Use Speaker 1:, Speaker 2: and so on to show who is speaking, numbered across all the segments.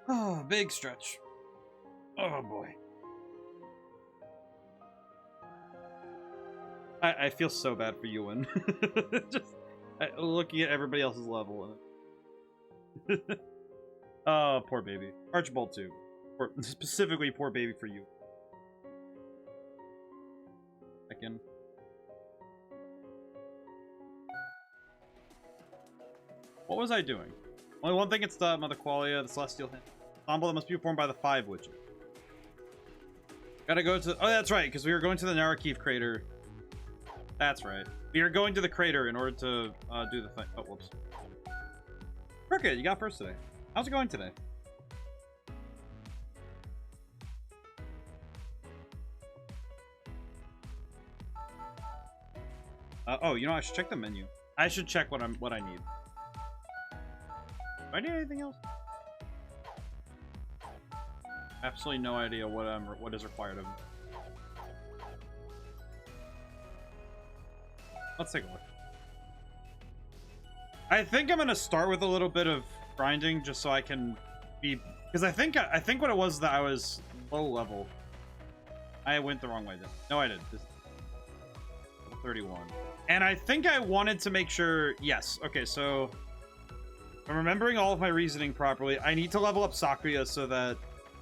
Speaker 1: Oh, big stretch. Oh boy. I feel so bad for Ewan. Just looking at everybody else's level. Oh, poor baby. Archibald too. Specifically, poor baby for you. Second. What was I doing? Only one thing, it's the Mother Qualia, the Celestial Hint. Ensemble that must be performed by the 5 witches. Gotta go to... Oh, that's right, because we were going to the Narrakeef crater. That's right. We are going to the crater in order to do the thing. Oh, whoops. Cricket, you got first today. How's it going today? Oh, you know, I should check the menu. I should check what I need. Do I need anything else? Absolutely no idea what is required of me. Let's take a look. I think I'm gonna start with a little bit of grinding just so I can be, because I think what it was that I was low level. I went the wrong way then. No, I did. This 31. And I think I wanted to make sure, yes. Okay, so if I'm remembering all of my reasoning properly, I need to level up Sakuya so that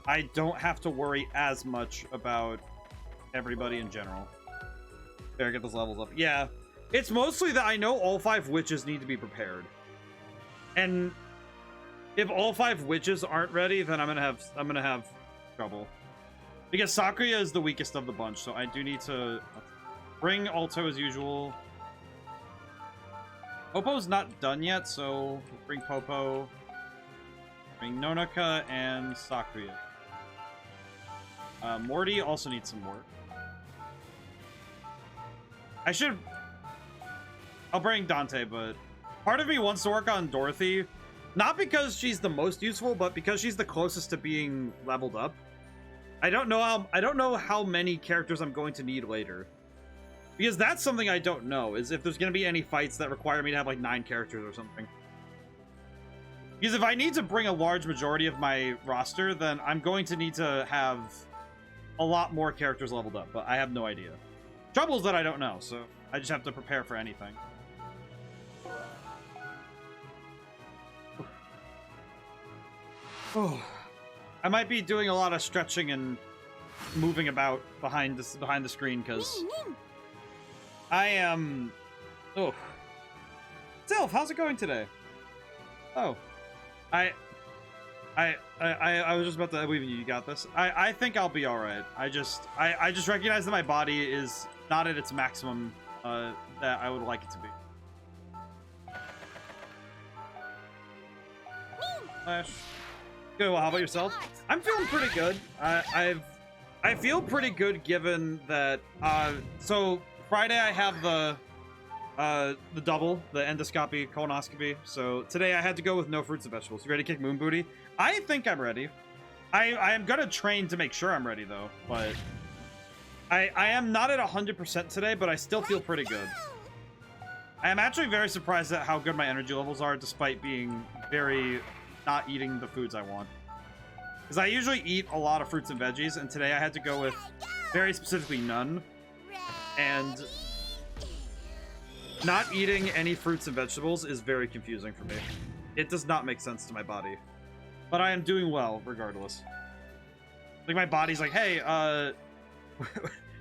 Speaker 1: I don't have to worry as much about everybody in general. There, get those levels up. Yeah. It's mostly that I know all 5 witches need to be prepared. And if all 5 witches aren't ready, then I'm gonna have trouble. Because Sakuya is the weakest of the bunch, so I do need to bring Alto as usual. Popo's not done yet, so bring Popo. Bring Nonaka and Sakuya. Morty also needs some work. I'll bring Dante, but part of me wants to work on Dorothy. Not because she's the most useful, but because she's the closest to being leveled up. I don't know how many characters I'm going to need later. Because that's something I don't know, is if there's going to be any fights that require me to have like 9 characters or something. Because if I need to bring a large majority of my roster, then I'm going to need to have a lot more characters leveled up, but I have no idea. Trouble is that I don't know, so I just have to prepare for anything. Oh, I might be doing a lot of stretching and moving about behind the screen because I am. Oh, Sylph, how's it going today? Oh, I was just about to believe in you. You got this. I think I'll be all right. I just recognize that my body is not at its maximum that I would like it to be. Flash. Good. Well, how about yourself? I'm feeling pretty good. I feel pretty good given that. So Friday I have the double, the endoscopy, colonoscopy. So today I had to go with no fruits and vegetables. You ready to kick moon booty? I think I'm ready. I am gonna train to make sure I'm ready though, but I am not at 100% today, but I still feel pretty good. I am actually very surprised at how good my energy levels are, despite being very not eating the foods I want. Because I usually eat a lot of fruits and veggies, and today I had to go with very specifically none. And not eating any fruits and vegetables is very confusing for me. It does not make sense to my body. But I am doing well, regardless. Like, my body's like, hey,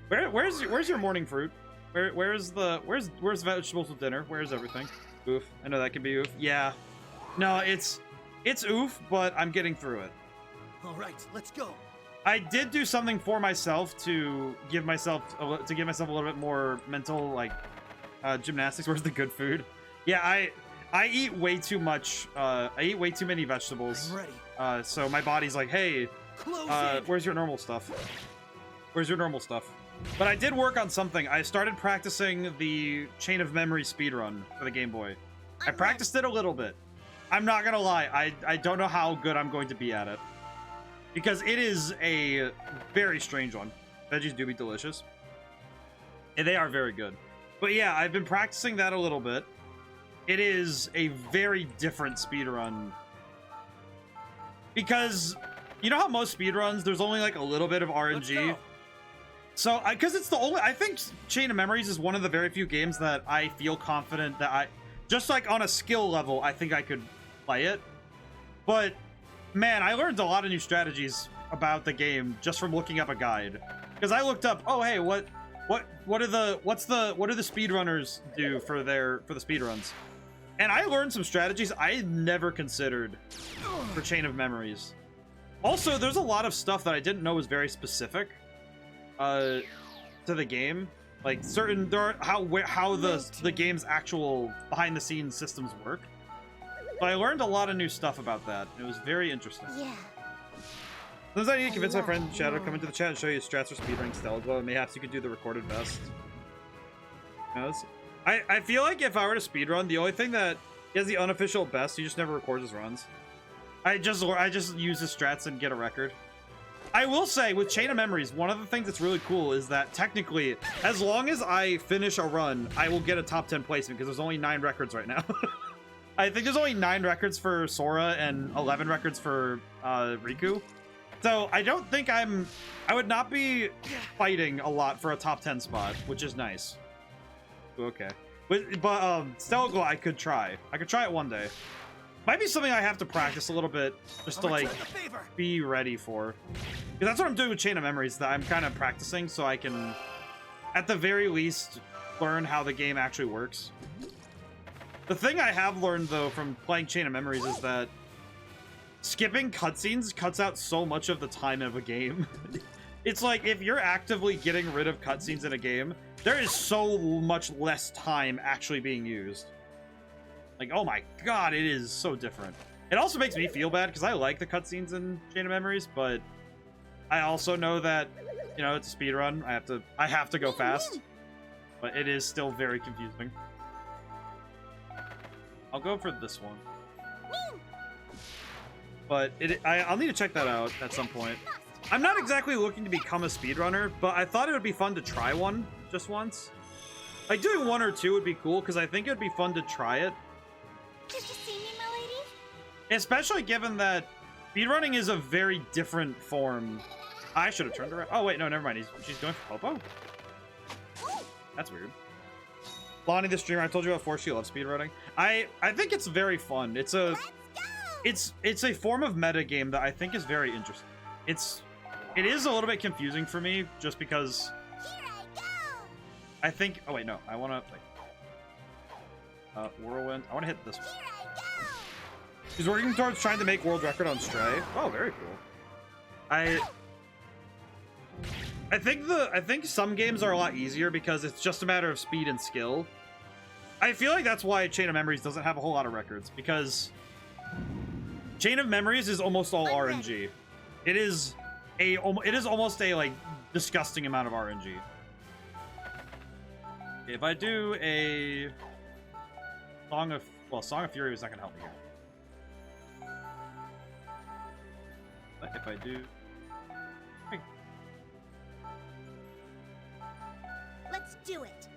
Speaker 1: where's your morning fruit? Where's vegetables with dinner? Where's everything? Oof. I know that could be oof. Yeah. No, it's oof, but I'm getting through it.
Speaker 2: All right, let's go.
Speaker 1: I did do something for myself to give myself a little bit more mental, like, gymnastics. Where's the good food? Yeah, I eat way too much. I eat way too many vegetables.
Speaker 2: I'm ready.
Speaker 1: So my body's like, hey, where's your normal stuff? Where's your normal stuff? But I did work on something. I started practicing the Chain of Memory speedrun for the Game Boy. I practiced it a little bit. I'm not gonna lie. I don't know how good I'm going to be at it. Because it is a very strange one. Veggies do be delicious. And they are very good. But yeah, I've been practicing that a little bit. It is a very different speedrun because you know how most speedruns, there's only like a little bit of RNG. So, because it's the only, I think Chain of Memories is one of the very few games that I feel confident that just like on a skill level, I think I could play it. But man, I learned a lot of new strategies about the game just from looking up a guide. Because I looked up, oh hey, what do the speedrunners do for the speedruns? And I learned some strategies I never considered for Chain of Memories. Also, there's a lot of stuff that I didn't know was very specific to the game. Like how the game's actual behind the scenes systems work. But I learned a lot of new stuff about that. It was very interesting.
Speaker 3: Yeah.
Speaker 1: Sometimes I need to convince my friend Shadow to come into the chat and show you strats for speedrunning Stella Glow, and mayhaps you could do the recorded best. I feel like if I were to speedrun, the only thing that he has the unofficial best, he just never records his runs. I just use his strats and get a record. I will say, with Chain of Memories, one of the things that's really cool is that technically, as long as I finish a run, I will get a top 10 placement, because there's only 9 records right now. I think there's only 9 records for Sora and 11 records for Riku. So I don't think I would not be fighting a lot for a top 10 spot, which is nice. Okay. But Stella Glow, I could try. I could try it one day. Might be something I have to practice a little bit just to like be ready for. Because that's what I'm doing with Chain of Memories, that I'm kind of practicing so I can, at the very least, learn how the game actually works. The thing I have learned, though, from playing Chain of Memories is that skipping cutscenes cuts out so much of the time of a game. It's like, if you're actively getting rid of cutscenes in a game, there is so much less time actually being used. Like, oh my god, it is so different. It also makes me feel bad, because I like the cutscenes in Chain of Memories, but I also know that, you know, it's a speedrun. I have to go fast. But it is still very confusing. I'll go for this one. But I'll need to check that out at some point. I'm not exactly looking to become a speedrunner, but I thought it would be fun to try one just once. Like, doing 1 or 2 would be cool, because I think it would be fun to try it.
Speaker 3: Did you see me, my lady?
Speaker 1: Especially given that speedrunning is a very different form. I should have turned around. Oh, wait, no, never mind. She's going for Popo? That's weird. Lonnie, the streamer, I told you about before, she loves speedrunning. I think it's very fun. It's a form of meta game that I think is very interesting. It is a little bit confusing for me, just because I think, oh wait, no, I want to, Whirlwind, I want to hit this one. She's working towards trying to make world record on Stray. Oh, very cool. I think some games are a lot easier because it's just a matter of speed and skill. I feel like that's why Chain of Memories doesn't have a whole lot of records, because Chain of Memories is almost all RNG. It is almost a like disgusting amount of RNG. If I do a Song of Fury is not gonna help me here. But if I do,
Speaker 3: Let's do it.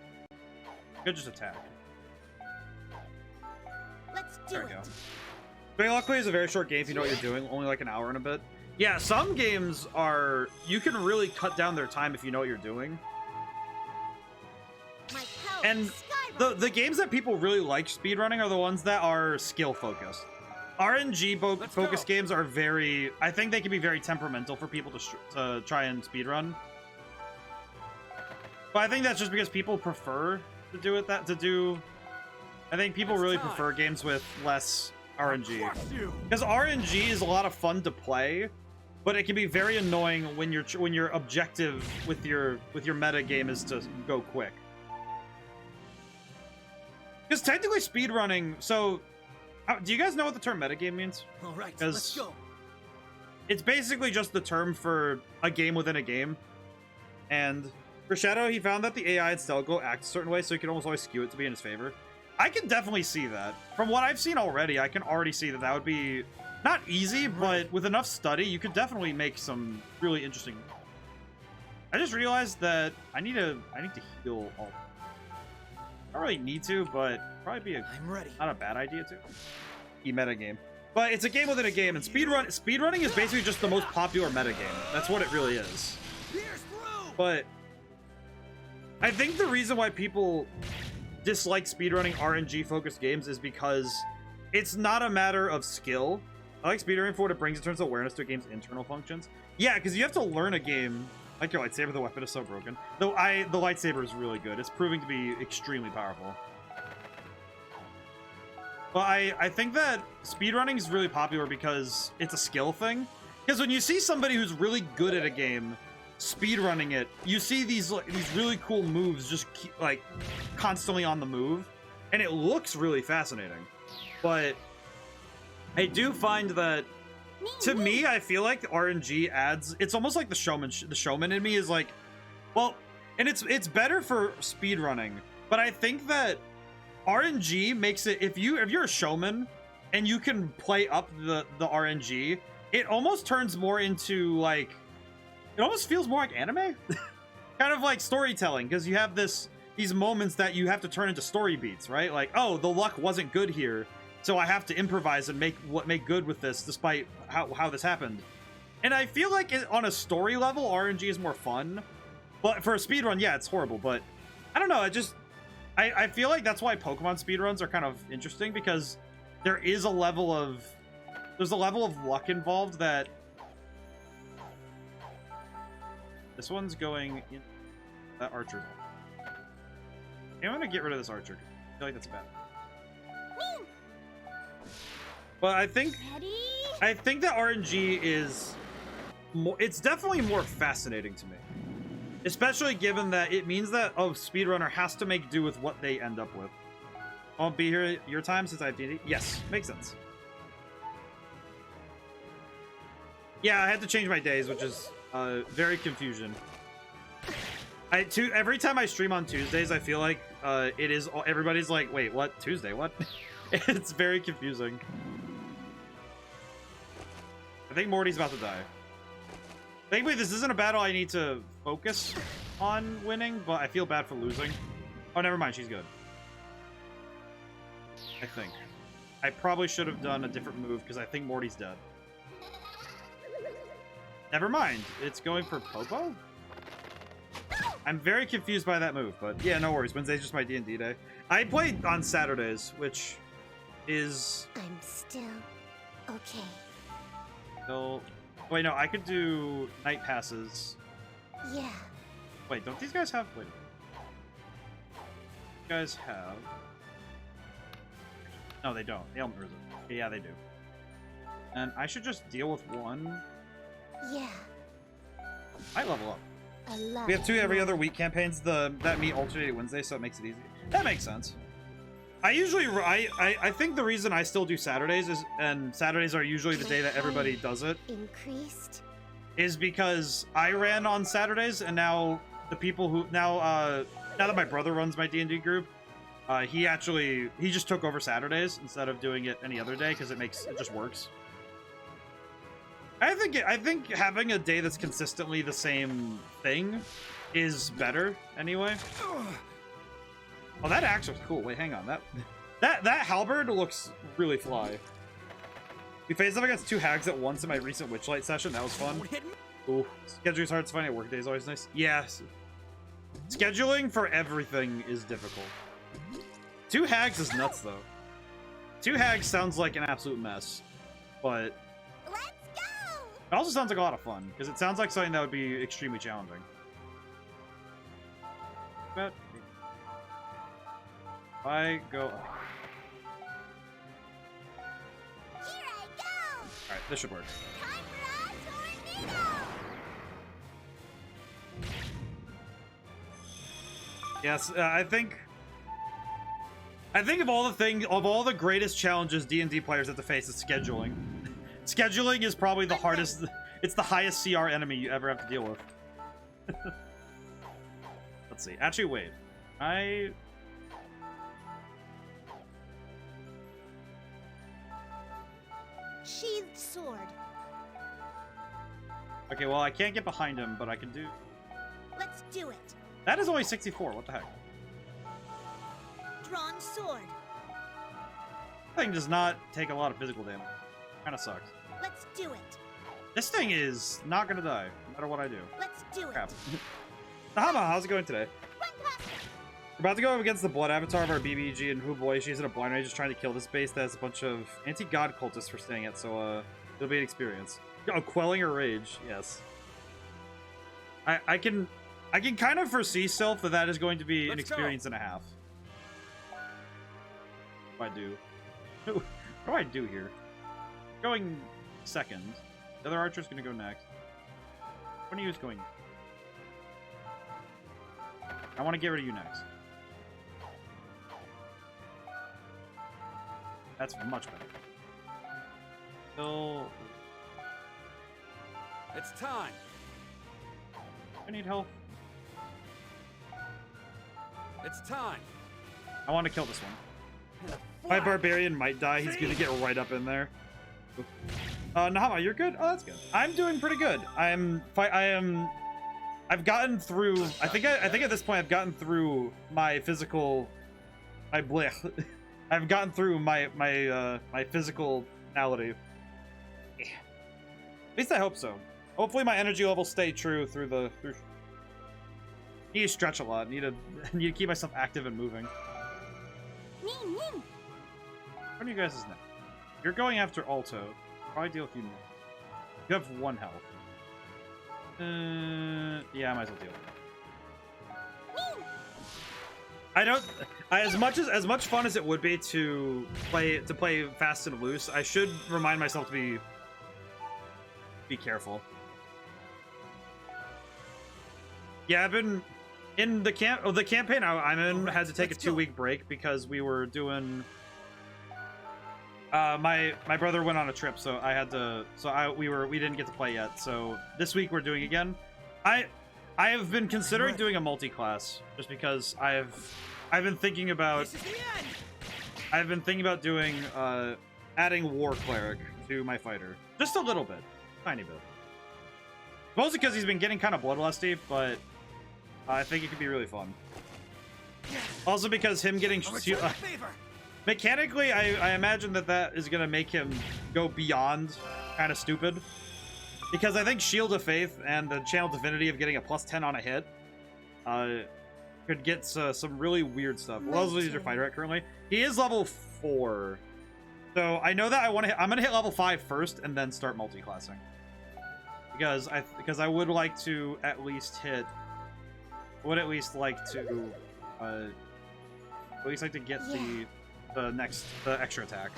Speaker 1: could just attack.
Speaker 3: Let's do
Speaker 1: There we
Speaker 3: it.
Speaker 1: go. Very luckily is a very short game if you know what you're doing, only like an hour and a bit. Yeah, some games are, you can really cut down their time if you know what you're doing.
Speaker 3: My power
Speaker 1: And the games that people really like speedrunning are the ones that are skill focused. RNG focused games are very, I think they can be very temperamental for people to try and speedrun. But I think that's just because people prefer to do it I think people really prefer games with less RNG. Because RNG is a lot of fun to play, but it can be very annoying when your objective with your meta game is to go quick. Because technically speedrunning, so do you guys know what the term metagame means?
Speaker 2: All right, let's go.
Speaker 1: It's basically just the term for a game within a game. And for Shadow, he found that the AI in Stella Glow acts a certain way, so he can almost always skew it to be in his favor. I can definitely see that. From what I've seen already, I can already see that would be not easy, but with enough study, you could definitely make some really interesting. I just realized that I need to heal all. I don't really need to, but probably be
Speaker 2: I'm ready.
Speaker 1: not a bad idea to. E-meta game. But it's a game within a game, and speedrunning is basically just the most popular metagame. That's what it really is. But I think the reason why people dislike speedrunning RNG-focused games is because it's not a matter of skill. I like speedrunning for what it brings in terms of awareness to a game's internal functions. Yeah, because you have to learn a game. Like your lightsaber, the weapon is so broken. Though the lightsaber is really good. It's proving to be extremely powerful. But I think that speedrunning is really popular because it's a skill thing. Because when you see somebody who's really good at a game speedrunning it, you see these really cool moves just like constantly on the move, and it looks really fascinating. But I do find that, to me, I feel like RNG adds. It's almost like the showman in me is like, well, and it's better for speedrunning. But I think that RNG makes it, if you're a showman and you can play up the RNG, it almost turns more into like, it almost feels more like anime. Kind of like storytelling, because you have these moments that you have to turn into story beats, right? Like, oh, the luck wasn't good here, so I have to improvise and make good with this despite how this happened. And I feel like on a story level, RNG is more fun. But for a speedrun, yeah, it's horrible. But I don't know, I feel like that's why Pokemon speedruns are kind of interesting, because there's a level of luck involved that this one's going in that archer. I'm gonna get rid of this archer. I feel like that's bad. But I think that RNG is more, it's definitely more fascinating to me. Especially given that it means that a speedrunner has to make do with what they end up with. I'll be here your time since I have D&D. Yes, makes sense. Yeah, I had to change my days, which is very confusing. Every time I stream on Tuesdays, I feel like everybody's like, wait, what? Tuesday? What? It's very confusing. I think Morty's about to die. Thankfully, this isn't a battle I need to focus on winning, but I feel bad for losing. Oh, never mind. She's good. I think. I probably should have done a different move, because I think Morty's dead. Never mind. It's going for Popo? I'm very confused by that move, but yeah, no worries. Wednesday's just my D&D day. I play on Saturdays, which is...
Speaker 3: I'm still okay.
Speaker 1: Still... Wait, no, I could do night passes.
Speaker 3: Yeah.
Speaker 1: Wait, don't these guys have... Wait. These guys have... No, they don't. They don't. Yeah, they do. And I should just deal with one.
Speaker 3: Yeah.
Speaker 1: I level up.
Speaker 3: I love
Speaker 1: We have 2 every other week campaigns that meet alternating Wednesday, so it makes it easy. That makes sense. I usually... I think the reason I still do Saturdays is... And Saturdays are usually the day that everybody does it.
Speaker 3: Increased?
Speaker 1: Is because I ran on Saturdays, and now the people who... Now that my brother runs my D&D group, he just took over Saturdays instead of doing it any other day, because it just works. I think having a day that's consistently the same thing is better anyway. Oh, that axe was cool. Wait, hang on. That halberd looks really fly. We faced up against 2 hags at once in my recent Witchlight session. That was fun. Ooh, scheduling's hard to find. Work day is always nice. Yes. Scheduling for everything is difficult. 2 hags is nuts, though. 2 hags sounds like an absolute mess, but
Speaker 3: Let's go!
Speaker 1: it also sounds like a lot of fun, because it sounds like something that would be extremely challenging. But if I go up.
Speaker 3: Here I go!
Speaker 1: Alright, this should work.
Speaker 3: Time for a tornado!
Speaker 1: Yes, I think of all the greatest challenges D&D players have to face is scheduling. Scheduling is probably the hardest. It's the highest CR enemy you ever have to deal with. Let's see. Actually, wait.
Speaker 3: Sheathed sword.
Speaker 1: Okay, well, I can't get behind him, but I can do...
Speaker 3: Let's do it.
Speaker 1: That is only 64. What the heck?
Speaker 3: Drawn sword.
Speaker 1: That thing does not take a lot of physical damage. Kind of sucks.
Speaker 3: Let's do it.
Speaker 1: This thing is not gonna die, no matter what I do.
Speaker 3: Let's do it.
Speaker 1: Crap. Nahama, how's it going today?
Speaker 3: Run past it.
Speaker 1: We're about to go up against the blood avatar of our BBG, and oh boy, she's in a blind rage just trying to kill this base that has a bunch of anti-god cultists for staying it, so it'll be an experience. Oh, quelling her rage, yes. I can kind of foresee self that is going to be an experience and a half. What do I do? What do I do here? Going second. The other archer's gonna go next. When are you going? I want to get rid of you next. That's much better. Still,
Speaker 2: It's time.
Speaker 1: I need help.
Speaker 2: It's time.
Speaker 1: I want to kill this one. My barbarian might die. He's gonna get right up in there. Nahama, you're good. Oh, that's good. I'm doing pretty good. I've gotten through. I think at this point I've gotten through my physical. I've gotten through my physical malady. At least I hope so. Hopefully my energy levels stay true through the. Need to stretch a lot. Need to keep myself active and moving.
Speaker 3: Nin, nin.
Speaker 1: What are you guys' next? You're going after Alto. Probably deal with you. You have 1 health. Yeah, I might as well deal with it.
Speaker 3: Nin.
Speaker 1: I don't. As much fun as it would be to play fast and loose, I should remind myself to be careful. Yeah, I've been in the campaign I'm in had to take a 2-week break because we were doing. My brother went on a trip, so I had to. We didn't get to play yet. So this week we're doing again. I have been considering doing a multi-class just because I've been thinking about.
Speaker 2: This is the end.
Speaker 1: I've been thinking about doing adding war cleric to my fighter just a little bit, tiny bit. Mostly because he's been getting kind of bloodlusty, but I think it could be really fun. Also because him getting mechanically, I imagine that is gonna make him go beyond kind of stupid. Because I think Shield of Faith and the Channel Divinity of getting a +10 on a hit could get some really weird stuff. What level is your fighter at currently? He is level 4. So I know that I'm gonna hit level 5 first and then start multi-classing. Because I would like to at least hit. Would at least like to get the extra attack.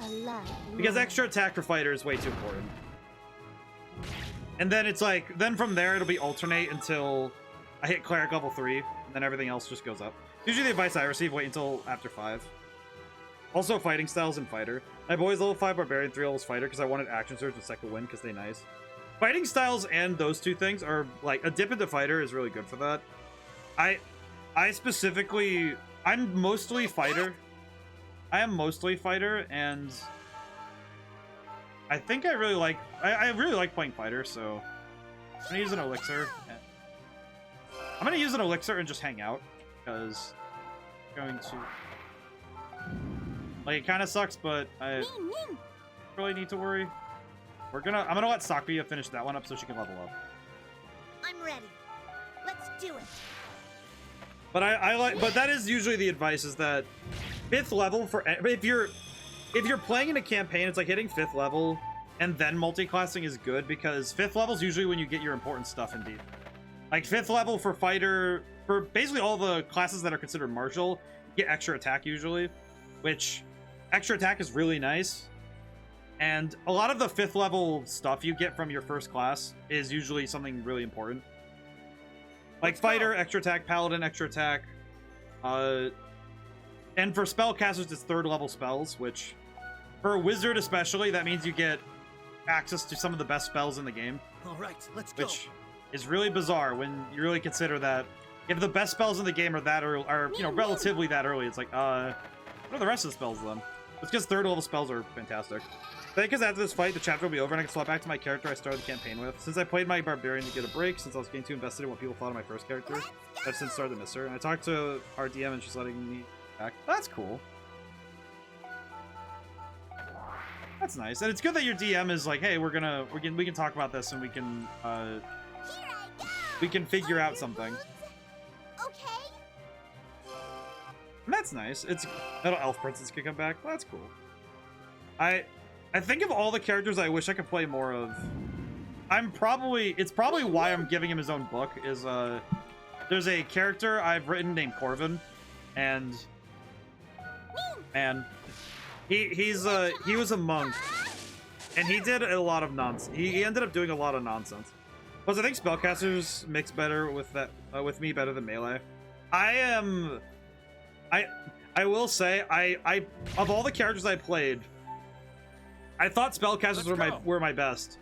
Speaker 1: Because extra attack for fighter is way too important. And then it's like, then from there it'll be alternate until I hit cleric level 3, and then everything else just goes up. Usually the advice I receive, wait until after 5. Also fighting styles and fighter. My boy's level 5 barbarian, 3 levels fighter because I wanted action surge and second wind because they nice. Fighting styles and those two things are like a dip into fighter is really good for that. I specifically, I'm mostly fighter. I am mostly fighter, and I think I really like playing fighter, so I'm gonna use an elixir. I'm gonna use an elixir and just hang out, because I'm going to, like, it kind of sucks, but I don't really need to worry. I'm gonna let Sakbia finish that one up so she can level up.
Speaker 3: I'm ready. Let's do it.
Speaker 1: But but that is usually the advice, is that 5th level for if you're playing in a campaign, it's like hitting 5th level and then multi-classing is good, because 5th level is usually when you get your important stuff indeed. Like 5th level for fighter, for basically all the classes that are considered martial, you get extra attack usually, which extra attack is really nice. And a lot of the 5th level stuff you get from your first class is usually something really important. Like fighter, extra attack, paladin, extra attack. And for spellcasters, it's 3rd level spells, which for a wizard especially, that means you get access to some of the best spells in the game.
Speaker 2: All right, let's go.
Speaker 1: Which is really bizarre when you really consider that if the best spells in the game are that early, relatively that early, it's like, what are the rest of the spells then? It's because 3rd level spells are fantastic. I think because after this fight, the chapter will be over and I can swap back to my character I started the campaign with. Since I played my barbarian to get a break, since I was getting too invested in what people thought of my first character, I've since started to miss her. And I talked to our DM and she's letting me back. That's cool. That's nice, and it's good that your DM is like, hey, we can talk about this, and we can figure out something.
Speaker 3: Okay.
Speaker 1: And that's nice. It's little elf princess can come back. Well, that's cool. I think of all the characters I wish I could play more of. It's probably why I'm giving him his own book. Is there's a character I've written named Corvin, and he was a monk, and he did a lot of nonsense. He ended up doing a lot of nonsense. Plus, I think spellcasters mix better with with me better than melee. I will say I of all the characters I played, I thought spellcasters were my best.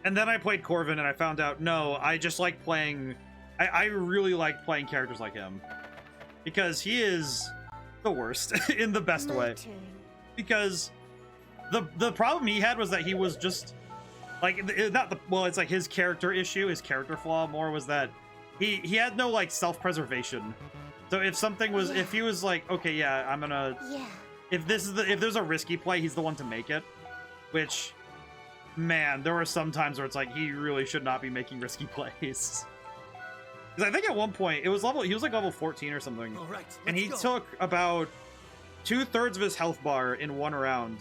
Speaker 1: And then I played Corvin and I found out, no, I just like playing... I really like playing characters like him. Because he is the worst in the best way. Because the problem he had was that he was just... Like, it's like his character issue, his character flaw more was that he had no, like, self-preservation. So if something was... If he was like, okay, yeah, I'm gonna... Yeah. If there's a risky play, he's the one to make it. Which... Man, there were some times where it's like he really should not be making risky plays. Because I think at one point he was like level 14 or something, and he took about 2/3 of his health bar in one round,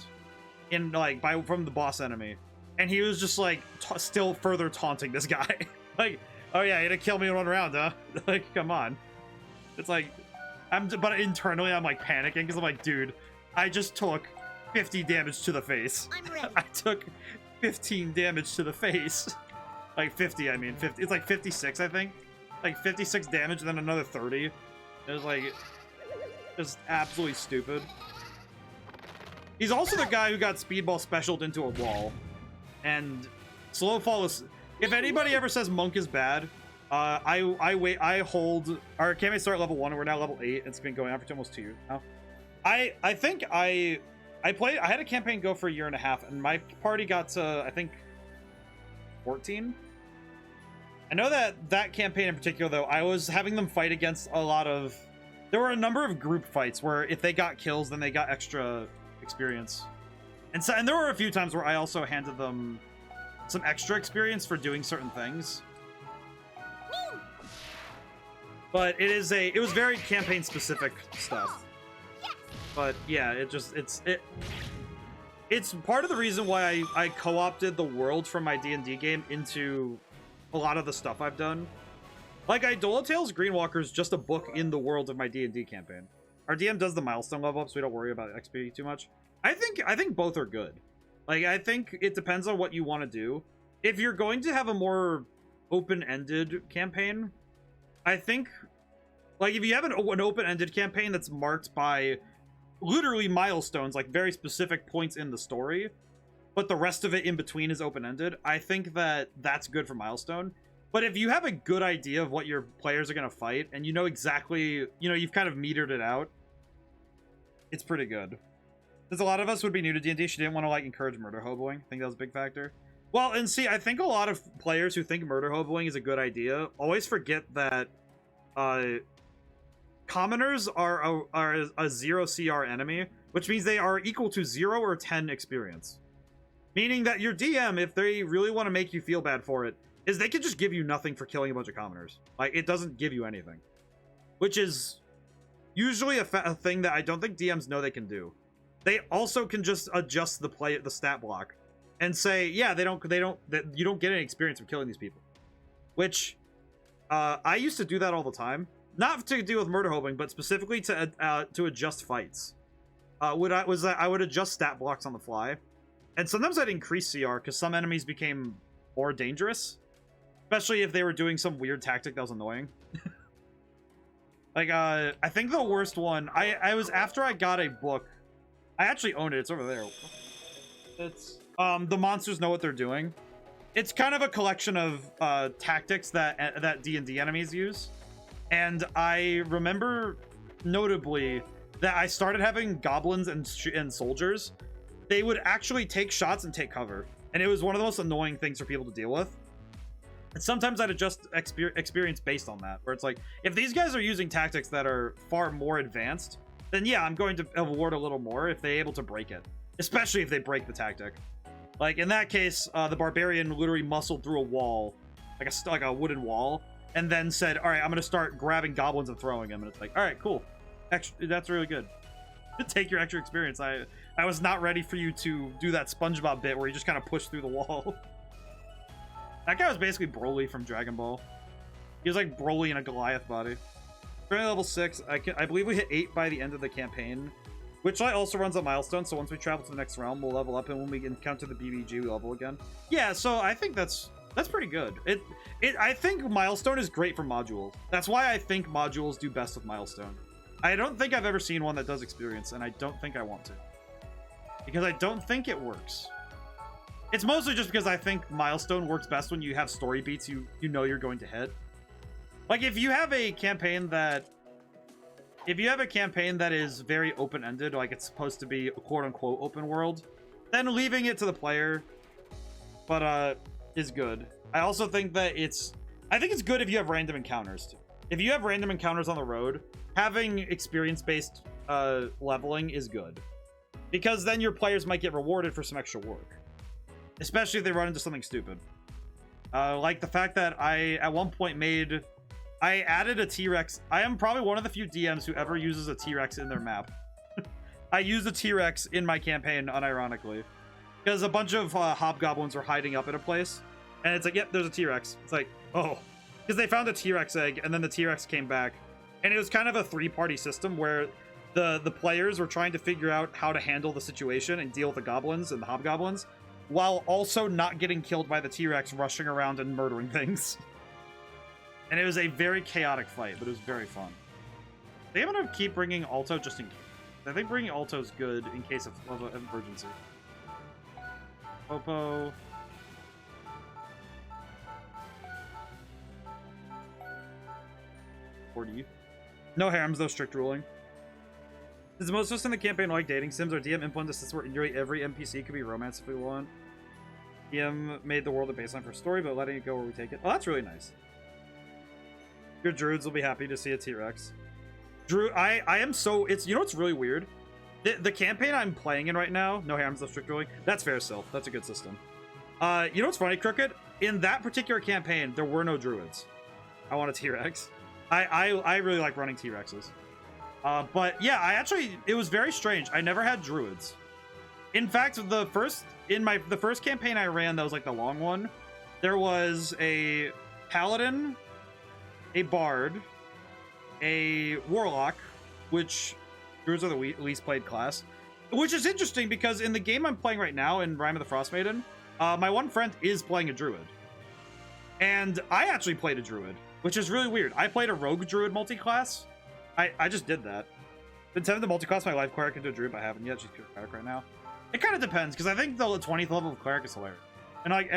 Speaker 1: from the boss enemy, and he was just like still further taunting this guy, like, oh yeah, you're gonna kill me in one round, huh? Like, come on. It's like, but internally I'm like panicking because I'm like, dude, I just took 50 damage to the face.
Speaker 3: I'm ready.
Speaker 1: I took 15 damage to the face. Like 50, I mean 50. It's like 56, I think. Like 56 damage and then another 30. It was like just absolutely stupid. He's also the guy who got speedball specialed into a wall. And slow fall is... If anybody ever says monk is bad, I hold... Our campaign started level 1 and we're now level 8. It's been going on for almost 2 years now. I think I had a campaign go for 1.5 years, and my party got to, I think, 14. I know that campaign in particular, though, I was having them fight against a lot of... There were a number of group fights where if they got kills, then they got extra experience. And there were a few times where I also handed them some extra experience for doing certain things. But it was very campaign-specific stuff. But yeah, it's part of the reason why I co-opted the world from my D&D game into a lot of the stuff I've done. Like, Eidola Tale's Greenwalker is just a book in the world of my D&D campaign. Our DM does the milestone level up, so we don't worry about XP too much. I think both are good. Like, I think it depends on what you want to do. If you're going to have a more open-ended campaign, I think, like, if you have an open-ended campaign that's marked by literally milestones, like very specific points in the story, but the rest of it in between is open-ended, I think that's good for milestone. But if you have a good idea of what your players are going to fight, and you know exactly, you've kind of metered it out, it's pretty good. Since a lot of us would be new to D&D, she didn't want to, like, encourage murder hoboing. I think that was a big factor. Well, and see, I think a lot of players who think murder hoboing is a good idea always forget that commoners are a 0 CR enemy, which means they are equal to 0 or 10 experience. Meaning that your DM, if they really want to make you feel bad for it, is they can just give you nothing for killing a bunch of commoners. Like, it doesn't give you anything. Which is usually a thing that I don't think DMs know they can do. They also can just adjust the stat block and say, yeah, you don't get any experience from killing these people. Which I used to do that all the time. Not to deal with murder hoping, but specifically to adjust fights. I would adjust stat blocks on the fly, and sometimes I'd increase CR because some enemies became more dangerous, especially if they were doing some weird tactic that was annoying. Like, I think the worst one, I was after I got a book. I actually own it. It's over there. It's The Monsters Know What They're Doing. It's kind of a collection of tactics that D&D enemies use. And I remember notably that I started having goblins and soldiers. They would actually take shots and take cover. And it was one of the most annoying things for people to deal with. And sometimes I'd adjust experience based on that, where it's like, if these guys are using tactics that are far more advanced, then yeah, I'm going to award a little more if they're able to break it. especially if they break the tactic. Like in that case, the barbarian literally muscled through a wall, like a wooden wall, and then said, "All right, I'm gonna start grabbing goblins and throwing them." And it's like, "All right, cool, that's really good. Take your extra experience." I was not ready for you to do that SpongeBob bit where you just kind of push through the wall. That guy was basically Broly from Dragon Ball. He was like Broly in a Goliath body. Currently level 6. I believe we hit 8 by the end of the campaign. Witchlight also runs a milestone, so once we travel to the next realm, we'll level up, and when we encounter the BBG, we level again. Yeah, so I think that's pretty good. I think milestone is great for modules. That's why I think modules do best with milestone. I don't think I've ever seen one that does experience, and I don't think I want to. Because I don't think it works. It's mostly just because I think milestone works best when you have story beats you know you're going to hit. Like if you have a campaign that is very open-ended, like it's supposed to be a quote-unquote open world, then leaving it to the player is good. I also think that it's good if you have random encounters too. If you have random encounters on the road, having experience-based leveling is good, because then your players might get rewarded for some extra work, especially if they run into something stupid. Like the fact that I at one point I added a T-Rex. I am probably one of the few DMs who ever uses a T-Rex in their map. I used a T-Rex in my campaign, unironically, because a bunch of hobgoblins were hiding up in a place, and it's like, yep, there's a T-Rex. It's like, oh, because they found a T-Rex egg, and then the T-Rex came back, and it was kind of a 3-party system where the players were trying to figure out how to handle the situation and deal with the goblins and the hobgoblins, while also not getting killed by the T-Rex rushing around and murdering things. And it was a very chaotic fight, but it was very fun. I think I'm gonna keep bringing Alto just in case. I think bringing Alto is good in case of emergency. Popo. No harems, though strict ruling. Is most of us in the campaign like dating sims? Our DM implemented a system where nearly every NPC could be romance if we want. DM made the world a baseline for story, but letting it go where we take it. Oh, that's really nice. Your druids will be happy to see a T-Rex. I am so... It's, you know what's really weird? The campaign I'm playing in right now, no harems, though strict ruling, that's fair still. That's a good system. You know what's funny, Crooked? In that particular campaign, there were no druids. I want a T-Rex. I really like running T-Rexes. But yeah, it was very strange. I never had druids. In fact, the first campaign I ran that was like the long one, there was a paladin, a bard, a warlock, which druids are the least played class, which is interesting because in the game I'm playing right now in Rime of the Frost Maiden, my one friend is playing a druid, and I actually played a druid, which is really weird. I played a rogue druid multi-class. I just did that. Been tempted to multi-class my life cleric into a druid, but I haven't yet. She's pure cleric right now. It kind of depends, because I think the 20th level of cleric is hilarious, and like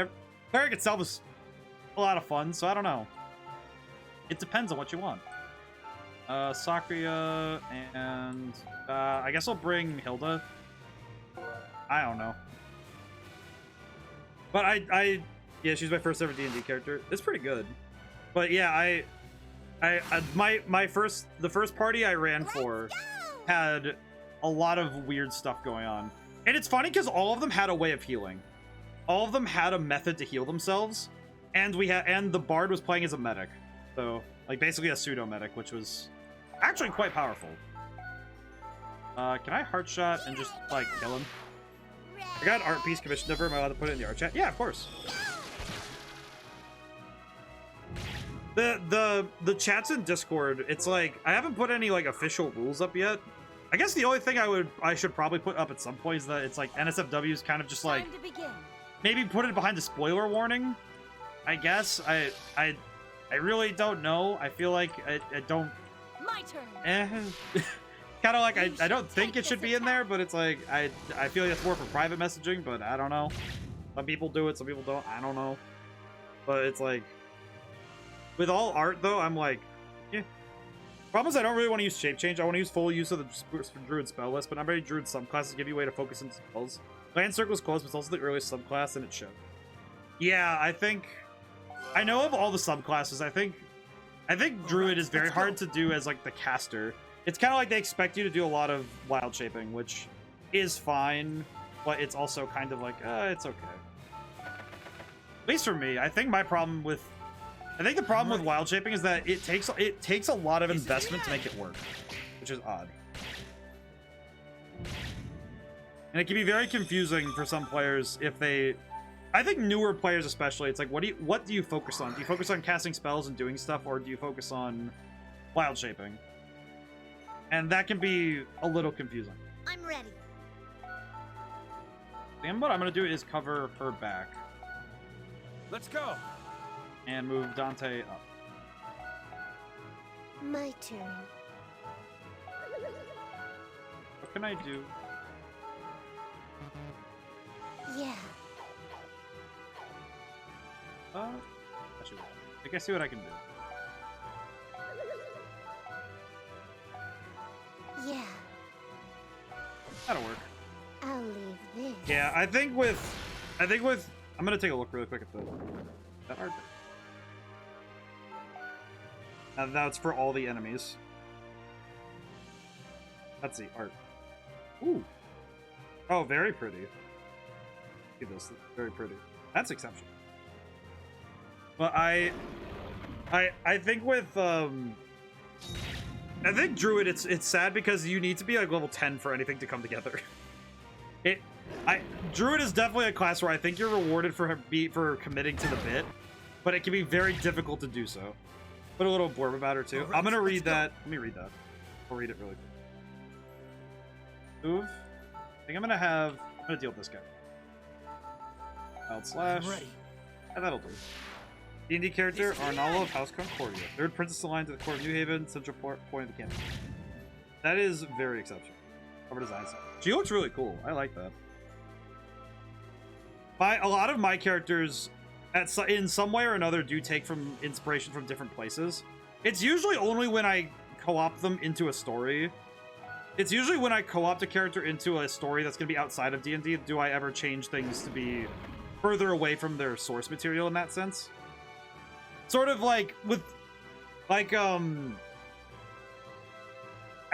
Speaker 1: cleric itself is a lot of fun, so I don't know. It depends on what you want. Sakria, and I guess I'll bring Hilda. I don't know. But yeah, she's my first ever D&D character. It's pretty good. But yeah, the first party I ran for had a lot of weird stuff going on. And it's funny because all of them had a way of healing. All of them had a method to heal themselves. And the bard was playing as a medic. So, like, basically a pseudo-medic, which was actually quite powerful. Can I heart shot and just, like, kill him? I got an art piece commissioned over. Am I allowed to put it in the art chat? Yeah, of course. The chats in Discord, it's like, I haven't put any, like, official rules up yet. I guess the only thing I should probably put up at some point is that it's like NSFW is kind of just like, maybe put it behind a spoiler warning, I guess. I really don't know. I feel like I don't...
Speaker 3: My turn.
Speaker 1: Kind of like, I don't think it should be in there, but it's like, I feel like it's more for private messaging, but I don't know. Some people do it, some people don't. I don't know. But it's like, with all art, though, I'm like, yeah. Problem is, I don't really want to use shape change. I want to use full use of the druid spell list, but not very druid subclasses give you a way to focus on spells. Land Circle is close, but it's also the earliest subclass, and it should. Yeah, I know of all the subclasses. I think druid is very hard to do as like the caster. It's kind of like they expect you to do a lot of wild shaping, which is fine. but it's also kind of like, it's okay. At least for me, I think the problem with wild shaping is that it takes a lot of investment to make it work, which is odd. And it can be very confusing for some players if they, I think newer players especially, it's like, what do you focus on? Do you focus on casting spells and doing stuff, or do you focus on wild shaping? And that can be a little confusing.
Speaker 3: I'm ready.
Speaker 1: And what I'm gonna do is cover her back.
Speaker 2: Let's go.
Speaker 1: And move Dante up.
Speaker 3: My turn.
Speaker 1: What can I do?
Speaker 3: Yeah.
Speaker 1: Actually, I think I see what I can do.
Speaker 3: Yeah.
Speaker 1: That'll work.
Speaker 3: I'll leave this.
Speaker 1: Yeah, I think with, I'm gonna take a look really quick at that art. That's for all the enemies. That's the art. Ooh. Oh, very pretty. Look at this, very pretty. That's exceptional. But I think with I think Druid, it's sad because you need to be like level 10 for anything to come together. Druid is definitely a class where I think you're rewarded for committing to the bit, but it can be very difficult to do so. Put a little blurb about her too.
Speaker 2: Right,
Speaker 1: I'm gonna read that. Let me read that. I'll read it really quick. Move. I think I'm gonna deal with this guy. Wild slash.
Speaker 2: I'm ready.
Speaker 1: And that'll do. D&D character, Arnala of House Concordia. Third princess aligned to the court of New Haven, central point of the campaign. That is very exceptional. Cover design stuff. She looks really cool. I like that. A lot of my characters, in some way or another, do take from inspiration from different places. It's usually only when I co-opt them into a story. It's usually when I co-opt a character into a story that's going to be outside of D&D do I ever change things to be further away from their source material in that sense. Sort of like with, like, I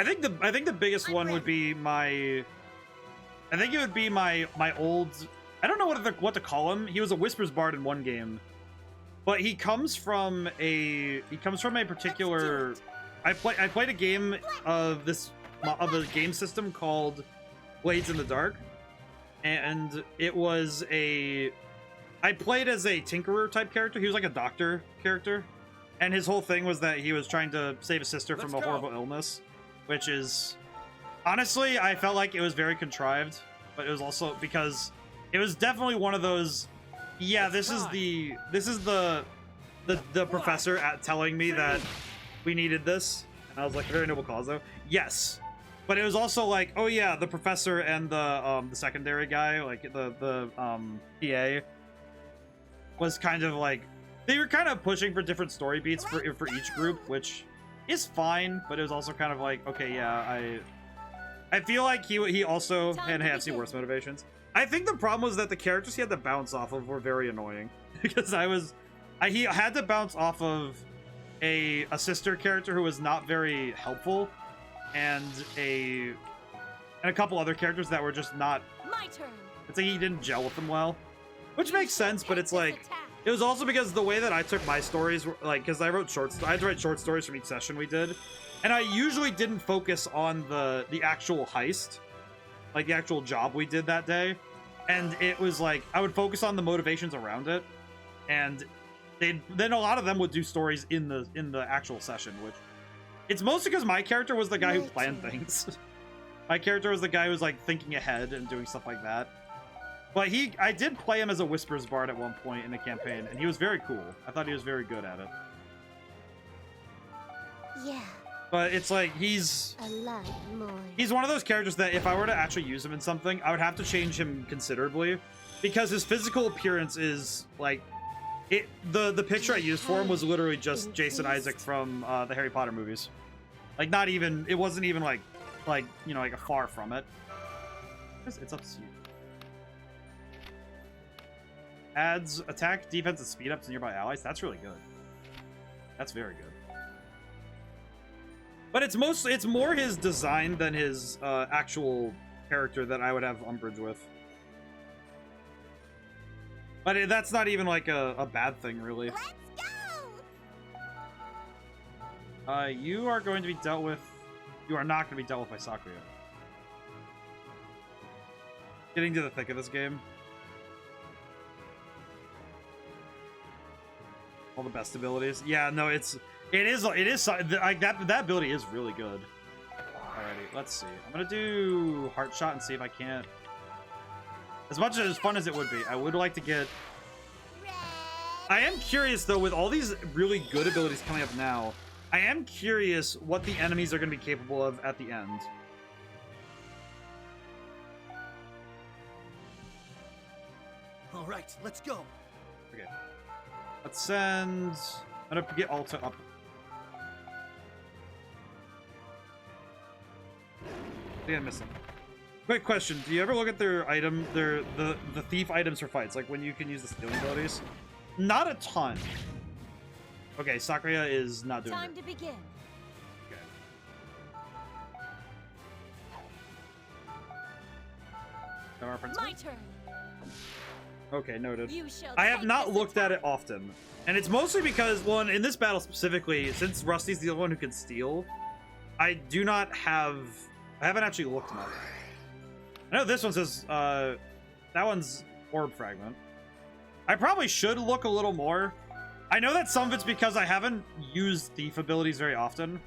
Speaker 1: think the biggest one would be my, I think it would be my old, I don't know what to call him. He was a Whispers Bard in one game, but he comes from a particular, I played a game of a game system called Blades in the Dark, and it was I played as a tinkerer type character. He was like a doctor character, and his whole thing was that he was trying to save his sister from a horrible illness, which is, honestly, I felt like it was very contrived, but it was also because it was definitely one of those, yeah, this is the professor telling me that we needed this, and I was like, very noble cause though. Yes, but it was also like, oh yeah, the professor and the secondary guy, like the PA, was kind of like, they were kind of pushing for different story beats for each group, which is fine, but it was also kind of like, okay, yeah, I feel like he also had some worse motivations. I think the problem was that the characters he had to bounce off of were very annoying because he had to bounce off of a sister character who was not very helpful, and a couple other characters that were just not.
Speaker 3: My turn.
Speaker 1: It's like he didn't gel with them well, which makes sense, but it's like it was also because the way that I took my stories were like, because I had to write short stories from each session we did, and I usually didn't focus on the actual heist, like the actual job we did that day, and it was like I would focus on the motivations around it, and then a lot of them would do stories in the actual session, which it's mostly because my character was the guy who planned things. My character was the guy who was like thinking ahead and doing stuff like that. But I did play him as a Whispers Bard at one point in the campaign, and he was very cool. I thought he was very good at it.
Speaker 3: Yeah.
Speaker 1: But it's like he's one of those characters that if I were to actually use him in something, I would have to change him considerably, because his physical appearance is like the picture I used for him was literally just Jason Isaac from the Harry Potter movies. Like it wasn't even like you know, like a far from it. It's up to you. Adds attack, defense, and speed up to nearby allies. That's really good. That's very good. But it's more his design than his actual character that I would have umbrage with. But that's not even like a bad thing, really.
Speaker 3: Let's go!
Speaker 1: You are going to be dealt with. You are not going to be dealt with by Sakuya. Getting to the thick of this game. All the best abilities. Yeah, no, it is like that ability is really good. Alrighty, let's see. I'm gonna do heart shot and see if I can't. As much as fun as it would be, I would like to get. I am curious though, with all these really good abilities coming up now, I am curious what the enemies are gonna be capable of at the end.
Speaker 4: All right, let's go.
Speaker 1: Okay. Let's send. I'm gonna get Alta up. I think I'm missing. Quick question: do you ever look at their item, the thief items for fights, like when you can use the stealing abilities? Not a ton. Okay, Sakuya is not doing
Speaker 3: Time
Speaker 1: it.
Speaker 3: to begin.
Speaker 1: Okay. Our principal?
Speaker 3: My turn.
Speaker 1: Okay, noted.
Speaker 3: You shall
Speaker 1: I have
Speaker 3: take
Speaker 1: not
Speaker 3: this
Speaker 1: looked at
Speaker 3: attack.
Speaker 1: it often. And it's mostly because, well, in this battle specifically, since Rusty's the only one who can steal, I haven't actually looked much. I know this one says, that one's Orb Fragment. I probably should look a little more. I know that some of it's because I haven't used thief abilities very often.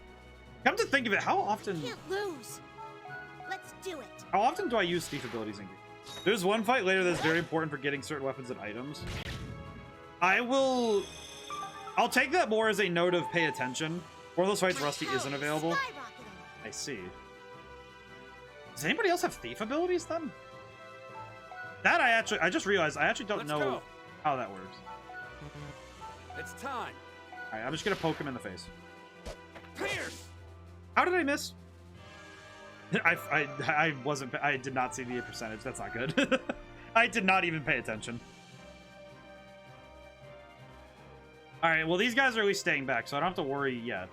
Speaker 1: Come to think of it, how often
Speaker 3: Can't lose. Let's do it.
Speaker 1: do I use thief abilities in game? There's one fight later that's very important for getting certain weapons and items. I'll take that more as a note of pay attention. One of those fights Rusty isn't available.
Speaker 3: Skyrocketing.
Speaker 1: I see. Does anybody else have thief abilities then? That I just realized I actually don't
Speaker 2: Let's
Speaker 1: know
Speaker 2: go.
Speaker 1: how that works.
Speaker 2: It's time.
Speaker 1: Alright, I'm just gonna poke him in the face.
Speaker 2: Pierce!
Speaker 1: How did I miss? I did not see the percentage. That's not good. I did not even pay attention. Alright, well these guys are at least staying back, so I don't have to worry yet.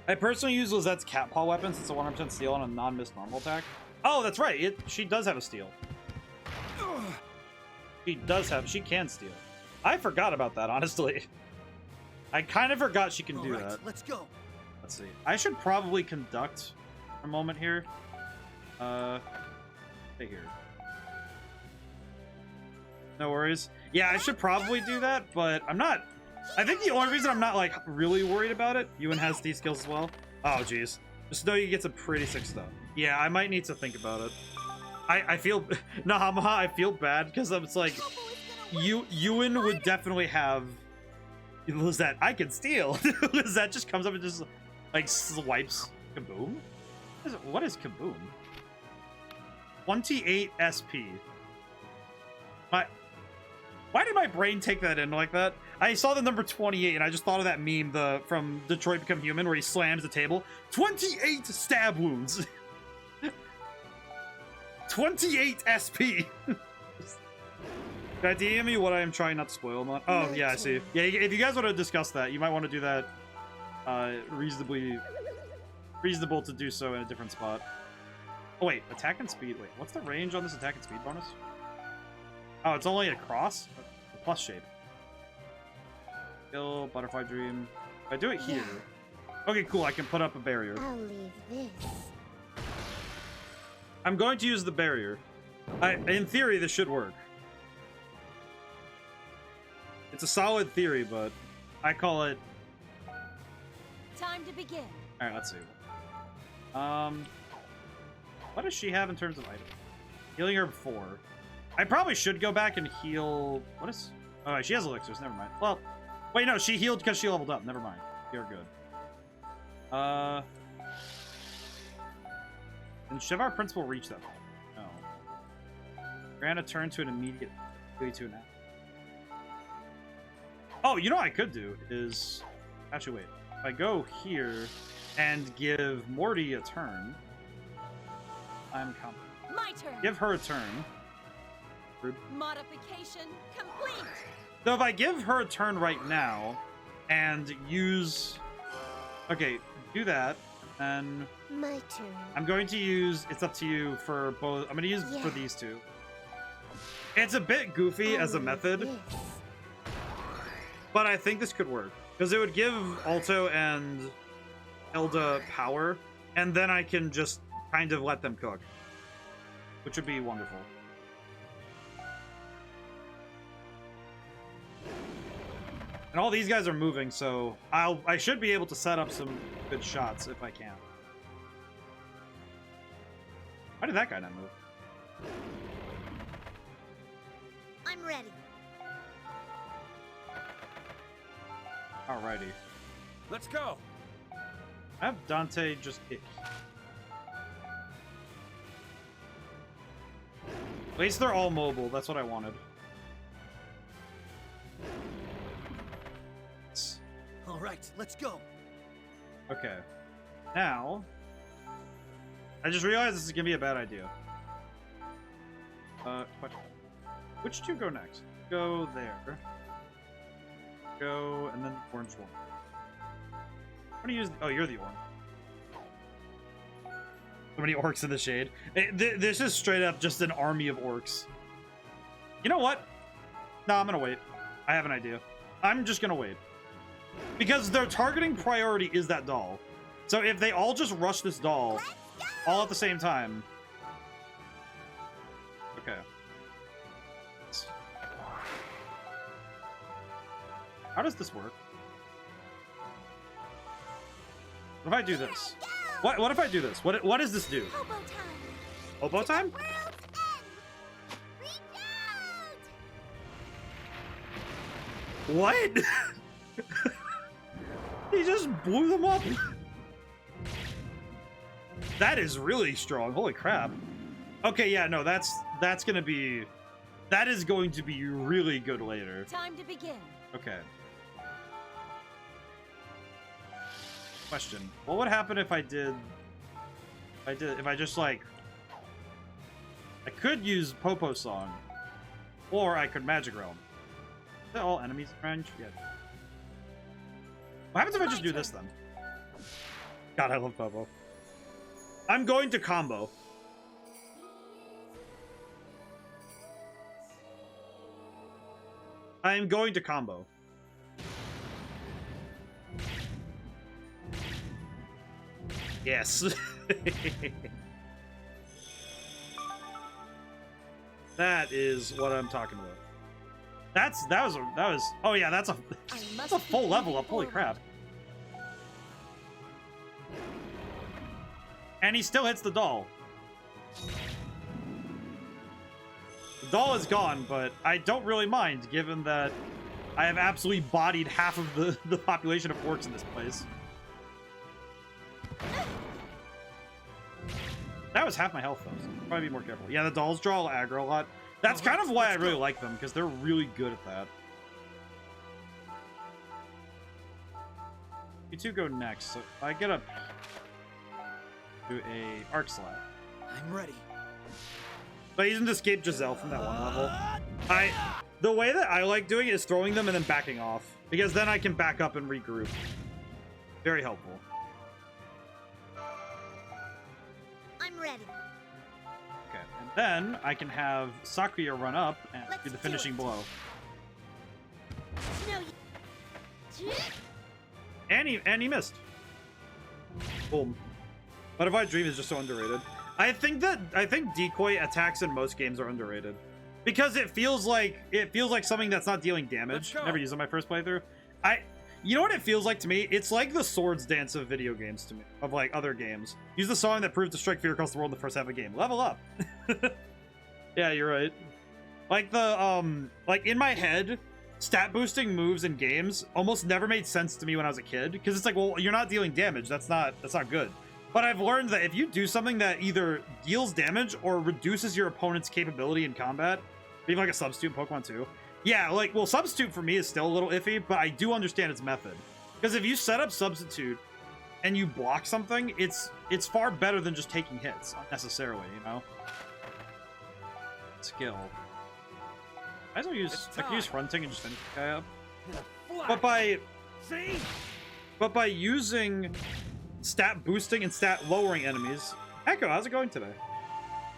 Speaker 1: I personally use Lizette's cat paw weapon since it's a 100% steal on a non-miss normal attack. Oh, that's right. She does have a steal. She can steal. I forgot about that, honestly. I kind of forgot she can do
Speaker 4: All right,
Speaker 1: that.
Speaker 4: let's go.
Speaker 1: Let's see. I should probably conduct a moment here. Stay here. No worries. Yeah, I should probably do that, but I'm not. I think the only reason I'm not, like, really worried about it, Ewan has these skills as well. Oh, jeez. Just know you get some pretty sick stuff. Yeah, I might need to think about it. I feel... Nahamaha, I feel bad, because it's like... Ewan would definitely have... Lizette, I can steal! Lizette just comes up and just, like, swipes. Kaboom? What is Kaboom? 28 SP. Why did my brain take that in like that? I saw the number 28 and I just thought of that meme from Detroit Become Human where he slams the table. 28 stab wounds. 28 SP. Can I DM you what I am trying not to spoil? Not. Oh yeah, I see. Yeah, if you guys want to discuss that, you might want to do that. Reasonable to do so in a different spot. Oh wait, attack and speed. Wait, what's the range on this attack and speed bonus? Oh, it's only a cross? A plus shape. Kill, butterfly dream. If I do it here... Okay, cool, I can put up a barrier.
Speaker 3: I'll leave this.
Speaker 1: I'm going to use the barrier. In theory, this should work. It's a solid theory, but I call it...
Speaker 3: Time to begin.
Speaker 1: Alright, let's see. What does she have in terms of items? Healing herb 4. I probably should go back and heal... What is... Oh, she has elixirs. Never mind. Well, wait, no. She healed because she leveled up. Never mind. You're good. And should our principal reach that? No. Grant a turn to an immediate... 2 now. Oh, you know what I could do is... Actually, wait. If I go here and give Morty a turn... I'm confident.
Speaker 3: My turn.
Speaker 1: Give her a turn.
Speaker 3: Modification complete.
Speaker 1: So if I give her a turn right now and use... Okay, do that. And
Speaker 3: My turn.
Speaker 1: I'm going to use... It's up to you for both... I'm going to use for these two. It's a bit goofy as a method, but I think this could work. Because it would give Alto and Hilda power, and then I can just kind of let them cook, which would be wonderful. And all these guys are moving, so I should be able to set up some good shots if I can. Why did that guy not move?
Speaker 3: I'm ready.
Speaker 1: Alrighty.
Speaker 2: Let's go.
Speaker 1: Have Dante just kick. At least they're all mobile. That's what I wanted.
Speaker 4: All right, let's go.
Speaker 1: Okay. Now, I just realized this is gonna be a bad idea. Question. Which two go next? Go there. Go, and then the orange one. I'm gonna use. Oh, you're the orange. So many orcs in the shade. This is straight up just an army of orcs. You know what? No, I'm gonna wait. I have an idea. I'm just gonna wait. Because their targeting priority is that doll. So if they all just rush this doll all at the same time. Okay. How does this work? What if I do this? What if I do this? What does this do?
Speaker 3: Hobo time.
Speaker 1: Hobo time?
Speaker 3: World's end. Reach out!
Speaker 1: What? He just blew them up. That is really strong. Holy crap. Okay, yeah, no, that is going to be really good later.
Speaker 3: Time to begin.
Speaker 1: Okay. Question. What would happen if I just like I could use Popo Song or I could Magic Realm. Is that all enemies in range? Yeah. What happens if I just do this then? God, I love Popo. I'm going to combo. I am going to combo. Yes. That is what I'm talking about. That was oh yeah, that's a full level up. Holy crap. And he still hits the doll. The doll is gone, but I don't really mind given that I have absolutely bodied half of the population of orcs in this place. That was half my health though, so probably be more careful. Yeah, the dolls draw aggro a lot. That's kind of why I really like them, because they're really good at that. You two go next, so if I get up to a arc slap.
Speaker 4: I'm ready.
Speaker 1: But I used to escape Giselle from that one level. The way that I like doing it is throwing them and then backing off, because then I can back up and regroup. Very helpful.
Speaker 3: I'm ready.
Speaker 1: Okay, and then I can have Sakuya run up and do the finishing blow.
Speaker 3: No,
Speaker 1: And he missed. Boom. Butterfly Dream is just so underrated. I think decoy attacks in most games are underrated. Because it feels like something that's not dealing damage. Never used it in my first playthrough. You know what it feels like to me? It's like the Swords Dance of video games to me, of like other games. Use the song that proved to strike fear across the world in the first half of the game. Level up. Yeah, you're right. Like like in my head, stat boosting moves in games almost never made sense to me when I was a kid, because it's like, well, you're not dealing damage. That's not good. But I've learned that if you do something that either deals damage or reduces your opponent's capability in combat, being like a substitute Pokemon too. Yeah, like, well, substitute for me is still a little iffy, but I do understand its method. Because if you set up substitute and you block something, it's far better than just taking hits unnecessarily, you know? Skill. I can use fronting and just finish the guy up. But by using stat boosting and stat lowering enemies. Echo, how's it going today?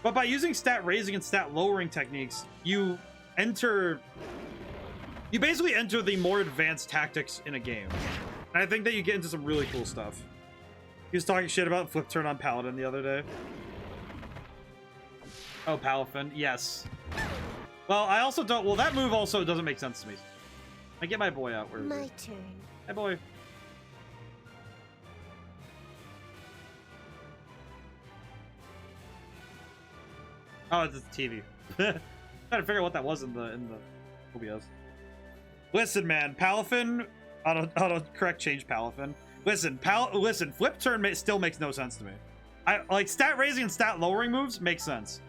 Speaker 1: But by using stat raising and stat lowering techniques, you basically enter the more advanced tactics in a game. And I think that you get into some really cool stuff. He was talking shit about flip turn on Paladin the other day. Oh, Palafin, yes. Well, I also don't. Well, that move also doesn't make sense to me. I get my boy out. Where is he?
Speaker 3: My turn.
Speaker 1: Hey, boy. Oh, it's the TV. Trying to figure out what that was in the OBS. Listen, man, Palafin. Auto correct change Palafin. Listen, flip turn still makes no sense to me. I like stat raising and stat lowering moves make sense.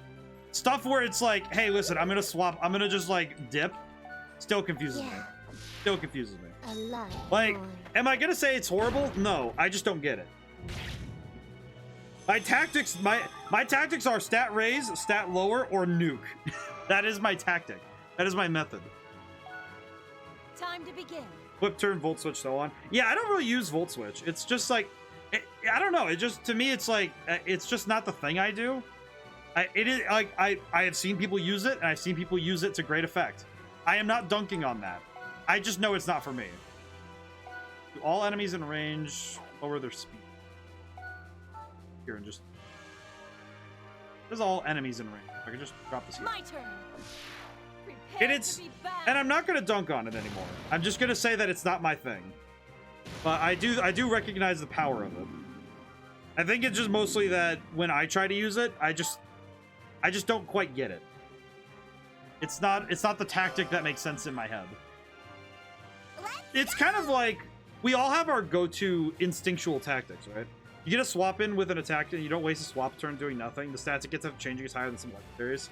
Speaker 1: Stuff where it's like, hey, listen, I'm gonna swap. I'm gonna just like dip. Still confuses me. Still confuses me. Like, am I gonna say it's horrible? No, I just don't get it. My tactics are stat raise, stat lower, or nuke. That is my tactic. That is my method.
Speaker 3: Time to begin.
Speaker 1: Flip turn, volt switch, so on. Yeah, I don't really use volt switch. It's just like, I don't know. It just, to me, it's like, it's just not the thing I do. It is like, I have seen people use it, and I've seen people use it to great effect. I am not dunking on that. I just know it's not for me. Do all enemies in range lower their speed? Here and just. There's all enemies in range. I can just drop this here.
Speaker 3: My turn.
Speaker 1: And I'm not gonna dunk on it anymore. I'm just gonna say that it's not my thing. But I do recognize the power of it. I think it's just mostly that when I try to use it, I just don't quite get it. It's not the tactic that makes sense in my head. It's kind of like we all have our go-to instinctual tactics, right? You get a swap in with an attack and you don't waste a swap turn doing nothing. The stats it gets up changing is higher than some legendaries.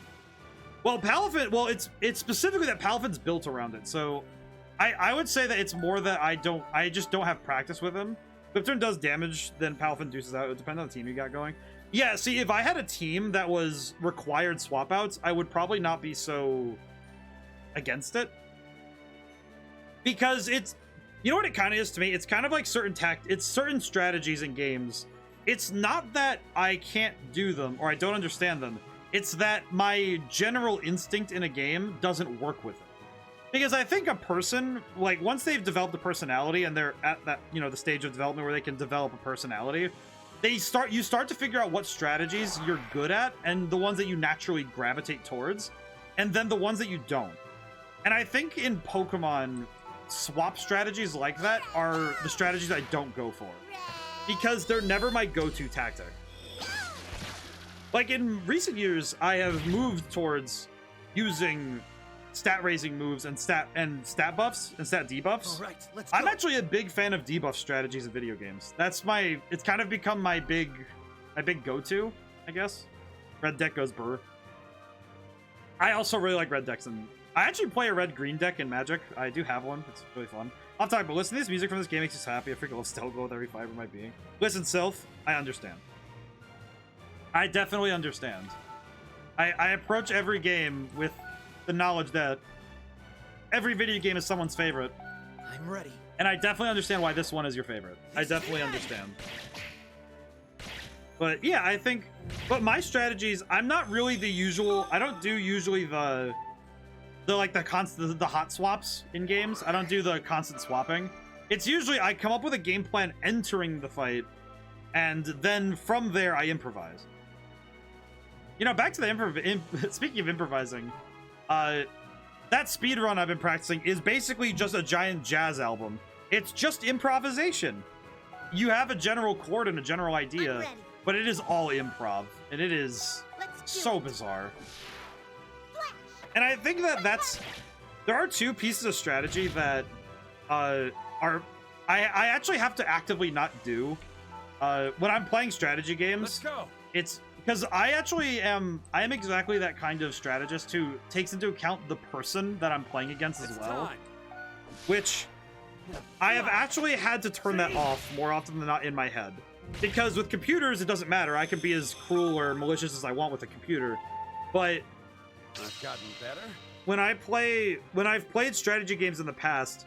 Speaker 1: Well, Palafin, well, it's specifically that Palafin's built around it. So I would say that it's more that I just don't have practice with him. If turn does damage, then Palafin deuces out. It would depend on the team you got going. Yeah, see, if I had a team that was required swap outs, I would probably not be so against it. Because it's, you know what it kind of is to me? It's kind of like certain strategies in games. It's not that I can't do them or I don't understand them. It's that my general instinct in a game doesn't work with it. Because I think a person, like, once they've developed a personality and they're at that, you know, the stage of development where they can develop a personality, you start to figure out what strategies you're good at and the ones that you naturally gravitate towards, and then the ones that you don't. And I think in Pokemon, swap strategies like that are the strategies I don't go for. Because they're never my go-to tactic. Like, in recent years, I have moved towards using stat raising moves and stat buffs and stat debuffs.
Speaker 4: All right, let's go.
Speaker 1: I'm actually a big fan of debuff strategies in video games. It's kind of become my big go-to, I guess. Red deck goes burr. I also really like red decks, and I actually play a red-green deck in Magic. I do have one. It's really fun. I'll talk about listening to this music from this game makes us happy. I freaking love Stella with every fiber of my being. Listen, Sylph, I understand. I definitely understand. I approach every game with the knowledge that every video game is someone's favorite.
Speaker 4: I'm ready.
Speaker 1: And I definitely understand why this one is your favorite. I definitely understand. But yeah, I think, but my strategies, I'm not really the usual, I don't do usually the hot swaps in games. I don't do the constant swapping. It's usually I come up with a game plan entering the fight, and then from there I improvise. You know, back to the speaking of improvising, that speed run I've been practicing is basically just a giant jazz album. It's just improvisation. You have a general chord and a general idea, but it is all improv, and it is so bizarre. And I think that there are two pieces of strategy that I actually have to actively not do when I'm playing strategy games.
Speaker 2: Let's go.
Speaker 1: It's because I am exactly that kind of strategist who takes into account the person that I'm playing against as well. Which I have actually had to turn that off more often than not in my head. Because with computers, it doesn't matter. I can be as cruel or malicious as I want with a computer. But
Speaker 2: I've gotten better.
Speaker 1: when I've played strategy games in the past,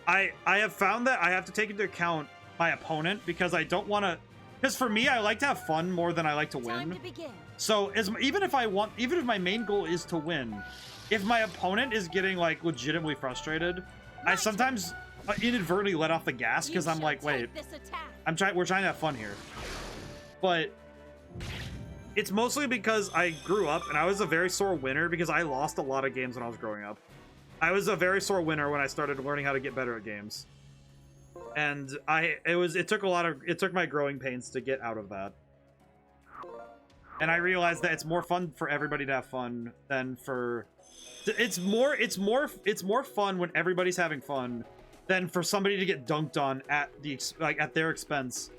Speaker 1: I have found that I have to take into account my opponent because I don't want to. Because for me, I like to have fun more than I like to
Speaker 3: Time
Speaker 1: win.
Speaker 3: to begin.
Speaker 1: So even if my main goal is to win, if my opponent is getting like legitimately frustrated, I sometimes inadvertently let off the gas because I'm like, wait, we're trying to have fun here. But it's mostly because I grew up and I was a very sore winner because I lost a lot of games when I was growing up. I was a very sore winner when I started learning how to get better at games. And it took my growing pains to get out of that. And I realized that it's more fun for everybody to have fun than for it's more fun when everybody's having fun than for somebody to get dunked on at their expense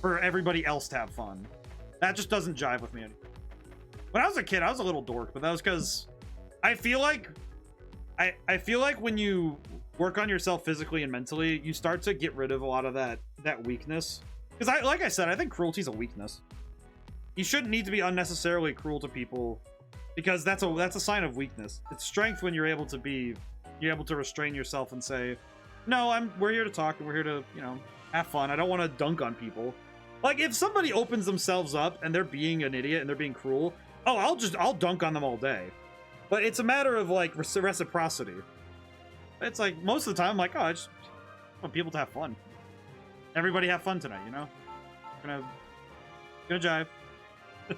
Speaker 1: for everybody else to have fun. That just doesn't jive with me anymore. When I was a kid, I was a little dork, but that was because I feel like when you work on yourself physically and mentally, you start to get rid of a lot of that weakness. Because like I said, I think cruelty is a weakness. You shouldn't need to be unnecessarily cruel to people because that's a sign of weakness. It's strength when you're able to restrain yourself and say, no, we're here to talk and we're here to, have fun. I don't want to dunk on people. Like if somebody opens themselves up and they're being an idiot and they're being cruel, I'll dunk on them all day. But it's a matter of like reciprocity. It's like most of the time I'm like, I just want people to have fun. Everybody have fun tonight, Gonna jive. All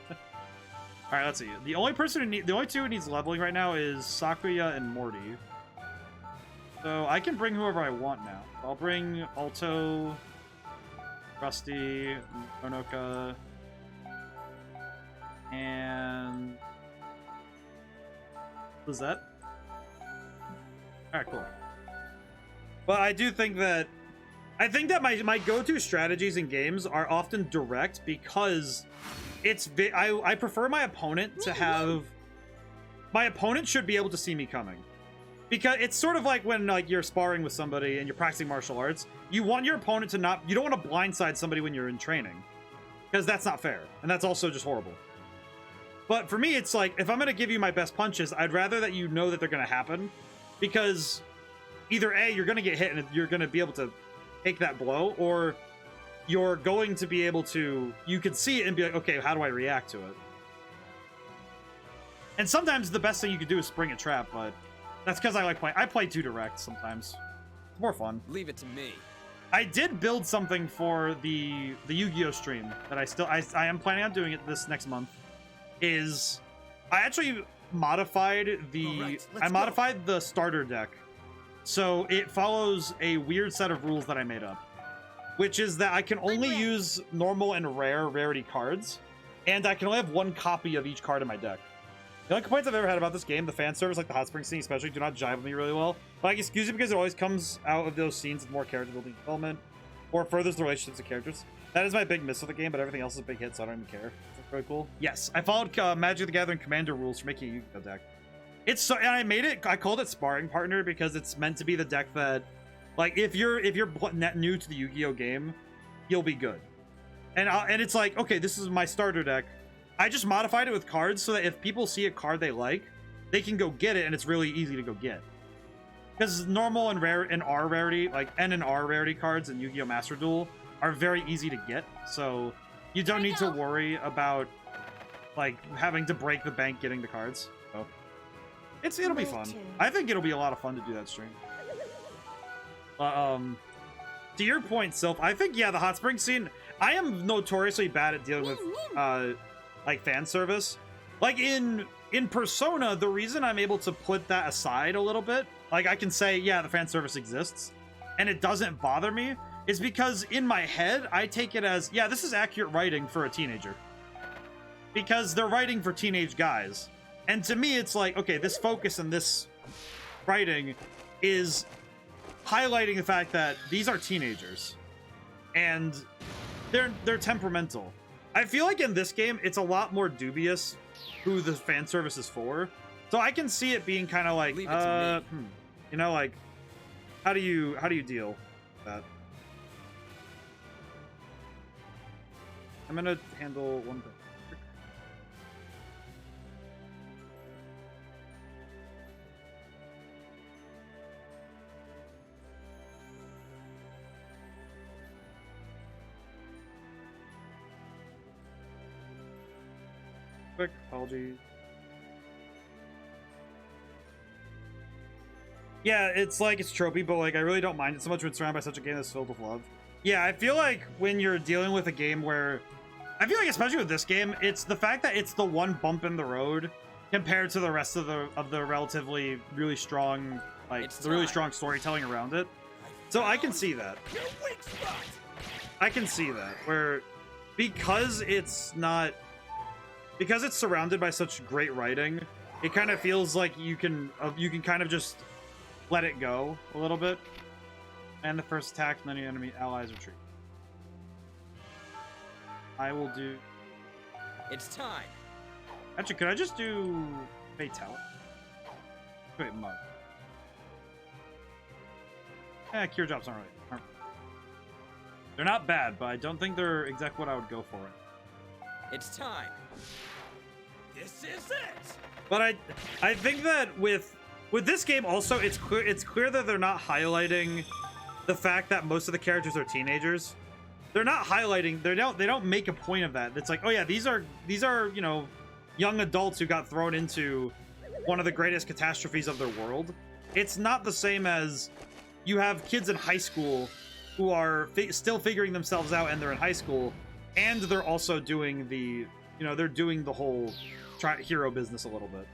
Speaker 1: right, let's see. The only two who needs leveling right now is Sakuya and Morty. So I can bring whoever I want now. I'll bring Alto, Rusty, Onoka, and Lizette. All right, cool. But I do think that my go-to strategies in games are often direct because I prefer my opponent to have... My opponent should be able to see me coming. Because it's sort of like when you're sparring with somebody and you're practicing martial arts. You want your opponent to not... You don't want to blindside somebody when you're in training. Because that's not fair. And that's also just horrible. But for me, it's like, if I'm going to give you my best punches, I'd rather that you know that they're going to happen. Because either A, you're going to get hit and you're going to be able to take that blow, or you're going to be able to, you could see it and be like, okay, how do I react to it? And sometimes the best thing you could do is spring a trap, but that's because I play too direct sometimes. It's more fun.
Speaker 2: Leave it to me.
Speaker 1: I did build something for the Yu-Gi-Oh stream that I am planning on doing it this next month. I actually modified the starter deck. So it follows a weird set of rules that I made up, which is that I can only use normal and rarity cards, and I can only have one copy of each card in my deck. The only complaints I've ever had about this game, the fan service, like the hot spring scene especially, do not jive with me really well. But I excuse it because it always comes out of those scenes with more character building development, or furthers the relationships of characters. That is my big miss of the game, but everything else is a big hit, so I don't even care. It's really cool. Yes, I followed Magic the Gathering Commander rules for making a Yu-Gi-Oh deck. I called it Sparring Partner because it's meant to be the deck that, like, if you're new to the Yu-Gi-Oh game, you'll be good. And it's like, okay, this is my starter deck. I just modified it with cards so that if people see a card they like, they can go get it, and it's really easy to go get. Because normal and rare and R rarity, like N and R rarity cards in Yu-Gi-Oh Master Duel are very easy to get, so you don't need to worry about like having to break the bank getting the cards. So it'll be fun. I think it'll be a lot of fun to do that stream. To your point, Sylph, I think, yeah, the hot spring scene, I am notoriously bad at dealing with like fan service. Like in Persona, the reason I'm able to put that aside a little bit, like I can say, yeah, the fan service exists and it doesn't bother me, is because in my head I take it as, yeah, this is accurate writing for a teenager, because they're writing for teenage guys. And to me, it's like, okay, this focus and this writing is highlighting the fact that these are teenagers and they're temperamental. I feel like in this game, it's a lot more dubious who the fan service is for. So I can see it being kind of like, you know, like, how do you deal with that? I'm gonna handle one thing. quick. Apologies. Yeah, it's like it's tropey, but like I really don't mind it so much when it's surrounded by such a game that's filled with love. Yeah, I feel like when you're dealing with a game where I feel like especially with this game, it's the fact that it's the one bump in the road compared to the rest of the relatively really strong really strong storytelling around it. So I can see that. I can see that where because it's surrounded by such great writing, it kind of feels like you can kind of just let it go a little bit. And the first attack, and then the enemy allies retreat. I will do.
Speaker 4: It's time.
Speaker 1: Actually, could I just do fatality? Wait, mug. Cure drops aren't right. They're not bad, but I don't think they're exactly what I would go for.
Speaker 4: It's time. This is it.
Speaker 1: But I think that with this game also it's clear that they're not highlighting the fact that most of the characters are teenagers. They're not highlighting. They don't make a point of that. It's like, oh yeah, these are you know, young adults who got thrown into one of the greatest catastrophes of their world. It's not the same as you have kids in high school who are still figuring themselves out, and they're in high school, and they're also doing the, you know, they're doing the whole hero business a little bit.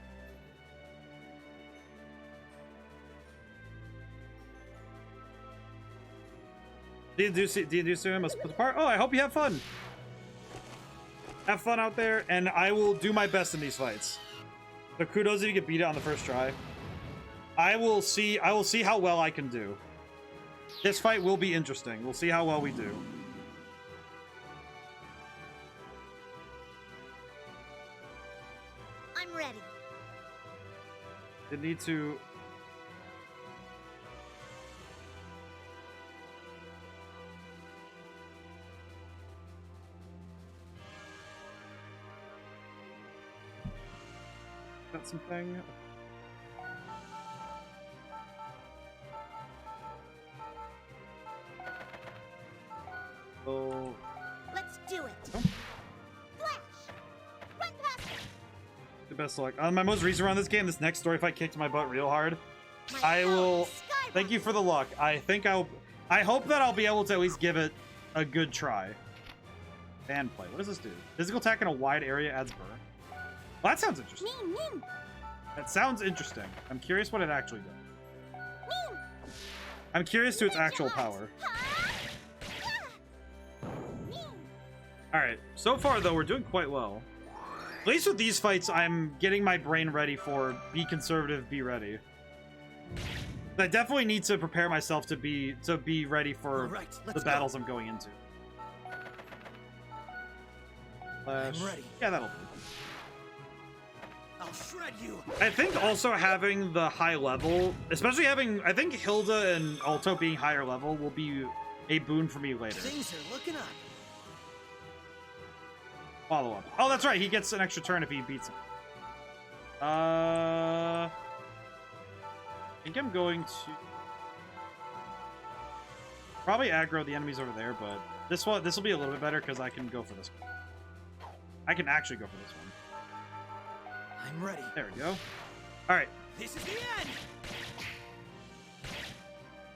Speaker 1: D&D must put apart. Oh, I hope you have fun. Have fun out there, and I will do my best in these fights. So kudos if you get beat it on the first try. I will see how well I can do. This fight will be interesting. We'll see how well we do.
Speaker 3: I'm ready.
Speaker 1: Did need to. Got something. Oh.
Speaker 3: Let's do it.
Speaker 1: Oh.
Speaker 3: Flash! Run past it.
Speaker 1: The best luck. On my most recent run this game, this next story fight kicked my butt real hard.
Speaker 3: My
Speaker 1: I will.
Speaker 3: skyrocket.
Speaker 1: Thank you for the luck. I hope that I'll be able to at least give it a good try. Fan play. What does this do? Physical attack in a wide area adds burn. Well, that sounds interesting.
Speaker 3: Mean.
Speaker 1: That sounds interesting. I'm curious what it actually does.
Speaker 3: Mean.
Speaker 1: I'm curious to its actual power. Alright, so far though, we're doing quite well. At least with these fights, I'm getting my brain ready for be conservative, be ready. I definitely need to prepare myself to be ready for the battles I'm going into.
Speaker 4: I'm ready.
Speaker 1: Yeah, that'll do.
Speaker 4: I'll shred you.
Speaker 1: I think also having the high level, especially having, I think Hilda and Alto being higher level will be a boon for me later.
Speaker 4: Things are looking up.
Speaker 1: Follow up. Oh, that's right. He gets an extra turn if he beats him. I think I'm going to probably aggro the enemies over there, but this will be a little bit better because I can go for this one. I can actually go for this one.
Speaker 4: I'm ready.
Speaker 1: There we go. All right.
Speaker 4: This is the end.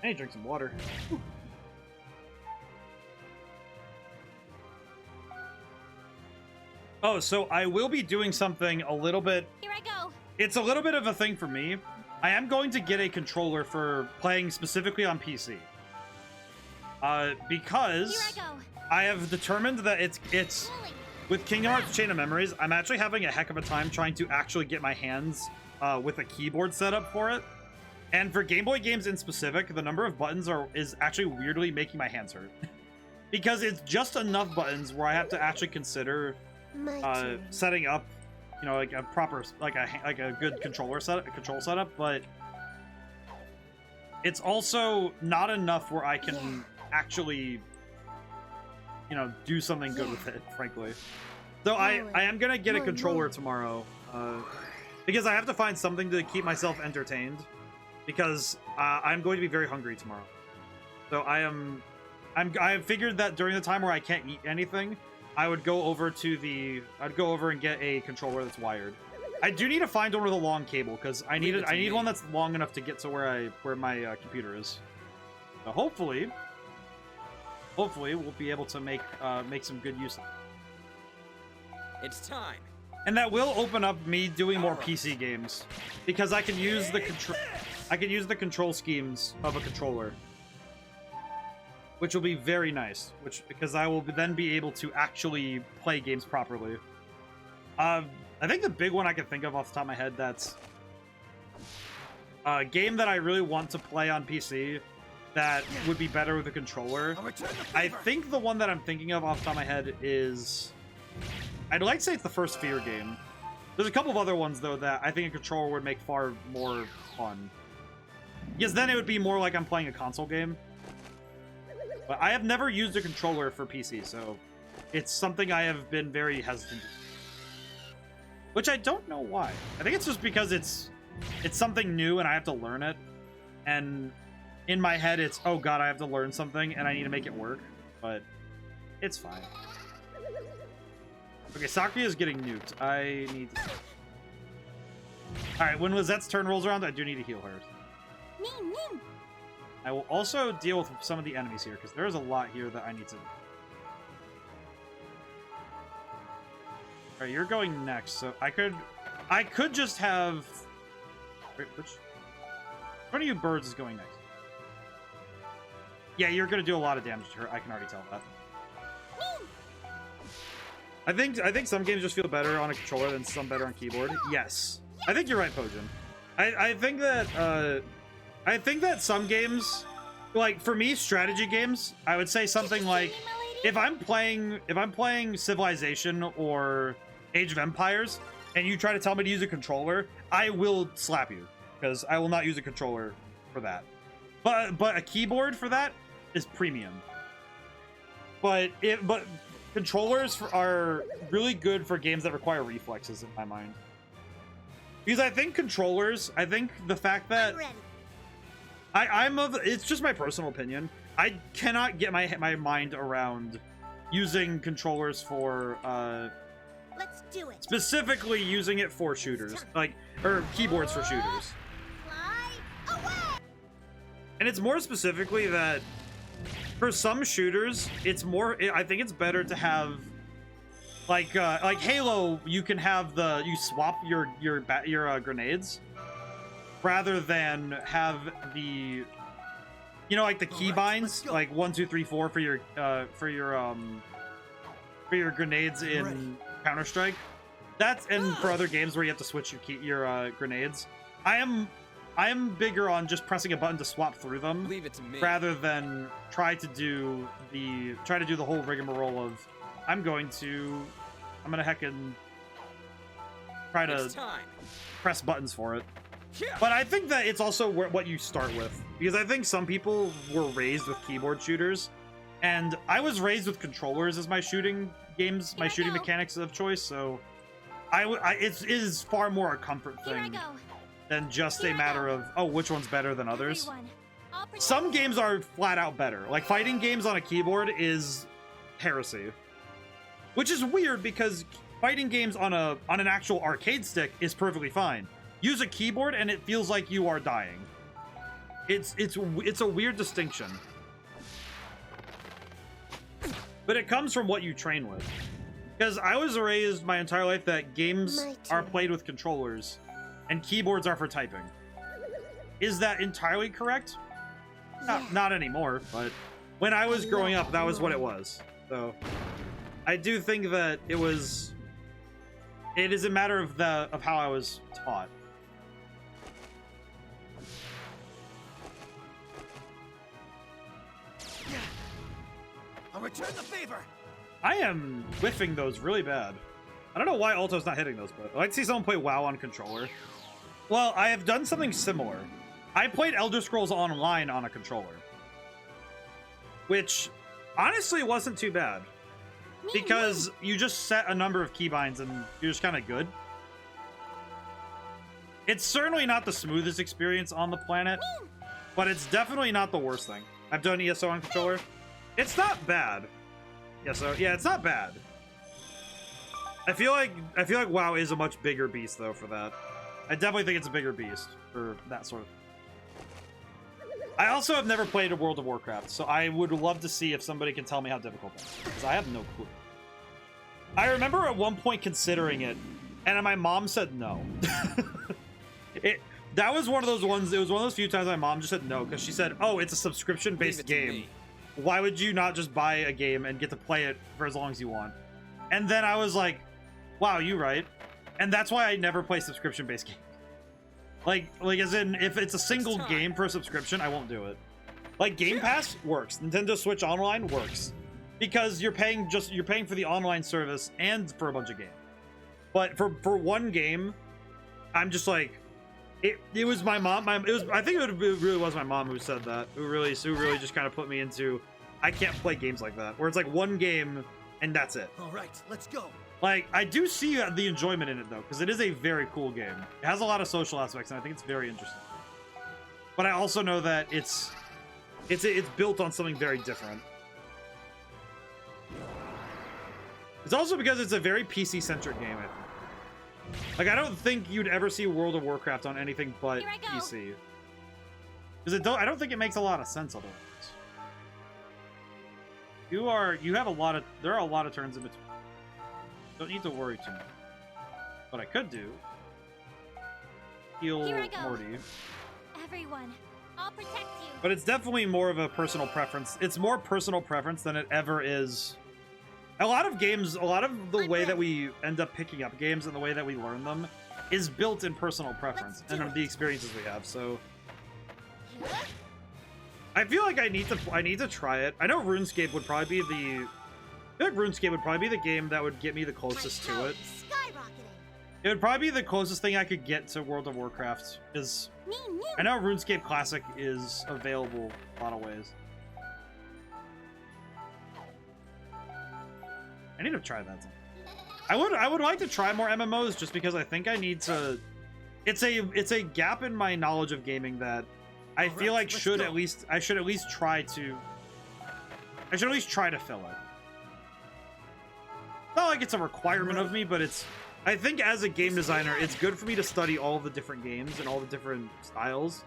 Speaker 1: I need to drink some water. Oh, so I will be doing something a little bit.
Speaker 3: Here I go.
Speaker 1: It's a little bit of a thing for me. I am going to get a controller for playing specifically on PC. Because
Speaker 3: Here I go.
Speaker 1: I have determined that it's with Kingdom Hearts Chain of Memories, I'm actually having a heck of a time trying to actually get my hands with a keyboard set up for it. And for Game Boy games in specific, the number of buttons is actually weirdly making my hands hurt. Because it's just enough buttons where I have to actually consider setting up, you know, like a proper, like a good control setup, but it's also not enough where I can actually, you know, do something good with it, frankly. So I am gonna get a controller tomorrow, because I have to find something to keep myself entertained, because I'm going to be very hungry tomorrow. So I have figured that during the time where I can't eat anything, I'd go over and get a controller that's wired. I do need to find one with a long cable because I need one that's long enough to get to where my computer is. So hopefully we'll be able to make some good use of it.
Speaker 4: It's time.
Speaker 1: And that will open up me doing more PC games because I can use the control schemes of a controller, which will be very nice. Because I will then be able to actually play games properly. I think the big one I can think of off the top of my head that's a game that I really want to play on PC that would be better with a controller. I think the one that I'm thinking of off the top of my head is... I'd like to say it's the first Fear game. There's a couple of other ones, though, that I think a controller would make far more fun. Because then it would be more like I'm playing a console game. But I have never used a controller for PC, so it's something I have been very hesitant to. Which I don't know why. I think it's just because it's something new and I have to learn it. And in my head, it's, oh god, I have to learn something and I need to make it work. But it's fine. Okay, Sakuya is getting nuked. I need to... Alright, when Lizette's turn rolls around, I do need to heal her. I will also deal with some of the enemies here, because there is a lot here that I need to... Alright, you're going next, so I could just have... Wait, which one of you birds is going next? Yeah, you're going to do a lot of damage to her. I can already tell that. I think some games just feel better on a controller than some better on keyboard. Yes, I think you're right, Pojin. I think that some games, like for me, strategy games, I would say something like if I'm playing Civilization or Age of Empires, and you try to tell me to use a controller, I will slap you because I will not use a controller for that. But a keyboard for that is premium. But controllers are really good for games that require reflexes in my mind. Because I think the fact that it's just my personal opinion. I cannot get my mind around using controllers for
Speaker 3: Let's do it.
Speaker 1: specifically using it for shooters, or keyboards for shooters.
Speaker 3: Fly away.
Speaker 1: And it's more specifically that for some shooters, I think it's better to have like Halo. You can have you swap your grenades rather than have the like the keybinds, like 1, 2, 3, 4 for your grenades in Counter-Strike. And for other games where you have to switch your grenades. I am bigger on just pressing a button to swap through them,
Speaker 4: Leave it to me.
Speaker 1: rather than try to do the whole rigmarole of I'm gonna heckin' try to press buttons for it.
Speaker 4: Yeah.
Speaker 1: But I think that it's also what you start with, because I think some people were raised with keyboard shooters, and I was raised with controllers as my shooting mechanics of choice. So it is far more a comfort thing than just a matter of, oh, which one's better than others. Some games are flat out better. Like fighting games on a keyboard is heresy. Which is weird because fighting games on an actual arcade stick is perfectly fine. Use a keyboard and it feels like you are dying. It's a weird distinction. But it comes from what you train with. Because I was raised my entire life that games are played with controllers and keyboards are for typing. Is that entirely correct? Not anymore, but when I was growing up, that was what it was. So I do think that it is a matter of how I was taught.
Speaker 4: I'll return the favor.
Speaker 1: I am whiffing those really bad. I don't know why Alto's not hitting those, but I'd like to see someone play WoW on controller. Well, I have done something similar. I played Elder Scrolls Online on a controller, which honestly wasn't too bad because you just set a number of keybinds and you're just kind of good. It's certainly not the smoothest experience on the planet, but it's definitely not the worst thing. I've done ESO on controller. It's not bad. Yeah, it's not bad. I feel like WoW is a much bigger beast though for that. I definitely think it's a bigger beast for that sort of. I also have never played a World of Warcraft, so I would love to see if somebody can tell me how difficult that is, because I have no clue. I remember at one point considering it, and my mom said no. That was one of those ones. It was one of those few times my mom just said no, because she said, "Oh, it's a subscription-based game. Why would you not just buy a game and get to play it for as long as you want?" And then I was like, "Wow, you're right." And that's why I never play subscription-based games. Like as in, if it's a single game for a subscription, I won't do it. Like Game Pass works. Nintendo Switch Online works because you're paying for the online service and for a bunch of games. But for one game, I'm just like, it was my mom. I think it really was my mom who said that. Who really just kind of put me into, I can't play games like that where it's like one game and that's it.
Speaker 4: All right, let's go.
Speaker 1: Like, I do see the enjoyment in it, though, because it is a very cool game. It has a lot of social aspects, and I think it's very interesting. But I also know that it's built on something very different. It's also because it's a very PC-centric game, I think. Like, I don't think you'd ever see World of Warcraft on anything but PC. Because I don't think it makes a lot of sense otherwise. There are a lot of turns in between. Don't need to worry too much. What I could do, heal Morty.
Speaker 3: Everyone, I'll protect you.
Speaker 1: But it's definitely more of a personal preference. It's more personal preference than it ever is. A lot of the way that we end up picking up games and the way that we learn them is built in personal preference and the experiences we have. So I feel like I need to try it. I know RuneScape would probably be the. I feel like RuneScape would probably be the game that would get me the closest to it. It would probably be the closest thing I could get to World of Warcraft. Is I know RuneScape Classic is available a lot of ways. I need to try that. I would like to try more MMOs just because I think I need to. It's a gap in my knowledge of gaming that I feel like I should at least try to fill it. Not like it's a requirement of me, but I think as a game designer, it's good for me to study all the different games and all the different styles,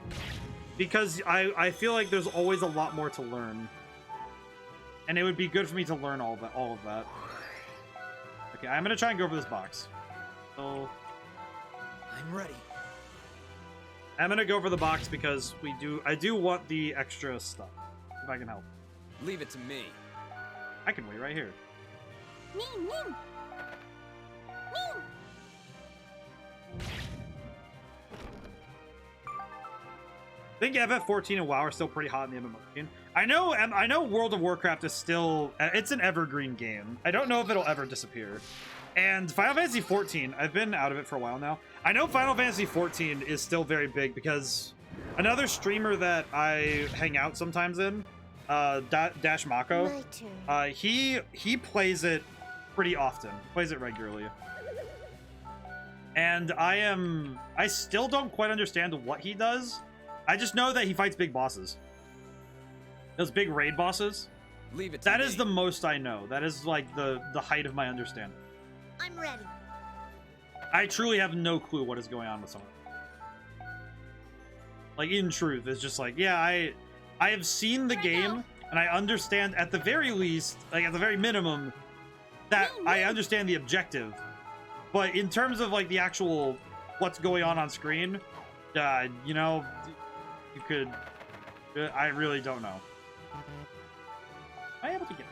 Speaker 1: because I feel like there's always a lot more to learn, and it would be good for me to learn all of that. Okay, I'm gonna try and go for this box. So
Speaker 4: I'm ready.
Speaker 1: I'm gonna go for the box because I do want the extra stuff if I can help.
Speaker 2: Leave it to me.
Speaker 1: I can wait right here. I think FF14 and WoW are still pretty hot in the MMO scene. I know World of Warcraft is still, it's an evergreen game. I don't know if it'll ever disappear. And Final Fantasy 14, I've been out of it for a while now. I know Final Fantasy 14 is still very big because another streamer that I hang out sometimes in, Dash Mako, he plays it pretty often, plays it regularly. And I still don't quite understand what he does. I just know that he fights big bosses. Those big raid bosses.
Speaker 2: Leave it to
Speaker 1: That
Speaker 2: me.
Speaker 1: is the most I know. That is like the height of my understanding.
Speaker 3: I'm ready.
Speaker 1: I truly have no clue what is going on with someone. Like, in truth, it's just like, yeah, I have seen the game, and I understand at the very least, like at the very minimum, that I understand the objective. But in terms of like the actual what's going on screen, you know, you could. I really don't know. Am I able to get it?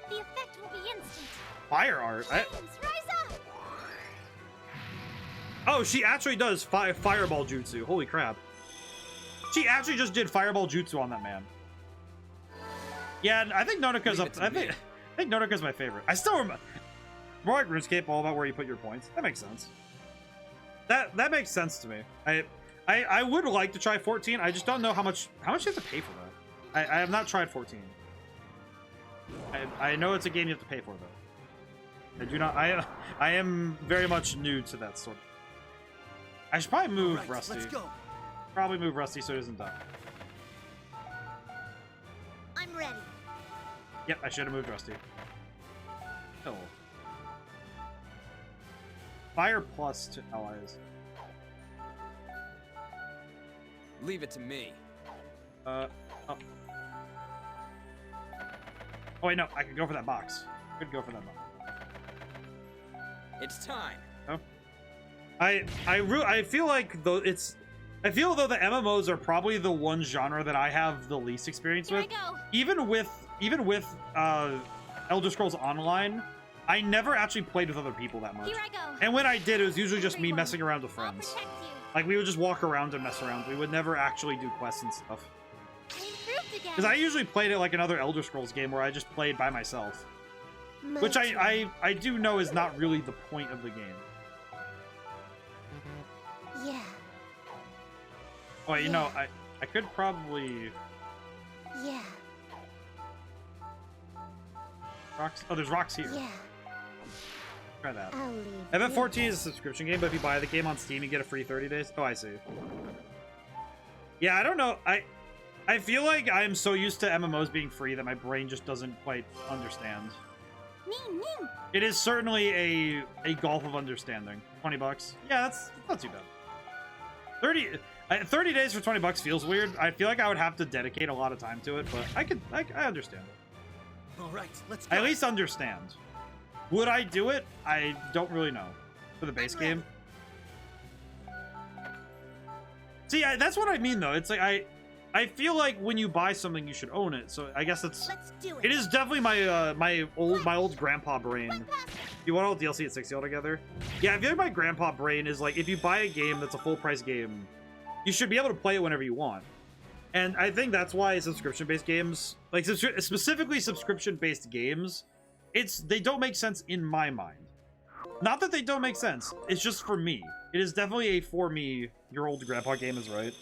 Speaker 3: The effect will be instant.
Speaker 1: Fire art.
Speaker 3: Rise up.
Speaker 1: Oh, she actually does fireball jutsu. Holy crap. She actually just did fireball jutsu on that man. Yeah, I think Nonika's up. I think Nonika's my favorite. I still remember. More like RuneScape, all about where you put your points. That makes sense. That makes sense to me. I would like to try 14. I just don't know how much you have to pay for that. I have not tried 14. I know it's a game you have to pay for though. I do not. I am very much new to that sort of. I should probably move Rusty.
Speaker 4: Let's go.
Speaker 1: Probably move Rusty so he doesn't die.
Speaker 3: I'm ready.
Speaker 1: Yep, I should have moved Rusty. Oh. Fire plus to allies.
Speaker 4: Leave it to me.
Speaker 1: Oh. Oh wait, no, I could go for that box. Could go for that box.
Speaker 4: It's time.
Speaker 1: Oh. I feel like though I feel though the MMOs are probably the one genre that I have the least experience
Speaker 3: Here
Speaker 1: with.
Speaker 3: I go.
Speaker 1: Even with Elder Scrolls Online, I never actually played with other people that much.
Speaker 3: Here I go.
Speaker 1: And when I did, it was usually just me
Speaker 3: Everyone,
Speaker 1: messing around with
Speaker 3: I'll
Speaker 1: friends.
Speaker 3: protect you.
Speaker 1: Like we would just walk around and mess around. We would never actually do quests and stuff.
Speaker 3: I improved again.
Speaker 1: Because I usually played it like another Elder Scrolls game where I just played by myself.
Speaker 3: My
Speaker 1: Which
Speaker 3: turn.
Speaker 1: I do know is not really the point of the game.
Speaker 3: Yeah.
Speaker 1: Oh, you know, I could probably...
Speaker 3: Yeah.
Speaker 1: Rocks? Oh, there's rocks here.
Speaker 3: Yeah.
Speaker 1: Try that.
Speaker 3: I'll leave.
Speaker 1: FF14 is a subscription game, but if you buy the game on Steam, you get a free 30 days. Oh, I see. Yeah, I don't know. I feel like I'm so used to MMOs being free that my brain just doesn't quite understand.
Speaker 3: Ning, ning.
Speaker 1: It is certainly a gulf of understanding. 20 bucks. Yeah, that's not too bad. 30 days for 20 bucks feels weird. I feel like I would have to dedicate a lot of time to it, but I understand it.
Speaker 4: All right, let's go.
Speaker 1: I at least understand. Would I do it? I don't really know. For the base
Speaker 3: I'm ready.
Speaker 1: game. See, that's what I mean, though. It's like, I feel like when you buy something, you should own it. So I guess it's...
Speaker 3: Let's do it.
Speaker 1: It is definitely my my old grandpa brain.
Speaker 3: Right past it.
Speaker 1: You want all DLC at 60 altogether? Yeah, I feel like my grandpa brain is like, if you buy a game that's a full price game, you should be able to play it whenever you want. And I think that's why subscription-based games, like specifically subscription-based games, they don't make sense in my mind. Not that they don't make sense, it's just for me. It is definitely a for me. Your old grandpa game is right.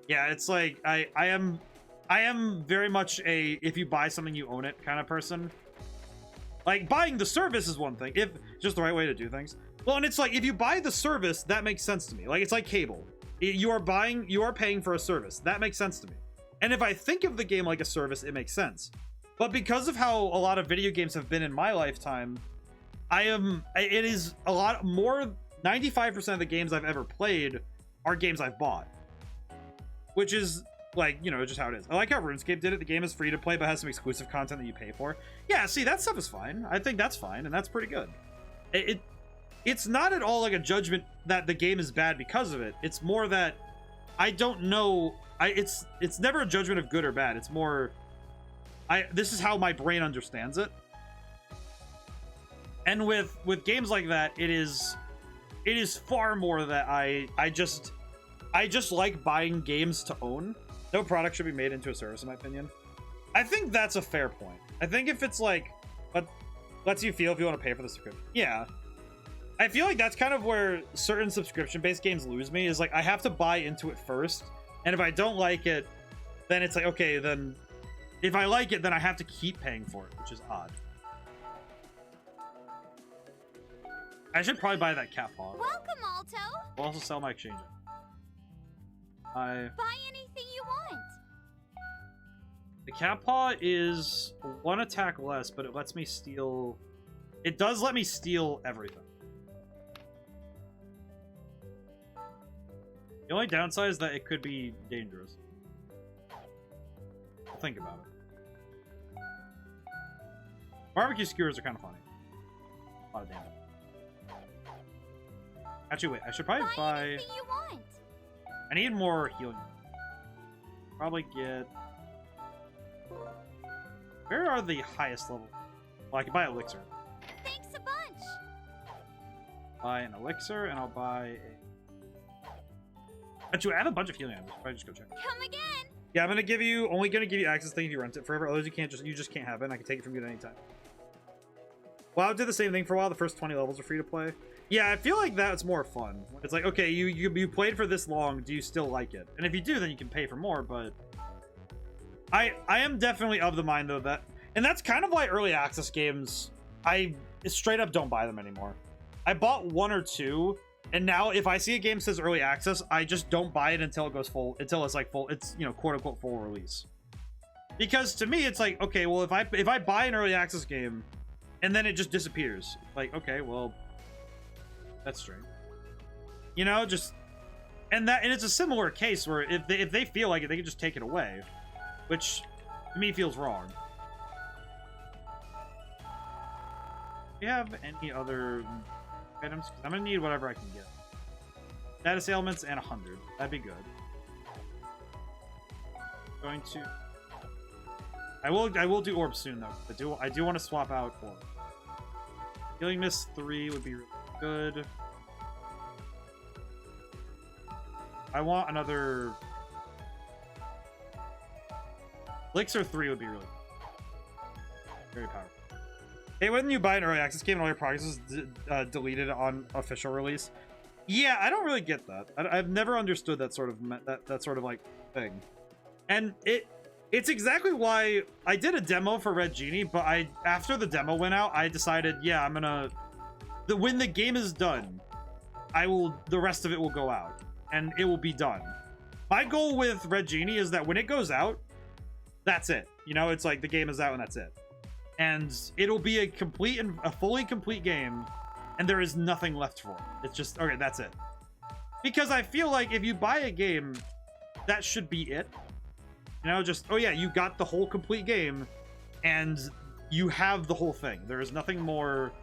Speaker 1: Yeah, it's like I am very much a if you buy something you own it kind of person. Like buying the service is one thing, if just the right way to do things. Well, and it's like if you buy the service, that makes sense to me. Like it's like cable. You are paying for a service. That makes sense to me. And if I think of the game like a service, it makes sense. But because of how a lot of video games have been in my lifetime, it is a lot more, 95% of the games I've ever played are games I've bought. Which is, like, you know, just how it is. I like how RuneScape did it. The game is free to play, but has some exclusive content that you pay for. Yeah, see, that stuff is fine. I think that's fine, and that's pretty good. It's not at all like a judgment that the game is bad because of it. It's more that I don't know. It's never a judgment of good or bad. It's more, this is how my brain understands it. And with games like that, it is far more that I just like buying games to own. No product should be made into a service, in my opinion. I think that's a fair point. I think if it's like, lets you feel if you want to pay for the subscription. Yeah. I feel like that's kind of where certain subscription-based games lose me, is like, I have to buy into it first. And if I don't like it, then it's like, okay, then if I like it, then I have to keep paying for it, which is odd. I should probably buy that cat paw.
Speaker 3: Welcome, Alto.
Speaker 1: I'll also sell my exchange.
Speaker 3: Buy anything you want.
Speaker 1: The cat paw is one attack less, but it lets me steal. It does let me steal everything. The only downside is that it could be dangerous. I'll think about it. Barbecue skewers are kind of funny. A lot of damage. Actually, wait. I should probably buy.
Speaker 3: Anything you want.
Speaker 1: I need more healing. Probably get. Where are the highest level? Well, I can buy elixir.
Speaker 3: Thanks a bunch.
Speaker 1: Buy an elixir, and I'll buy a. Actually, I have a bunch of healing items. Probably just go check.
Speaker 3: Come again.
Speaker 1: Yeah, I'm only gonna give you access thing if you rent it forever. Otherwise, you just can't have it. And I can take it from you at any time. WoW did the same thing for a while. The first 20 levels are free to play. Yeah, I feel like that's more fun. It's like, okay, you played for this long. Do you still like it? And if you do, then you can pay for more. But I am definitely of the mind though that, and that's kind of why early access games, I straight up don't buy them anymore. I bought one or two, and now if I see a game says early access, I just don't buy it until it goes full, until it's like full, it's, you know, quote unquote full release. Because to me, it's like, okay, well, if I buy an early access game, and then it just disappears, like, okay, well, That's strange. You know, just and it's a similar case where if they feel like it, they can just take it away, which to me feels wrong. Do you have any other items? 'Cause I'm gonna need whatever I can get. Status ailments and 100. That'd be good. Going to. I will do orb soon though. I do want to swap out orb. Healing Mist 3 would be really good. I want another. Elixir 3 would be really good. Very powerful. Hey, when you buy an early access game and all your progress is deleted on official release, yeah, I don't really get that. I've never understood that sort of that sort of like thing, and it's exactly why I did a demo for Red Genie, but after the demo went out, I decided, yeah, I'm gonna when the game is done, the rest of it will go out and it will be done. My goal with Red Genie is that when it goes out, that's it. You know, it's like the game is out and that's it. And it'll be a fully complete game, and there is nothing left for it. It's just, okay, that's it. Because I feel like if you buy a game, that should be it. You know, just, oh yeah, you got the whole complete game, and you have the whole thing. There is nothing more.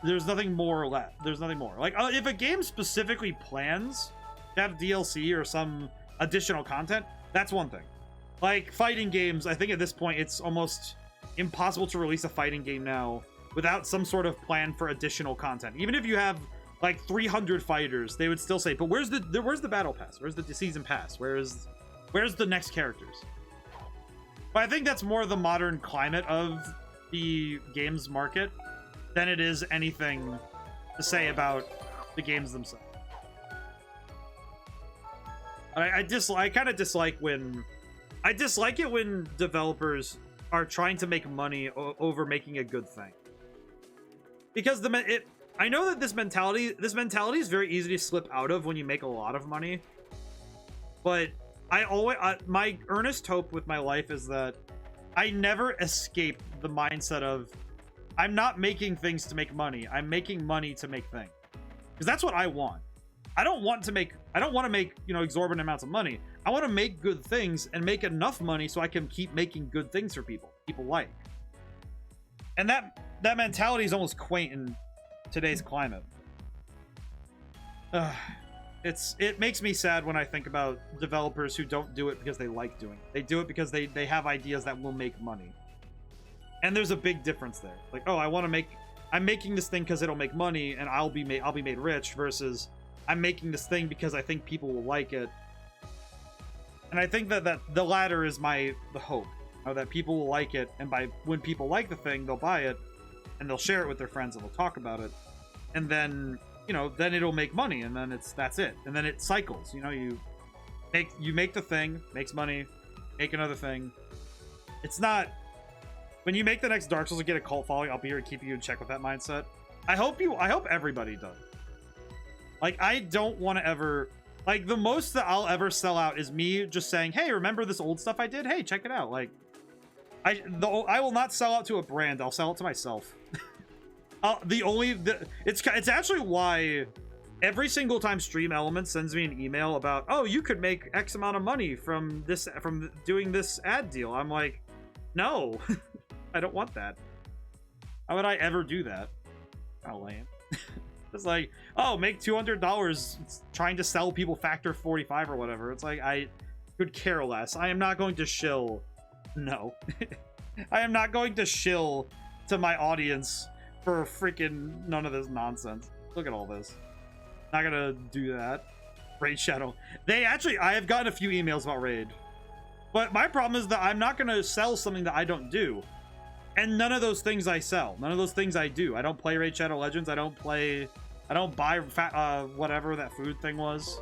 Speaker 1: There's nothing more left. There's nothing more. Like, if a game specifically plans to have DLC or some additional content, that's one thing. Like, fighting games, I think at this point, it's almost impossible to release a fighting game now without some sort of plan for additional content. Even if you have like 300 fighters, they would still say, but where's the battle pass? Where's the season pass? Where's the next characters? But I think that's more the modern climate of the games market than it is anything to say about the games themselves. I kind of dislike it when developers are trying to make money over making a good thing, because I know that this mentality is very easy to slip out of when you make a lot of money, but my earnest hope with my life is that I never escape the mindset of I'm not making things to make money, I'm making money to make things, because that's what I want. I don't want to make, you know, exorbitant amounts of money. I want to make good things and make enough money so I can keep making good things for people like. And that mentality is almost quaint in today's climate. It makes me sad when I think about developers who don't do it because they like doing it. They do it because they have ideas that will make money. And there's a big difference there. Like, oh, I'm making this thing because it'll make money and I'll be made rich, versus I'm making this thing because I think people will like it. And I think that the latter is the hope, you know, that people will like it, and when people like the thing, they'll buy it and they'll share it with their friends and they'll talk about it, and then, you know, then it'll make money, and then that's it, and then it cycles. You know, you make the thing, makes money, make another thing. It's not when you make the next Dark Souls and get a cult following, I'll be here to keep you in check with that mindset. I hope everybody does. Like, I don't want to ever, like, the most that I'll ever sell out is me just saying, hey, remember this old stuff I did? Hey, check it out. Like, I will not sell out to a brand. I'll sell it to myself. It's actually why every single time Stream Elements sends me an email about, oh, you could make X amount of money from doing this ad deal. I'm like, no, I don't want that. How would I ever do that? How lame. It's like, oh, make $200 trying to sell people Factor 45 or whatever. It's like, I could care less. I am not going to shill. No. I am not going to shill to my audience for freaking none of this nonsense. Look at all this. Not gonna do that. Raid Shadow. I have gotten a few emails about Raid. But my problem is that I'm not gonna sell something that I don't do. And none of those things I sell. None of those things I do. I don't play Raid Shadow Legends. I don't buy whatever that food thing was.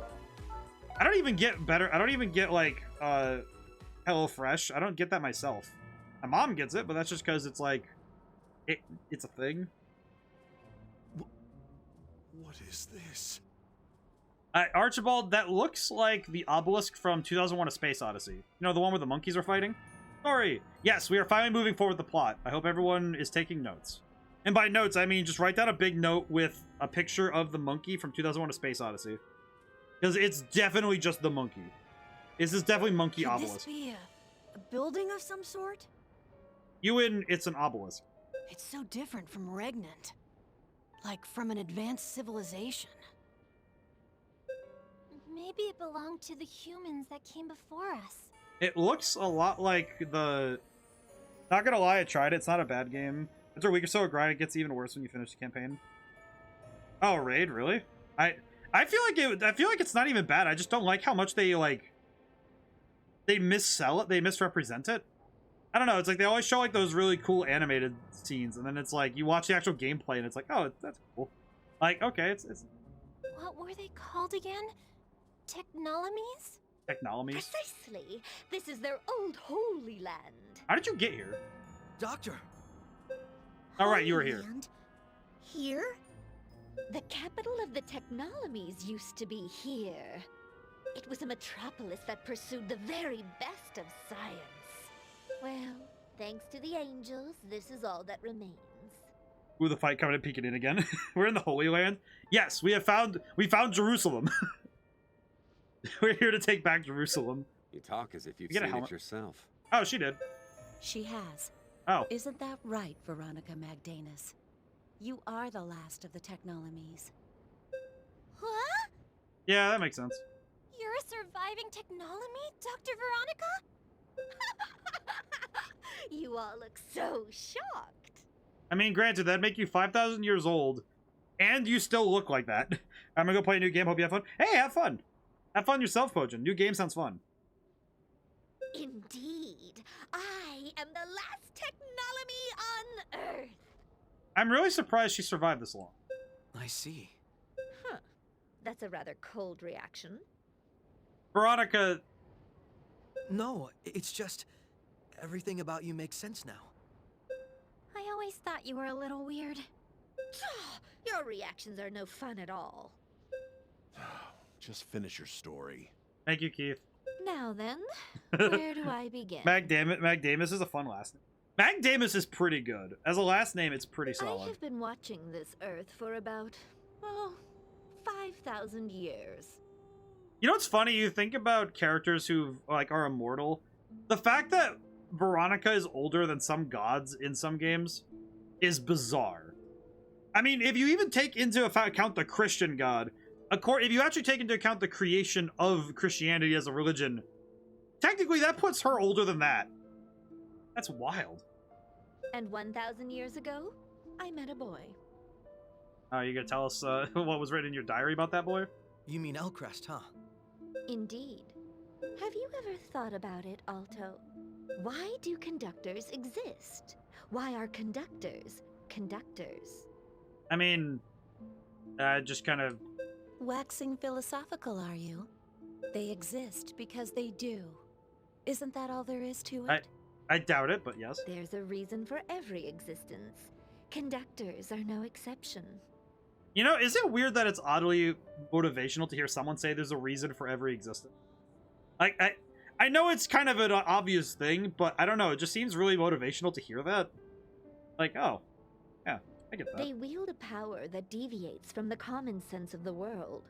Speaker 1: I don't even get better. I don't even get like HelloFresh. I don't get that myself. My mom gets it, but that's just because it's like it's a thing.
Speaker 2: What is this?
Speaker 1: Archibald, that looks like the obelisk from 2001: A Space Odyssey. You know, the one where the monkeys are fighting? Sorry. Yes, we are finally moving forward with the plot. I hope everyone is taking notes. And by notes, I mean just write down a big note with a picture of the monkey from 2001: A Space Odyssey. Because it's definitely just the monkey. This is definitely monkey
Speaker 5: Could
Speaker 1: obelisk.
Speaker 5: this be a building of some sort?
Speaker 1: Ewan, it's an obelisk.
Speaker 5: It's so different from Regnant. Like from an advanced civilization.
Speaker 3: Maybe it belonged to the humans that came before us.
Speaker 1: It looks a lot like the... Not gonna lie, I tried it. It's not a bad game. After a week or so of grind, it gets even worse when you finish the campaign. Oh, raid? Really? I feel like it's not even bad. I just don't like how much they missell it. They misrepresent it. I don't know. It's like they always show like those really cool animated scenes, and then it's like you watch the actual gameplay, and it's like, oh, that's cool. Like, okay, it's
Speaker 3: What were they called again? Technolomies?
Speaker 1: technologies.
Speaker 3: Precisely. This is their old holy land.
Speaker 1: How did you get here?
Speaker 6: Doctor!
Speaker 1: All right, you were
Speaker 3: Holy
Speaker 1: here.
Speaker 3: Land? Here? The capital of the Technolomies used to be here. It was a metropolis that pursued the very best of science. Well, thanks to the angels, this is all that remains.
Speaker 1: Ooh, the fight coming and peeking in again. We're in the Holy Land. Yes, we found Jerusalem. We're here to take back Jerusalem.
Speaker 7: You talk as if you've
Speaker 1: You get a
Speaker 7: seen
Speaker 1: helmet.
Speaker 7: it yourself.
Speaker 1: Oh, she did.
Speaker 5: She has.
Speaker 1: Oh,
Speaker 5: Isn't that right, Veronica Magdanus? You are the last of the Technolomies.
Speaker 3: What?
Speaker 1: yeah, that makes sense.
Speaker 3: You're a surviving Technolomy, Dr. Veronica? You all look so shocked.
Speaker 1: I mean, granted, that'd make you 5,000 years old, and you still look like that. I'm gonna go play a new game. Hope you have fun. Hey, have fun. Have fun yourself, Pojan. New game sounds fun.
Speaker 3: Indeed. I am the last Technolomy on Earth.
Speaker 1: I'm really surprised she survived this long.
Speaker 6: I see.
Speaker 3: Huh. That's a rather cold reaction.
Speaker 1: Veronica,
Speaker 6: No, it's just... everything about you makes sense now.
Speaker 3: I always thought you were a little weird. Your reactions are no fun at all.
Speaker 2: Just finish your story.
Speaker 1: thank you, Keith.
Speaker 3: Now then, where do I begin?
Speaker 1: Magdamus is a fun last name. Magdamus is pretty good. As a last name, it's pretty
Speaker 3: I
Speaker 1: solid.
Speaker 3: have been watching this Earth for about, 5,000 years.
Speaker 1: You know what's funny? You think about characters who like are immortal. The fact that Veronica is older than some gods in some games is bizarre. I mean, if you even take into account the Christian god, if you actually take into account the creation of Christianity as a religion, technically that puts her older than that. That's wild.
Speaker 3: And 1,000 years ago, I met a boy.
Speaker 1: You gonna tell us what was written in your diary about that boy?
Speaker 6: You mean Elcrest, huh?
Speaker 3: Indeed. Have you ever thought about it, Alto? Why do conductors exist? Why are conductors conductors?
Speaker 1: I mean, just kind of...
Speaker 5: Waxing philosophical, are you? They exist because they do. Isn't that all there is to it?
Speaker 1: I doubt it, but yes.
Speaker 3: There's a reason for every existence. Conductors are no exception.
Speaker 1: You know, is it weird that it's oddly motivational to hear someone say there's a reason for every existence? Like, I know it's kind of an obvious thing, but I don't know. It just seems really motivational to hear that. Like, oh, yeah, I get that.
Speaker 3: They wield a power that deviates from the common sense of the world.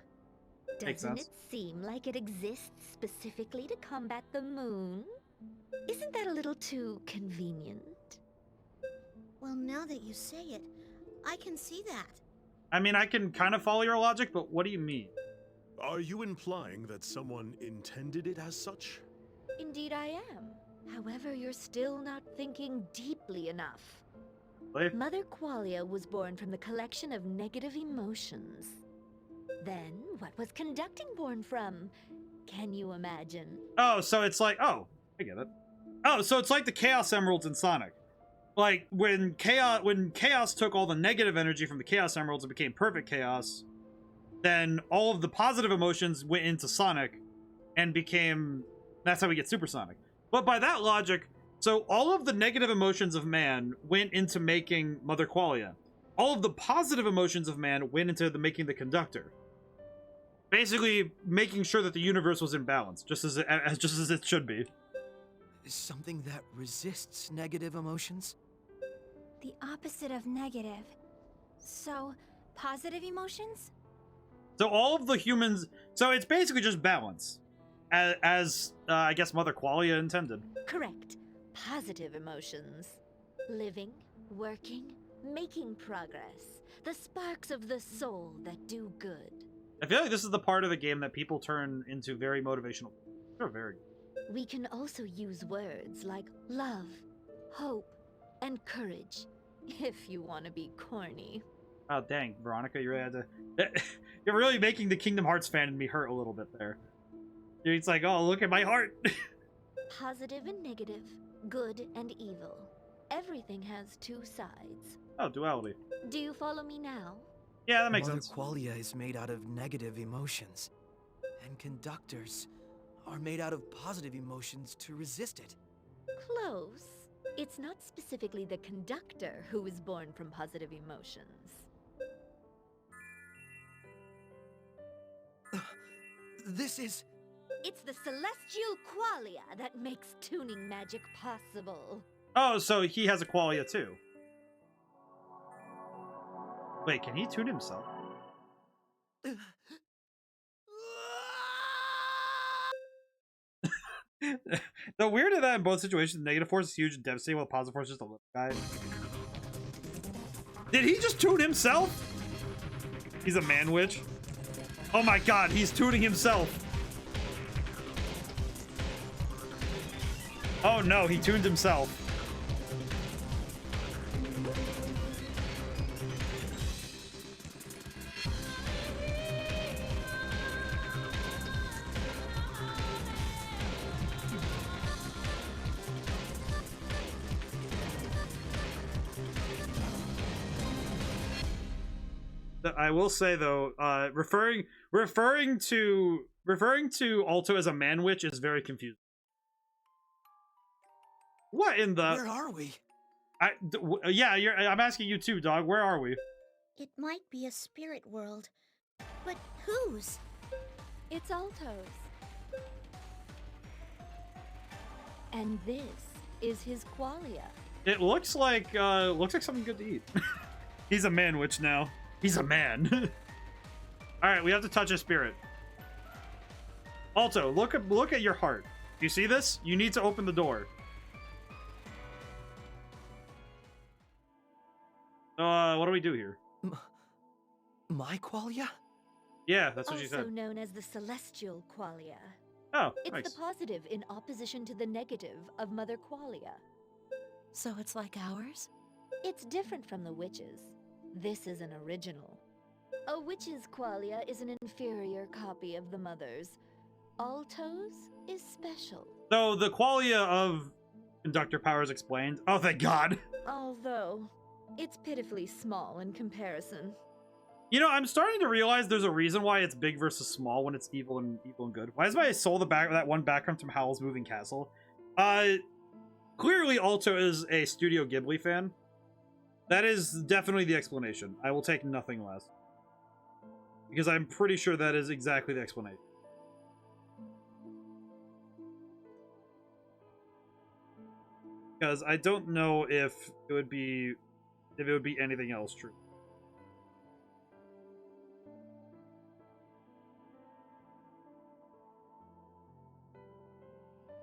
Speaker 1: Makes
Speaker 3: Doesn't
Speaker 1: sense.
Speaker 3: it seem like it exists specifically to combat the moon? Isn't that a little too convenient?
Speaker 8: Well, now that you say it, I can see that.
Speaker 1: I mean, I can kind of follow your logic, but what do you mean?
Speaker 2: Are you implying that someone intended it as such?
Speaker 3: Indeed I am. However, you're still not thinking deeply enough.
Speaker 1: Really?
Speaker 3: Mother Qualia was born from the collection of negative emotions. Then, what was conducting born from? Can you imagine?
Speaker 1: Oh, so it's like, oh, I get it. Oh, so it's like the Chaos Emeralds in Sonic. Like, when Chaos took all the negative energy from the Chaos Emeralds and became Perfect Chaos, then all of the positive emotions went into Sonic and became... That's how we get Supersonic. But by that logic, so all of the negative emotions of man went into making Mother Qualia. All of the positive emotions of man went into making the Conductor. Basically, making sure that the universe was in balance, just as it should be.
Speaker 6: Something that resists negative emotions?
Speaker 7: The opposite of negative. So, positive emotions?
Speaker 1: So all of the humans, so it's basically just balance, as I guess Mother Qualia intended.
Speaker 3: Correct. Positive emotions. Living, working, making progress. The sparks of the soul that do good.
Speaker 1: I feel like this is the part of the game that people turn into very motivational. They're very good.
Speaker 3: We can also use words like love, hope, and courage, if you want to be corny.
Speaker 1: Oh dang, Veronica, you really had to. You're really making the Kingdom Hearts fan in me hurt a little bit there. It's like, oh, look at my heart.
Speaker 3: Positive and negative, good and evil. Everything has two sides.
Speaker 1: Oh, duality.
Speaker 3: Do you follow me now?
Speaker 1: Yeah, that makes
Speaker 6: Mother
Speaker 1: sense.
Speaker 6: Qualia is made out of negative emotions, and conductors are made out of positive emotions to resist it.
Speaker 3: Close. It's not specifically the conductor who is born from positive emotions.
Speaker 6: This is...
Speaker 3: It's the celestial qualia that makes tuning magic possible.
Speaker 1: Oh, so he has a qualia too. Wait, can he tune himself? The weird of that in both situations, negative force is huge and devastating, while positive force is just a little guy. Did he just tune himself? He's a man witch. Oh my god, he's tuning himself. Oh no, he tuned himself. I will say though, referring to Alto as a man witch is very confusing. What in the?
Speaker 6: Where are we?
Speaker 1: Yeah, I'm asking you too, dog. Where are we?
Speaker 8: It might be a spirit world, but whose?
Speaker 3: It's Alto's. And this is his qualia.
Speaker 1: It looks like something good to eat. He's a man witch now. He's a man. All right, we have to touch a spirit. Alto, look at your heart. Do you see this? You need to open the door. What do we do here?
Speaker 6: My qualia?
Speaker 1: Yeah, that's what she said.
Speaker 3: Also known as the celestial qualia.
Speaker 1: Oh,
Speaker 3: It's
Speaker 1: nice.
Speaker 3: the positive in opposition to the negative of Mother Qualia.
Speaker 5: So it's like ours?
Speaker 3: It's different from the witches. This is an original. A witch's qualia is an inferior copy of the mother's. Alto's is special.
Speaker 1: So the qualia of conductor power is explained. Oh, thank God.
Speaker 3: Although, it's pitifully small in comparison.
Speaker 1: You know, I'm starting to realize there's a reason why it's big versus small when it's evil and good. Why is my soul that one background from Howl's Moving Castle? Clearly Alto is a Studio Ghibli fan. That is definitely the explanation. I will take nothing less. Because I'm pretty sure that is exactly the explanation. Because I don't know if it would be anything else true.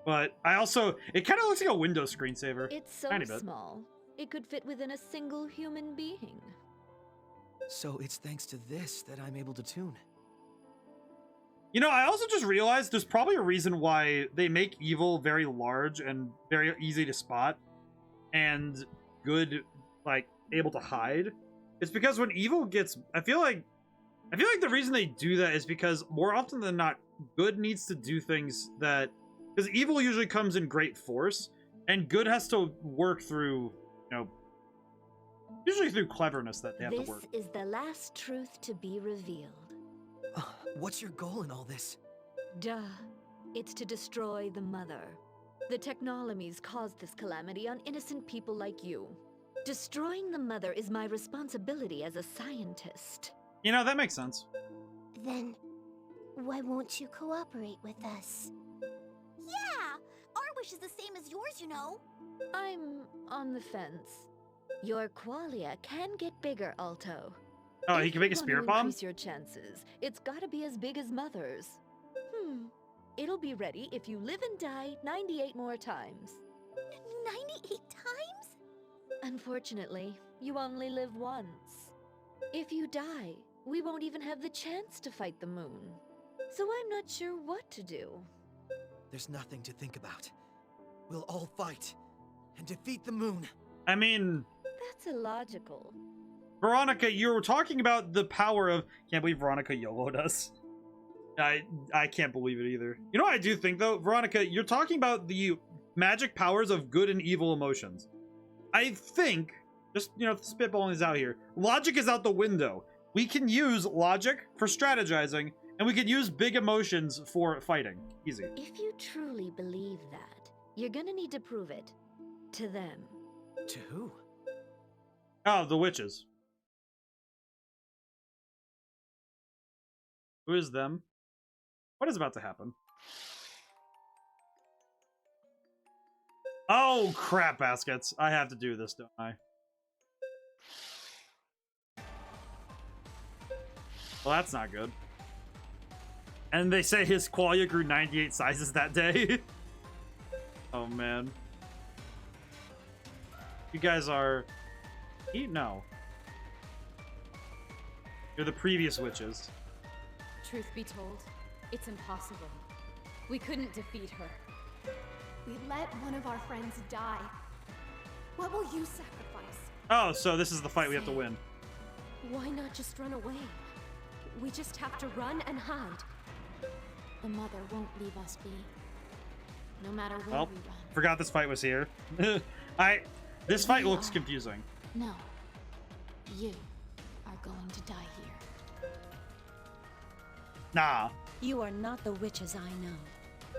Speaker 1: But I also, it kind of looks like a Windows screensaver.
Speaker 3: It's so
Speaker 1: Tiny bit.
Speaker 3: small, it could fit within a single human being.
Speaker 6: So it's thanks to this that I'm able to tune.
Speaker 1: You know, I also just realized there's probably a reason why they make evil very large and very easy to spot, and good, like, able to hide. It's because when evil gets, I feel like the reason they do that is because more often than not, good needs to do things that, because evil usually comes in great force, and good has to work through, you know, usually through cleverness that they have
Speaker 3: This
Speaker 1: to work.
Speaker 3: is the last truth to be revealed.
Speaker 6: What's your goal in all this?
Speaker 3: Duh. It's to destroy the mother. The Technolamies caused this calamity on innocent people like you. Destroying the mother is my responsibility as a scientist.
Speaker 1: You know, that makes sense.
Speaker 7: Then, why won't you cooperate with us?
Speaker 8: Yeah! Our wish is the same as yours, you know.
Speaker 3: I'm on the fence. Your qualia can get bigger, Alto.
Speaker 1: Oh, he
Speaker 3: If
Speaker 1: can make a
Speaker 3: you want
Speaker 1: spirit
Speaker 3: to
Speaker 1: bomb?
Speaker 3: increase your chances, it's gotta be as big as Mother's. It'll be ready if you live and die 98 more times.
Speaker 8: 98 times?
Speaker 3: Unfortunately, you only live once. If you die, we won't even have the chance to fight the moon. So I'm not sure what to do.
Speaker 6: There's nothing to think about. We'll all fight and defeat the moon.
Speaker 1: I mean,
Speaker 3: That's illogical.
Speaker 1: Veronica, you were talking about the power of... Can't believe Veronica YOLO'd us. I can't believe it either. You know what I do think, though? Veronica, you're talking about the magic powers of good and evil emotions. I think, just, you know, spitballing this out here, logic is out the window. We can use logic for strategizing, and we can use big emotions for fighting. Easy.
Speaker 3: If you truly believe that, you're gonna need to prove it. To them.
Speaker 6: To who?
Speaker 1: Oh, the witches. Who is them? What is about to happen? Oh, crap, baskets. I have to do this, don't I? Well, that's not good. And they say his qualia grew 98 sizes that day. Oh, man. You guys are... No. You're the previous witches.
Speaker 9: Truth be told, it's impossible. We couldn't defeat her.
Speaker 7: We let one of our friends die. What will you sacrifice?
Speaker 1: Oh, so this is the fight we have to win.
Speaker 9: Why not just run away? We just have to run and hide.
Speaker 7: The mother won't leave us be. No matter where
Speaker 1: Well,
Speaker 7: we run.
Speaker 1: forgot this fight was here. This fight looks confusing.
Speaker 7: No. You are going to die here.
Speaker 1: Nah.
Speaker 5: You are not the witches I know.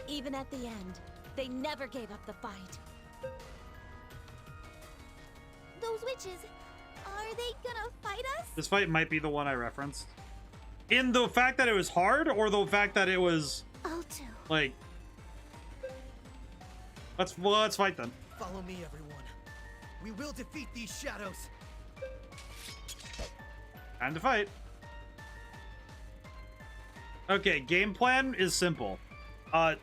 Speaker 5: Even at the end, they never gave up the fight.
Speaker 8: Those witches, are they gonna fight us?
Speaker 1: This fight might be the one I referenced. In the fact that it was hard, or the fact that it was
Speaker 8: Alto.
Speaker 1: like... Let's fight then.
Speaker 6: Follow me, everyone. We will defeat these shadows.
Speaker 1: Time to fight. Okay, game plan is simple.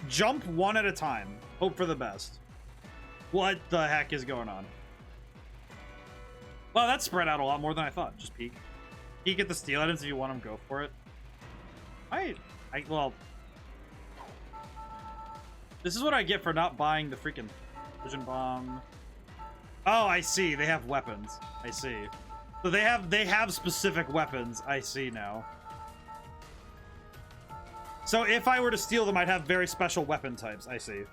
Speaker 1: Jump one at a time. Hope for the best. What the heck is going on? Well, that's spread out a lot more than I thought. Just peek. Peek at the steel items if you want them, go for it. Well... This is what I get for not buying the freaking vision bomb. Oh, I see. They have weapons. I see. So they have specific weapons. I see now. So if I were to steal them, I'd have very special weapon types. I see.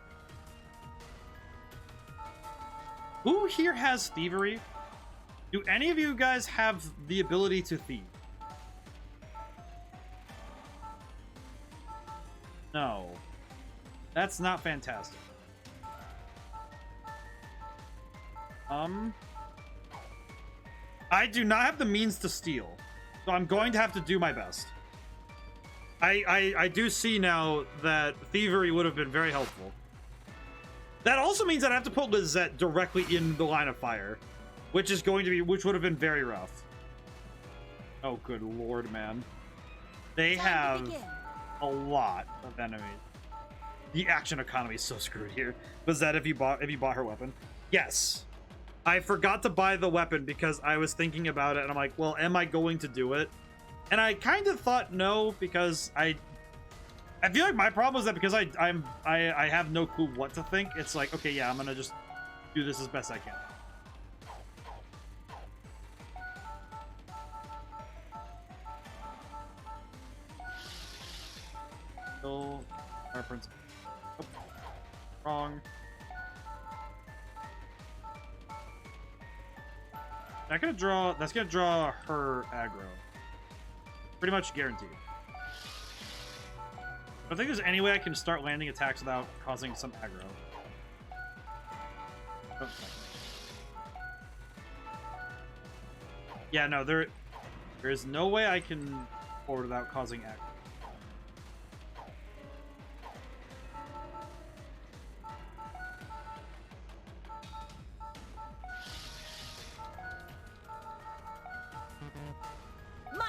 Speaker 1: Who here has thievery? Do any of you guys have the ability to thieve? No. That's not fantastic. I do not have the means to steal, so I'm going to have to do my best. I do see now that thievery would have been very helpful. That also means that I have to put Lizette directly in the line of fire, which would have been very rough. Oh, good lord, man. They have a lot of enemies. The action economy is so screwed here. Lizette, if you bought her weapon, yes. I forgot to buy the weapon because I was thinking about it, and I'm like, well, am I going to do it? And I kind of thought no, because I feel like my problem is that because I have no clue what to think. It's like, okay, yeah, I'm gonna just do this as best I can. Still, reference. Oh, wrong. That's gonna draw her aggro. Pretty much guaranteed. I don't think there's any way I can start landing attacks without causing some aggro. Oh, yeah, no, there is no way I can forward without causing aggro.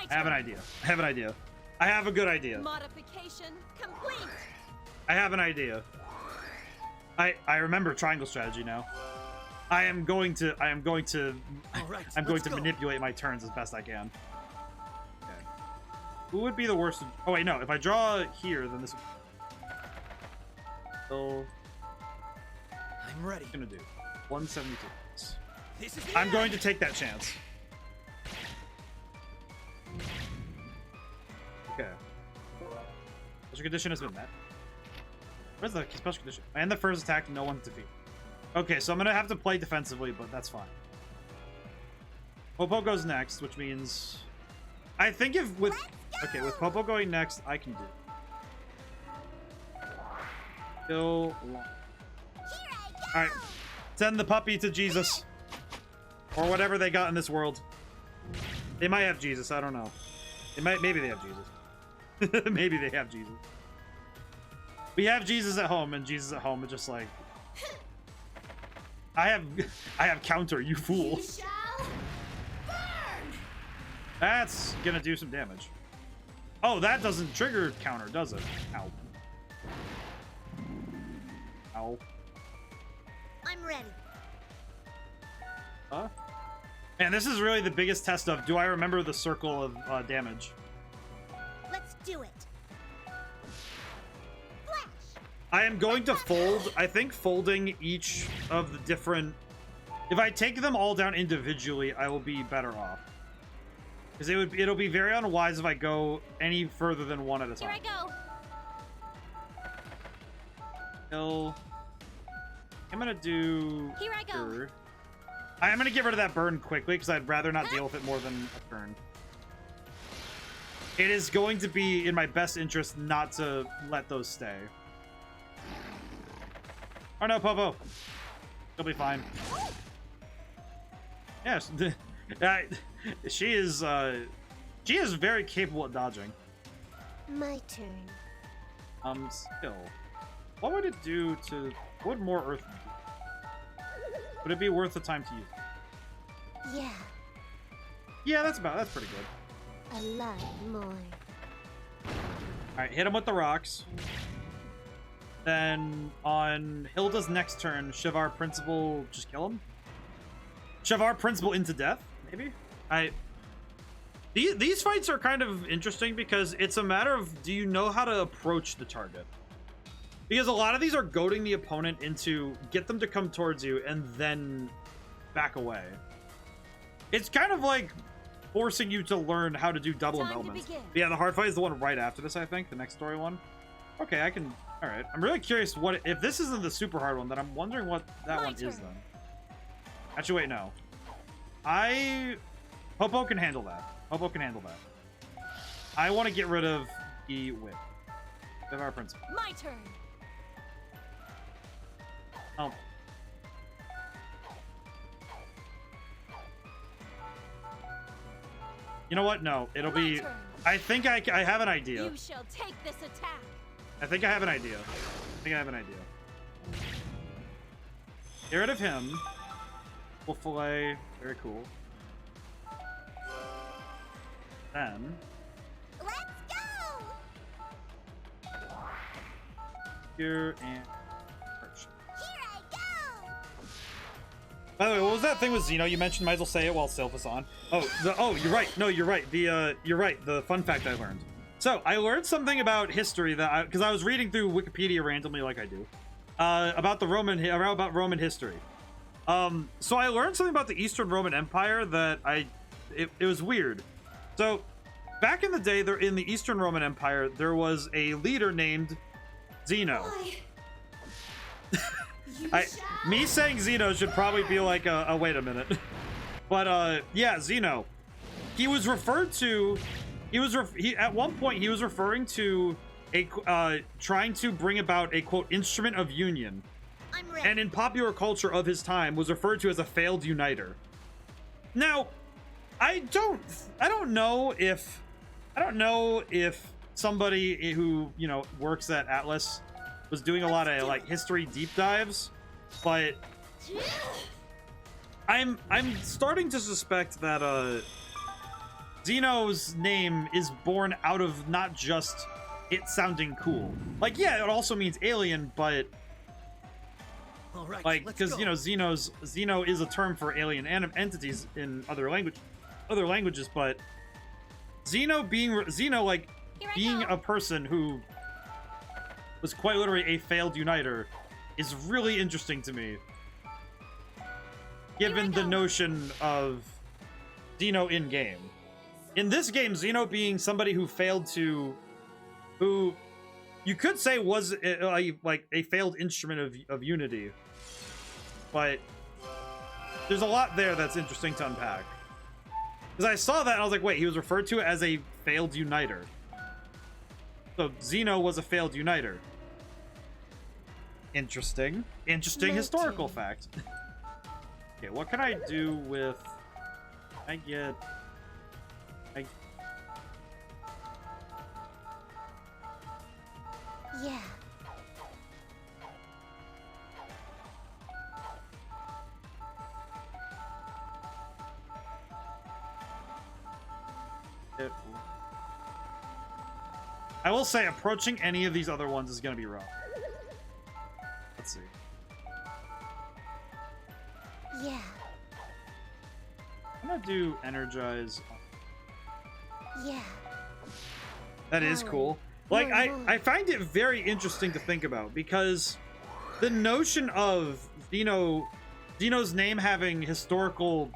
Speaker 1: I have an idea. I have an idea. I have a good idea.
Speaker 5: Modification complete.
Speaker 1: I have an idea. I remember triangle strategy now. I'm going to manipulate my turns as best I can. Okay. Who would be the worst? Oh wait, no. If I draw here, then this. So
Speaker 6: I'm ready.
Speaker 1: I'm gonna do 172.
Speaker 6: This is
Speaker 1: I'm going to take that chance. Okay. Special condition has been met. Where's the special condition? And the first attack, no one's defeated. Okay, so I'm gonna have to play defensively, but that's fine. Popo goes next, which means I think if with Popo going next, I can do. Kill. Alright. Send the puppy to Jesus. Or whatever they got in this world. They might have Jesus, I don't know. Maybe they have Jesus. Maybe they have Jesus. We have Jesus at home, and Jesus at home is just like, I have counter, you fool.
Speaker 7: You shall burn.
Speaker 1: That's gonna do some damage. Oh, that doesn't trigger counter, does it? Ow. Ow.
Speaker 8: I'm ready.
Speaker 1: Huh? Man, this is really the biggest test of, do I remember the circle of damage?
Speaker 8: Let's do it. Flash.
Speaker 1: I am going to fold. I think folding each of the different... If I take them all down individually, I will be better off. Because it'll be very unwise if I go any further than one at a time.
Speaker 3: Here I go.
Speaker 1: Kill. I'm gonna do...
Speaker 3: Here I go.
Speaker 1: Sure. I'm gonna get rid of that burn quickly because I'd rather not deal with it more than a turn. It is going to be in my best interest not to let those stay. Oh no, Popo. She'll be fine. Yes. She is very capable at dodging.
Speaker 8: My turn.
Speaker 1: Skill. What would it do to... What would more earth do? Would it be worth the time to use it?
Speaker 8: Yeah,
Speaker 1: Yeah, that's pretty good.
Speaker 8: a lot more.
Speaker 1: Alright, hit him with the rocks. Then on Hilda's next turn, Shivar Principal just kill him? Shivar Principal into death, maybe? These fights are kind of interesting because it's a matter of, do you know how to approach the target? Because a lot of these are goading the opponent into get them to come towards you and then back away. It's kind of like forcing you to learn how to do double envelopments. Yeah, the hard fight is the one right after this, I think. The next story one. Okay, I can... Alright. I'm really curious what... If this isn't the super hard one, then I'm wondering what that one is then. Actually, wait, no. Popo can handle that. Popo can handle that. I want to get rid of the whip. Of our principal.
Speaker 5: My turn.
Speaker 1: Oh. You know what? No, it'll be... I think I have an idea.
Speaker 5: You shall take this attack.
Speaker 1: I think I have an idea. Get rid of him. Wolf fillet. Very cool. Then...
Speaker 8: Let's go.
Speaker 1: Here and...
Speaker 8: Here I go.
Speaker 1: By the way, what was that thing with Xeno? You mentioned, might as well say it while Sylph is on. Oh, you're right. No, you're right. You're right. The fun fact I learned. So I learned something about history because I was reading through Wikipedia randomly, like I do, about Roman history. So I learned something about the Eastern Roman Empire that it was weird. So back in the day, in the Eastern Roman Empire, there was a leader named Zeno. Me saying Zeno should probably be like a wait a minute. But yeah, Zeno. He was referred to. At one point he was referring to trying to bring about a quote instrument of union, and in popular culture of his time was referred to as a failed uniter. Now, I don't know if somebody who works at Atlas was doing a lot of like history deep dives, but I'm starting to suspect that Xeno's name is born out of not just it sounding cool. Like, yeah, it also means alien, but
Speaker 6: All right,
Speaker 1: like,
Speaker 6: let's
Speaker 1: because
Speaker 6: go.
Speaker 1: you know, Xeno is a term for alien entities in other languages, but Xeno like
Speaker 3: Here I
Speaker 1: being
Speaker 3: go.
Speaker 1: a person who was quite literally a failed uniter is really interesting to me, given the
Speaker 3: go.
Speaker 1: notion of Xeno in game. In this game, Xeno being somebody who failed to, who you could say was like a failed instrument of unity, but there's a lot there that's interesting to unpack. Because I saw that and I was like, wait, he was referred to as a failed uniter. So Xeno was a failed uniter. Interesting. Interesting historical fact. Okay, what can I do with... Yeah. I will say approaching any of these other ones is going to be rough. Let's see.
Speaker 8: Yeah.
Speaker 1: I'm going to do energize.
Speaker 8: Yeah.
Speaker 1: That is
Speaker 8: Oh.
Speaker 1: cool. Like,
Speaker 8: Oh,
Speaker 1: I find it very interesting to think about, because the notion of Xeno's name having historical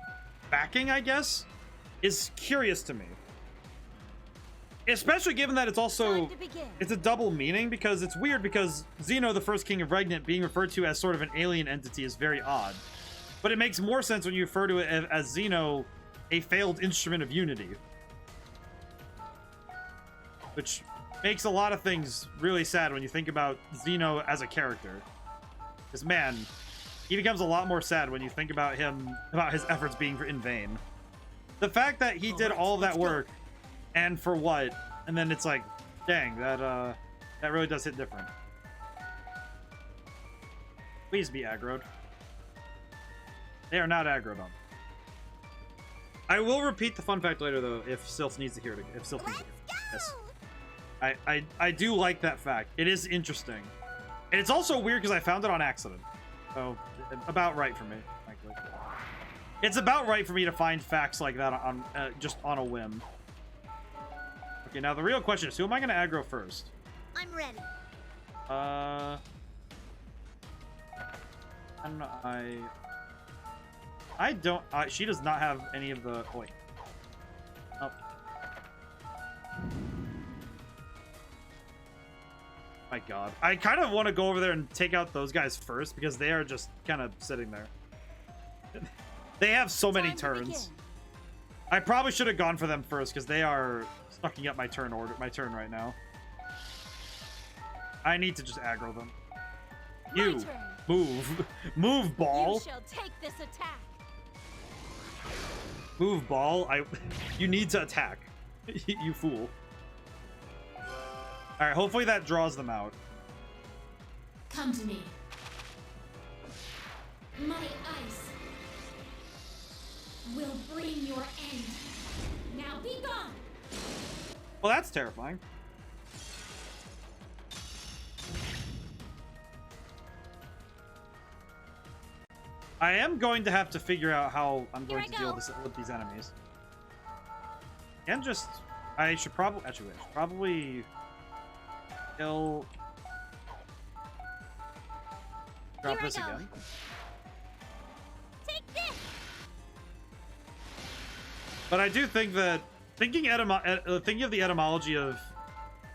Speaker 1: backing, I guess, is curious to me. Especially given that it's also, it's a double meaning, because it's weird, because Xeno, the first king of Regnant, being referred to as sort of an alien entity is very odd. But it makes more sense when you refer to it as Xeno, a failed instrument of unity. Which makes a lot of things really sad when you think about Xeno as a character. Because, man, he becomes a lot more sad when you think about his efforts being in vain. The fact that he did all of that work, and for what? And then it's like, dang, that really does hit different. Please be aggroed. They are not aggroed on. I will repeat the fun fact later, though, if Sylph needs to hear it. If Sylph needs to hear it. Yes. I do like that fact. It is interesting. And it's also weird because I found it on accident. So, about right for me, frankly. It's about right for me to find facts like that on just on a whim. Okay, now the real question is, who am I going to aggro first?
Speaker 8: I'm ready.
Speaker 1: I don't know. I don't. She does not have any of the. Oh, wait. Oh. My God. I kind of want to go over there and take out those guys first, because they are just kind of sitting there. They have so many turns. I probably should have gone for them first, because they are sucking up my turn right now. I need to just aggro them. You move. Move, ball.
Speaker 9: You shall take this attack.
Speaker 1: Move, ball. You need to attack. You fool. Alright, hopefully that draws them out.
Speaker 9: Come to me. My ice will bring your end. Now be gone.
Speaker 1: Well, that's terrifying. I am going to have to figure out how I'm going to deal with these enemies. And just... I should probably... Actually, I should probably... kill... Drop this again.
Speaker 3: Take this.
Speaker 1: But I do think that... Thinking of the etymology of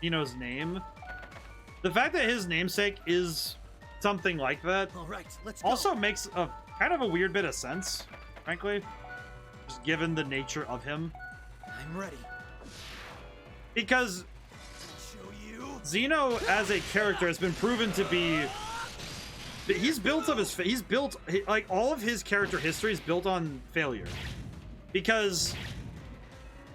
Speaker 1: Xeno's name, the fact that his namesake is something like that
Speaker 6: All right, let's go.
Speaker 1: also makes a kind of a weird bit of sense, frankly, just given the nature of him.
Speaker 6: I'm ready.
Speaker 1: Because
Speaker 6: Show you.
Speaker 1: Xeno as a character has been proven to be... He's built of his... Like, all of his character history is built on failure. Because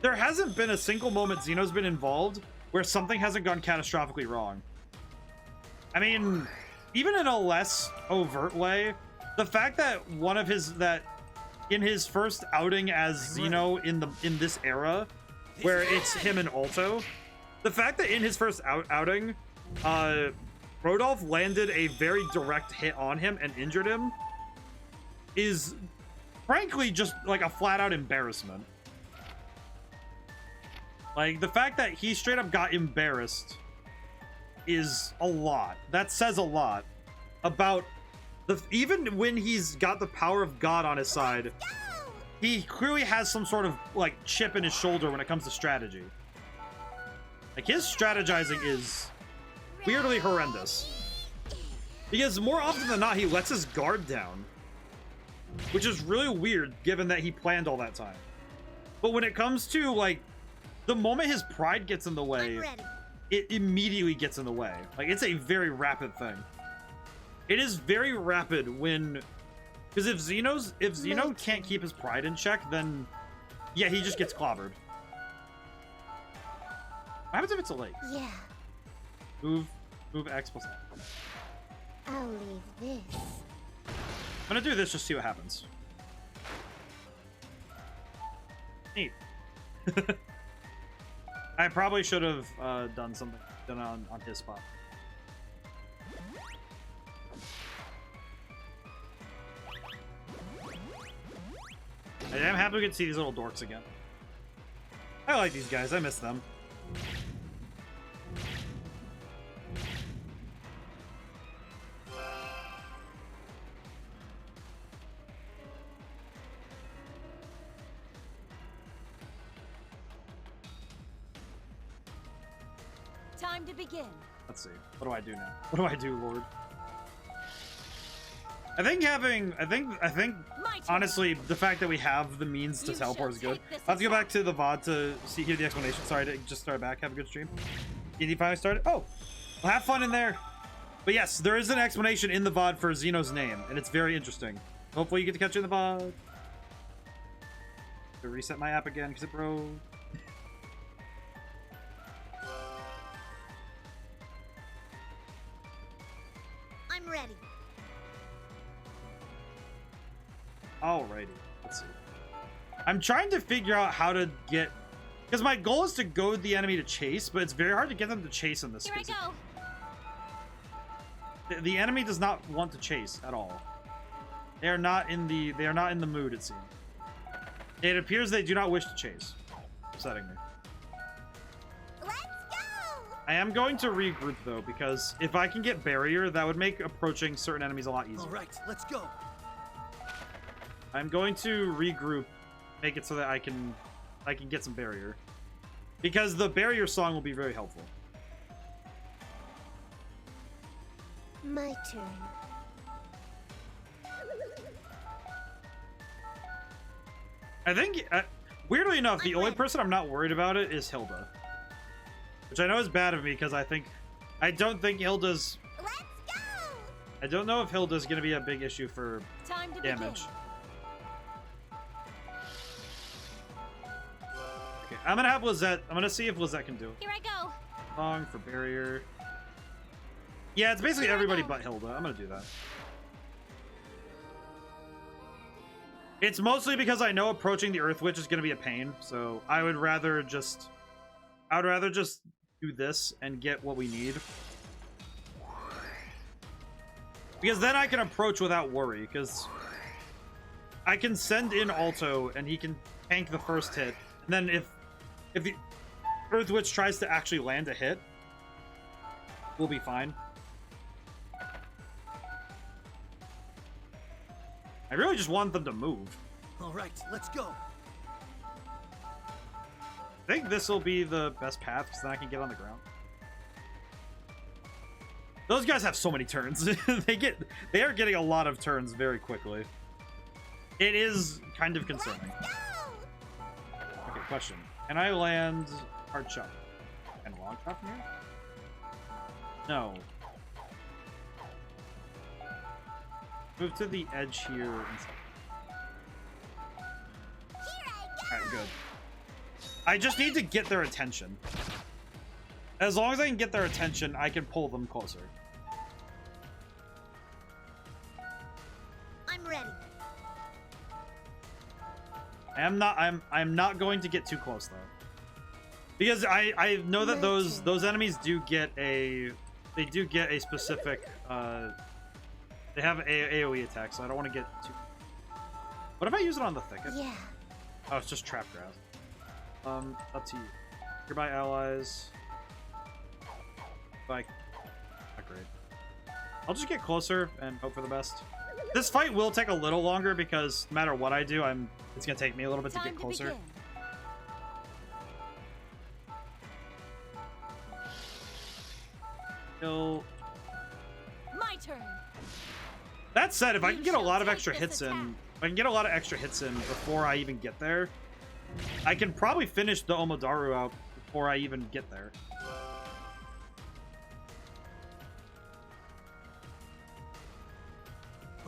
Speaker 1: there hasn't been a single moment Xeno's been involved where something hasn't gone catastrophically wrong. I mean, even in a less overt way, the fact that in his first outing as Xeno in this era, where it's him and Alto. The fact that in his first outing, Rodolph landed a very direct hit on him and injured him is frankly just like a flat-out embarrassment. Like, the fact that he straight up got embarrassed is a lot. That says a lot about even when he's got the power of God on his side, he clearly has some sort of like chip in his shoulder when it comes to strategy. Like, his strategizing is weirdly horrendous. Because more often than not, he lets his guard down. Which is really weird, given that he planned all that time. But when it comes to, like, the moment his pride gets in the way, it immediately gets in the way. Like, it's a very rapid thing. It is very rapid when... Because if Zeno can't keep his pride in check, then... Yeah, he just gets clobbered. What happens if it's a lake?
Speaker 8: Yeah.
Speaker 1: Move X plus X.
Speaker 8: I'll leave this.
Speaker 1: I'm gonna do this just to see what happens. Neat. I probably should have done something on his spot. I am happy we can see these little dorks again. I like these guys. I miss them.
Speaker 5: Time to begin.
Speaker 1: Let's see. What do I do now? What do I do, Lord? I think honestly, the fact that we have the means to teleport is good. I'll have to go back to the VOD to hear the explanation. Sorry to just start back. Have a good stream. Genie finally started. Oh, well, have fun in there. But yes, there is an explanation in the VOD for Zeno's name, and it's very interesting. Hopefully you get to catch it in the VOD. To reset my app again because it broke.
Speaker 8: I'm ready.
Speaker 1: Alrighty, let's see. I'm trying to figure out how to get... Because my goal is to goad the enemy to chase, but it's very hard to get them to chase in this.
Speaker 3: Here I go.
Speaker 1: The enemy does not want to chase at all. They are not in the mood, it seems. It appears they do not wish to chase. Upsetting me.
Speaker 8: Let's go!
Speaker 1: I am going to regroup though, because if I can get barrier, that would make approaching certain enemies a lot easier.
Speaker 6: All right, let's go.
Speaker 1: I'm going to regroup, make it so that I can get some barrier, because the barrier song will be very helpful.
Speaker 8: My turn.
Speaker 1: I think, weirdly enough, the only person I'm not worried about it is Hilda, which I know is bad of me because I don't think Hilda's.
Speaker 8: Let's go!
Speaker 1: I don't know if Hilda's gonna be a big issue for
Speaker 5: Time to
Speaker 1: damage.
Speaker 5: begin.
Speaker 1: Okay, I'm gonna have Lizette. I'm gonna see if Lizette can do it.
Speaker 3: Here I go.
Speaker 1: Song for barrier. Yeah, it's basically everybody but Hilda. I'm gonna do that. It's mostly because I know approaching the Earth Witch is gonna be a pain, so I would rather just do this and get what we need. Because then I can approach without worry, because I can send in Alto and he can tank the first hit. And then if the Earth Witch tries to actually land a hit, we'll be fine. I really just want them to move.
Speaker 6: All right, let's go.
Speaker 1: I think this will be the best path because then I can get on the ground. Those guys have so many turns. They are getting a lot of turns very quickly. It is kind of concerning. Okay, question. Can I land hard shot? And long shot from here? No. Move to the edge here. Alright, good. I just need to get their attention. As long as I can get their attention, I can pull them closer.
Speaker 8: I'm ready.
Speaker 1: I'm not going to get too close though. Because I know that those enemies do get a specific they have a AoE attack, so I don't want to get too. What if I use it on the thicket?
Speaker 8: Yeah.
Speaker 1: Oh, it's just trap grass. Up to you. Hereby allies. Not great. I'll just get closer and hope for the best. This fight will take a little longer because no matter what I do, it's gonna take me a little bit to get closer. Kill.
Speaker 5: My turn.
Speaker 1: That said, if I can get a lot of extra hits in, before I even get there, I can probably finish the Omodaru out before I even get there.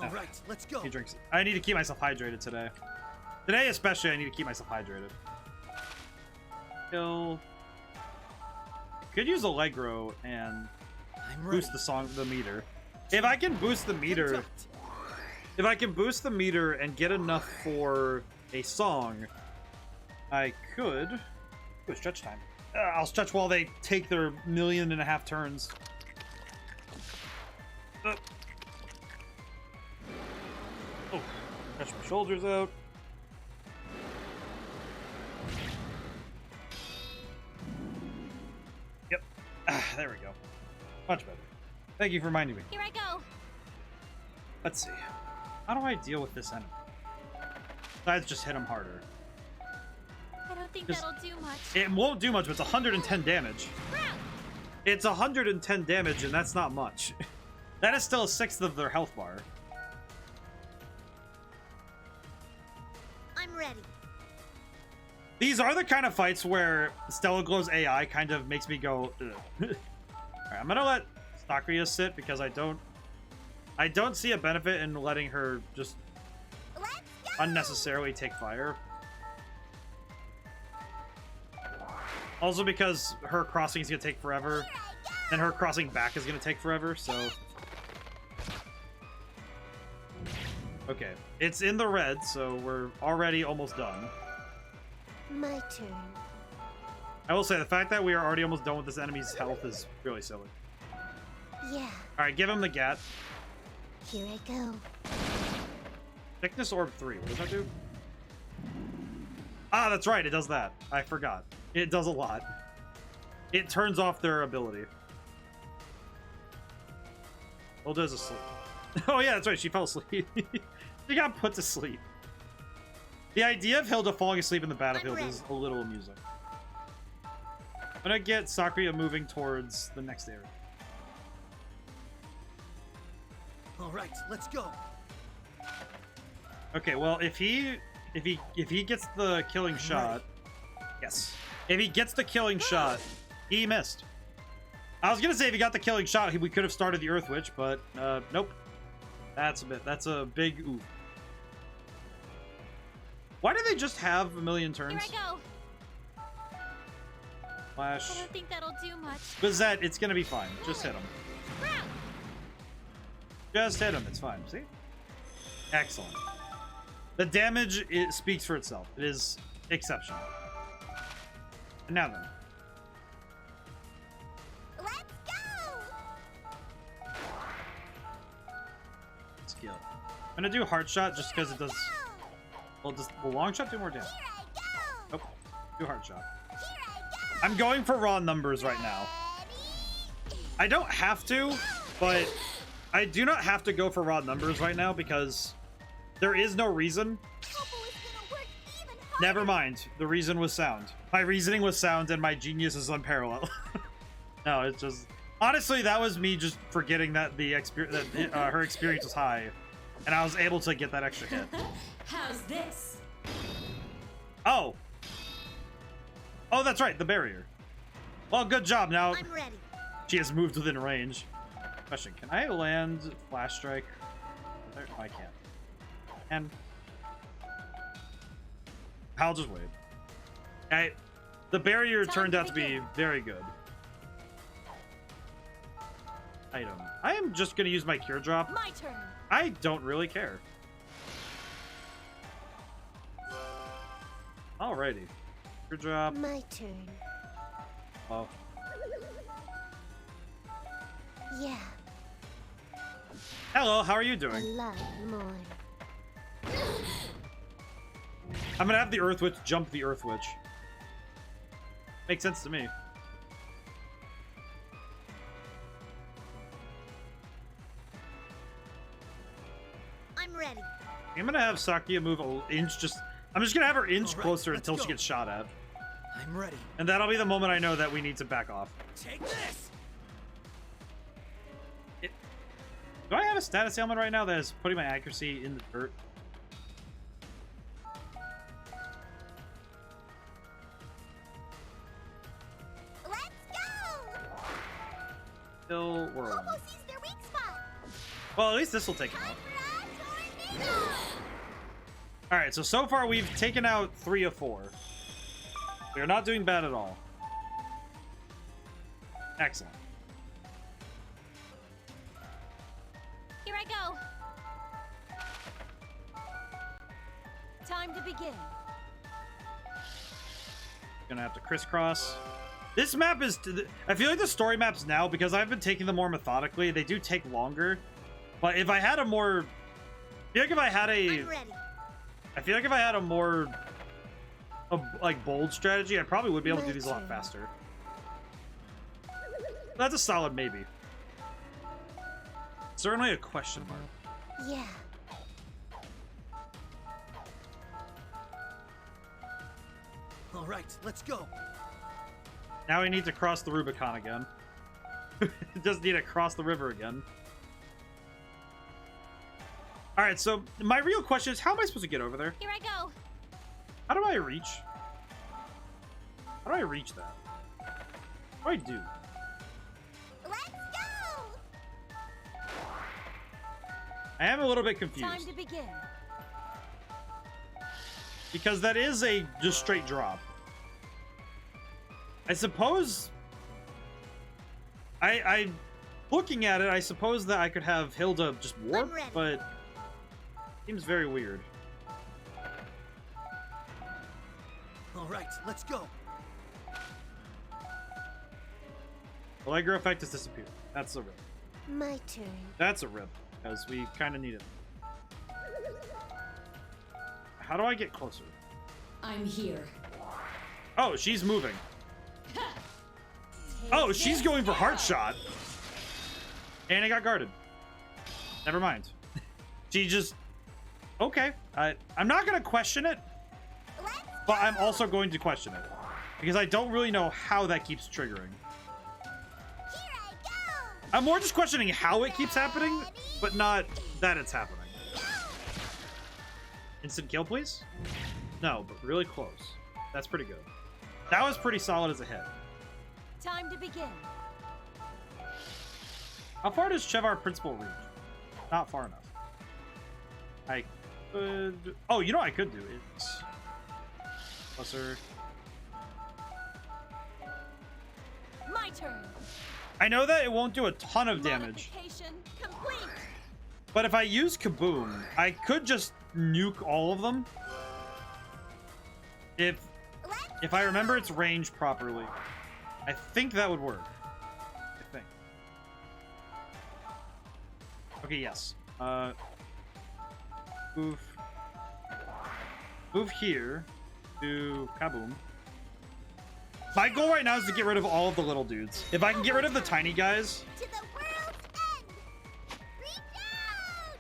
Speaker 6: All right, let's go.
Speaker 1: He drinks. I need to keep myself hydrated today. Today especially, I need to keep myself hydrated. Kill. Could use Allegro and boost the meter. If I can boost the meter, and get enough for a song, I could. Ooh, stretch time. I'll stretch while they take their 1.5 million turns. Oh, stretch my shoulders out. Yep. There we go. Much better. Thank you for reminding me.
Speaker 3: Here I go.
Speaker 1: Let's see. How do I deal with this enemy? Besides just hit him harder.
Speaker 3: I don't think that'll do much.
Speaker 1: It won't do much, but it's 110 damage. It's 110 damage, and that's not much. That is still a sixth of their health bar.
Speaker 8: I'm ready.
Speaker 1: These are the kind of fights where Stella Glow's AI kind of makes me go, ugh. Alright, I'm gonna let Sakuya sit because I don't see a benefit in letting her just unnecessarily take fire. Also because her crossing is gonna take forever, and her crossing back is gonna take forever, so... Okay, it's in the red, so we're already almost done.
Speaker 8: My turn.
Speaker 1: I will say, the fact that we are already almost done with this enemy's health is really silly.
Speaker 8: Yeah.
Speaker 1: Alright, give him the Gat.
Speaker 8: Here I go.
Speaker 1: Thickness Orb 3, what does that do? Ah, that's right, it does that. I forgot. It does a lot. It turns off their ability. Hilda's asleep. Oh yeah, that's right, she fell asleep. She got put to sleep. The idea of Hilda falling asleep in the battlefield is a little amusing. I'm gonna get Sakuya moving towards the next area.
Speaker 6: All right, let's go.
Speaker 1: Okay, well, if he gets the killing shot, yes. If he gets the killing shot, he missed. I was gonna say if he got the killing shot, we could have started the Earth Witch, but nope. That's a big oof. Why do they just have 1 million turns?
Speaker 3: Here I go.
Speaker 1: Flash.
Speaker 3: I don't think that'll do much.
Speaker 1: Bizette, it's gonna be fine. Just hit him. Just hit him. It's fine. See? Excellent. The damage, it speaks for itself. It is exceptional. And now then.
Speaker 3: Let's go.
Speaker 1: Skill. I'm gonna do Heart Shot just because it does. Well, does the Long Shot do more damage? Nope. Do Heart Shot. I'm going for raw numbers right now. I don't have to, but I do not have to go for raw numbers right now because there is no reason. Never mind. The reason was sound. My reasoning was sound and my genius is unparalleled. No, it's just... Honestly, that was me just forgetting that her experience was high. And I was able to get that extra hit.
Speaker 5: How's this?
Speaker 1: Oh. Oh, that's right. The barrier. Well, good job. Now
Speaker 8: I'm ready.
Speaker 1: she has moved within range. Question. Can I land Flash Strike? Oh, I can't. And I'll just wait. The barrier turned out to be very good. Item. I am just going to use my Cure Drop.
Speaker 5: My turn.
Speaker 1: I don't really care. Alrighty. Cure Drop.
Speaker 8: My turn.
Speaker 1: Oh.
Speaker 5: Yeah,
Speaker 1: Hello, how are you
Speaker 5: I
Speaker 1: doing?
Speaker 5: love more.
Speaker 1: I'm gonna have the Earth Witch jump the Earth Witch. Makes sense to me.
Speaker 8: I'm ready.
Speaker 1: I'm gonna have Sakia move an inch. I'm just gonna have her inch
Speaker 6: All right,
Speaker 1: closer
Speaker 6: let's
Speaker 1: until she
Speaker 6: go.
Speaker 1: gets shot at,
Speaker 6: I'm ready.
Speaker 1: and that'll be the moment I know that we need to back off.
Speaker 6: Take this!
Speaker 1: Do I have a status ailment right now that is putting my accuracy in the dirt?
Speaker 8: Let's go!
Speaker 1: Still whirling.
Speaker 8: Hobo sees their weak spot.
Speaker 1: Well, at least this will take him out.
Speaker 8: Contra tornado!
Speaker 1: All right, so far we've taken out 3 of 4. We are not doing bad at all. Excellent.
Speaker 5: Here I go. Time to begin.
Speaker 1: Gonna have to crisscross. This map is... I feel like the story maps now, because I've been taking them more methodically, they do take longer. But if I had a more... I feel like if I had a...
Speaker 8: I'm ready.
Speaker 1: I feel like if I had a more... like, bold strategy, I probably would be able to do these a lot
Speaker 5: My turn.
Speaker 1: faster. That's a solid maybe. Certainly a question mark.
Speaker 5: Yeah.
Speaker 6: All right, let's go.
Speaker 1: Now we need to cross the Rubicon again. Just need to cross the river again. All right, so my real question is, how am I supposed to get over there?
Speaker 5: Here I go.
Speaker 1: How do I reach? How do I reach that? What do I do?
Speaker 8: Let's go!
Speaker 1: I am a little bit confused.
Speaker 5: Time to begin.
Speaker 1: Because that is a just straight drop. I suppose... I looking at it, I suppose that I could have Hilda just warp,
Speaker 8: ready.
Speaker 1: but... Seems very weird.
Speaker 6: All right, let's go.
Speaker 1: Allegro effect has disappeared. That's a rip.
Speaker 5: My turn.
Speaker 1: That's a rip, because we kind of need it. How do I get closer?
Speaker 9: I'm here.
Speaker 1: Oh, she's moving. Oh, she's going for heart shot. And it got guarded. Never mind. She just... Okay. I'm not going to question it, but I'm also going to question it. Because I don't really know how that keeps triggering.
Speaker 8: Here I go!
Speaker 1: I'm more just questioning how it keeps happening, but not that it's happening. Instant kill, please? No, but really close. That's pretty good. That was pretty solid as a hit.
Speaker 5: Time to begin.
Speaker 1: How far does Chevar Principal reach? Not far enough. I could... Oh, you know what I could do? It's... Closer.
Speaker 5: My turn.
Speaker 1: I know that it won't do a ton of damage,
Speaker 5: Modification complete.
Speaker 1: but if I use Kaboom, I could just nuke all of them. If I remember its range properly. I think that would work. I think. Okay, yes. Move here to Kaboom. My goal right now is to get rid of all of the little dudes. If I can get rid of the tiny guys,
Speaker 8: To the world's end! Reach out!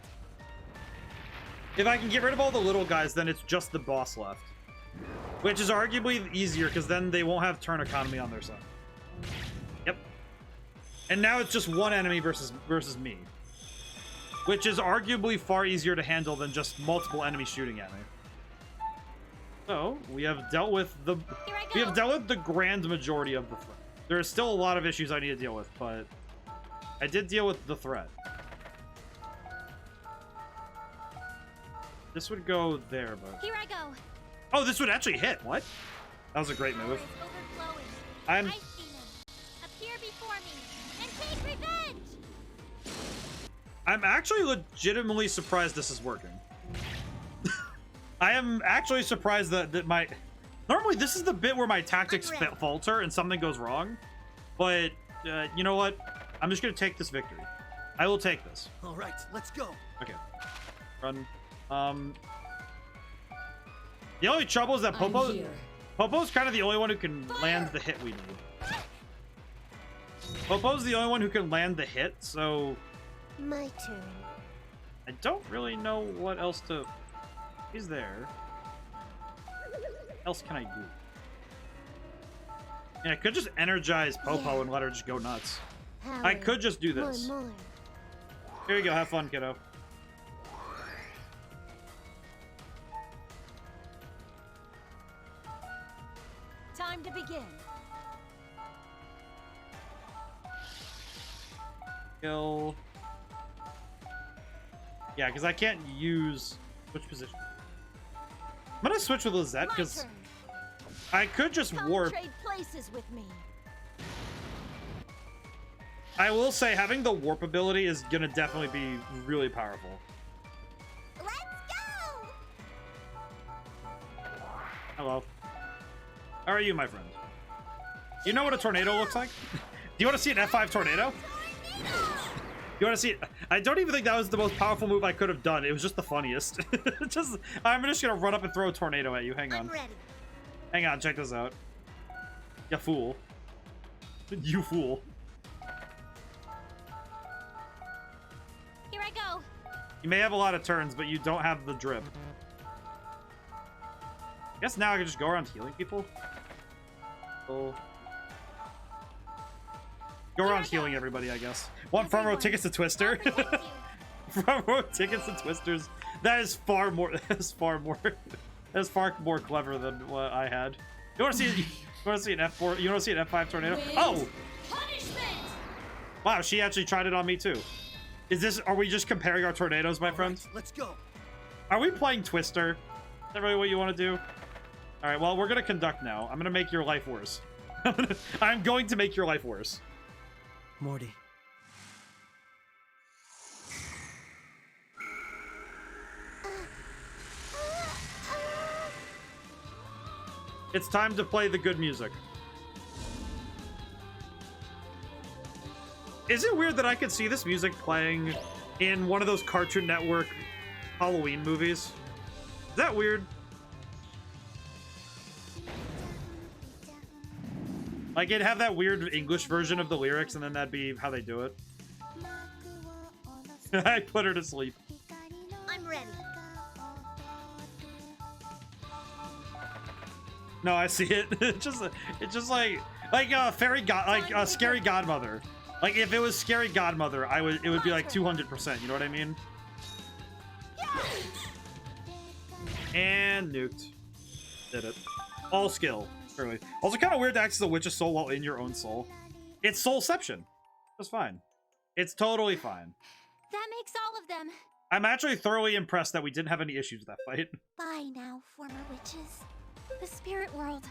Speaker 1: if I can get rid of all the little guys, then it's just the boss left. Which is arguably easier, because then they won't have turn economy on their side. Yep. And now it's just one enemy versus me. Which is arguably far easier to handle than just multiple enemies shooting at me. So, we have dealt with the...
Speaker 5: Here I go.
Speaker 1: We have dealt with the grand majority of the threat. There are still a lot of issues I need to deal with, but... I did deal with the threat. This would go there, but...
Speaker 5: Here I go.
Speaker 1: Oh, this would actually hit. What? That was a great move.
Speaker 8: Overflowing.
Speaker 1: I'm...
Speaker 8: I see him. Appear before me and take revenge!
Speaker 1: I'm actually legitimately surprised this is working. I am actually surprised that my... Normally, this is the bit where my tactics falter and something goes wrong. But, you know what? I'm just going to take this victory. I will take this.
Speaker 6: All right, let's go.
Speaker 1: Okay. Run. The only trouble is that Popo's kind of the only one who can land the hit we need. Popo's the only one who can land the hit, so...
Speaker 8: My turn.
Speaker 1: I don't really know what else to... He's there. What else can I do? Yeah, I could just energize Popo and let her just go nuts. I could just do this. Here you go. Have fun, kiddo.
Speaker 5: Time to begin.
Speaker 1: Kill. Yeah, because I can't use... Which position? I'm gonna switch with Lizette, because I could just warp.
Speaker 5: Trade places with me.
Speaker 1: I will say, having the warp ability is gonna definitely be really powerful.
Speaker 8: Let's go!
Speaker 1: Hello. How are you, my friend? You know what a tornado looks like? Do you want to see an F5 tornado? You want to see it? I don't even think that was the most powerful move I could have done. It was just the funniest. I'm just gonna run up and throw a tornado at you. Hang on.
Speaker 8: I'm ready.
Speaker 1: Hang on, check this out. You fool. You fool.
Speaker 3: Here I go.
Speaker 1: You may have a lot of turns, but you don't have the drip. I guess now I can just go around healing people. Oh. Go around healing everybody, I guess. Want front row tickets to Twister? Front row tickets to Twisters. That is far more. That is far more clever than what I had. You want to see? You want to see an F4? You want to see an F5 tornado? Oh!
Speaker 3: Punishment!
Speaker 1: Wow, she actually tried it on me too. Is this? Are we just comparing our tornadoes, my friends?
Speaker 6: Let's go.
Speaker 1: Are we playing Twister? Is that really what you want to do? All right. Well, we're gonna conduct now. I'm gonna make your life worse. I'm going to make your life worse.
Speaker 6: Morty.
Speaker 1: It's time to play the good music. Is it weird that I could see this music playing in one of those Cartoon Network Halloween movies? Is that weird? Like, it'd have that weird English version of the lyrics, and then that'd be how they do it. I put her to sleep.
Speaker 8: I'm ready.
Speaker 1: No, I see it. It's just like fairy god, like scary godmother. Like if it was scary godmother, it would be like 200%. You know what I mean? And nuked. Did it. All skill. Really. Also, kind of weird to access the witch's soul while in your own soul. It's soulception. That's fine. It's totally fine.
Speaker 3: That makes all of them.
Speaker 1: I'm actually thoroughly impressed that we didn't have any issues with that fight.
Speaker 3: Bye now, former witches. The spirit world.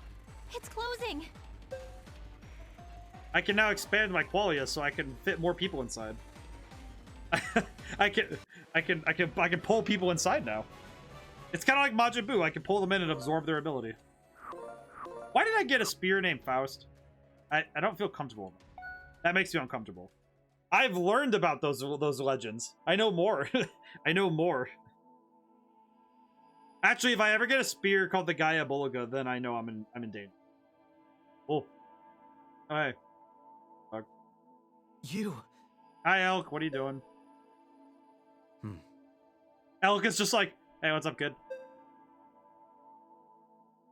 Speaker 3: It's closing.
Speaker 1: I can now expand my qualia so I can fit more people inside. I can pull people inside now. It's kind of like Majin Buu. I can pull them in and absorb their ability. Why did I get a spear named Faust? I don't feel comfortable. That makes me uncomfortable. I've learned about those legends. I know more. I know more. Actually, if I ever get a spear called the Gaia Bulaga, then I know I'm in danger. Oh. Hi. Fuck.
Speaker 6: You.
Speaker 1: Hi, Elk. What are you doing? Elk is just like, hey, what's up, kid?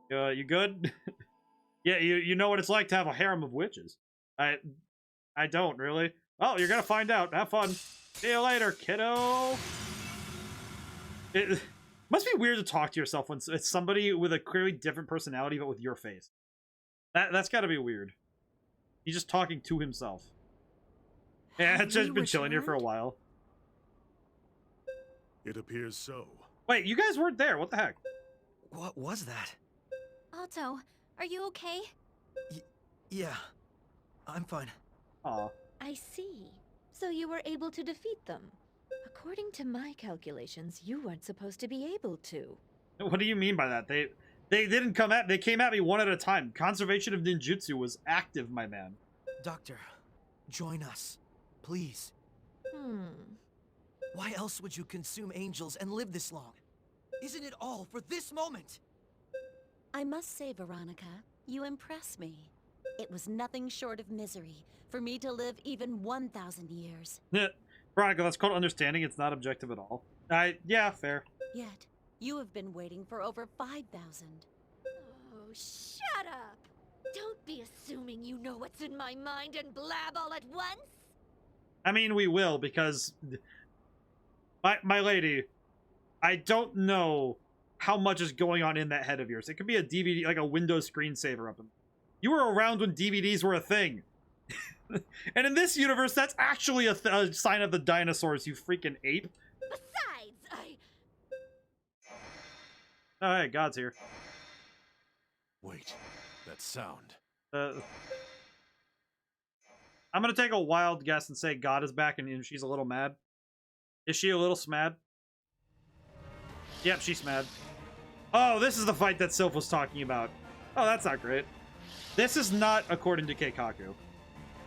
Speaker 1: You good? Yeah, you know what it's like to have a harem of witches. I don't, really. Oh, you're gonna find out. Have fun. See you later, kiddo. It must be weird to talk to yourself when it's somebody with a clearly different personality, but with your face. That's gotta be weird. He's just talking to himself. Yeah, it's just been chilling here for a while.
Speaker 2: It appears so.
Speaker 1: Wait, you guys weren't there. What the heck?
Speaker 6: What was that?
Speaker 3: Alto, are you okay?
Speaker 6: Yeah. I'm fine.
Speaker 1: Aw.
Speaker 5: I see. So you were able to defeat them. According to my calculations, you weren't supposed to be able to.
Speaker 1: What do you mean by that? They They didn't come at. They came at me one at a time. Conservation of ninjutsu was active, my man.
Speaker 6: Doctor, join us, please. Why else would you consume angels and live this long? Isn't it all for this moment?
Speaker 5: I must say, Veronica, you impress me. It was nothing short of misery for me to live even 1,000 years.
Speaker 1: Veronica, that's called understanding. It's not objective at all. Yeah, fair.
Speaker 5: Yet, you have been waiting for over 5,000.
Speaker 3: Oh, shut up! Don't be assuming you know what's in my mind and blab all at once!
Speaker 1: I mean, we will, because... My lady, I don't know how much is going on in that head of yours. It could be a DVD, like a Windows screensaver up in. You were around when DVDs were a thing. And in this universe, that's actually a sign of the dinosaurs, you freaking ape.
Speaker 3: Besides,
Speaker 1: Oh, hey, God's here.
Speaker 2: Wait, that sound.
Speaker 1: I'm gonna take a wild guess and say God is back and she's a little mad. Is she a little smad? Yep, she's mad. Oh, this is the fight that Sylph was talking about. Oh, that's not great. This is not according to Keikaku.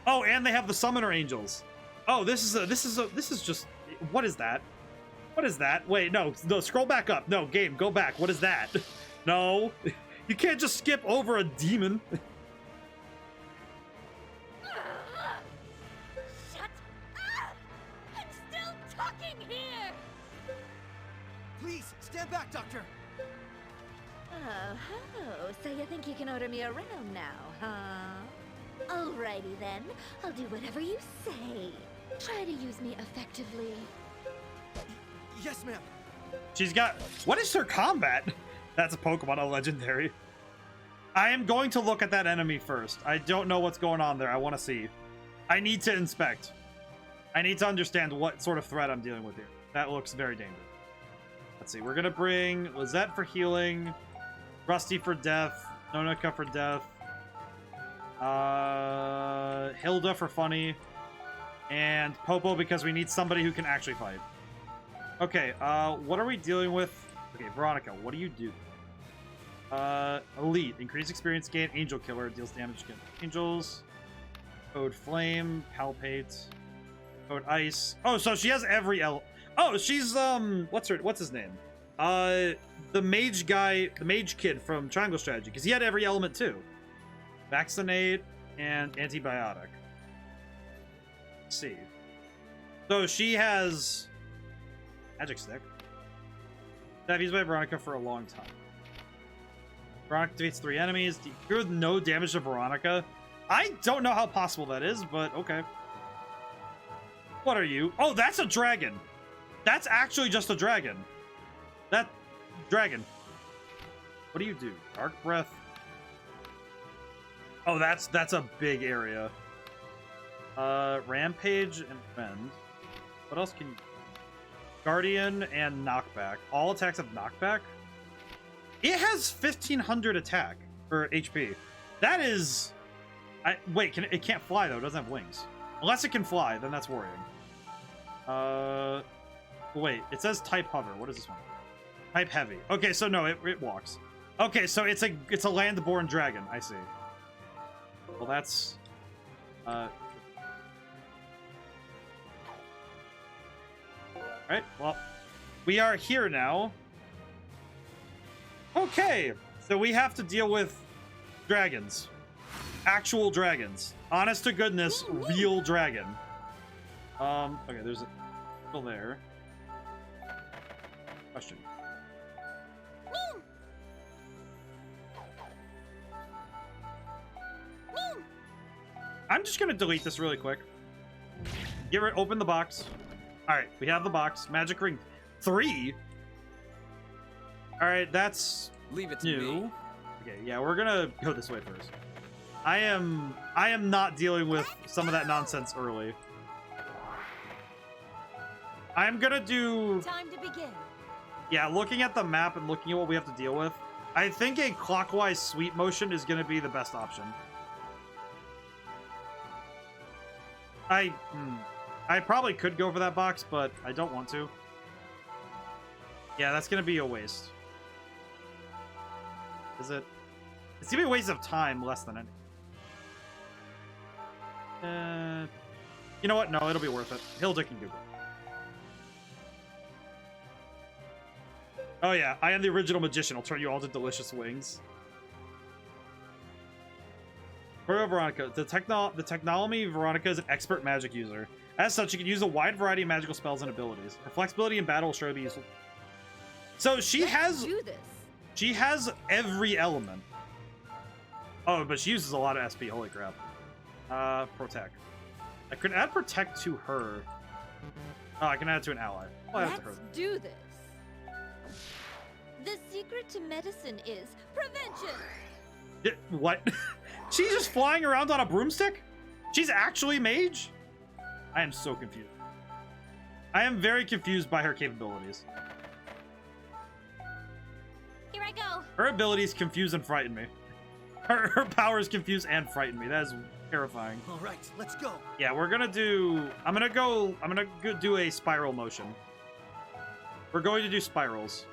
Speaker 1: Oh, and they have the summoner angels. Oh, this is just, what is that? What is that? Wait, no, scroll back up. No, game, go back. What is that? No, you can't just skip over a demon.
Speaker 3: shut up! I'm still talking here!
Speaker 6: Please, stand back, Doctor!
Speaker 3: Oh, so you think you can order me around now, huh? Alrighty then, I'll do whatever you say. Try to use me effectively.
Speaker 6: Yes, ma'am.
Speaker 1: She's got... What is her combat? That's a Pokemon, a legendary. I am going to look at that enemy first. I don't know what's going on there. I want to see. I need to inspect. I need to understand what sort of threat I'm dealing with here. That looks very dangerous. Let's see. We're going to bring Lizette for healing. Rusty for death. Nonoka for death. Hilda for funny. And Popo because we need somebody who can actually fight. Okay, what are we dealing with? Okay, Veronica, what do you do? Elite. Increased experience gain. Angel Killer. Deals damage against angels. Code Flame. Palpate. Code Ice. Oh, so she has every Oh, she's, what's his name? The mage guy, the mage kid from Triangle Strategy, because he had every element too. Vaccinate and Antibiotic. Let's see. So she has Magic Stick. That used by Veronica for a long time. Veronica defeats 3 enemies. Deal no damage to Veronica. I don't know how possible that is, but okay. What are you? Oh, that's a dragon. That's actually just a dragon. That dragon. What do you do? Dark Breath. Oh, that's a big area. Rampage and Fend. What else can you do? Guardian and Knockback. All attacks have Knockback? It has 1500 attack or HP. That is... wait, it can't fly though. It doesn't have wings. Unless it can fly, then that's worrying. Wait, it says type hover. What is this one? Type heavy. Okay, so no, it walks. Okay, so it's a land-born dragon. I see. Well, that's... Right, well, we are here now. Okay, so we have to deal with dragons. Actual dragons. Honest to goodness, real dragon. Okay, there's a... Still there. Question. I'm just gonna delete this really quick. Open the box. Alright, we have the box. Magic ring 3? Alright, that's
Speaker 4: Leave it to
Speaker 1: new.
Speaker 4: me.
Speaker 1: Okay, yeah, we're gonna go this way first. I am not dealing with some of that nonsense early. I'm gonna do...
Speaker 5: Time to begin.
Speaker 1: Yeah, looking at the map and looking at what we have to deal with, I think a clockwise sweep motion is gonna be the best option. I probably could go for that box, but I don't want to. Yeah, that's gonna be a waste. Is it? It's gonna be a waste of time, less than any. You know what? No, it'll be worth it. Hilda can do it. Oh yeah, I am the original magician. I'll turn you all to delicious wings. For Veronica, the technology Veronica is an expert magic user. As such, she can use a wide variety of magical spells and abilities. Her flexibility in battle will surely be useful. So
Speaker 9: Let's do this.
Speaker 1: she has every element. Oh, but she uses a lot of SP. Holy crap. Protect. I could add protect to her. Oh, I can add it to an ally. I'll add it to her.
Speaker 9: Let's do this.
Speaker 3: The secret to medicine is prevention.
Speaker 1: What? She's just flying around on a broomstick? She's actually mage? I am so confused. I am very confused by her capabilities.
Speaker 3: Here I go.
Speaker 1: Her abilities confuse and frighten me. Her powers confuse and frighten me. That is terrifying.
Speaker 6: All right, let's go.
Speaker 1: Yeah, we're gonna do... I'm gonna go do a spiral motion. We're going to do spirals.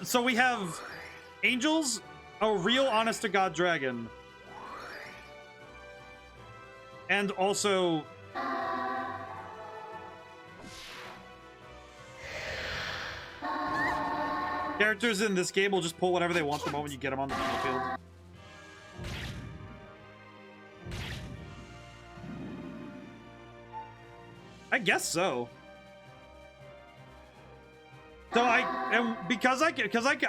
Speaker 1: So we have angels, a real honest-to-God dragon, and also... Characters in this game will just pull whatever they want the moment you get them on the battlefield. I guess so. So because I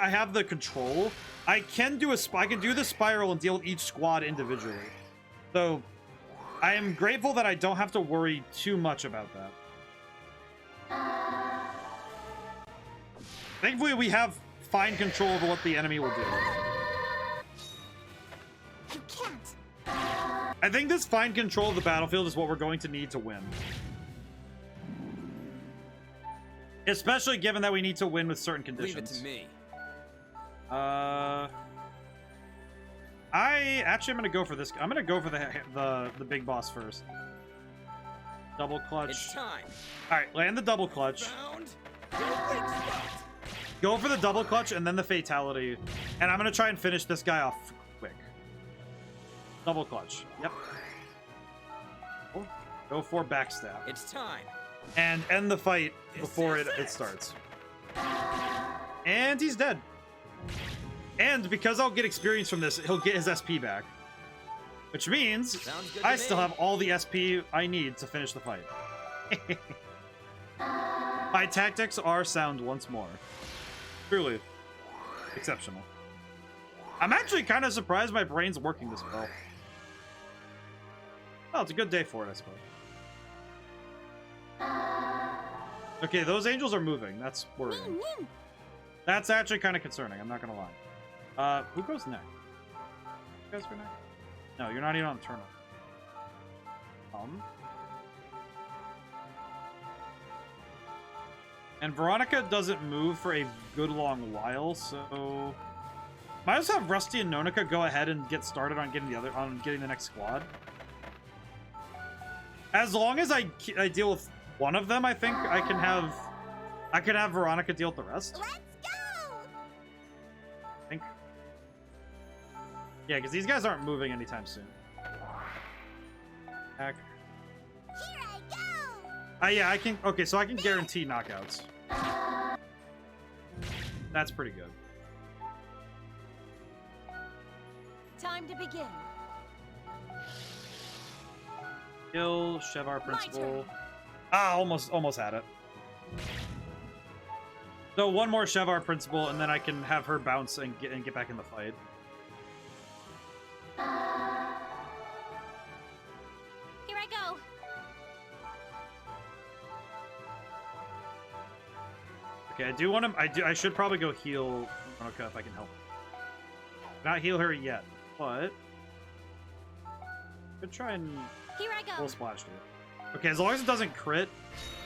Speaker 1: have the control, I can do the spiral and deal with each squad individually. So I am grateful that I don't have to worry too much about that. Thankfully, we have fine control over what the enemy will do.
Speaker 8: You can't.
Speaker 1: I think this fine control of the battlefield is what we're going to need to win. Especially given that we need to win with certain conditions.
Speaker 4: Leave it to me.
Speaker 1: I'm gonna go for this. I'm gonna go for the big boss first. Double clutch.
Speaker 4: It's time.
Speaker 1: All right, land the double clutch.
Speaker 4: Found your weak spot.
Speaker 1: Go for the double clutch and then the fatality. And I'm gonna try and finish this guy off quick. Double clutch. Yep. Go for backstab.
Speaker 4: It's time.
Speaker 1: And end the fight before it starts. And he's dead. And because I'll get experience from this, he'll get his SP back. Which means I still have all the SP I need to finish the fight. My tactics are sound once more. Truly exceptional. I'm actually kind of surprised my brain's working this well. Oh, it's a good day for it, I suppose. Okay, those angels are moving. That's worrying. That's actually kind of concerning, I'm not gonna lie. Who goes next? You guys go next? No, you're not even on the turn. And Veronica doesn't move for a good long while, so might as well have Rusty and Nonica go ahead and get started on getting the next squad. As long as I deal with one of them, I think I can have Veronica deal with the rest.
Speaker 8: Let's go.
Speaker 1: I think. Yeah, because these guys aren't moving anytime soon. Heck.
Speaker 8: Here I go.
Speaker 1: Yeah, I can. Okay, so I can guarantee knockouts. That's pretty good.
Speaker 5: Time to begin.
Speaker 1: Kill Shevar Principal. Ah, almost had it. So one more Shevar Principal, and then I can have her bounce and get back in the fight.
Speaker 3: Here I go.
Speaker 1: Okay, I do want to. I should probably go heal Veronica if I can help. Not heal her yet, but could try and
Speaker 3: Here I go.
Speaker 1: full splash to it. Okay, as long as it doesn't crit.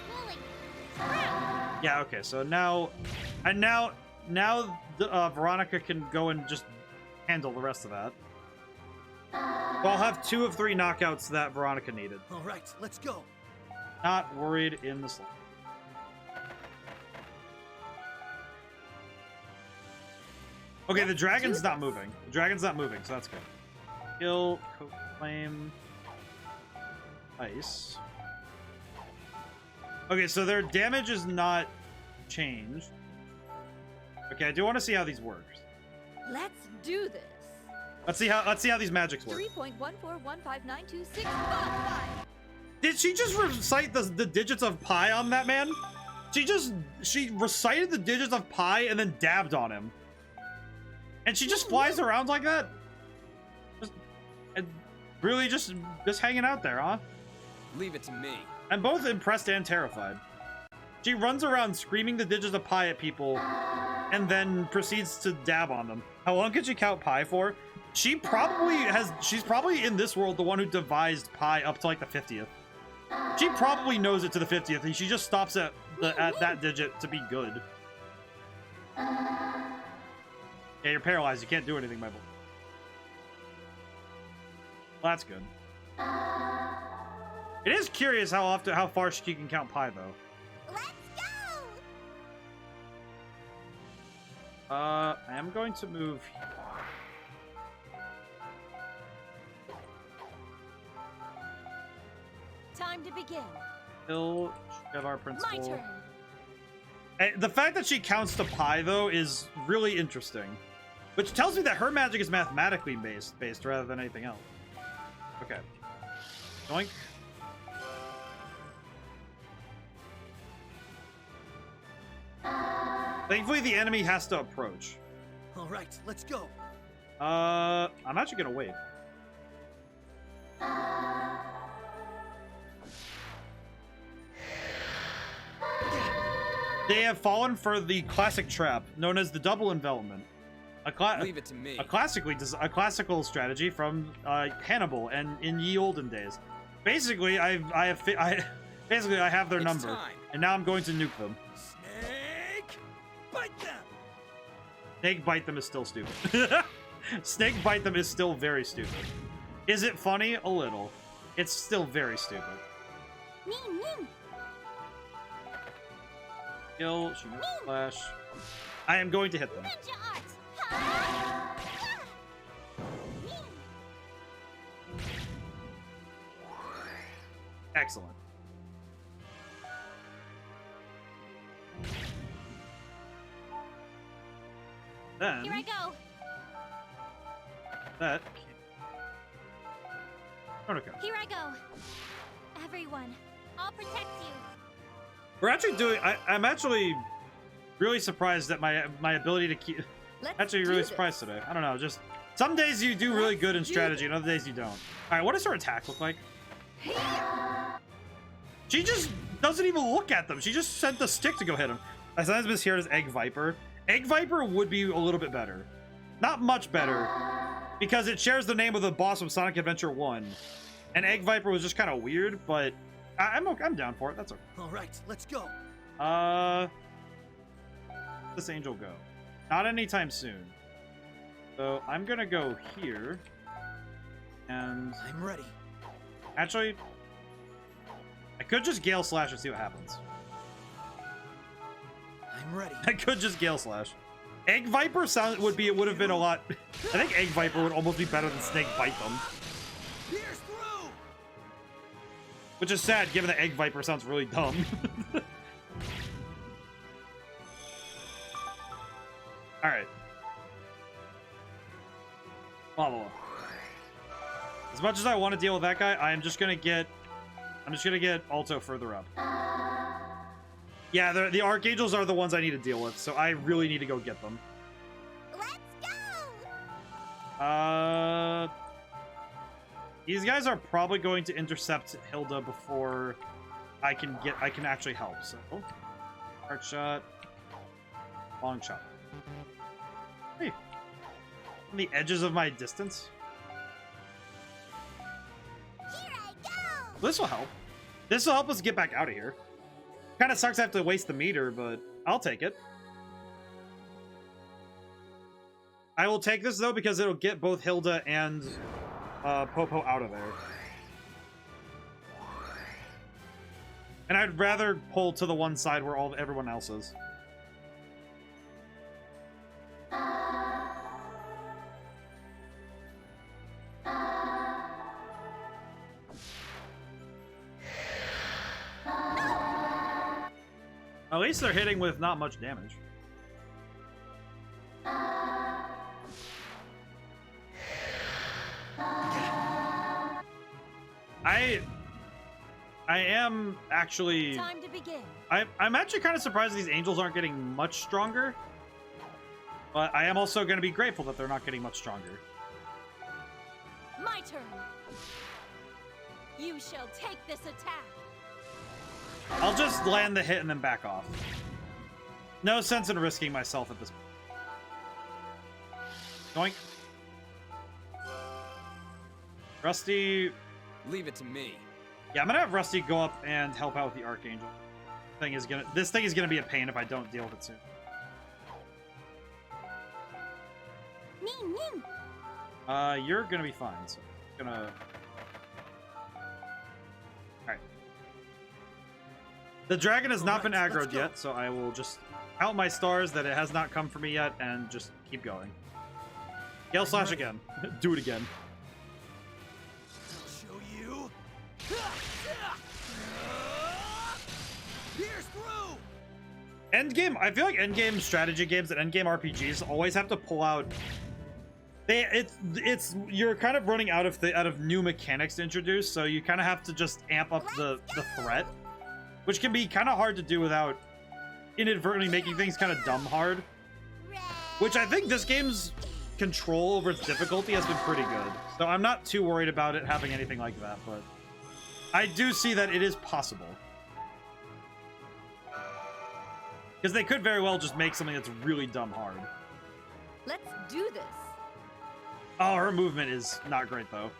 Speaker 3: Holy crap.
Speaker 1: Yeah. Okay. So now Veronica can go and just handle the rest of that. So I'll have 2 of 3 knockouts that Veronica needed.
Speaker 6: All right, let's go.
Speaker 1: Not worried in the slightest. Okay, the dragon's not moving. The dragon's not moving, so that's good. Kill, coat flame, ice. Okay, so their damage is not changed. Okay, I do want to see how these work.
Speaker 9: Let's do this.
Speaker 1: Let's see how these magics work.
Speaker 9: 3.141592655.
Speaker 1: Did she just recite the digits of pi on that man? She recited the digits of pi and then dabbed on him. And she just flies around like that? Really just hanging out there, huh?
Speaker 10: Leave it to me.
Speaker 1: I'm both impressed and terrified. She runs around screaming the digits of pi at people and then proceeds to dab on them. How long can she count pi for? She's probably in this world the one who devised pi up to like the 50th. She probably knows it to the 50th and she just stops at that digit to be good. Yeah, you're paralyzed. You can't do anything, my boy. Well, that's good. It is curious how far she can count pi, though.
Speaker 3: Let's go!
Speaker 1: I am going to move here.
Speaker 5: Time to begin.
Speaker 1: Kill Shavar
Speaker 5: My
Speaker 1: Principle.
Speaker 5: turn.
Speaker 1: The fact that she counts to pi, though, is really interesting. Which tells me that her magic is mathematically based rather than anything else. Okay. Doink. Thankfully, the enemy has to approach.
Speaker 6: All right, let's go.
Speaker 1: I'm actually gonna wait. They have fallen for the classic trap, known as the double envelopment.
Speaker 10: Leave it to me.
Speaker 1: A classical strategy from Hannibal and in ye olden days. Basically, I have their
Speaker 10: It's
Speaker 1: number,
Speaker 10: time.
Speaker 1: and now I'm going to nuke them.
Speaker 6: Snake, bite them.
Speaker 1: Snake bite them is still stupid. Snake bite them is still very stupid. Is it funny? A little. It's still very stupid. Kill, she moves flash. I am going to hit them. Excellent. Then
Speaker 3: Here I go.
Speaker 1: that. Okay.
Speaker 3: Here I go. Everyone, I'll protect you.
Speaker 1: We're actually doing. I'm actually really surprised that my ability to keep.
Speaker 9: Let's
Speaker 1: Actually,
Speaker 9: do
Speaker 1: really
Speaker 9: this.
Speaker 1: surprised today. I don't know. Just some days you do really good in
Speaker 9: do
Speaker 1: strategy, and other days you don't. All right, what does her attack look like? She just doesn't even look at them. She just sent the stick to go hit him. I sometimes mishear it as Egg Viper. Egg Viper would be a little bit better. Not much better, because it shares the name of the boss from Sonic Adventure 1. And Egg Viper was just kind of weird, but I'm down for it. That's okay.
Speaker 6: All right, let's go.
Speaker 1: This angel go? Not anytime soon. So I'm gonna go here. And
Speaker 6: I'm ready.
Speaker 1: actually, I could just Gale Slash and see what happens.
Speaker 6: I'm ready.
Speaker 1: I could just Gale Slash. Egg Viper would have been a lot. I think Egg Viper would almost be better than Snake Bite them.
Speaker 6: Pierce through.
Speaker 1: Which is sad, given that Egg Viper sounds really dumb. Alright. Blah, blah, blah. As much as I want to deal with that guy, I'm just gonna get Alto further up. Yeah, the Archangels are the ones I need to deal with, so I really need to go get them.
Speaker 3: Let's go!
Speaker 1: These guys are probably going to intercept Hilda before I can actually help. So, hard shot, long shot. Hey, on the edges of my distance.
Speaker 3: Here I go!
Speaker 1: This will help. This will help us get back out of here. Kind of sucks I have to waste the meter, but I'll take it. I will take this though because it'll get both Hilda and Popo out of there. And I'd rather pull to the one side where everyone else is. At least they're hitting with not much damage. I am actually...
Speaker 5: Time to begin.
Speaker 1: I'm actually kind of surprised these angels aren't getting much stronger. But I am also going to be grateful that they're not getting much stronger.
Speaker 5: My turn. You shall take this attack.
Speaker 1: I'll just land the hit and then back off. No sense in risking myself at this point. Doink. Rusty...
Speaker 10: Leave it to me.
Speaker 1: Yeah, I'm gonna have Rusty go up and help out with the Archangel. This thing is gonna be a pain if I don't deal with it soon. You're gonna be fine, so I'm gonna... Alright. The dragon has not been aggroed yet, so I will just count my stars that it has not come for me yet and just keep going. Gale Slash again. Do it again.
Speaker 4: I'll show you. Pierce through.
Speaker 1: Endgame, I feel like endgame strategy games and endgame RPGs always have to pull out... You're kind of running out of new mechanics to introduce, so you kind of have to just amp up the threat, which can be kind of hard to do without inadvertently making things kind of dumb hard. Which I think this game's control over its difficulty has been pretty good, so I'm not too worried about it having anything like that, but I do see that it is possible. Because they could very well just make something that's really dumb hard.
Speaker 3: Let's do this.
Speaker 1: Oh, her movement is not great, though.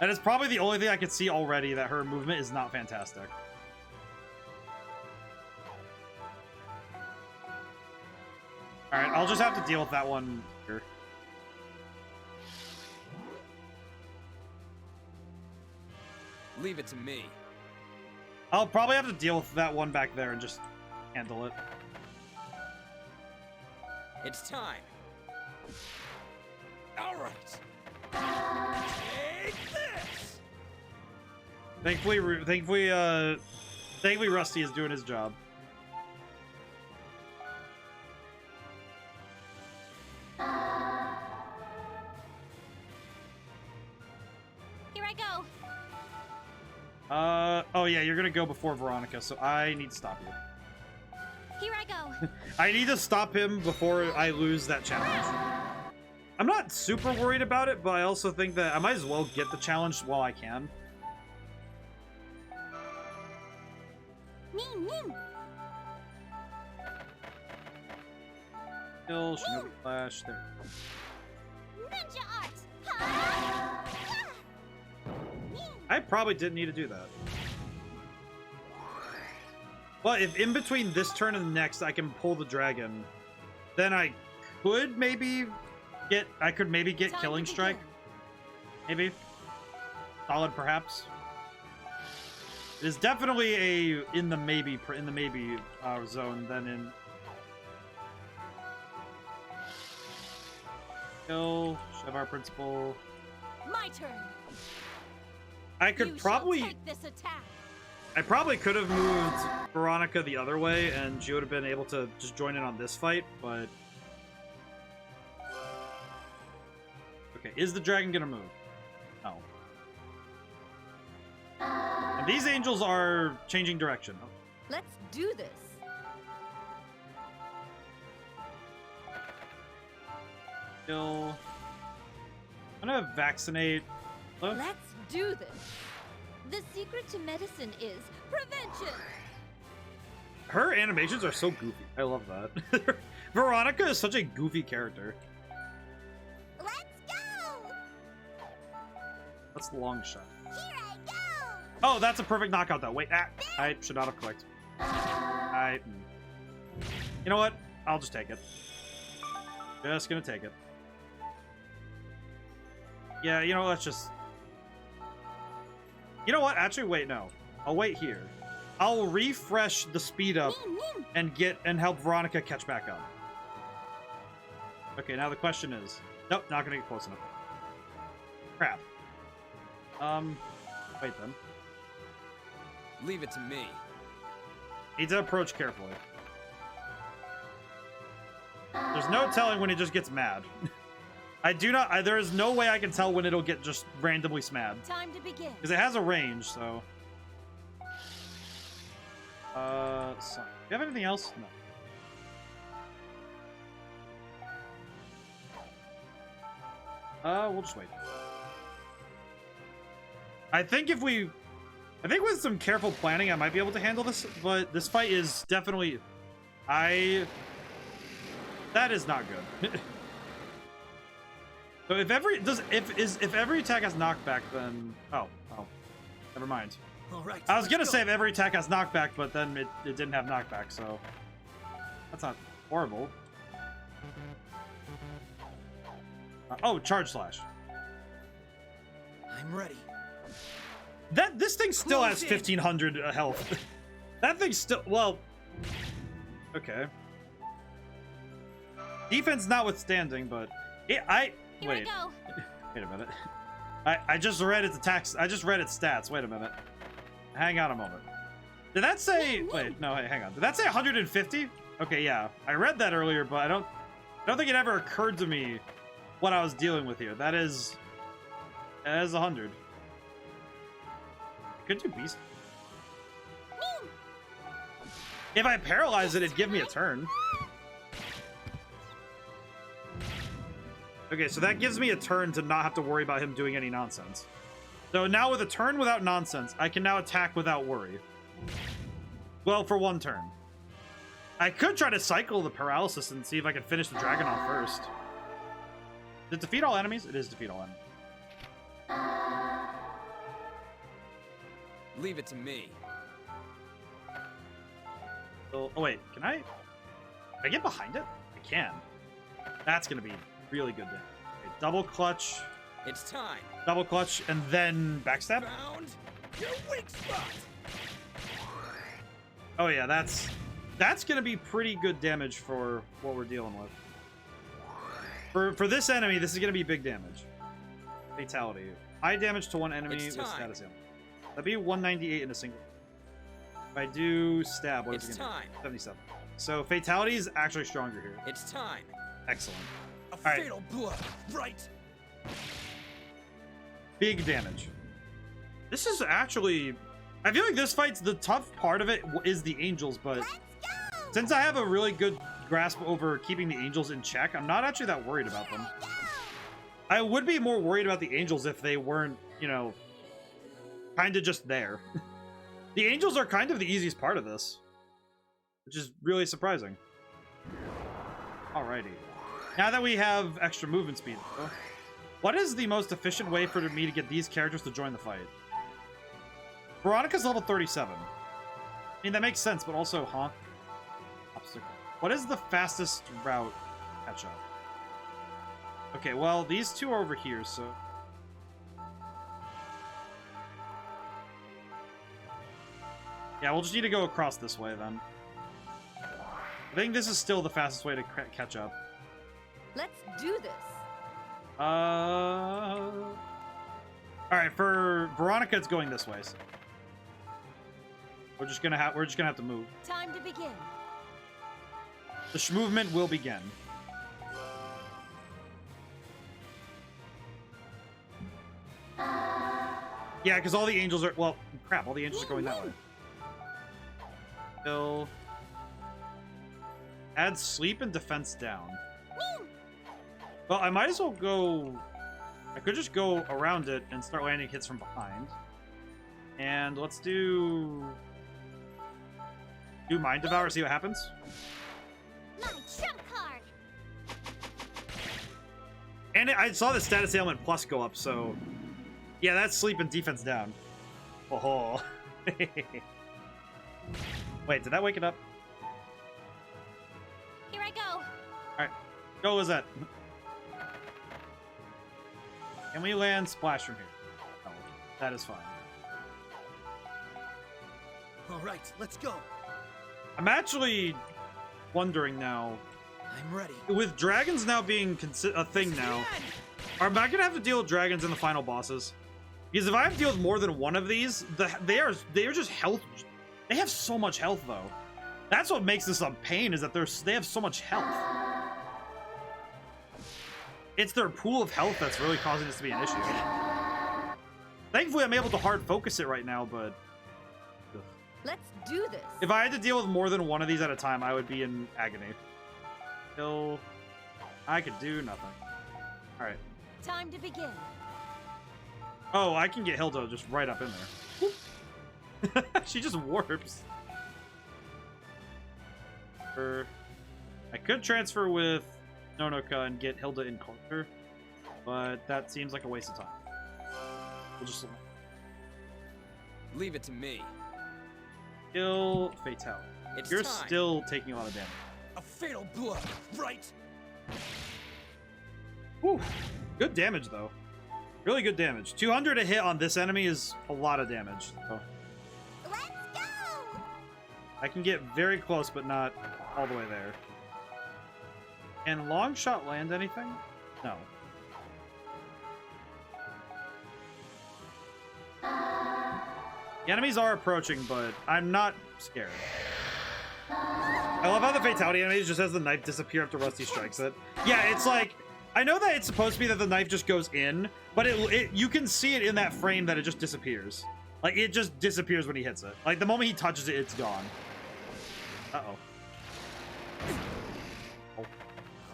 Speaker 1: That is probably the only thing I could see already, that her movement is not fantastic. Alright, I'll just have to deal with that one here.
Speaker 10: Leave it to me.
Speaker 1: I'll probably have to deal with that one back there and just handle it.
Speaker 10: It's time. All right. Take this.
Speaker 1: Thankfully, Rusty is doing his job.
Speaker 3: Here I go.
Speaker 1: Oh yeah, you're gonna go before Veronica, so I need to stop you.
Speaker 3: Here I go.
Speaker 1: I need to stop him before I lose that challenge. I'm not super worried about it, but I also think that I might as well get the challenge while I can. Kill, Shinobi Flash, there.
Speaker 3: Ninja art.
Speaker 1: I probably didn't need to do that. But if in between this turn and the next I can pull the dragon, then I could maybe get Killing Strike. Maybe. Solid, perhaps. It is definitely a in the maybe zone than in kill Shavar Principle.
Speaker 5: My turn.
Speaker 1: I could probably
Speaker 5: take this attack.
Speaker 1: I probably could have moved Veronica the other way and she would have been able to just join in on this fight, but okay, is the dragon gonna move? No. And these angels are changing direction.
Speaker 3: Let's do this.
Speaker 1: Kill. I'm gonna vaccinate. Hello?
Speaker 3: Let's do this. The secret to medicine is prevention.
Speaker 1: Her animations are so goofy. I love that. Veronica is such a goofy character.
Speaker 3: Let's go.
Speaker 1: That's the long shot.
Speaker 3: Here I go.
Speaker 1: Oh, that's a perfect knockout, though. Wait, I should not have clicked. You know what? I'll just take it. Just gonna take it. Yeah, you know, let's just... You know what? Actually, wait, no. I'll wait here. I'll refresh the speed up and help Veronica catch back up. Okay, now the question is... Nope, not gonna get close enough. Crap. Wait then.
Speaker 10: Leave it to me.
Speaker 1: Need to approach carefully. There's no telling when it just gets mad. I do not. there is no way I can tell when it'll get just randomly mad.
Speaker 5: Time to begin.
Speaker 1: Because it has a range, so. So. Do you have anything else? No. We'll just wait. I think with some careful planning, I might be able to handle this, but this fight is definitely, that is not good. So if every attack has knockback, then, oh, never mind.
Speaker 6: All right.
Speaker 1: I was gonna say if every attack has knockback, but then it didn't have knockback, so that's not horrible. Oh, charge slash.
Speaker 6: I'm ready.
Speaker 1: This thing still has 1,500 health. That thing still, well, okay. Defense notwithstanding, but
Speaker 5: Here
Speaker 1: wait.
Speaker 5: I go.
Speaker 1: Wait a minute. I just read its attacks. I just read its stats. Wait a minute. Hang on a moment. Did that say? Wait, no. Hang on. Did that say 150? Okay, yeah. I read that earlier, but I don't think it ever occurred to me what I was dealing with here. That is 100. Could do beast. If I paralyze it, it'd give me a turn. Okay, so that gives me a turn to not have to worry about him doing any nonsense. So now with a turn without nonsense, I can now attack without worry. Well, for one turn. I could try to cycle the paralysis and see if I can finish the dragon off first. Did it defeat all enemies? It is defeat all enemies.
Speaker 10: Leave it to me.
Speaker 1: Oh wait, can I get behind it? I can. That's gonna be really good. Okay, double clutch.
Speaker 10: It's time.
Speaker 1: Double clutch and then backstab.
Speaker 10: Found your weak spot.
Speaker 1: Oh yeah, that's gonna be pretty good damage for what we're dealing with. For this enemy, this is gonna be big damage. Fatality. High damage to one enemy with status ailment. That'd be 198 in a single. If I do stab, what is it gonna be? 77. So fatality is actually stronger here.
Speaker 10: It's time.
Speaker 1: Excellent.
Speaker 4: A
Speaker 1: All right.
Speaker 4: fatal blow, right?
Speaker 1: Big damage. This is actually, I feel like this fight's, the tough part of it is the angels, but since I have a really good grasp over keeping the angels in check, I'm not actually that worried about them. I would be more worried about the angels if they weren't, you know, kind of just there. The angels are kind of the easiest part of this, which is really surprising. Alrighty. Now that we have extra movement speed, what is the most efficient way for me to get these characters to join the fight? Veronica's level 37. I mean, that makes sense, but also, huh? Obstacle. What is the fastest route to catch up? Okay, well, these two are over here, so... Yeah, we'll just need to go across this way, then. I think this is still the fastest way to catch up.
Speaker 3: Let's do this.
Speaker 1: Alright, for Veronica, it's going this way, so... We're just gonna have to move.
Speaker 5: Time to begin.
Speaker 1: The movement will begin. Yeah, because all the angels are... Well, crap, all the angels are going that way. Kill. Add sleep and defense down. Well, I might as well go... I could just go around it and start landing hits from behind. And let's do Mind Devour, see what happens.
Speaker 3: My trump card.
Speaker 1: And I saw the status ailment plus go up, so... Yeah, that's sleep and defense down. Oh. Wait, did that wake it up?
Speaker 3: Here I go.
Speaker 1: Alright. Go, Lizette. Can we land splash from here? Oh, that is fine.
Speaker 6: All right, let's go.
Speaker 1: I'm actually wondering now,
Speaker 6: I'm ready.
Speaker 1: with dragons now being a thing now, am I gonna have to deal with dragons in the final bosses? Because if I have to deal with more than one of these, they are just health. They have so much health though. That's what makes this a pain, is that they have so much health. It's their pool of health that's really causing this to be an issue. Thankfully, I'm able to hard focus it right now, but...
Speaker 3: Let's do this.
Speaker 1: If I had to deal with more than one of these at a time, I would be in agony. Still, I could do nothing. Alright.
Speaker 5: Time to begin.
Speaker 1: Oh, I can get Hilda just right up in there. She just warps. I could transfer with Nonoka and get Hilda in closer, but that seems like a waste of time. We'll just
Speaker 10: Leave it to me.
Speaker 1: kill Fatality.
Speaker 10: It's
Speaker 1: You're
Speaker 10: time.
Speaker 1: still taking a lot of damage.
Speaker 4: A fatal blow, right?
Speaker 1: Whew. Good damage, though. Really good damage. 200 a hit on this enemy is a lot of damage. So
Speaker 3: Let's go!
Speaker 1: I can get very close, but not all the way there. Can long shot land anything? No. The enemies are approaching, but I'm not scared. I love how the fatality enemies just has the knife disappear after Rusty strikes it. Yeah, it's like, I know that it's supposed to be that the knife just goes in, but you can see it in that frame that it just disappears. Like, it just disappears when he hits it. Like, the moment he touches it, it's gone. Uh-oh.
Speaker 4: I'll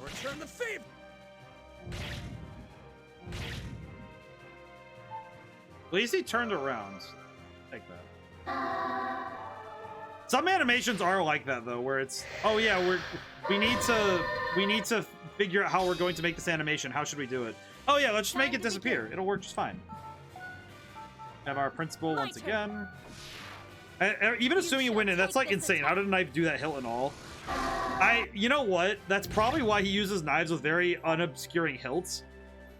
Speaker 4: return the favor.
Speaker 1: At least he turned around. Take that. Some animations are like that though, where it's, oh yeah, we need to figure out how we're going to make this animation. How should we do it? Oh yeah, let's just make it disappear. It'll work just fine. Have our principal once again. Even assuming you win it, that's like insane. How did a knife do that hilt and all? You know what? That's probably why he uses knives with very unobscuring hilts.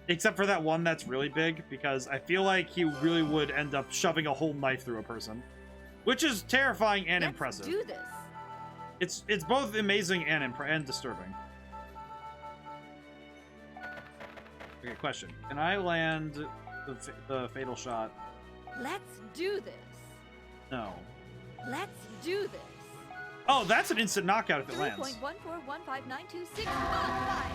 Speaker 1: Except for that one that's really big, because I feel like he really would end up shoving a whole knife through a person. Which is terrifying and impressive.
Speaker 3: Let's do this.
Speaker 1: It's both amazing and disturbing. Okay, question. Can I land the fatal shot?
Speaker 3: Let's do this.
Speaker 1: No.
Speaker 3: Let's do this.
Speaker 1: Oh, that's an instant knockout if it lands.
Speaker 3: 3.141592655.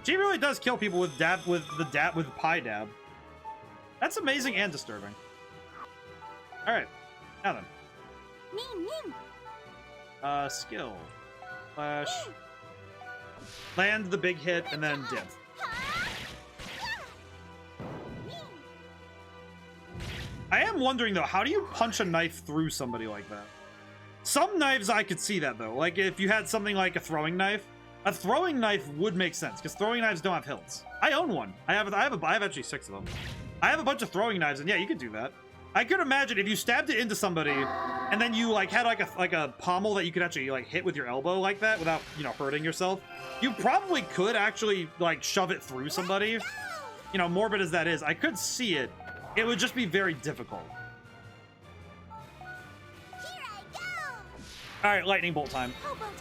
Speaker 1: She really does kill people with pie dab. That's amazing and disturbing. All right, now then. Skill. Flash. Land the big hit and then dip. I am wondering though, how do you punch a knife through somebody like that? Some knives I could see that though. Like if you had something like a throwing knife would make sense because throwing knives don't have hilts. I own one. I have actually 6 of them. I have a bunch of throwing knives, and yeah, you could do that. I could imagine if you stabbed it into somebody, and then you like had like a pommel that you could actually like hit with your elbow like that without hurting yourself. You probably could actually like shove it through somebody. Morbid as that is, I could see it. It would just be very difficult.
Speaker 3: Here I go.
Speaker 1: All right, lightning bolt time.
Speaker 3: Hobo time.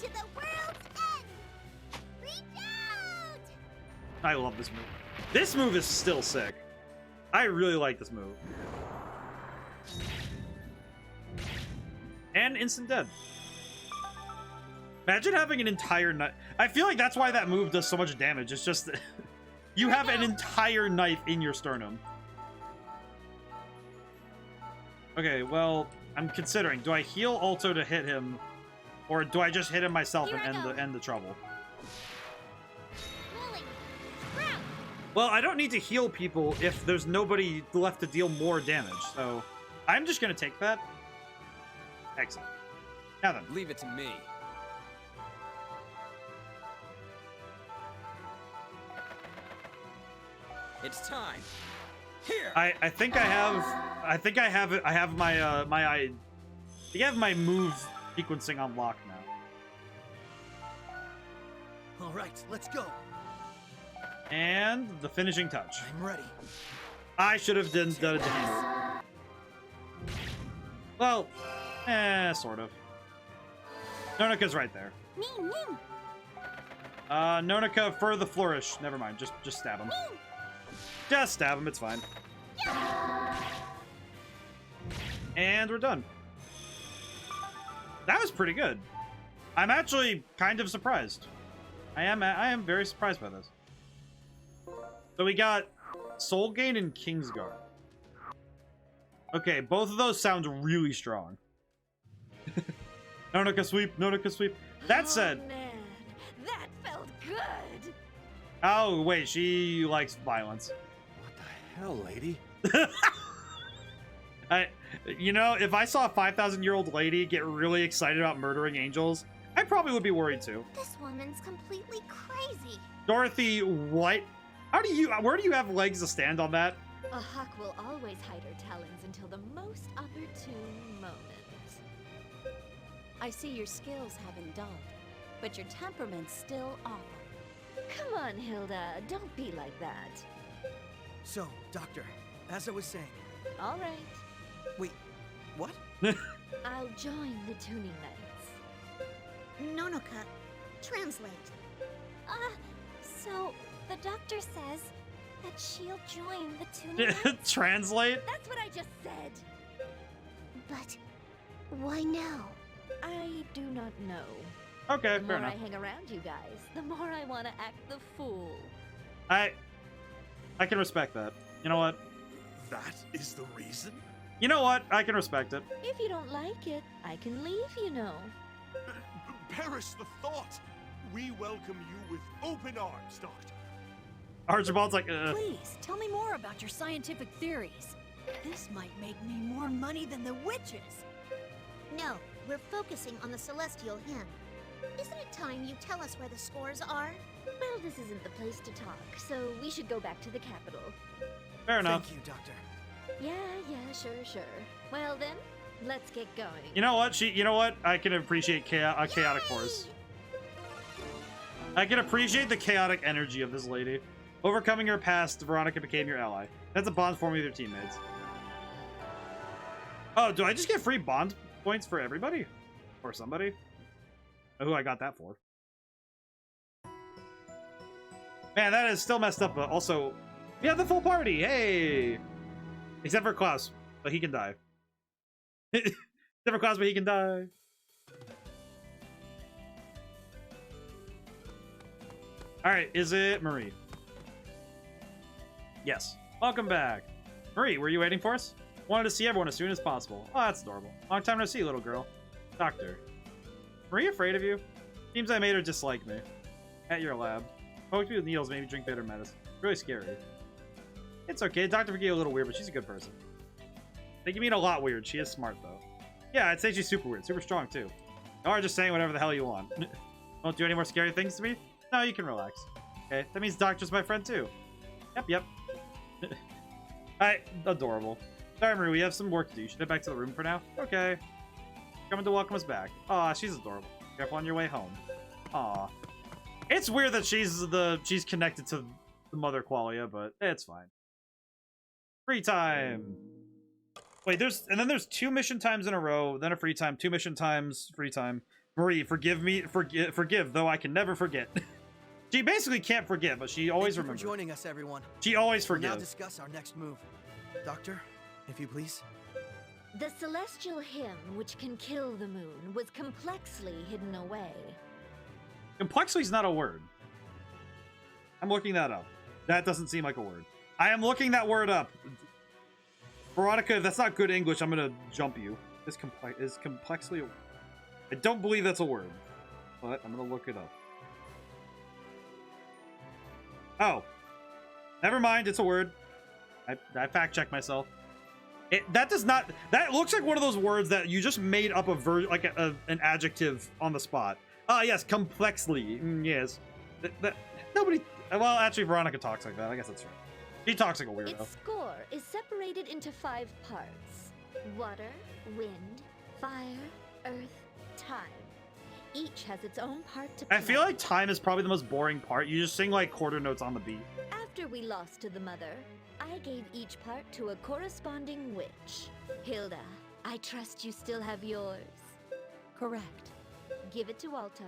Speaker 3: To the world's end. Reach out.
Speaker 1: I love this move. This move is still sick. I really like this move. And instant dead. Imagine having an entire knife. I feel like that's why that move does so much damage. It's just you have an entire knife in your sternum. Okay, well, I'm considering. Do I heal Alto to hit him, or do I just hit him myself and end the trouble? Well, I don't need to heal people if there's nobody left to deal more damage, so I'm just gonna take that. Excellent. Now then.
Speaker 10: Leave it to me. It's time. Here.
Speaker 1: I think I have my move sequencing unlocked now.
Speaker 4: All right, let's go.
Speaker 1: And the finishing touch.
Speaker 4: I'm ready.
Speaker 1: I should have done it to him. Well, sort of. Nonaka's right there. Nonoka for the flourish. Never mind. Just stab him. Just stab him. It's fine. And we're done. That was pretty good. I'm actually kind of surprised. I am very surprised by this. So we got Soul Gain and Kingsguard. Okay, both of those sound really strong. Nonoka sweep, Nonoka sweep. That said...
Speaker 3: Oh, man. That felt good!
Speaker 1: Oh, wait, she likes violence.
Speaker 2: What the hell, lady?
Speaker 1: You know, if I saw a 5,000-year-old lady get really excited about murdering angels, I probably would be worried too.
Speaker 8: This woman's completely crazy.
Speaker 1: Dorothy, what? Where do you have legs to stand on that?
Speaker 3: A hawk will always hide her talons until the most opportune moment.
Speaker 5: I see your skills haven't dulled, but your temperament's still awful.
Speaker 3: Come on, Hilda, don't be like that.
Speaker 6: So, Doctor, as I was saying...
Speaker 3: All right.
Speaker 6: Wait, what?
Speaker 3: I'll join the tuning knights.
Speaker 8: Nonoka, translate.
Speaker 5: So the doctor says that she'll join the tuning knights?
Speaker 1: Translate?
Speaker 3: That's what I just said.
Speaker 8: But why now?
Speaker 3: I do not know.
Speaker 1: Okay,
Speaker 3: The
Speaker 1: fair
Speaker 3: more
Speaker 1: enough.
Speaker 3: I hang around you guys, the more I want to act the fool.
Speaker 1: I can respect that. You know what?
Speaker 2: That is the reason?
Speaker 1: You know what? I can respect it.
Speaker 3: If you don't like it, I can leave, you know.
Speaker 2: Perish the thought! We welcome you with open arms, Doctor.
Speaker 1: Archibald's like,
Speaker 5: Please, tell me more about your scientific theories. This might make me more money than the witches.
Speaker 8: No, we're focusing on the celestial hymn. Isn't it time you tell us where the scores are?
Speaker 3: Well, this isn't the place to talk, so we should go back to the capital.
Speaker 1: fair enough.
Speaker 6: Thank you, Doctor.
Speaker 3: Yeah, sure. Well then, let's get going.
Speaker 1: You know what? You know what? I can appreciate a chaotic force. I can appreciate the chaotic energy of this lady. Overcoming her past, Veronica became your ally. That's a bond forming with your teammates. Oh, do I just get free bond points for everybody? Or somebody? Who I got that for? Man, that is still messed up, but also... We have the full party! Hey! Except for Klaus, but he can die. Except for Klaus, but he can die. Alright, is it Marie? Yes. Welcome back. Marie, were you waiting for us? Wanted to see everyone as soon as possible. Oh, that's adorable. Long time no see, little girl. Doctor. Marie afraid of you? Seems I made her dislike me. At your lab. Poked me with needles, made me drink bitter medicine. Really scary. It's okay. Doctor Vicky a little weird, but she's a good person. I think you mean a lot weird. She is smart, though. Yeah, I'd say she's super weird. Super strong, too. Or just saying whatever the hell you want. Won't do any more scary things to me? No, you can relax. Okay, that means Doctor's my friend, too. Yep. Alright, adorable. Sorry, Marie, we have some work to do. You should head back to the room for now? Okay. Coming to welcome us back. Aw, she's adorable. Careful on your way home. Aw. It's weird that she's connected to the Mother Qualia, but it's fine. Free time. Wait, there's 2 mission times in a row, then a free time, 2 mission times, free time. Marie, forgive me, forgive, though I can never forget. She basically can't forget, but she always remembers.
Speaker 6: Thank you for joining us, everyone.
Speaker 1: She always
Speaker 6: We'll now
Speaker 1: forgives.
Speaker 6: discuss our next move. Doctor, if you please.
Speaker 3: The celestial hymn, which can kill the moon, was complexly hidden away.
Speaker 1: Complexly is not a word. I'm looking that up. That doesn't seem like a word. I am looking that word up. Veronica, if that's not good English, I'm gonna jump you. Is complexly a word? I don't believe that's a word, but I'm gonna look it up. Oh. Never mind, it's a word. I fact-checked myself. That looks like one of those words that you just made up an adjective on the spot. Ah, yes, complexly. Yes. Nobody... Well, actually, Veronica talks like that. I guess that's right. She talks like a weirdo.
Speaker 3: Its score is separated into 5 parts. Water, wind, fire, earth, time. Each has its own part to play.
Speaker 1: I feel like time is probably the most boring part. You just sing like quarter notes on the beat.
Speaker 3: After we lost to the mother, I gave each part to a corresponding witch. Hilda, I trust you still have yours.
Speaker 5: Correct.
Speaker 3: Give it to Alta.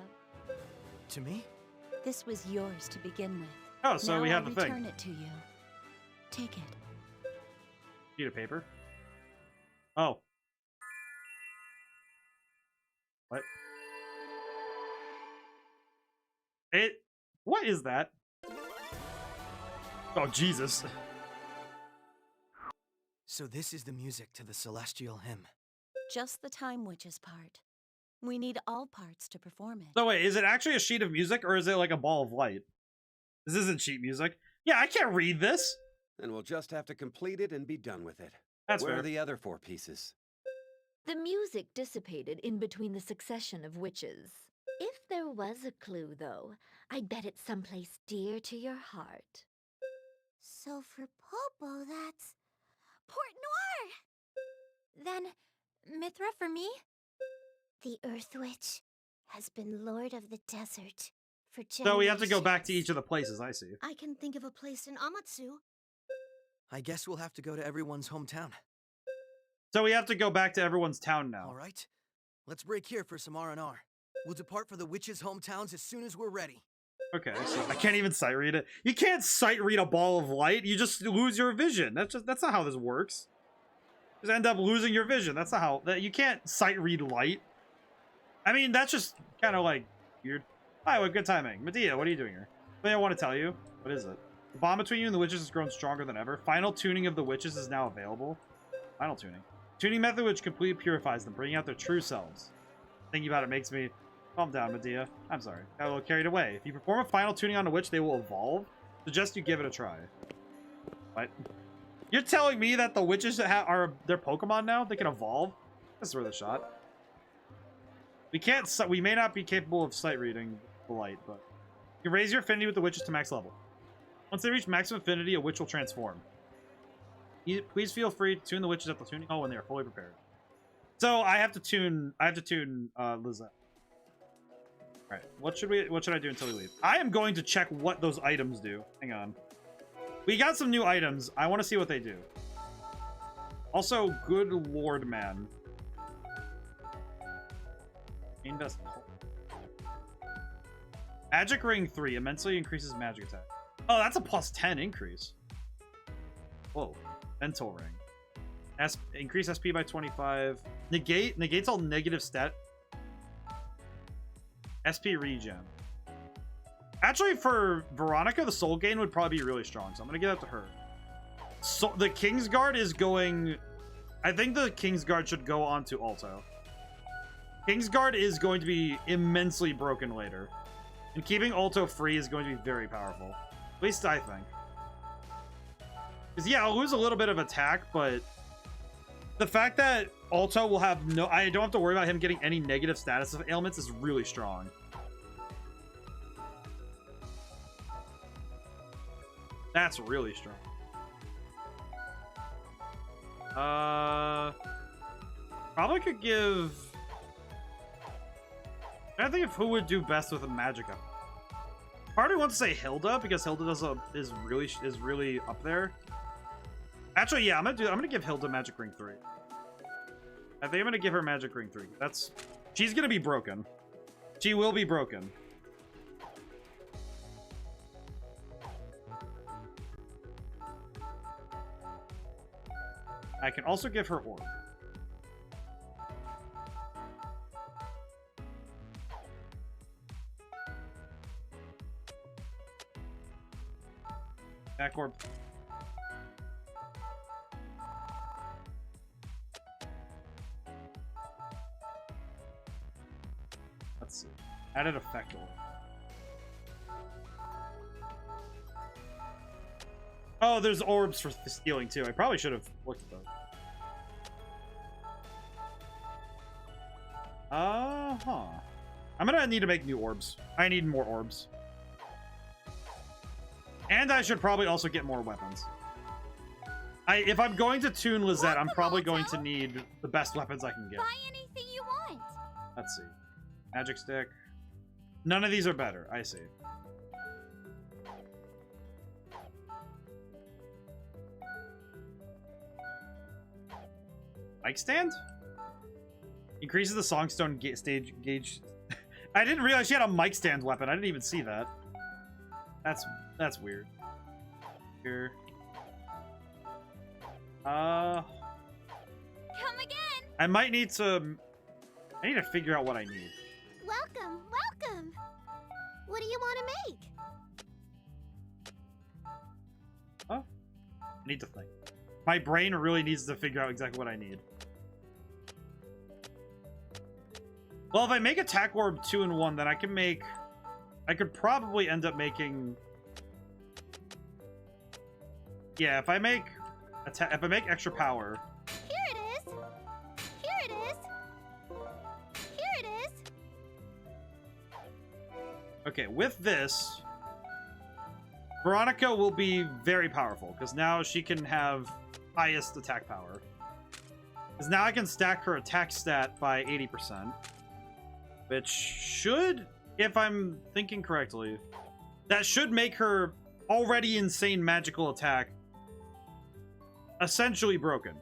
Speaker 6: To me?
Speaker 5: This was yours to begin with.
Speaker 1: Oh, so
Speaker 5: now
Speaker 1: we have
Speaker 5: I'll
Speaker 1: the thing.
Speaker 5: return it to you. Take it.
Speaker 1: Sheet of paper. Oh. What? What is that? Oh, Jesus.
Speaker 6: So this is the music to the celestial hymn.
Speaker 5: Just the Time Witch's part. We need all parts to perform it.
Speaker 1: So wait, is it actually a sheet of music or is it like a ball of light? This isn't sheet music. Yeah, I can't read this.
Speaker 11: Then we'll just have to complete it and be done with it.
Speaker 1: That's
Speaker 11: Where
Speaker 1: fair.
Speaker 11: are the other 4 pieces?
Speaker 3: The music dissipated in between the succession of witches. If there was a clue, though, I'd bet it's someplace dear to your heart.
Speaker 8: So for Popo, that's Port Noir! Then Mithra for me? The Earth Witch has been Lord of the Desert for generations.
Speaker 1: So we have to go back to each of the places, I see.
Speaker 8: I can think of a place in Amatsu.
Speaker 6: I guess we'll have to go to everyone's hometown.
Speaker 1: So we have to go back to everyone's town now.
Speaker 6: All right, let's break here for some R&R. We'll depart for the witches' hometowns as soon as we're ready.
Speaker 1: Okay, so I can't even sight read it. You can't sight read a ball of light. You just lose your vision. That's not how this works. You just end up losing your vision. That's not how you can't sight read light. I mean, that's just kind of like weird. Hi, what good timing. Medea, what are you doing here? Something I want to tell you. What is it? The bond between you and the witches has grown stronger than ever. Final tuning of the witches is now available. Final tuning. Tuning method which completely purifies them, bringing out their true selves. Thinking about it makes me... Calm down, Medea. I'm sorry. Got a little carried away. If you perform a final tuning on a witch, they will evolve. Suggest you give it a try. What? You're telling me that the witches are their Pokemon now? They can evolve? That's worth a shot. We can't... We may not be capable of sight reading the light, but... You can raise your affinity with the witches to max level. Once they reach maximum affinity, a witch will transform. Please feel free to tune the witches at the tuning hall when they are fully prepared. So I have to tune Lizette. Alright, what should I do until we leave? I am going to check what those items do. Hang on. We got some new items. I want to see what they do. Also, good lord, man. Invest. Magic Ring 3 immensely increases magic attack. Oh, that's a plus 10 increase. Whoa. Mental Ring. Increase SP by 25. Negates all negative stat. SP regen. Actually, for Veronica, the soul gain would probably be really strong, so I'm gonna give that to her. So the Kingsguard is going... I think the Kingsguard should go on to Alto. Kingsguard is going to be immensely broken later. And keeping Alto free is going to be very powerful. At least I think. Because, yeah, I'll lose a little bit of attack, but... The fact that Alto will have no... I don't have to worry about him getting any negative status of ailments is really strong. That's really strong. Probably could give... I think of who would do best with a Magica. Part of me wants to say Hilda, because Hilda is really up there. Actually, yeah, I'm gonna give Hilda Magic Ring 3. I think I'm gonna give her Magic Ring 3. She's gonna be broken. She will be broken. I can also give her Orb. Back Orb. Let's see. Added effect orb. Oh, there's orbs for stealing too. I probably should have looked at those. I'm gonna need to make new orbs. I need more orbs. And I should probably also get more weapons. If I'm going to tune Lizette, I'm probably going to need the best weapons I can get.
Speaker 8: Buy anything you want.
Speaker 1: Let's see. Magic stick. None of these are better. I see. Mic stand? Increases the songstone stage gauge. I didn't realize she had a mic stand weapon. I didn't even see that. That's weird. Here.
Speaker 8: Come again.
Speaker 1: I might need to I need to figure out what I need.
Speaker 8: Welcome, welcome! What do you want to make?
Speaker 1: Oh, I need to think. My brain really needs to figure out exactly what I need. Well, if I make Attack Orb 2 in 1, then I can make... I could probably end up making... Yeah, if I make extra power...
Speaker 8: Here it is! Here it is! Here it is!
Speaker 1: Okay, with this... Veronica will be very powerful, because now she can have highest attack power. Because now I can stack her attack stat by 80%. Which should, if I'm thinking correctly, that should make her already insane magical attack essentially broken.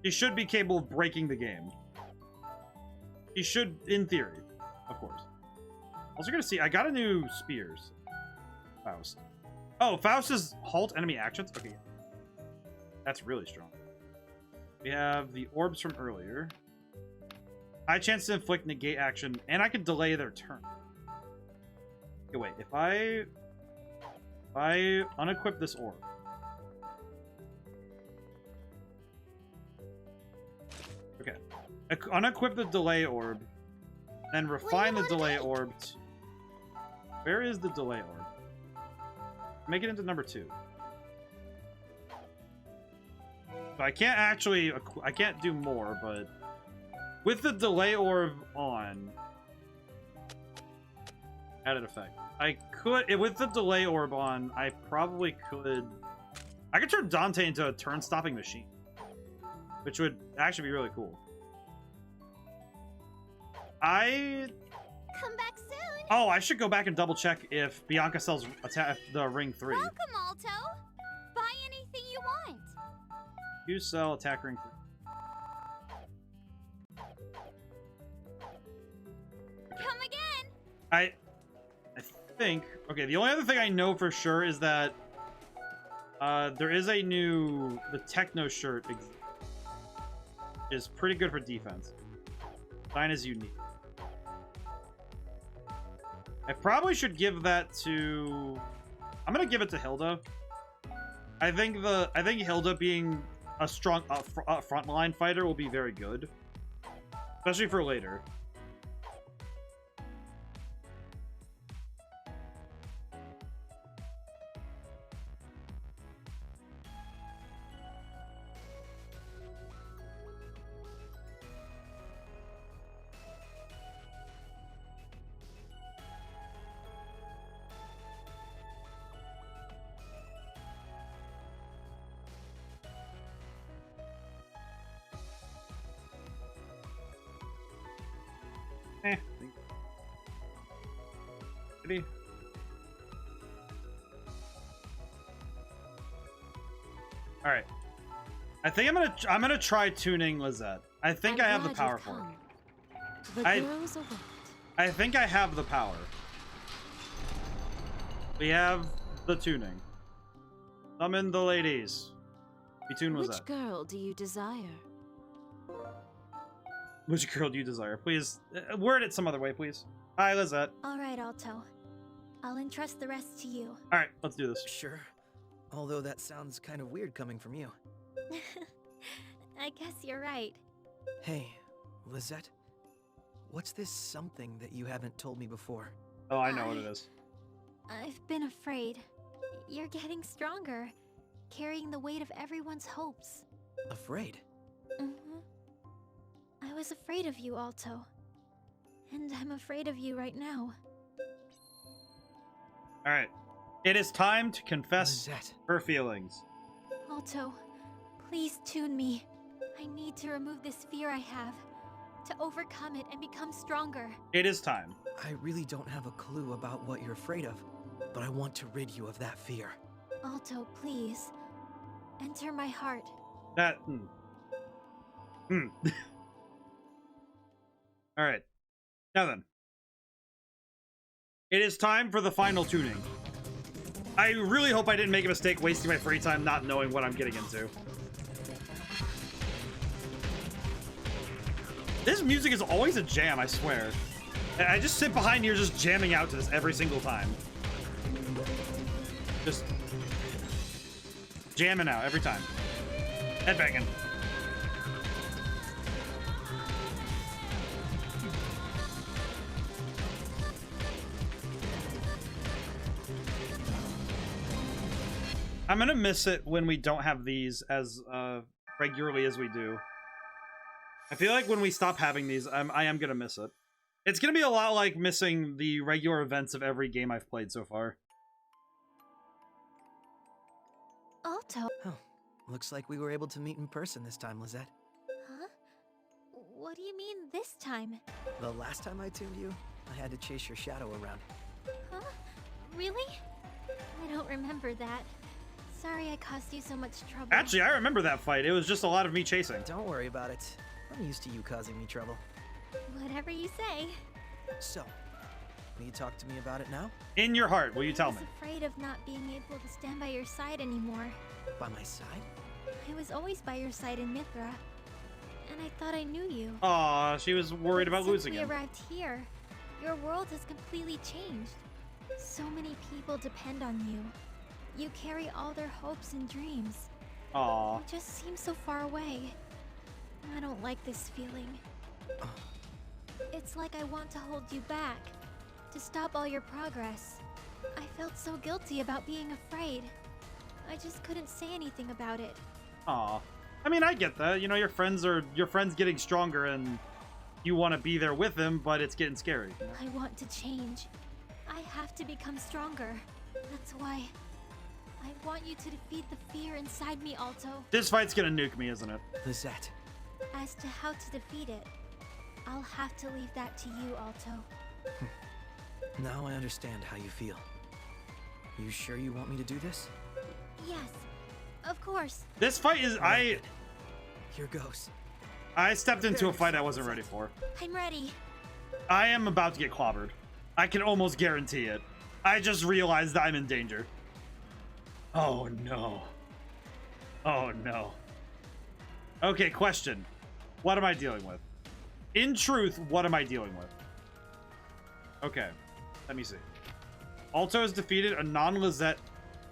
Speaker 1: She should be capable of breaking the game. She should, in theory, of course. Also gonna see, I got a new spears. Faust. Oh, Faust is halt enemy actions? Okay. That's really strong. We have the orbs from earlier. High chance to inflict negate action, and I can delay their turn. Okay, wait. If I unequip this orb. Okay. Unequip the delay orb, then refine the delay orb. Where is the delay orb? Make it into number 2. So I can't actually, I can't do more, but with the delay orb on, added effect. I could, with the delay orb on, I probably could, I could turn Dante into a turn-stopping machine, which would actually be really cool.
Speaker 8: Come back soon!
Speaker 1: Oh, I should go back and double check if Bianca sells the ring 3.
Speaker 8: Welcome, Alto! Buy anything you want!
Speaker 1: You sell attack ring 3.
Speaker 8: Come again!
Speaker 1: I think... Okay, the only other thing I know for sure is that there is a new... The Techno shirt is pretty good for defense. Mine is unique. I probably should give that to... I'm gonna give it to Hilda. I think Hilda being a strong frontline fighter will be very good, especially for later. Maybe. All right. I think I'm gonna try tuning Lizette. I think I have the power for it. I think I have the power. We have the tuning. Summon the ladies. We tune Lizette.
Speaker 5: Which girl do you desire?
Speaker 1: Which girl do you desire? Please, word it some other way, please. Hi, Lizette.
Speaker 8: All right, Alto. I'll entrust the rest to you.
Speaker 1: All right, let's do this.
Speaker 6: Sure. Although that sounds kind of weird coming from you.
Speaker 8: I guess you're right.
Speaker 6: Hey, Lizette. What's this something that you haven't told me before?
Speaker 1: Oh, I know what it is.
Speaker 8: I've been afraid. You're getting stronger, carrying the weight of everyone's hopes.
Speaker 6: Afraid?
Speaker 8: Mm-hmm. I was afraid of you, Alto. And I'm afraid of you right now.
Speaker 1: All right. It is time to confess
Speaker 6: Lizette.
Speaker 1: her feelings.
Speaker 8: Alto, please tune me. I need to remove this fear I have, to overcome it and become stronger.
Speaker 1: It is time.
Speaker 6: I really don't have a clue about what you're afraid of, but I want to rid you of that fear.
Speaker 8: Alto, please. Enter my heart.
Speaker 1: That... All right. Now then. It is time for the final tuning. I really hope I didn't make a mistake wasting my free time not knowing what I'm getting into. This music is always a jam, I swear. I just sit behind here just jamming out to this every single time. Just jamming out every time. Headbanging. I'm gonna miss it when we don't have these as regularly as we do. I feel like when we stop having these, I am gonna miss it. It's gonna be a lot like missing the regular events of every game I've played so far.
Speaker 8: Alto.
Speaker 6: Oh, looks like we were able to meet in person this time, Lizette.
Speaker 8: Huh? What do you mean this time?
Speaker 6: The last time I tuned you, I had to chase your shadow around.
Speaker 8: Huh? Really? I don't remember that. Sorry I caused you so much trouble.
Speaker 1: Actually, I remember that fight. It was just a lot of me chasing.
Speaker 6: Don't worry about it. I'm used to you causing me trouble.
Speaker 8: Whatever you say.
Speaker 6: So, will you talk to me about it now?
Speaker 1: In your heart, will you tell me?
Speaker 8: I was afraid of not being able to stand by your side anymore.
Speaker 6: By my side?
Speaker 8: I was always by your side in Mithra, and I thought I knew you.
Speaker 1: Aw, she was worried about losing
Speaker 8: him.
Speaker 1: him.
Speaker 8: Since we arrived here, your world has completely changed. So many people depend on you. You carry all their hopes and dreams.
Speaker 1: Aw.
Speaker 8: You just seem so far away. I don't like this feeling. It's like I want to hold you back, to stop all your progress. I felt so guilty about being afraid. I just couldn't say anything about it.
Speaker 1: Aw. I mean, I get that. You know, your friend's getting stronger and you want to be there with them, but it's getting scary. You know?
Speaker 8: I want to change. I have to become stronger. That's why I want you to defeat the fear inside me, Alto.
Speaker 1: This fight's gonna nuke me, isn't it?
Speaker 6: Lizette.
Speaker 8: As to how to defeat it, I'll have to leave that to you, Alto.
Speaker 6: Now I understand how you feel. You sure you want me to do this?
Speaker 8: Yes, of course.
Speaker 1: This fight is...
Speaker 6: Here goes.
Speaker 1: I stepped into a fight I wasn't ready for.
Speaker 8: I'm ready.
Speaker 1: I am about to get clobbered. I can almost guarantee it. I just realized I'm in danger. Oh no. Oh no. Okay, question. What am I dealing with? In truth, what am I dealing with? Okay, let me see. Alto is defeated. A non-Lizette...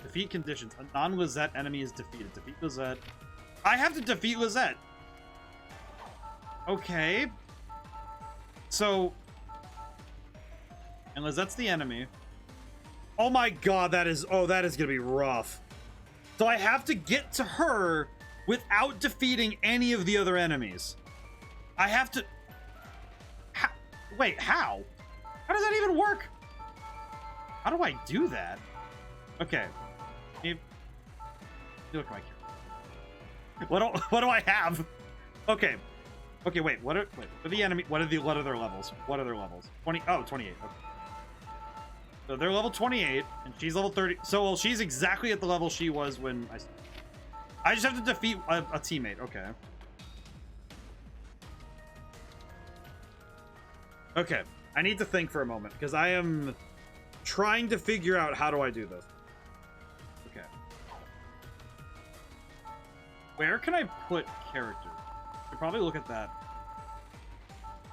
Speaker 1: Defeat conditions. A non-Lizette enemy is defeated. Defeat Lizette. I have to defeat Lizette. Okay. So... And Lizette's the enemy. Oh my god, that is... Oh, that is gonna be rough. So I have to get to her without defeating any of the other enemies. I have to... Wait, how? How does that even work? How do I do that? Okay. You look at my character. What do I have? Okay. Okay, wait. What are the enemy? What are their levels? What are their levels? 20. Oh, 28. Okay. So they're level 28, and she's level 30. So well, she's exactly at the level she was when I just have to defeat a teammate. Okay. Okay. I need to think for a moment because I am trying to figure out how do I do this. Okay. Where can I put characters? I should probably look at that.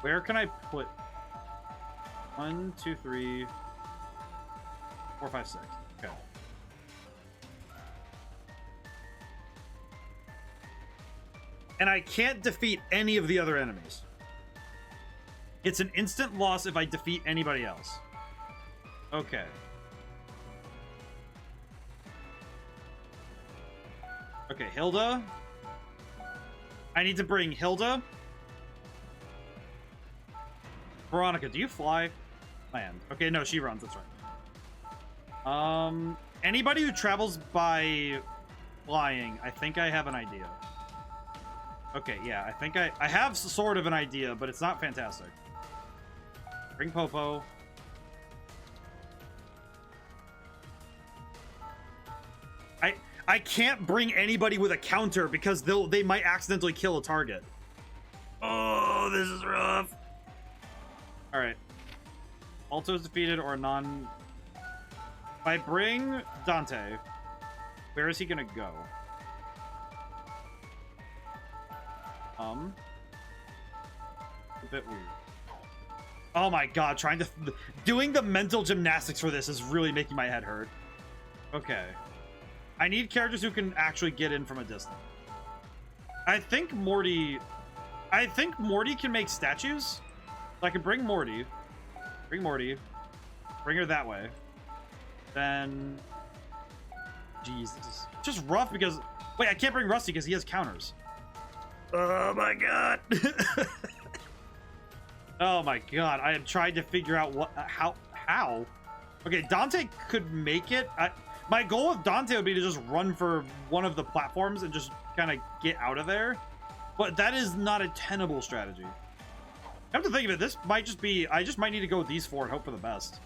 Speaker 1: Where can I put 1, 2, 3, 4, 5, 6. Okay. And I can't defeat any of the other enemies. It's an instant loss if I defeat anybody else. Okay. Okay, Hilda. I need to bring Hilda. Veronica, do you fly? Land. Okay, no, she runs, that's right. Anybody who travels by flying, I think I have an idea. Okay, yeah, I think I have sort of an idea, but it's not fantastic. Bring Popo. I can't bring anybody with a counter because they might accidentally kill a target. Oh, this is rough. All right. Alto is defeated or non... If I bring Dante, where is he gonna go? a bit weird. Oh my god, doing the mental gymnastics for this is really making my head hurt. Okay. I need characters who can actually get in from a distance. I think Morty can make statues. So I can bring Morty. Bring her that way. Then... Jeez, this is just rough because... Wait, I can't bring Rusty because he has counters. Oh my god. Oh my god, I am trying to figure out how. Okay, Dante could make it. My goal with Dante would be to just run for one of the platforms and just kind of get out of there. But that is not a tenable strategy. Come to think of it, this might just be, I just might need to go with these four and hope for the best.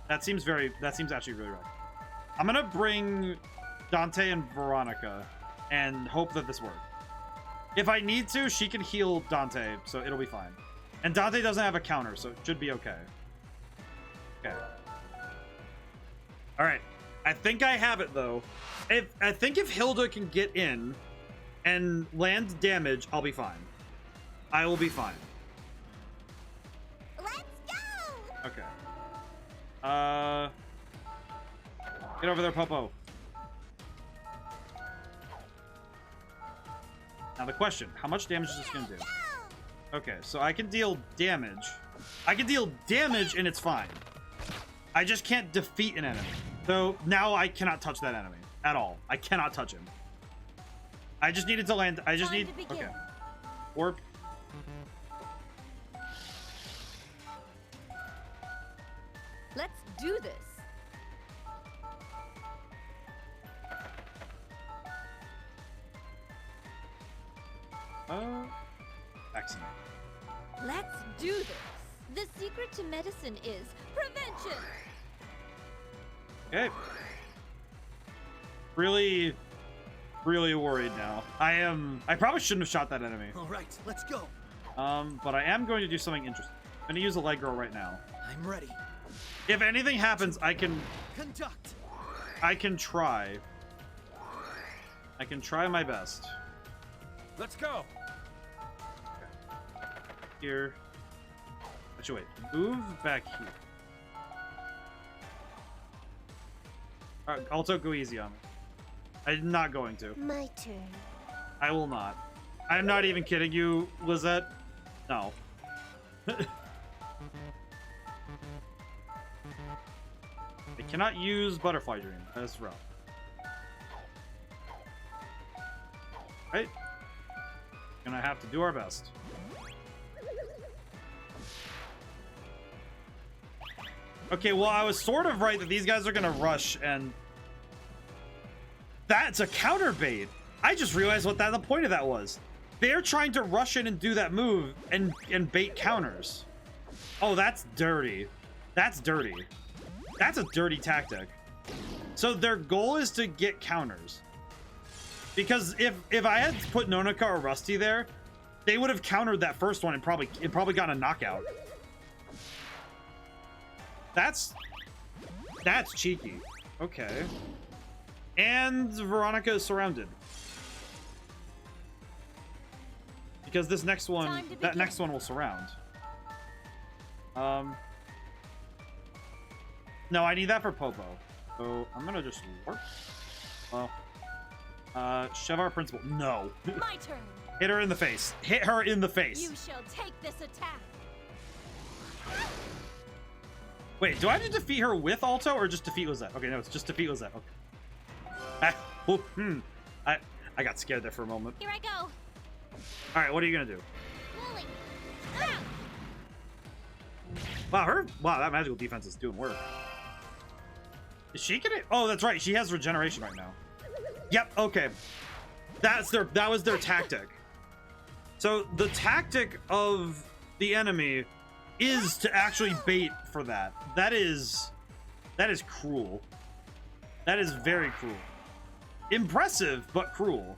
Speaker 1: That seems actually really right. I'm gonna bring Dante and Veronica and hope that this works. If I need to, she can heal Dante, so it'll be fine. And Dante doesn't have a counter, so it should be okay. Okay. Alright. I think I have it, though. I think if Hilda can get in and land damage, I'll be fine. I will be fine.
Speaker 8: Let's go!
Speaker 1: Okay. Get over there, Popo. Now the question, how much damage is this going to do? Okay, so I can deal damage. I can deal damage and it's fine. I just can't defeat an enemy. So now I cannot touch that enemy at all. I cannot touch him. I just needed to land. I just need... Okay. Warp.
Speaker 9: Let's do this.
Speaker 1: Excellent.
Speaker 3: Let's do this. The secret to medicine is prevention.
Speaker 1: Okay. Really worried now. I probably shouldn't have shot that enemy.
Speaker 4: All right, let's go.
Speaker 1: But I am going to do something interesting. I'm going to use a leg girl right now.
Speaker 4: I'm ready.
Speaker 1: If anything happens, I can
Speaker 4: conduct.
Speaker 1: I can try my best.
Speaker 10: Let's go.
Speaker 1: Here. Actually, wait. Move back here. Alright, also go easy on me. I'm not going to.
Speaker 8: My turn.
Speaker 1: I will not. I'm not even kidding you, Lizette. No. I cannot use Butterfly Dream. That's rough. Right? Gonna have to do our best. Okay, well, I was sort of right that these guys are gonna rush, and that's a counter bait. I just realized what the point of that was. They're trying to rush in and do that move and bait counters. Oh, that's dirty. That's dirty. That's a dirty tactic. So their goal is to get counters. Because if I had put Nonaka or Rusty there, they would have countered that first one and probably gotten a knockout. That's cheeky. Okay. And Veronica is surrounded. Because this next one, that next one will surround. No, I need that for Popo. So I'm gonna just warp. Well, Shevar Principal. No.
Speaker 5: My turn.
Speaker 1: Hit her in the face. Hit her in the face.
Speaker 5: You shall take this attack.
Speaker 1: Wait, do I have to defeat her with Alto or just defeat Lizette? Okay, no, it's just defeat Lizette. Okay. I got scared there for a moment.
Speaker 8: Here I go.
Speaker 1: All right, what are you gonna do?
Speaker 8: Pulling.
Speaker 1: Wow, that magical defense is doing work. Is she gonna? Oh, that's right. She has regeneration right now. Yep. Okay. That was their tactic. So the tactic of the enemy is to actually bait for that. That is cruel. That is very cruel. Impressive, but cruel.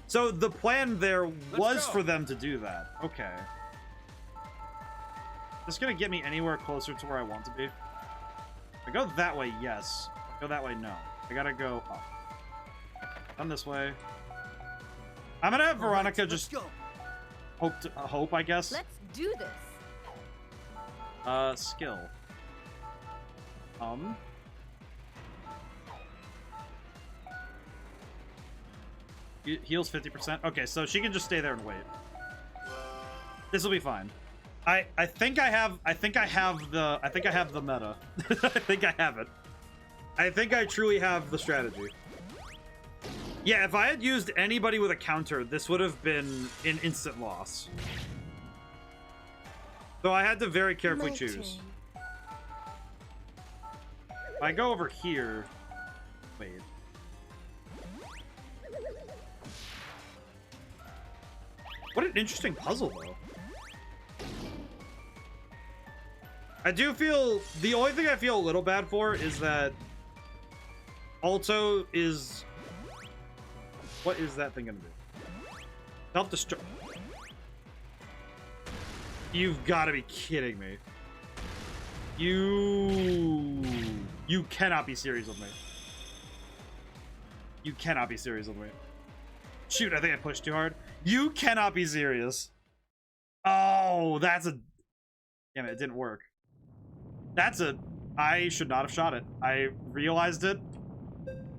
Speaker 1: So the plan there was for them to do that. Okay. Is this gonna get me anywhere closer to where I want to be? If I go that way, yes. If I go that way, no. I gotta go up. Come this way. I'm gonna have Veronica just... hope, I guess.
Speaker 9: Let's do this.
Speaker 1: Skill. Heals 50%. Okay, so she can just stay there and wait. This will be fine. I think I have the meta. I think I have it. I think I truly have the strategy. Yeah, if I had used anybody with a counter, this would have been an instant loss. So I had to very carefully choose. If I go over here... Wait. What an interesting puzzle, though. I do feel... The only thing I feel a little bad for is that... Alto is... What is that thing gonna do? Self-destruct... You've got to be kidding me. You cannot be serious with me. You cannot be serious with me. Shoot, I think I pushed too hard. You cannot be serious. Oh, that's a... Damn it, it didn't work. That's a... I should not have shot it. I realized it.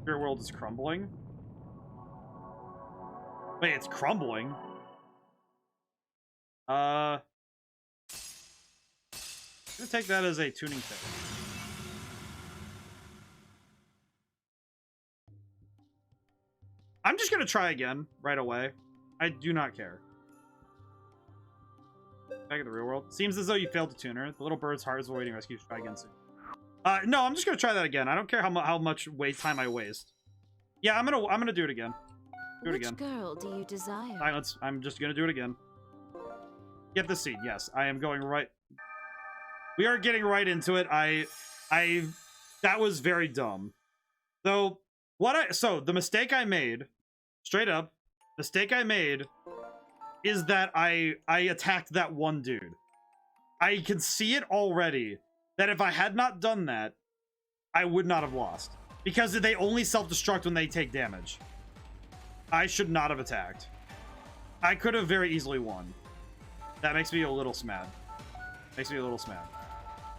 Speaker 1: Spirit world is crumbling. Wait, it's crumbling? I'm gonna take that as a tuning thing. I'm just gonna try again right away. I do not care. Back in the real world. Seems as though you failed to tune her. The little bird's heart is awaiting rescue. Try again soon. No, I'm just gonna try that again. I don't care how much time I waste. Yeah, I'm gonna do it again. Do it again.
Speaker 5: Which girl do you desire?
Speaker 1: Silence. I'm just gonna do it again. Get the seed. Yes, I am going right. We are getting right into it. That was very dumb. So the mistake I made, straight up, mistake I made is that I attacked that one dude. I can see it already that if I had not done that, I would not have lost. Because they only self-destruct when they take damage. I should not have attacked. I could have very easily won. That makes me a little smad. Makes me a little smad.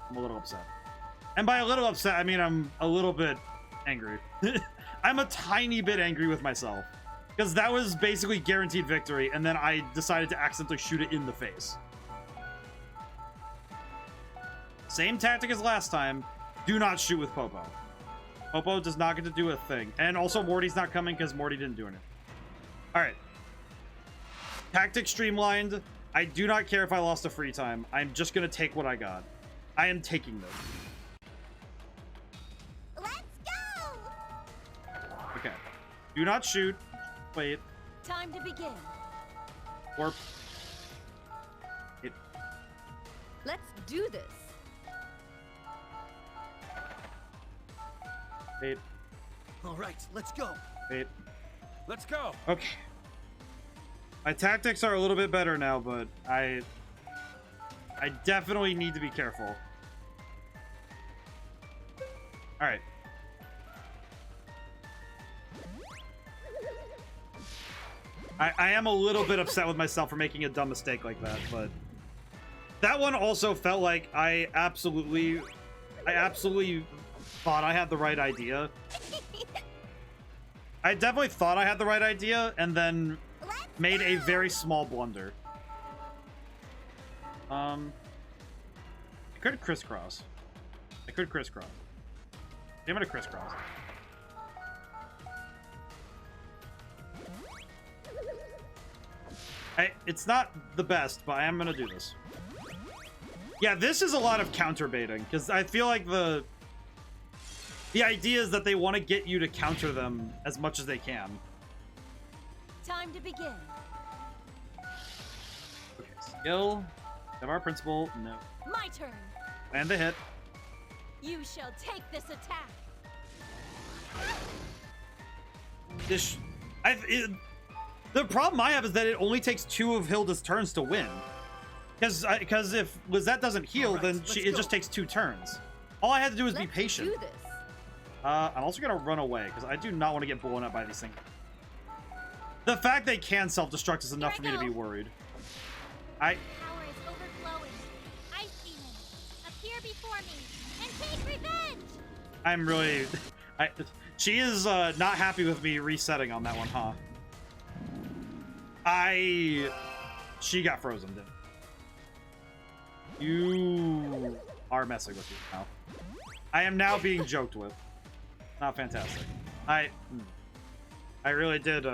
Speaker 1: I'm a little upset. And by a little upset, I mean I'm a little bit angry. I'm a tiny bit angry with myself. Because that was basically guaranteed victory, and then I decided to accidentally shoot it in the face. Same tactic as last time. Do not shoot with Popo. Popo does not get to do a thing. And also Morty's not coming because Morty didn't do anything. Alright. Tactic streamlined. I do not care if I lost a free time. I'm just going to take what I got. I am taking this.
Speaker 8: Let's go!
Speaker 1: Okay. Do not shoot. Wait.
Speaker 5: Time to begin.
Speaker 1: Warp.
Speaker 9: Let's do this.
Speaker 1: Wait.
Speaker 4: All right, let's go.
Speaker 1: Wait.
Speaker 10: Let's go.
Speaker 1: Okay. My tactics are a little bit better now, but I definitely need to be careful. All right. I am a little bit upset with myself for making a dumb mistake like that, but that one also felt like I absolutely thought I had the right idea. I definitely thought I had the right idea and then made a very small blunder. I could crisscross. I'm gonna crisscross. It's not the best, but I am gonna do this. Yeah, this is a lot of counter baiting, because I feel like the idea is that they want to get you to counter them as much as they can.
Speaker 5: Time to begin.
Speaker 1: Okay, skill. Have our principal. No.
Speaker 5: My turn.
Speaker 1: And the hit.
Speaker 5: You shall take this attack.
Speaker 1: The problem I have is that it only takes 2 of Hilda's turns to win. Because if Lizette doesn't heal,
Speaker 4: right,
Speaker 1: then it just takes 2 turns. All I had to do was be
Speaker 9: Let's
Speaker 1: patient.
Speaker 9: do this.
Speaker 1: I'm also gonna run away because I do not want to get blown up by these things. The fact they can self-destruct is enough for me to be worried. I
Speaker 8: Power is overflowing. Ice demon, appear before me and take revenge!
Speaker 1: I'm really she is not happy with me resetting on that one, huh? She got frozen, didn't you? Are messing with you now. I am now being joked with. Not fantastic. I really did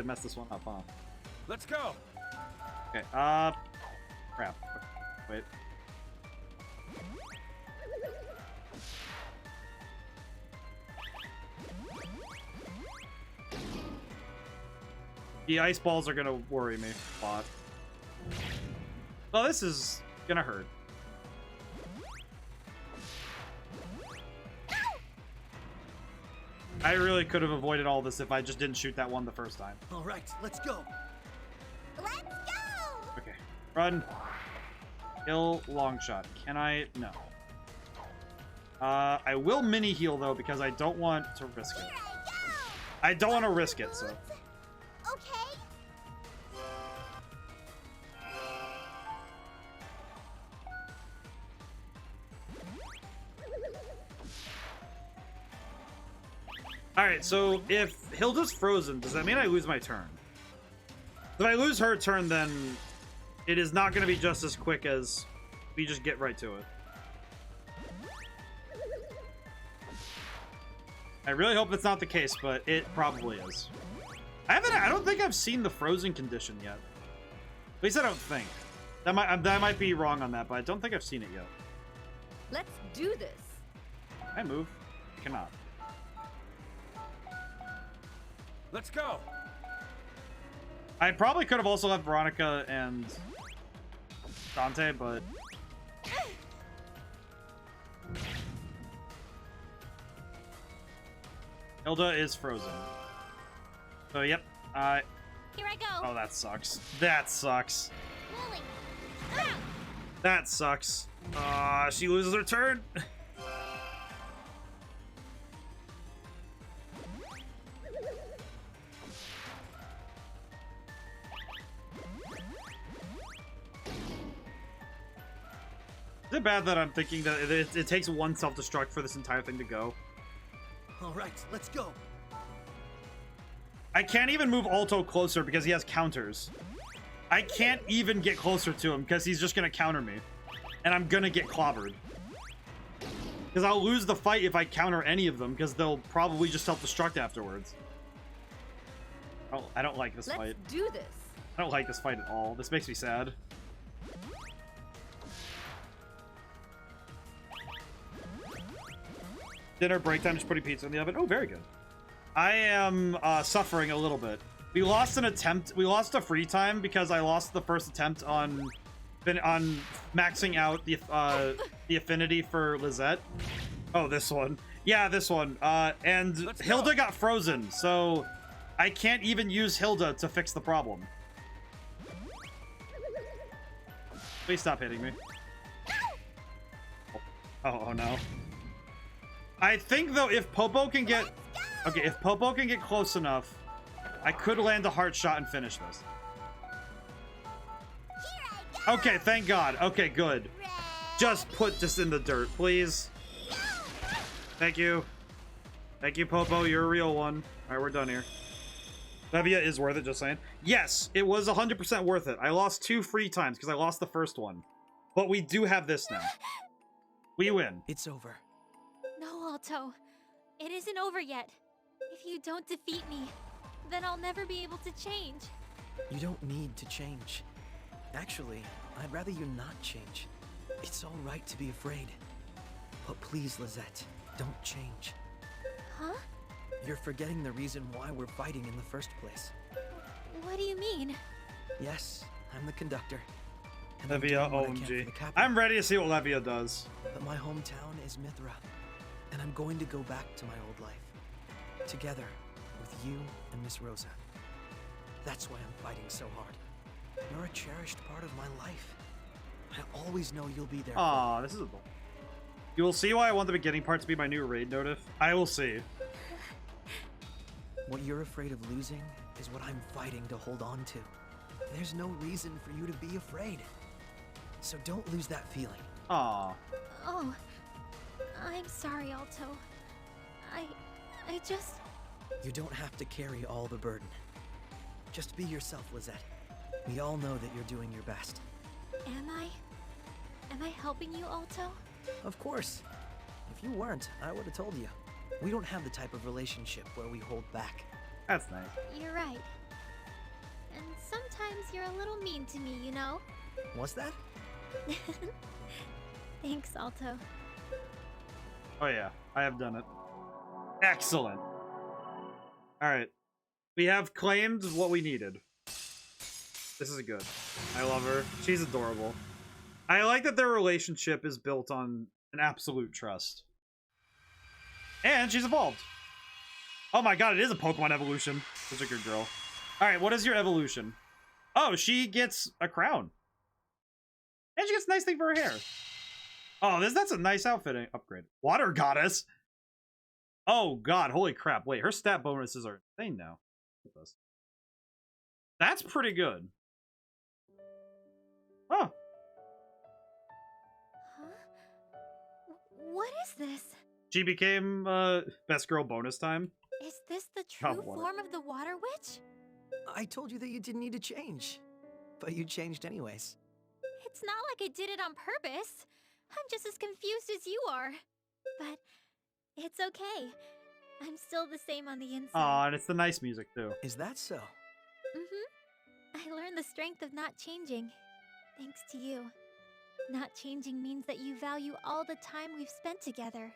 Speaker 1: mess this one up, huh?
Speaker 10: Let's go.
Speaker 1: Okay, crap. Wait. The ice balls are gonna worry me a lot. Well, this is gonna hurt. I really could have avoided all this if I just didn't shoot that one the first time.
Speaker 4: All right, let's go.
Speaker 8: Let's go!
Speaker 1: Okay, run. Kill, long shot. Can I? No. I will mini heal though because I don't want to risk it.
Speaker 8: Here I go!
Speaker 1: I don't want to risk it, so.
Speaker 8: Okay.
Speaker 1: Alright, so if Hilda's frozen, does that mean I lose my turn? If I lose her turn, then it is not going to be just as quick as we just get right to it. I really hope that's not the case, but it probably is. I don't think I've seen the frozen condition yet. At least I don't think. That might be wrong on that, but I don't think I've seen it yet.
Speaker 3: Let's do this.
Speaker 1: Can I move? I cannot.
Speaker 10: Let's go.
Speaker 1: I probably could have also left Veronica and Dante, but Hilda is frozen. So yep.
Speaker 8: Here I go.
Speaker 1: Oh, that sucks. That sucks.
Speaker 8: Wooly. Ah!
Speaker 1: That sucks. She loses her turn. Is it bad that I'm thinking that it takes one self-destruct for this entire thing to go?
Speaker 4: All right, let's go.
Speaker 1: I can't even move Alto closer because he has counters. I can't even get closer to him because he's just going to counter me. And I'm going to get clobbered. Because I'll lose the fight if I counter any of them because they'll probably just self-destruct afterwards. Oh, I don't like this fight.
Speaker 3: Let's do this.
Speaker 1: I don't like this fight at all. This makes me sad. Dinner break time, just putting pizza in the oven. Oh, very good. I am suffering a little bit. We lost an attempt. We lost a free time because I lost the first attempt on maxing out the affinity for Lizette. Oh, this one. Yeah, this one. And Hilda got frozen, so I can't even use Hilda to fix the problem. Please stop hitting me. Oh no. I think though if Popo can get if Popo can get close enough, I could land a heart shot and finish this. Okay, thank God. Okay, good. Just put this in the dirt, please. Thank you. Thank you, Popo. You're a real one. All right, we're done here. Levia is worth it, just saying. Yes, it was 100% worth it. I lost 2 free times because I lost the first one. But we do have this now. We win.
Speaker 6: It's over.
Speaker 8: No, Alto. It isn't over yet. If you don't defeat me, then I'll never be able to change.
Speaker 6: You don't need to change. Actually, I'd rather you not change. It's all right to be afraid. But please, Lizette, don't change.
Speaker 8: Huh?
Speaker 6: You're forgetting the reason why we're fighting in the first place.
Speaker 8: What do you mean?
Speaker 6: Yes, I'm the conductor. And I'm
Speaker 1: Levia,
Speaker 6: doing what I can for
Speaker 1: OMG.
Speaker 6: the capital.
Speaker 1: I'm ready to see what Levia does.
Speaker 6: But my hometown is Mithra, and I'm going to go back to my old life. Together with you and Miss Rosa. That's why I'm fighting so hard. You're a cherished part of my life. I always know you'll be there.
Speaker 1: Aw, this is adorable. You will see why I want the beginning part to be my new raid notif. I will see.
Speaker 6: What you're afraid of losing is what I'm fighting to hold on to. There's no reason for you to be afraid. So don't lose that feeling.
Speaker 1: Aw.
Speaker 8: Oh, I'm sorry, Alto. I just...
Speaker 6: You don't have to carry all the burden. Just be yourself, Lizette. We all know that you're doing your best.
Speaker 8: Am I? Am I helping you, Alto?
Speaker 6: Of course. If you weren't, I would have told you. We don't have the type of relationship where we hold back.
Speaker 1: That's nice.
Speaker 8: You're right. And sometimes you're a little mean to me, you know?
Speaker 6: Was that?
Speaker 8: Thanks, Alto.
Speaker 1: Oh yeah, I have done it. Excellent. Alright. We have claimed what we needed. This is good. I love her. She's adorable. I like that their relationship is built on an absolute trust. And she's evolved. Oh my god, it is a Pokemon evolution. Such a good girl. Alright, what is your evolution? Oh, she gets a crown. And she gets a nice thing for her hair. Oh, that's a nice outfitting upgrade. Water goddess? Oh god, holy crap. Wait, her stat bonuses are insane now. That's pretty good. Oh.
Speaker 8: Huh? What is this?
Speaker 1: She became best girl bonus time.
Speaker 8: Is this the
Speaker 1: Oh,
Speaker 8: true
Speaker 1: what?
Speaker 8: form of the Water Witch?
Speaker 6: I told you that you didn't need to change. But you changed anyways.
Speaker 8: It's not like I did it on purpose. I'm just as confused as you are. But it's okay. I'm still the same on the inside.
Speaker 1: Aw, and it's the nice music too.
Speaker 6: Is that so?
Speaker 8: I learned the strength of not changing. Thanks to you. Not changing means that you value all the time we've spent together.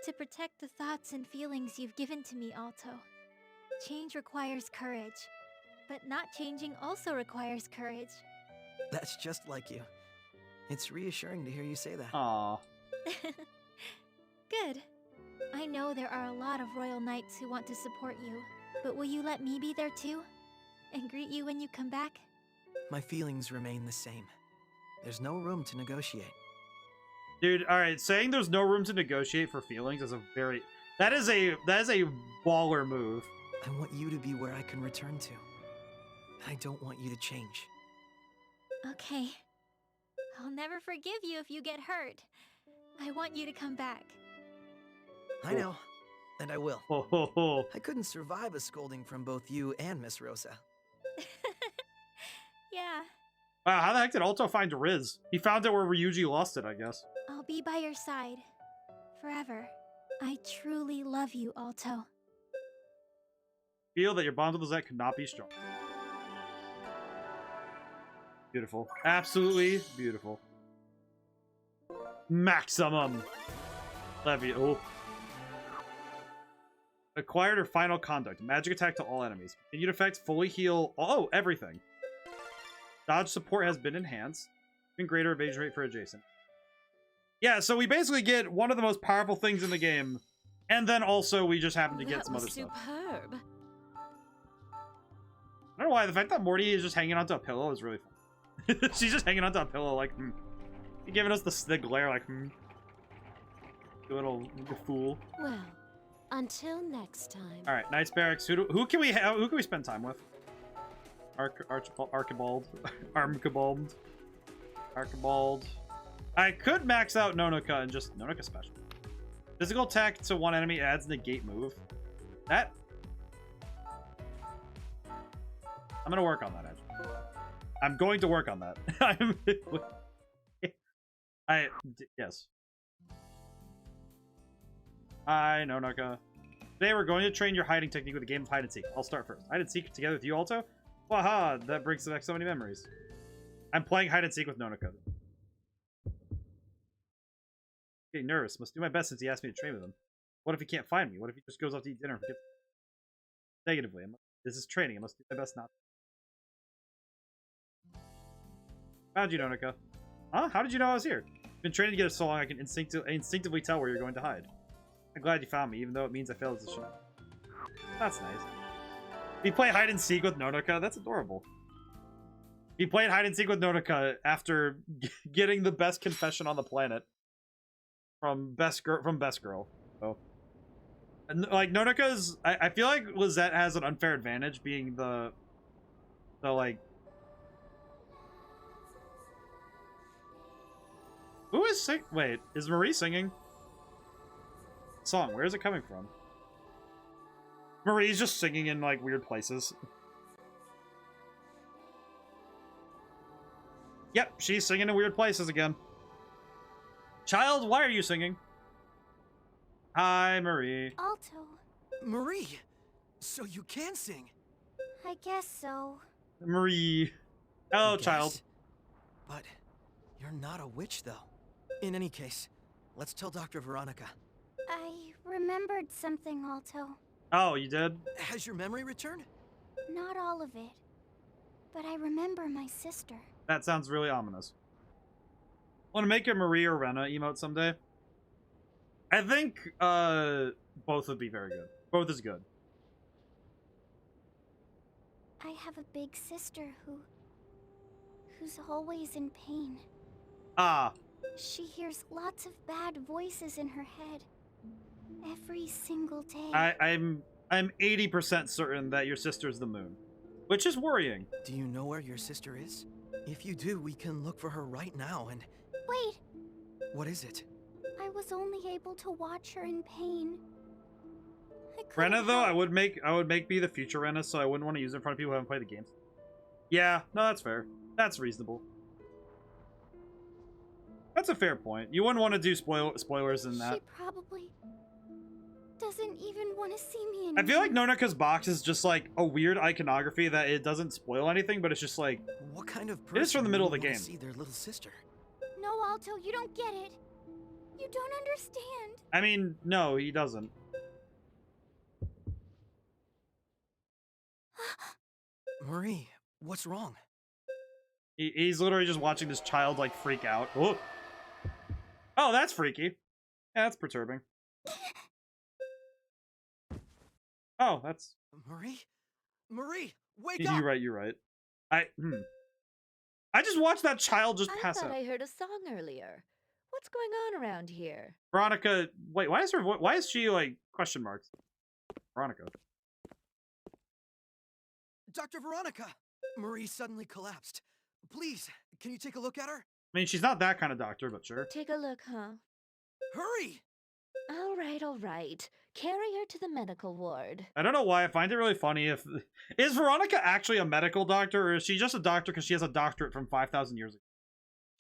Speaker 8: To protect the thoughts and feelings you've given to me, Alto. Change requires courage. But not changing also requires courage.
Speaker 6: That's just like you. It's reassuring to hear you say that.
Speaker 1: Aw.
Speaker 8: Good. I know there are a lot of Royal Knights who want to support you, but will you let me be there too? And greet you when you come back?
Speaker 6: My feelings remain the same. There's no room to negotiate.
Speaker 1: Dude, alright, saying there's no room to negotiate for feelings is a very... That is a baller move.
Speaker 6: I want you to be where I can return to. I don't want you to change.
Speaker 8: Okay. I'll never forgive you if you get hurt. I want you to come back.
Speaker 6: I know, and I will.
Speaker 1: Ho, ho, ho.
Speaker 6: I couldn't survive a scolding from both you and Miss Rosa.
Speaker 8: Yeah.
Speaker 1: Wow, how the heck did Alto find Riz? He found it where Ryuji lost it, I guess.
Speaker 8: I'll be by your side. Forever. I truly love you, Alto.
Speaker 1: Feel that your bond with Lizette could not be stronger. Beautiful. Absolutely beautiful. Maximum. Levy. Oh. Acquired her final conduct. Magic attack to all enemies. Continued effect. Fully heal. Oh, everything. Dodge support has been enhanced. And greater evasion rate for adjacent. Yeah, so we basically get one of the most powerful things in the game. And then also we just happen to get some other stuff.
Speaker 5: Superb.
Speaker 1: I don't know why. The fact that Morty is just hanging onto a pillow is really fun. She's just hanging onto a pillow like, giving us the glare like, You little fool.
Speaker 5: Well, until next time.
Speaker 1: All right, Knights Barracks. Who can we spend time with? Archibald. Archibald. I could max out Nonoka and just Nonoka special. Physical attack to one enemy adds negate move. That. I'm gonna work on that. Actually, I'm going to work on that. Yes. Hi, Nonoka. Today we're going to train your hiding technique with a game of hide and seek. I'll start first. Hide and seek together with you, Alto? Waha! That brings back so many memories. I'm playing hide and seek with Nonoka. Getting nervous. Must do my best since he asked me to train with him. What if he can't find me? What if he just goes off to eat dinner and forgets? Negatively. This is training. I must do my best not. Found you, Nonoka. Huh? How did you know I was here? Been training together so long I can instinctively tell where you're going to hide. I'm glad you found me, even though it means I failed as a shot. That's nice. We play hide and seek with Nonoka. That's adorable. We played hide and seek with Nonoka after getting the best confession on the planet from Best Girl. So, and, like Nonoka's, I feel like Lizette has an unfair advantage being the like just sing? Wait, is Marie singing? Song, where is it coming from? Marie's just singing in, like, weird places. Yep, she's singing in weird places again. Child, why are you singing? Hi, Marie.
Speaker 8: Alto.
Speaker 6: Marie! So you can sing?
Speaker 8: I guess so.
Speaker 1: Marie. Hello,
Speaker 6: I guess.
Speaker 1: child.
Speaker 6: But you're not a witch, though. In any case, let's tell Dr. Veronica.
Speaker 8: I remembered something, Alto.
Speaker 1: Oh, you did?
Speaker 6: Has your memory returned?
Speaker 8: Not all of it. But I remember my sister.
Speaker 1: That sounds really ominous. Want to make a Marie or Rena emote someday? I think both would be very good. Both is good.
Speaker 8: I have a big sister who's always in pain.
Speaker 1: Ah.
Speaker 8: She hears lots of bad voices in her head. Every single day.
Speaker 1: I'm 80% certain that your sister's the moon. Which is worrying.
Speaker 6: Do you know where your sister is? If you do, we can look for her right now and...
Speaker 8: Wait!
Speaker 6: What is it?
Speaker 8: I was only able to watch her in pain.
Speaker 1: Rena, though, I would make be the future Rena, so I wouldn't want to use it in front of people who haven't played the games. Yeah, no, that's fair. That's reasonable. That's a fair point. You wouldn't want to do spoilers in that.
Speaker 8: She probably doesn't even want to see me anymore.
Speaker 1: I feel like Nonaka's box is just like a weird iconography that it doesn't spoil anything, but it's just like...
Speaker 6: What kind of person
Speaker 1: it is from the middle of the
Speaker 6: would wanna
Speaker 1: game.
Speaker 6: See their little sister?
Speaker 8: No, Alto, you don't get it. You don't understand.
Speaker 1: I mean, no, he doesn't.
Speaker 6: Marie, what's wrong?
Speaker 1: He's literally just watching this child, like, freak out. Oh, oh, that's freaky. Yeah, that's perturbing. Oh, that's...
Speaker 6: Marie? Marie, wake up!
Speaker 1: You're right. I just watched that child just pass
Speaker 3: I thought
Speaker 1: out.
Speaker 3: I heard a song earlier. What's going on around here?
Speaker 1: Veronica, wait, why is she, like, question marks? Veronica.
Speaker 6: Dr. Veronica! Marie suddenly collapsed. Please, can you take a look at her?
Speaker 1: I mean, she's not that kind of doctor, but sure.
Speaker 3: Take a look, huh?
Speaker 6: Hurry!
Speaker 3: All right. Carry her to the medical ward.
Speaker 1: I don't know why, I find it really funny if... Is Veronica actually a medical doctor, or is she just a doctor because she has a doctorate from 5,000 years ago?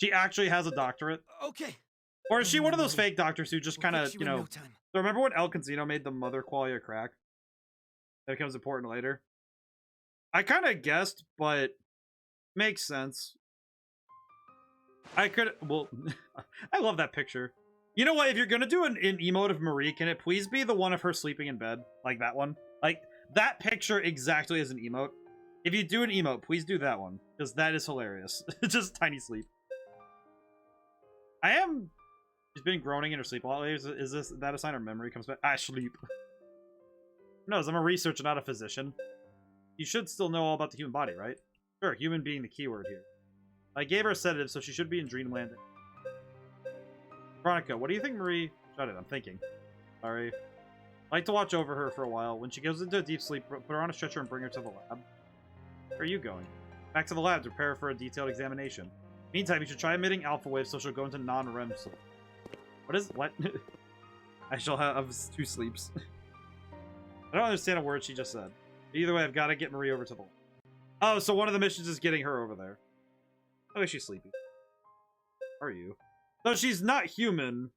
Speaker 1: She actually has a doctorate?
Speaker 6: Okay.
Speaker 1: Or is she one of those fake doctors who just kind of, you know...
Speaker 6: No time.
Speaker 1: So remember when El Casino made the mother quality of crack? That becomes important later. I kind of guessed, but makes sense. I could... Well, I love that picture. You know what? If you're going to do an emote of Marie, can it please be the one of her sleeping in bed? Like that one? Like, that picture exactly is an emote. If you do an emote, please do that one. Because that is hilarious. Just tiny sleep. She's been groaning in her sleep a lot lately. Is that a sign her memory comes back? Sleep. No, I'm a researcher, not a physician. You should still know all about the human body, right? Sure, human being the keyword here. I gave her a sedative, so she should be in dreamland. Veronica, what do you think Marie... Shut it, I'm thinking. Sorry. I like to watch over her for a while. When she goes into a deep sleep, put her on a stretcher and bring her to the lab. Where are you going? Back to the lab to prepare her for a detailed examination. Meantime, you should try emitting alpha waves so she'll go into non-REM sleep. What? I shall have 2 sleeps. I don't understand a word she just said. Either way, I've got to get Marie over to the lab. Oh, so one of the missions is getting her over there. Oh, she's sleepy. Are you? Though she's not human.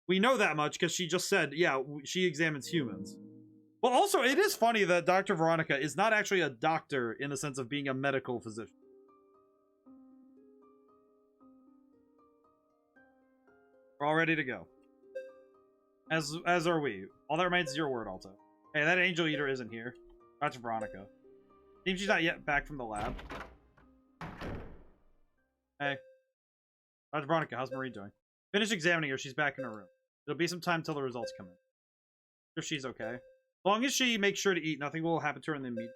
Speaker 1: We know that much because she just said, yeah, she examines humans. Well, also, it is funny that Dr. Veronica is not actually a doctor in the sense of being a medical physician. We're all ready to go. As are we. All that remains is your word, Alto. Hey, that angel eater isn't here. Dr. Veronica. Seems she's not yet back from the lab. Hey. Dr. Veronica, how's Marie doing? Finish examining her, she's back in her room. It'll be some time till the results come in. Sure, she's okay. As long as she makes sure to eat, nothing will happen to her in the immediate.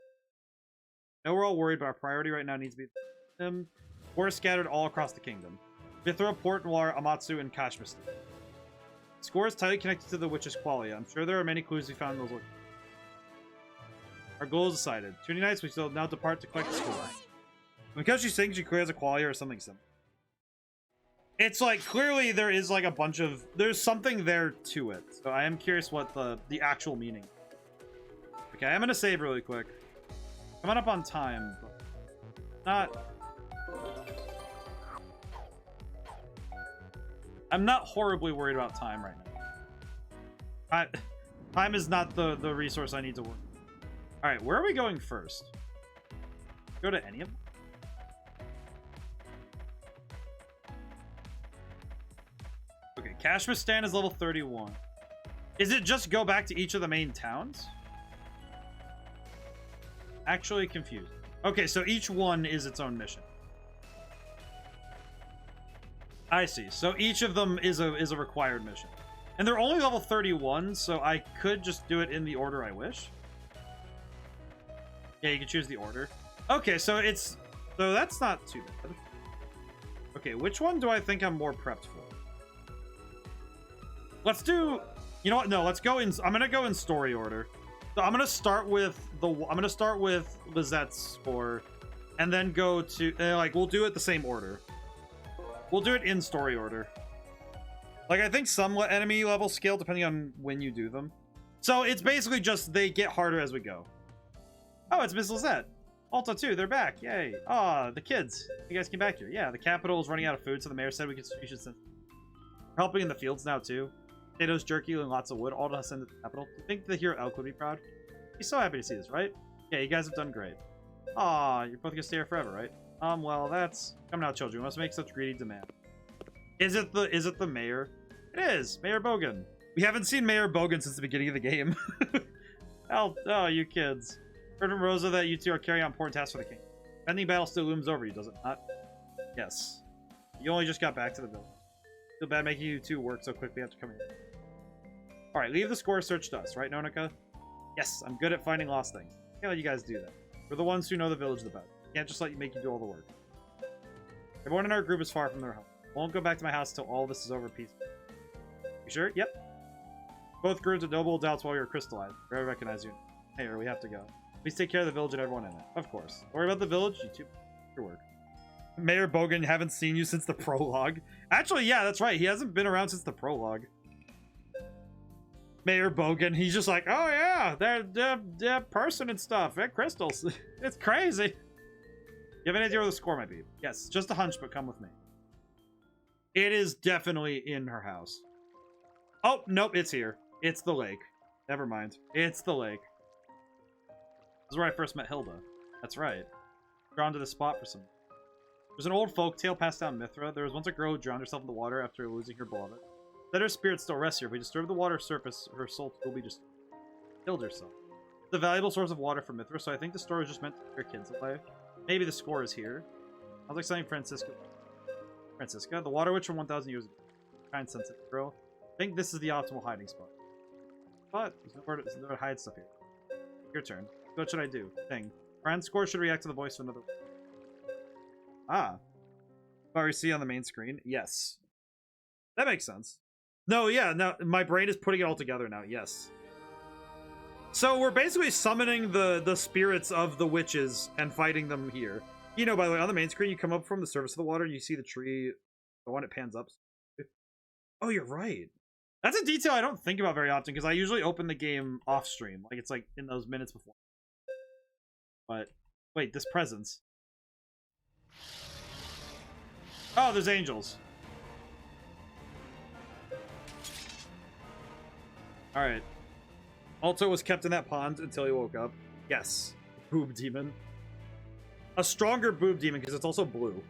Speaker 1: I know we're all worried, but our priority right now needs to be them. We're scattered all across the kingdom. Mithra, Port Noir, Amatsu, and Kashmir. Score is tightly connected to the witch's qualia. I'm sure there are many clues we found in those locations. Our goal is decided. 2 nights, we still now depart to collect the score. Because she sings, she clears a qualia or something similar. It's like clearly there is like a bunch of there's something there to it. So I am curious what the actual meaning. Okay, I'm gonna save really quick. Coming up on time, but not. I'm not horribly worried about time right now. Time is not the resource I need to work. All right, where are we going first? Go to any of them? Okay, Kashmir Stan is level 31. Is it just go back to each of the main towns? Actually confused. Okay, so each one is its own mission. I see. So each of them is a required mission. And they're only level 31, so I could just do it in the order I wish. Yeah, you can choose the order. Okay, so that's not too bad. Okay, which one do I think I'm more prepped for? Let's do, you know what? No, let's go in. I'm gonna go in story order. So I'm gonna start with Lizette's score, and then go to like we'll do it the same order. We'll do it in story order. Like I think some enemy levels scale depending on when you do them. So it's basically just they get harder as we go. Oh, it's Miss Lizette. Alta too. They're back. Yay. Ah, the kids. You guys came back here. Yeah, the capital is running out of food, so the mayor said we should send. We're helping in the fields now too. Potatoes, jerky, and lots of wood. All to us send to the capital. Do you think the hero Elk would be proud? He's so happy to see this, right? Yeah, you guys have done great. Aw, you're both gonna stay here forever, right? Well, that's... Come now, children. We must make such greedy demand. Is it the mayor? It is! Mayor Bogan. We haven't seen Mayor Bogan since the beginning of the game. Oh, you kids. Heard from Rosa that you two are carrying out important tasks for the king. Pending battle still looms over you, does it not? Yes. You only just got back to the village. Feel bad making you two work so quickly after coming in. Alright, leave the score search to us, right, Nonika? Yes, I'm good at finding lost things. Can't let you guys do that. We're the ones who know the village the best. Can't just make you do all the work. Everyone in our group is far from their home. Won't go back to my house till all this is over peacefully. You sure? Yep. Both grew into noble adults while you were crystallized. I recognize you. Hey, we have to go. Please take care of the village and everyone in it. Of course. Don't worry about the village. You two. Your work. Mayor Bogan, haven't seen you since the prologue. Actually, yeah, that's right. He hasn't been around since the prologue. Mayor Bogan, he's just like, oh yeah, they're person and stuff. They're crystals. It's crazy. You have any idea where the score might be? Yes, just a hunch, but come with me. It is definitely in her house. Oh, nope, it's here. It's the lake. Never mind. It's the lake. This is where I first met Hilda. That's right. Drawn to this spot for some... There's an old folk tale passed down Mithra. There was once a girl who drowned herself in the water after losing her beloved. That her spirit still rests here. If we disturb the water surface, her soul will be destroyed. Killed herself. It's a valuable source of water for Mithra, so I think the story was just meant to keep her kids away. Maybe the score is here. Sounds like something Francisca, the water witch from 1,000 years ago. Kind sensitive girl. I think this is the optimal hiding spot. But there's nowhere to hide stuff here. Your turn. What should I do? Thing. Friend score should react to the voice of another. Ah. What we see on the main screen? Yes. That makes sense. No, yeah, no, my brain is putting it all together now, yes. So we're basically summoning the spirits of the witches and fighting them here. You know, by the way, on the main screen, you come up from the surface of the water and you see the tree, the one it pans up. Oh, you're right. That's a detail I don't think about very often because I usually open the game off stream. Like, it's like in those minutes before. But, wait, this presence. Oh, there's angels. Alright. Alto was kept in that pond until he woke up. Yes. Boob demon. A stronger boob demon because it's also blue.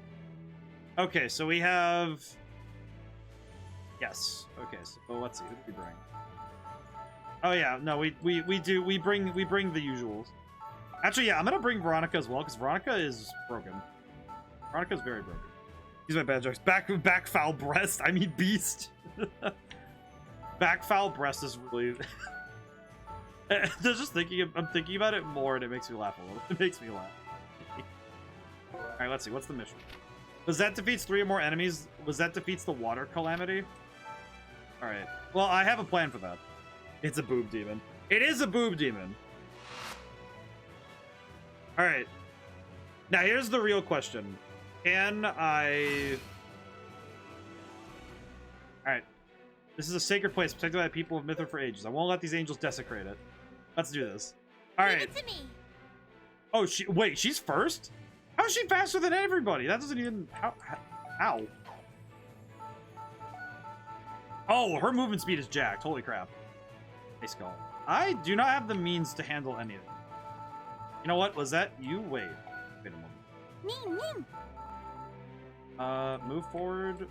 Speaker 1: Okay, so we have... Yes. Okay, so let's see. Who did we bring? Oh yeah, no, we bring the usuals. Actually, yeah, I'm gonna bring Veronica as well, because Veronica is broken. Veronica's very broken. Use my bad jokes. Back foul breast. I mean beast. Back foul breast is really... just I'm thinking about it more and it makes me laugh a little. It makes me laugh. Alright, let's see. What's the mission? Lizette defeats 3 or more enemies. Lizette defeats the water calamity. Alright. Well, I have a plan for that. It's a boob demon. It is a boob demon. Alright. Now, here's the real question. Can I... Alright. This is a sacred place protected by the people of Mithra for ages. I won't let these angels desecrate it. Let's do this. Alright.
Speaker 8: Leave it to me.
Speaker 1: Oh, wait, she's first? How is she faster than everybody? That doesn't even... How? Oh, her movement speed is jacked. Holy crap. Hey, Skull. I do not have the means to handle any of it. You know what? Was that you? Wait a moment. Move forward.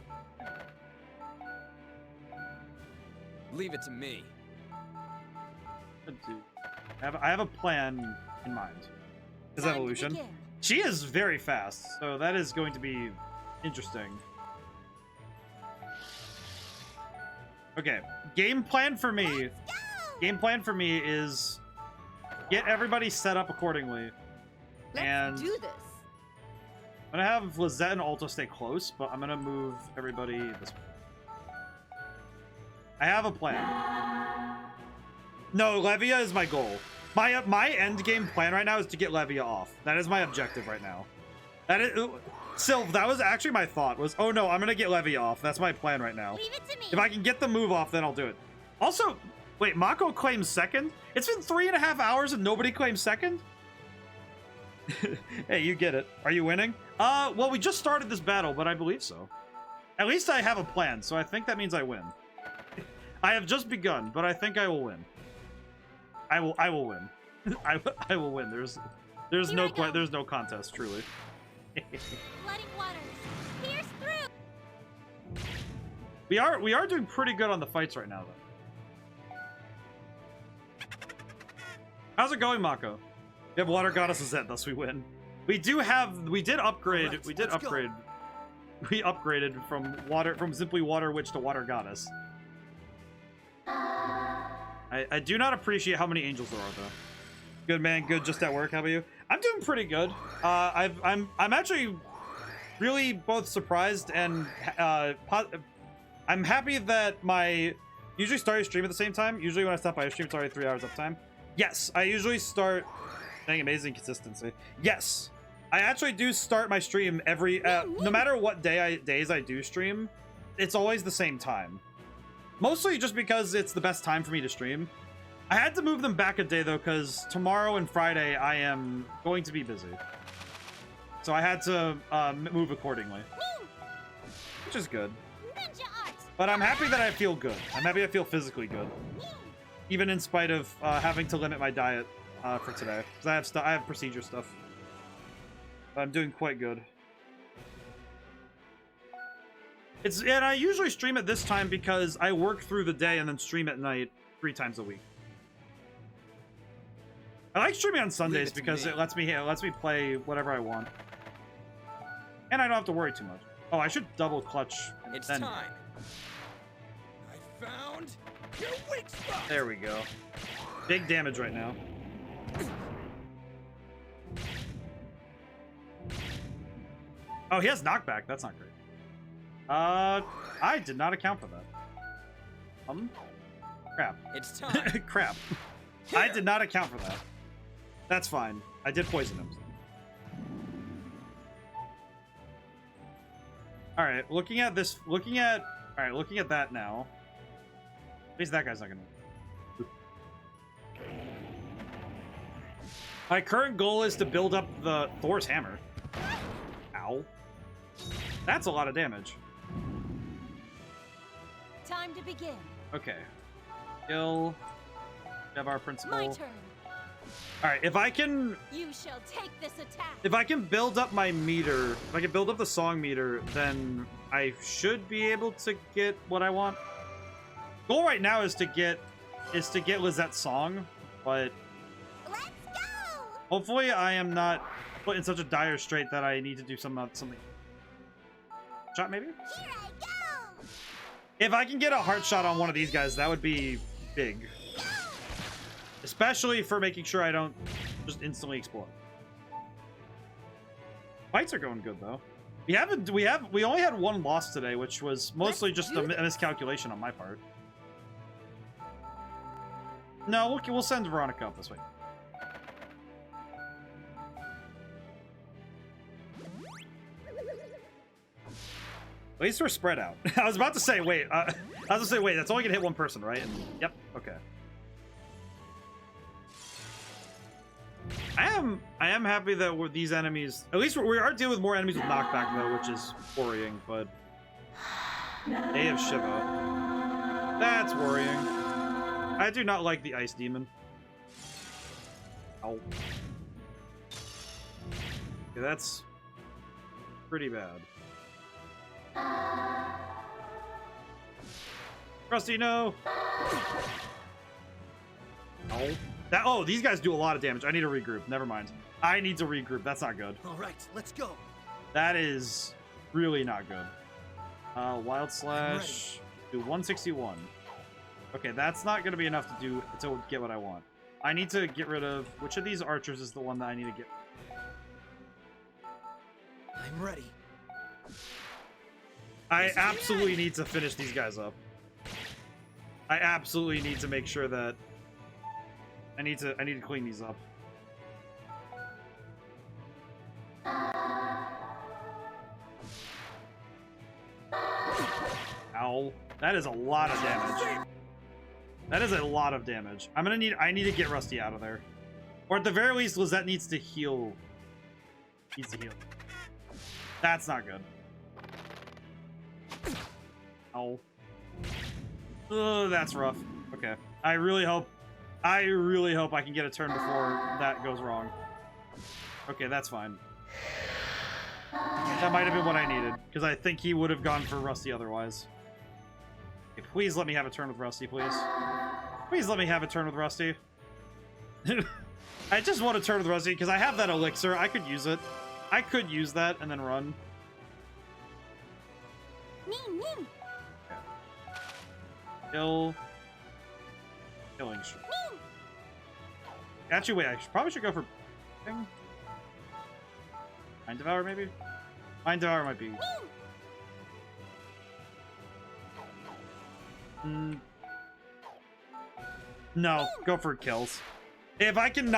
Speaker 10: Leave it to me.
Speaker 1: I have a plan in mind. His evolution. She is very fast, so that is going to be interesting. Okay, game plan for me. Game plan for me is get everybody set up accordingly.
Speaker 9: Let's do this.
Speaker 1: I'm gonna have Lizette and Alto stay close, but I'm gonna move everybody this way. I have a plan. No, Levia is my goal. My end game plan right now is to get Levia off. That is my objective right now. That is, Sylv, that was actually my thought. Was, oh no, I'm gonna get Levia off. That's my plan right now.
Speaker 8: Leave it to me.
Speaker 1: If I can get the move off, then I'll do it. Also, wait, Mako claims second? It's been 3.5 hours and nobody claims second? Hey, you get it. Are you winning? Well, we just started this battle, but I believe so. At least I have a plan, so I think that means I win. I have just begun, but I think I will win. I will win. I will win. There's no contest, truly.
Speaker 8: Flooding waters. Pierce through.
Speaker 1: We are doing pretty good on the fights right now, though. How's it going, Mako? We have Water Goddess Zet, thus we win. We did upgrade.
Speaker 4: Right,
Speaker 1: we did
Speaker 4: let's
Speaker 1: upgrade. Go. We upgraded from simply Water Witch to Water Goddess. I do not appreciate how many angels there are, though. Good, man. Good. Just at work. How about you? I'm doing pretty good. I'm actually really both surprised and I'm happy that usually start your stream at the same time. Usually when I stop by a stream, it's already 3 hours up time. Yes, I usually start. Dang, amazing consistency. Yes, I actually do start my stream every no matter what days I do stream, it's always the same time. Mostly just because it's the best time for me to stream. I had to move them back a day, though, because tomorrow and Friday I am going to be busy. So I had to move accordingly. Which is good. But I'm happy that I feel good. I'm happy I feel physically good. Even in spite of having to limit my diet for today. Because I have procedure stuff. But I'm doing quite good. And I usually stream at this time because I work through the day and then stream at night 3 times a week. I like streaming on Sundays because it lets me play whatever I want. And I don't have to worry too much. Oh, I should double clutch.
Speaker 10: It's
Speaker 1: then.
Speaker 10: time. I found your weak spot.
Speaker 1: There we go. Big damage right now. Oh, he has knockback. That's not great. I did not account for that. Crap.
Speaker 10: It's time.
Speaker 1: Crap. I did not account for that. That's fine. I did poison him. All right, looking at that now. At least that guy's not gonna. My current goal is to build up the Thor's hammer. Ow. That's a lot of damage.
Speaker 5: Time to begin.
Speaker 1: Okay. Kill. Have our principal.
Speaker 5: My turn.
Speaker 1: All right, if I can.
Speaker 5: You shall take this attack.
Speaker 1: If I can build up my meter, if I can build up the song meter, then I should be able to get what I want. Goal right now is to get Lizette's song, but
Speaker 8: Let's go.
Speaker 1: hopefully I am not put in such a dire strait that I need to do something. Shot maybe?
Speaker 8: Here I go.
Speaker 1: If I can get a heart shot on one of these guys, that would be big. Especially for making sure I don't just instantly explode. Fights are going good though. We only had 1 loss today, which was mostly just a miscalculation on my part. No, we'll send Veronica up this way. At least we're spread out. I was about to say, wait. Wait, that's only gonna hit one person, right? And, yep, okay. I am happy that with these enemies, at least we are dealing with more enemies with knockback though, which is worrying, but they have Shiva. That's worrying. I do not like the ice demon. Ow. Okay, that's pretty bad. Rusty, no! Ow. Oh, these guys do a lot of damage. I need to regroup. Never mind. I need to regroup. That's not good.
Speaker 4: All right, let's go.
Speaker 1: That is really not good. Wild Slash. Do 161. Okay, that's not going to be enough to get what I want. I need to get rid of... Which of these archers is the one that I need to get?
Speaker 4: I'm ready.
Speaker 1: I absolutely need to finish these guys up. I absolutely need to make sure that... I need to clean these up. Ow. That is a lot of damage. That is a lot of damage. I need to get Rusty out of there. Or at the very least, Lizette needs to heal. That's not good. Ow. Ugh, that's rough. Okay. I really hope I can get a turn before that goes wrong. Okay, that's fine. That might have been what I needed, because I think he would have gone for Rusty otherwise. Okay, please let me have a turn with Rusty, please. Please let me have a turn with Rusty. I just want to turn with Rusty, because I have that elixir. I could use it. I could use that and then run. Okay. Killing streak. Actually, wait, I probably should go for... Mind Devour, maybe? Mind Devour might be... No, go for kills. If I can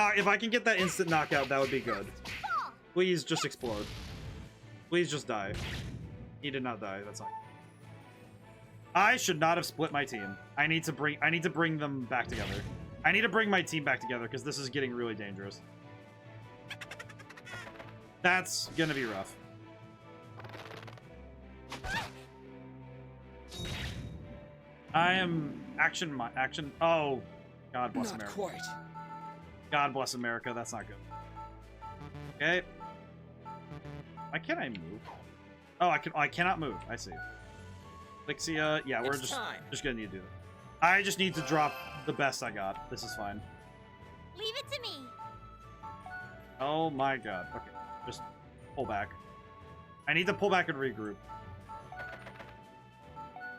Speaker 1: get that instant knockout, that would be good. Please just explode. Please just die. He did not die. That's not. I should not have split my team. I need to bring them back together. I need to bring my team back together because this is getting really dangerous. That's gonna be rough. I am action. Oh, God bless America.
Speaker 10: Not quite.
Speaker 1: God bless America. That's not good. Okay. Why can't I move? Oh, I cannot move. I see. Lixia, yeah, we're just gonna need to do that. I just need to drop the best I got. This is fine.
Speaker 8: Leave it to me.
Speaker 1: Oh my God. Okay, just pull back. I need to pull back and regroup.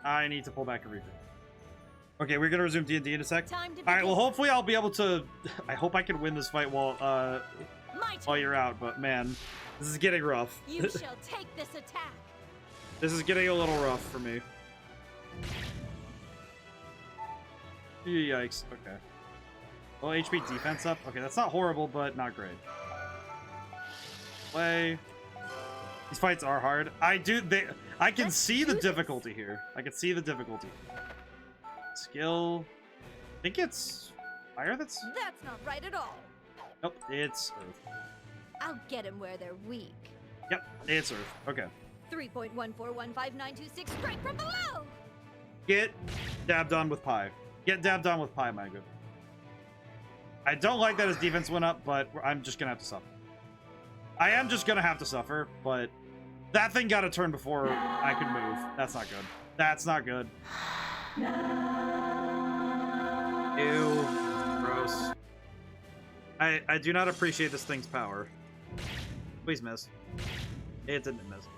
Speaker 1: I need to pull back and regroup. Okay, we're gonna resume D&D in a sec. All right. Well, hopefully I'll be able to. I hope I can win this fight while you're out. But man, this is getting rough.
Speaker 5: You shall take this attack.
Speaker 1: This is getting a little rough for me. Yikes. Okay. Well, HP defense up. Okay, that's not horrible, but not great. Play. These fights are hard. I can see the difficulty here. I can see the difficulty. Skill. I think it's fire. That's
Speaker 3: not right at all.
Speaker 1: Nope, it's earth.
Speaker 3: I'll get him where they're weak.
Speaker 1: Yep, it's earth. Okay.
Speaker 3: 3.141592 straight from below.
Speaker 1: Get dabbed on with pie. Get dabbed on with pie, my good. I don't like that his defense went up, but I'm just gonna have to suffer. I am just gonna have to suffer, but that thing got a turn before I could move. That's not good. That's not good. Ew. Gross. I do not appreciate this thing's power. Please miss. It didn't miss.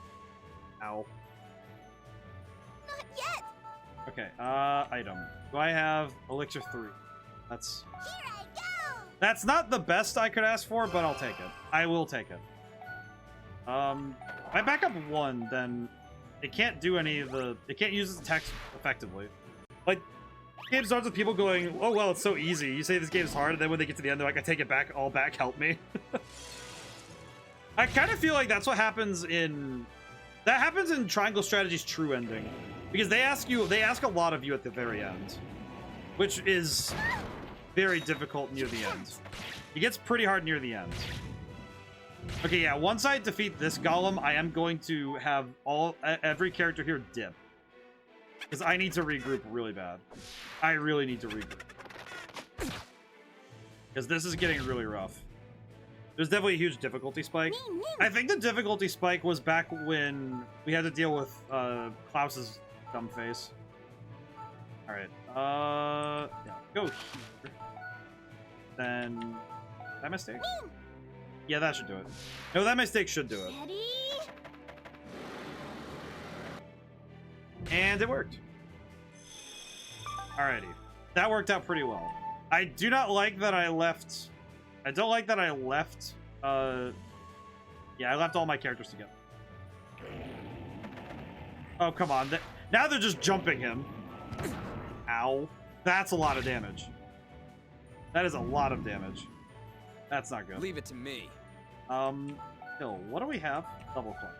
Speaker 1: Ow.
Speaker 8: Not yet.
Speaker 1: Okay, item. Do I have Elixir 3? That's...
Speaker 8: Here I go.
Speaker 1: That's not the best I could ask for, but I'll take it. I will take it. If I back up 1, then it can't do any of the... It can't use its attacks effectively. Like, the game starts with people going, oh, well, it's so easy. You say this game is hard, and then when they get to the end, they're like, I take it back, all back, help me. I kind of feel like that's what happens in That happens in Triangle Strategy's true ending. Because they ask a lot of you at the very end. Which is very difficult near the end. It gets pretty hard near the end. Okay, yeah, once I defeat this golem, I am going to have every character here dip. Because I need to regroup really bad. I really need to regroup. Because this is getting really rough. There's definitely a huge difficulty spike. I think the difficulty spike was back when we had to deal with Klaus's dumb face. Alright. Yeah, go here. Then... that mistake? Yeah, that should do it. No, that mistake should do it.
Speaker 8: Ready?
Speaker 1: And it worked. Alrighty. That worked out pretty well. I do not like that I left... I don't like that I left... yeah, I left all my characters together. Oh, come on. Now they're just jumping him. Ow. That's a lot of damage. That is a lot of damage. That's not good.
Speaker 10: Leave it to me.
Speaker 1: Hill, what do we have? Double club.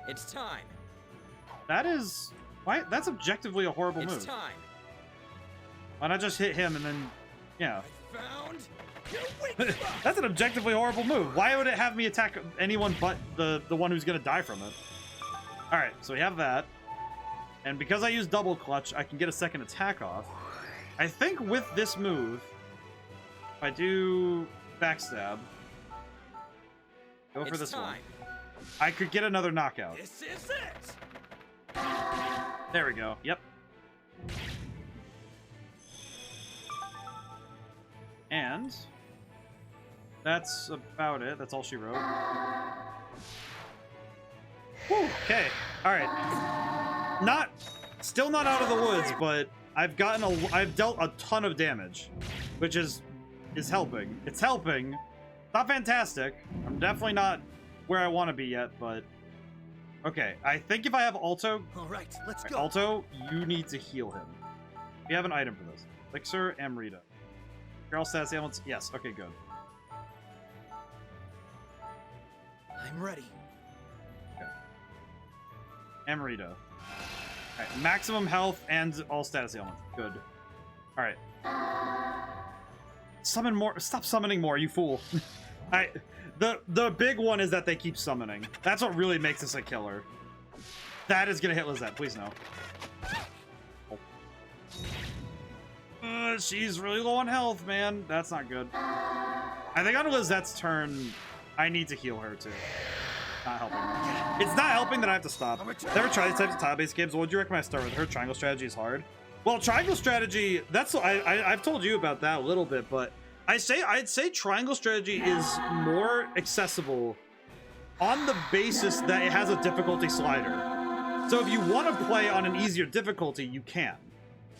Speaker 10: It's time.
Speaker 1: That is... why? That's objectively a horrible move.
Speaker 10: It's time.
Speaker 1: Why not just hit him and then... yeah.
Speaker 10: I found your weak spot.
Speaker 1: That's an objectively horrible move. Why would it have me attack anyone but the one who's gonna die from it? Alright, so we have that. And because I use double clutch, I can get a second attack off. I think with this move, if I do backstab, go for this one, I could get another knockout.
Speaker 10: This is it.
Speaker 1: There we go. Yep. And that's about it. That's all she wrote. Whew, okay. All right. Still not out of the woods, but I've dealt a ton of damage, which is helping. It's helping. Not fantastic. I'm definitely not where I want to be yet, but okay. I think if I have Alto,
Speaker 6: all right, let's go.
Speaker 1: Alto, you need to heal him. We have an item for this. Elixir, Amrita. Girl stats ailments. Yes. Okay. Good.
Speaker 6: I'm ready.
Speaker 1: Okay. Amrita. Alright, maximum health and all status ailments. Good. Alright. Summon more. Stop summoning more, you fool. The big one is that they keep summoning. That's what really makes this a killer. That is gonna hit Lizette. Please no. Oh. She's really low on health, man. That's not good. I think on Lizette's turn, I need to heal her too. Not helping her. It's not helping that I have to stop. Never tried these types of tile-based games. What would you recommend I start with? Her Triangle Strategy is hard. Well, Triangle Strategy, that's I've told you about that a little bit, but I'd say Triangle Strategy is more accessible on the basis that it has a difficulty slider. So if you want to play on an easier difficulty, you can.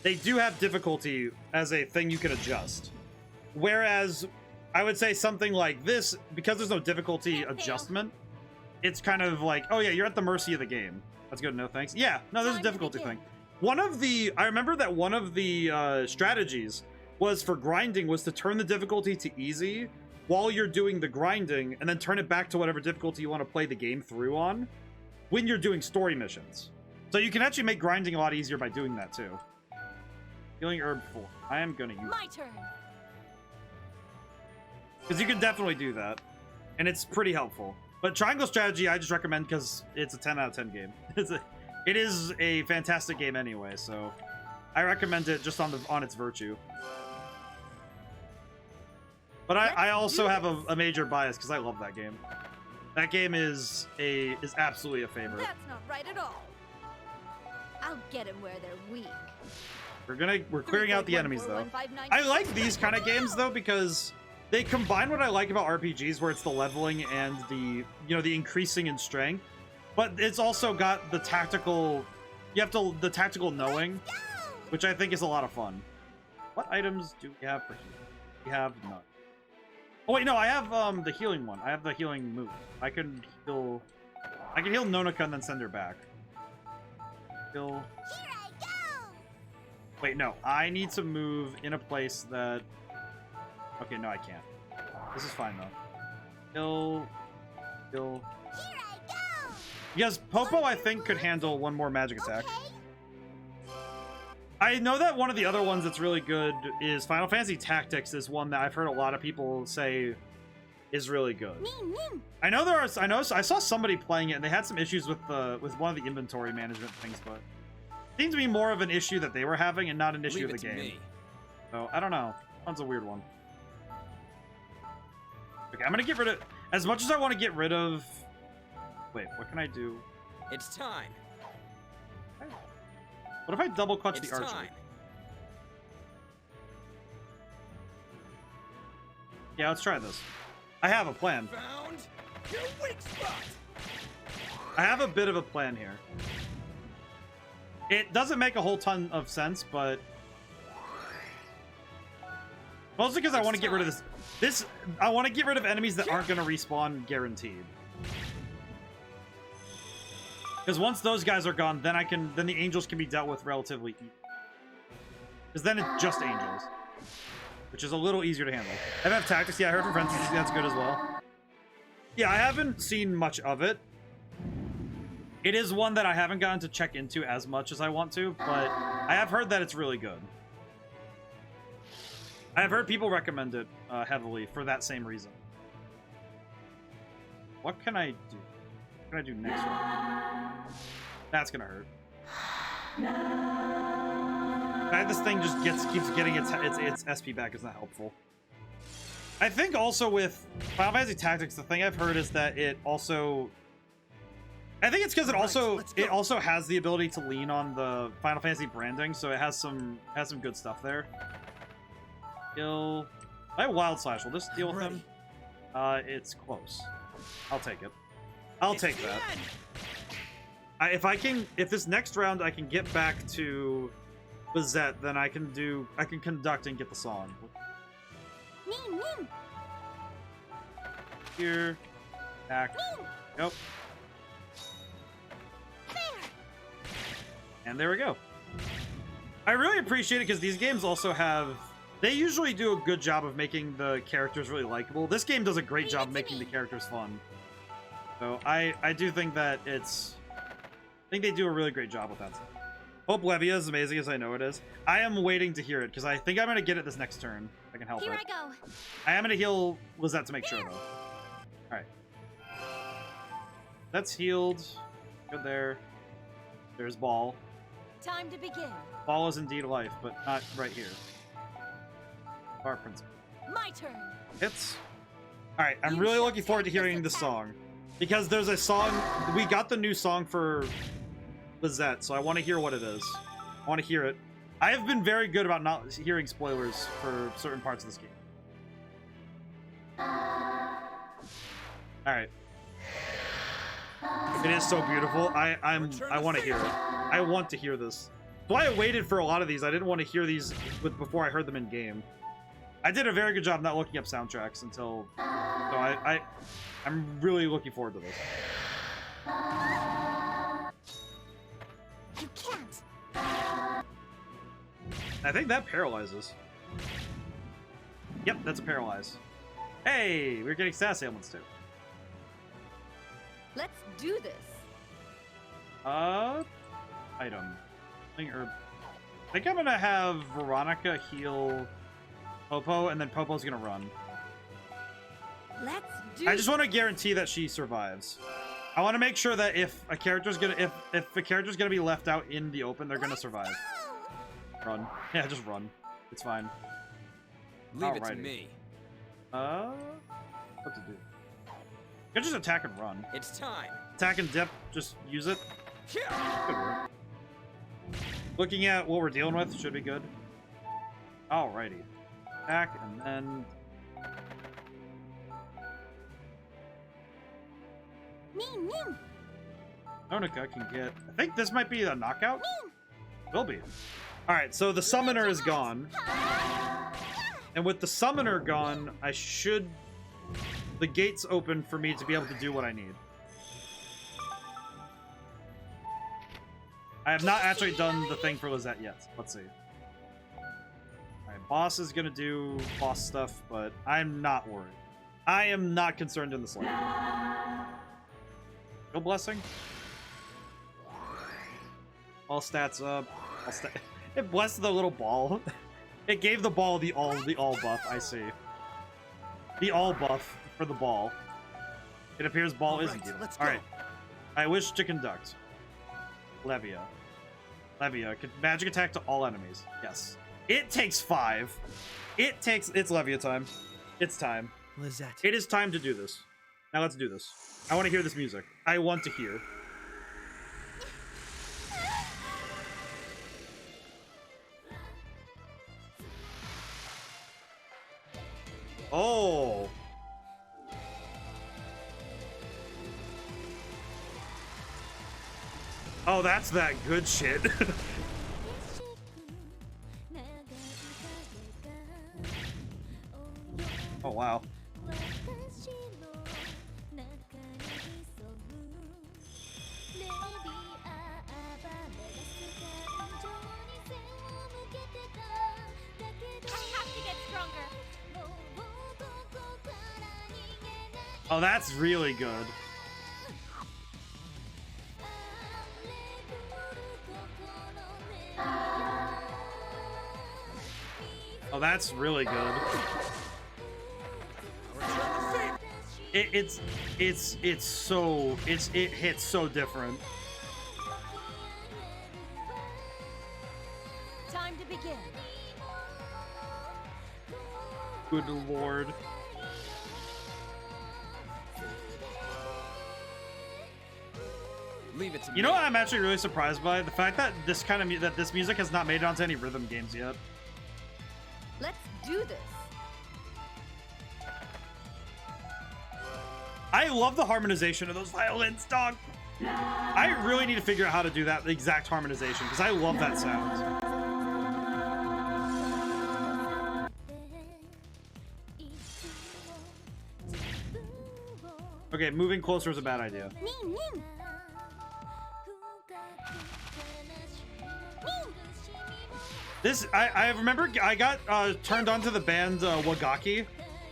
Speaker 1: They do have difficulty as a thing you can adjust. Whereas I would say something like this, because there's no difficulty adjustment, it's kind of like, oh yeah, you're at the mercy of the game. That's good. No thanks. Yeah, no, there's a difficulty thing. I remember that one of the strategies was for grinding was to turn the difficulty to easy while you're doing the grinding and then turn it back to whatever difficulty you want to play the game through on when you're doing story missions. So you can actually make grinding a lot easier by doing that too. Healing Herb 4. I am gonna use
Speaker 5: my turn.
Speaker 1: Because you can definitely do that. And it's pretty helpful. But Triangle Strategy, I just recommend because it's a 10 out of 10 game. It is a fantastic game anyway, so I recommend it just on its virtue. But I also have a major bias because I love that game. That game is absolutely a favorite.
Speaker 3: That's not right at all. I'll get him where they're weak.
Speaker 1: We're clearing out the enemies though. I like these kind of games though because they combine what I like about RPGs, where it's the leveling and the increasing in strength, but it's also got the tactical. The tactical knowing, which I think is a lot of fun. What items do we have for healing? We have none. Oh wait, no, I have the healing one. I have the healing move. I can heal Nonika and then send her back. Heal.
Speaker 8: Here I go!
Speaker 1: Wait, no. I need to move in a place that... Okay, no, I can't. This is fine, though. Heal.
Speaker 8: Here I go!
Speaker 1: Because Popo, I think, could handle one more magic attack. I know that one of the other ones that's really good is Final Fantasy Tactics is one that I've heard a lot of people say is really good. I know I saw somebody playing it and they had some issues with one of the inventory management things, but it seemed to be more of an issue that they were having and not an issue of the game. So I don't know. One's a weird one. Okay, I'm gonna get rid of as much as I want to get rid of. Wait, what can I do?
Speaker 10: It's time.
Speaker 1: What if I double clutch the archer?
Speaker 10: Time.
Speaker 1: Yeah, let's try this. I have a plan.
Speaker 10: Found your weak spot.
Speaker 1: I have a bit of a plan here. It doesn't make a whole ton of sense, but mostly because I want to get rid of this. I want to get rid of enemies that aren't going to respawn guaranteed. Because once those guys are gone, then the angels can be dealt with relatively easy. Because then it's just angels, which is a little easier to handle. I have tactics. Yeah, I heard from friends that's good as well. Yeah, I haven't seen much of it. It is one that I haven't gotten to check into as much as I want to, but I have heard that it's really good. I have heard people recommend it heavily for that same reason. What can I do? What can I do next one? That's gonna hurt. This thing just keeps getting its SP back is not helpful. I think also with Final Fantasy Tactics, the thing I've heard is that it also. I think it's because it also has the ability to lean on the Final Fantasy branding, so it has some good stuff there. Kill. I have Wild Slash. Will this deal with him? It's close. I'll take it. I'll take that. If this next round I can get back to Bizette, then I can conduct and get the song. Here. Back. Nope. And there we go. I really appreciate it because these games also have... They usually do a good job of making the characters really likable. This game does a great job making the characters fun. So I do think that it's... I think they do a really great job with that stuff. Hope Levia is amazing as I know it is. I am waiting to hear it because I think I'm going to get it this next turn. If I can help it.
Speaker 3: Here I go.
Speaker 1: I am going to heal Lizette to make sure though. Alright. That's healed. Good there. There's Ball.
Speaker 5: Time to begin.
Speaker 1: Ball is indeed life, but not right here. Bar Principle.
Speaker 5: My turn.
Speaker 1: Hits. Alright, I'm really looking forward to hearing this song. Because there's a song... We got the new song for Lizette, so I want to hear what it is. I want to hear it. I have been very good about not hearing spoilers for certain parts of this game. Alright. It is so beautiful. I want to hear it. I want to hear this. So I waited for a lot of these. I didn't want to hear these before I heard them in game. I did a very good job not looking up soundtracks until... So I'm really looking forward to this.
Speaker 8: You can't.
Speaker 1: I think that paralyzes. Yep, that's a paralyze. Hey, we're getting status ailments too.
Speaker 3: Let's do this.
Speaker 1: Item. I think I'm gonna have Veronica heal Popo, and then Popo's gonna run.
Speaker 3: Let's do.
Speaker 1: I just want to guarantee that she survives. I want to make sure that if a character's gonna be left out in the open, they're gonna survive. Run. Yeah, just run. It's fine.
Speaker 10: Leave it to me.
Speaker 1: What to do? You can just attack and run.
Speaker 10: It's time.
Speaker 1: Attack and dip. Just use it. Good work. Looking at what we're dealing with should be good. Alrighty. Attack and then. Onika can get... I think this might be a knockout? Will be. Alright, so the summoner is gone. And with the summoner gone, I should... The gate's open for me to be able to do what I need. I have not actually done the thing for Lizette yet. Let's see. Alright, boss is gonna do boss stuff, but I'm not worried. I am not concerned in the slightest. No blessing? All stats up. It blessed the little ball. It gave the ball the all buff. I see. The all buff for the ball. It appears ball isn't even. All right. I wish to conduct. Levia. Levia. Magic attack to all enemies. Yes. It takes 5. It's Levia time. It's time.
Speaker 6: Lizette.
Speaker 1: It is time to do this. Now let's do this. I want to hear this music. I want to hear. Oh. Oh, that's that good shit. Oh, wow. Oh, that's really good. Oh, that's really good. It hits so different.
Speaker 5: Time to begin.
Speaker 1: Good lord.
Speaker 10: Leave it to me.
Speaker 1: You know what I'm actually really surprised by? The fact that this music has not made it onto any rhythm games yet.
Speaker 3: Let's do this.
Speaker 1: I love the harmonization of those violins, dog. I really need to figure out how to do that exact harmonization because I love that sound. Okay, moving closer is a bad idea. I remember I got turned on to the band Wagaki.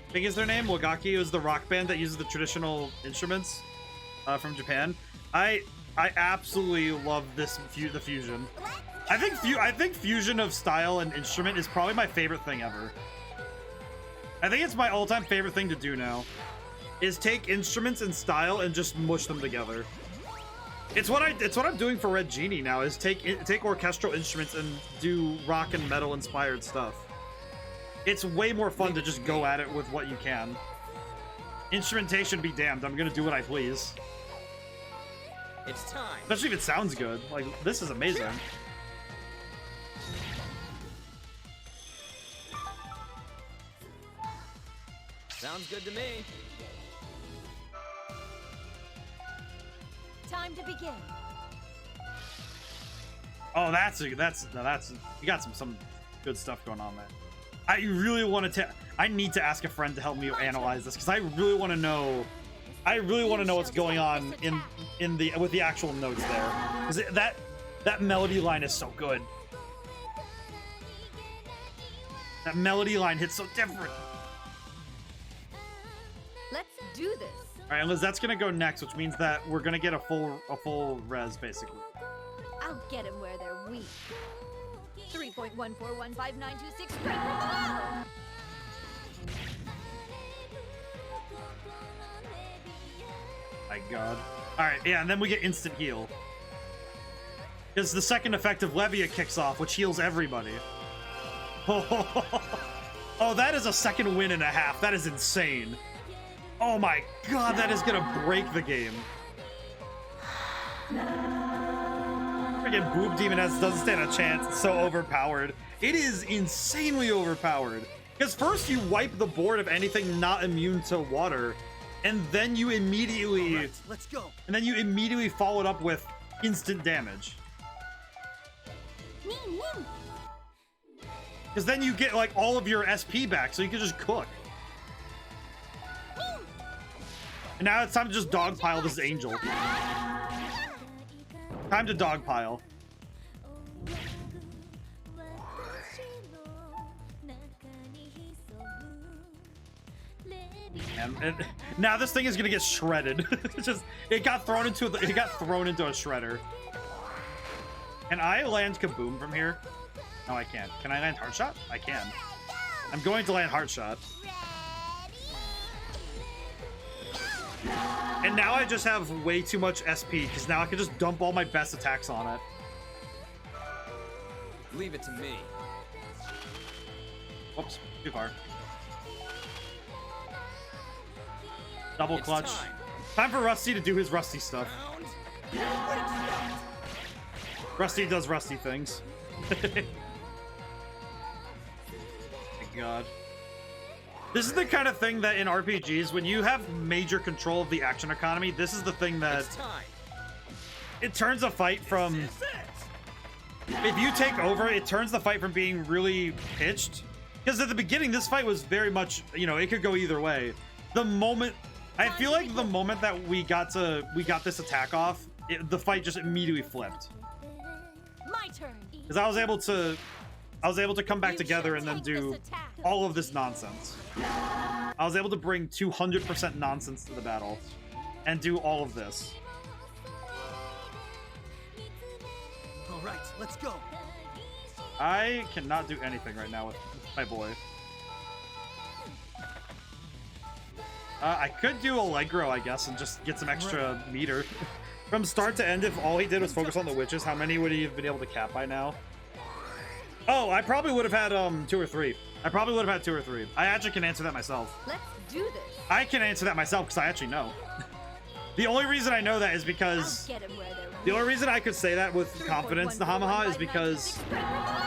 Speaker 1: I think is their name. Wagaki was the rock band that uses the traditional instruments from Japan. I absolutely love the fusion. I think fusion of style and instrument is probably my favorite thing ever. I think it's my all-time favorite thing to do now. Is take instruments and style and just mush them together. It's what I'm doing for Red Genie now. Is take orchestral instruments and do rock and metal inspired stuff. It's way more fun to just go at it with what you can. Instrumentation be damned. I'm gonna do what I please.
Speaker 10: It's time.
Speaker 1: Especially if it sounds good. Like this is amazing.
Speaker 10: Sounds good to me.
Speaker 5: Time to begin.
Speaker 1: Oh, that's you got some good stuff going on there. I really want to I need to ask a friend to help me analyze this because I really want to know what's going on with the actual notes there, because that melody line is so good. That melody line hits so different.
Speaker 3: Let's do this.
Speaker 1: All right, Liz, that's gonna go next, which means that we're gonna get a full res basically.
Speaker 3: I'll get him where they're weak. 3.14155926 straight from below.
Speaker 1: My God. All right, yeah, and then we get instant heal. Because the second effect of Levia kicks off, which heals everybody. Oh, that is a second win and a half. That is insane. Oh my God, that is gonna break the game. Freaking Boob Demon doesn't stand a chance. It's so overpowered. It is insanely overpowered. Because first you wipe the board of anything not immune to water, and then you immediately
Speaker 6: let's go.
Speaker 1: And then you immediately follow it up with instant damage. Because then you get like all of your SP back, so you can just cook. And now it's time to just dogpile this angel. Time to dogpile. And now this thing is gonna get shredded. It got thrown into a shredder. Can I land Kaboom from here? No, I can't. Can I land Heart Shot? I can. I'm going to land Heart Shot. And now I just have way too much SP, because now I can just dump all my best attacks on it.
Speaker 10: Leave it to me.
Speaker 1: Whoops, too far. Double clutch. Time for Rusty to do his Rusty stuff. Rusty does Rusty things. My God. This is the kind of thing that in RPGs, when you have major control of the action economy, this is the thing that it turns a fight from... If you take over, it turns the fight from being really pitched. Because at the beginning, this fight was very much, you know, it could go either way. The moment... I feel like the moment that we got this attack off, the fight just immediately flipped.
Speaker 5: My turn.
Speaker 1: Because I was able to come back together and then do all of this nonsense. I was able to bring 200% nonsense to the battle and do all of this.
Speaker 6: All right, let's go.
Speaker 1: I cannot do anything right now with my boy. I could do Allegro, I guess, and just get some extra meter. From start to end, if all he did was focus on the witches, how many would he have been able to cap by now? Oh, I probably would have had 2 or 3. I probably would have had 2 or 3. I actually can answer that myself.
Speaker 3: Let's do this.
Speaker 1: I can answer that myself because I actually know. The only reason I know that is because... The only reason I could say that with confidence, Nahamaha, is because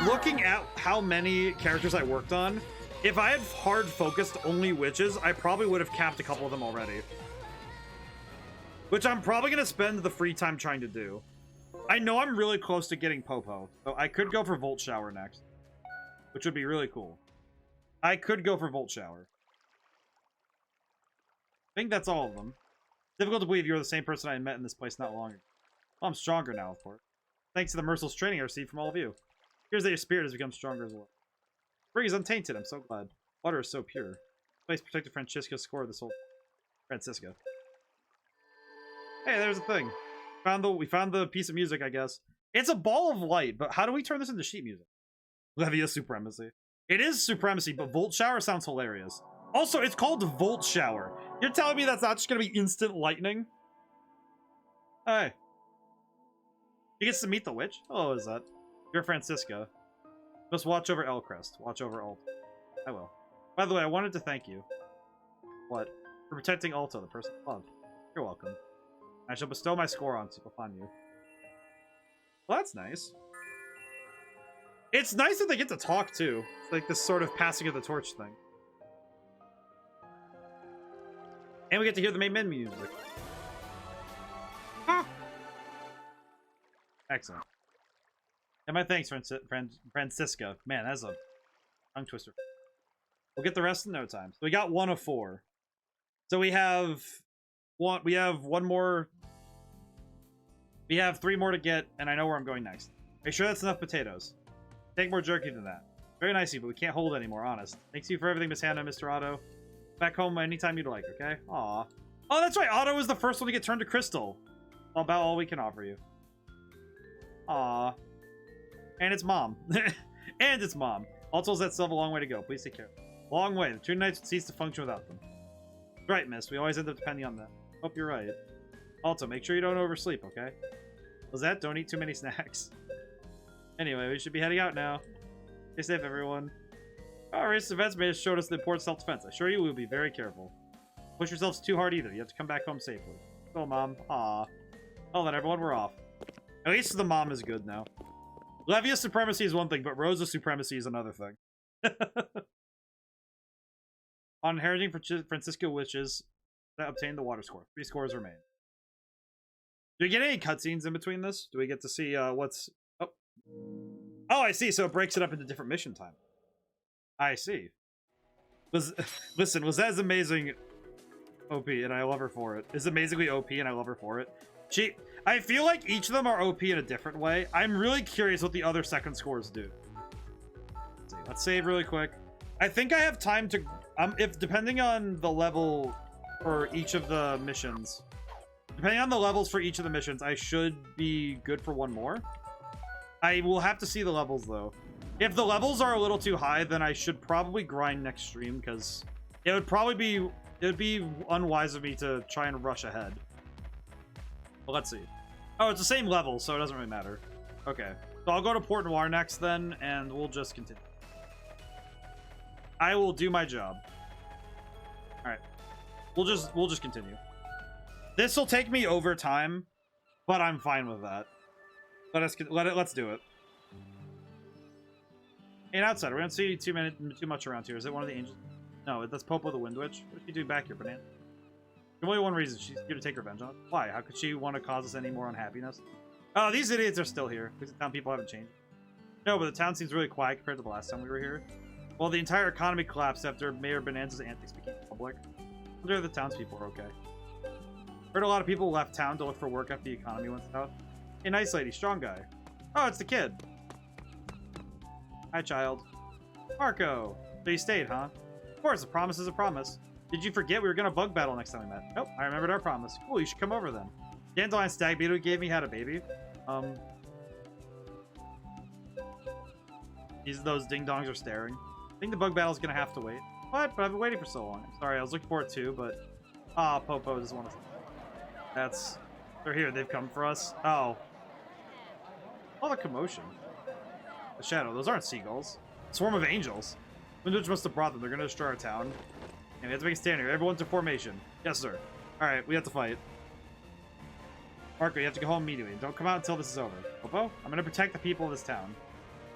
Speaker 1: looking at how many characters I worked on, if I had hard focused only witches, I probably would have capped a couple of them already. Which I'm probably going to spend the free time trying to do. I know I'm really close to getting Popo, so I could go for Volt Shower next, which would be really cool. I could go for Volt Shower. I think that's all of them. Difficult to believe you're the same person I met in this place not long ago. Well, I'm stronger now, of course. Thanks to the merciless training I received from all of you. Here's that your spirit has become stronger as well. Spring is untainted, I'm so glad. Water is so pure. This place protected Francisco's score this whole... Francisco. Hey, there's a thing. We found the piece of music, I guess. It's a ball of light, but how do we turn this into sheet music? Levia Supremacy. It is Supremacy, but Volt Shower sounds hilarious. Also, it's called Volt Shower. You're telling me that's not just gonna be instant lightning? Hey. He gets to meet the witch? Oh, is that? You're Francisco. Just watch over Elcrest. Watch over Alt. I will. By the way, I wanted to thank you. What? For protecting Alta, the person I love. You're welcome. I shall bestow my score upon you. Well, that's nice. It's nice that they get to talk, too. It's like this sort of passing of the torch thing. And we get to hear the main men music. Huh. Excellent. And my thanks, Francisco. Man, that's a tongue twister. We'll get the rest in no time. So we got 1 of 4. So we have one more. We have 3 more to get, and I know where I'm going next. Are you sure that's enough potatoes? Take more jerky than that. Very nicely, but we can't hold anymore, honest. Thanks you for everything, Miss Hannah, Mr. Otto. Back home anytime you'd like, okay? Aw. Oh, that's right, Otto was the first one to get turned to crystal. About all we can offer you. Aw. And it's mom. And it's mom. Alto's that still have a long way to go. Please take care. Long way. The Toon Knights would cease to function without them. Right, miss. We always end up depending on them. Hope you're right. Alto, make sure you don't oversleep, okay? Lizette, don't eat too many snacks. Anyway, we should be heading out now. Stay safe, everyone. Our recent events may have showed us the importance of self-defense. I assure you we'll be very careful. Push yourselves too hard either. You have to come back home safely. Go, Mom. Aw. Well then, everyone, we're off. At least the mom is good now. Levia Supremacy is one thing, but Rosa Supremacy is another thing. On inheriting Francisco Witches, that obtained the water score. 3 scores remain. Do we get any cutscenes in between this? Do we get to see what's... Oh. Oh, I see. So it breaks it up into different mission time. I see. Listen, was that amazing OP, and I love her for it. Is amazingly OP, and I love her for it. I feel like each of them are OP in a different way. I'm really curious what the other second scores do. Let's save really quick. I think I have time to... if depending on the level for each of the missions... Depending on the levels for each of the missions, I should be good for 1 more. I will have to see the levels, though. If the levels are a little too high, then I should probably grind next stream, because it would be unwise of me to try and rush ahead. Well, let's see. Oh, it's the same level, so it doesn't really matter. Okay. So I'll go to Port Noir next then, and we'll just continue. I will do my job. Alright. We'll just continue. This will take me over time, but I'm fine with that. Let's do it. Hey, an outsider. We don't see too much around here. Is it one of the angels? No, that's Popo the Wind Witch. What did she do back here, Banana? There's only one reason. She's here to take revenge on us. Why? How could she want to cause us any more unhappiness? Oh, these idiots are still here. Because the town people haven't changed. No, but the town seems really quiet compared to the last time we were here. Well, the entire economy collapsed after Mayor Bonanza's antics became public. I wonder if the townspeople are okay. Heard a lot of people left town to look for work after the economy went south. Hey, nice lady, strong guy. Oh, it's the kid. Hi, child. Marco. So you stayed, huh? Of course, a promise is a promise. Did you forget we were gonna bug battle next time we met? Nope, I remembered our promise. Cool, you should come over then. Dandelion stag beetle you gave me had a baby. Those ding-dongs are staring. I think the bug battle's gonna have to wait. What? But I've been waiting for so long. I'm sorry, I was looking for it too, but... Ah, Popo doesn't want to... That's... They're here, they've come for us. Oh. All the commotion. The shadow, those aren't seagulls. A swarm of angels. Windwitch must have brought them. They're gonna destroy our town. And we have to make a stand here. Everyone's in formation. Yes, sir. Alright, we have to fight. Marco, you have to go home immediately. Don't come out until this is over. Popo, I'm gonna protect the people of this town.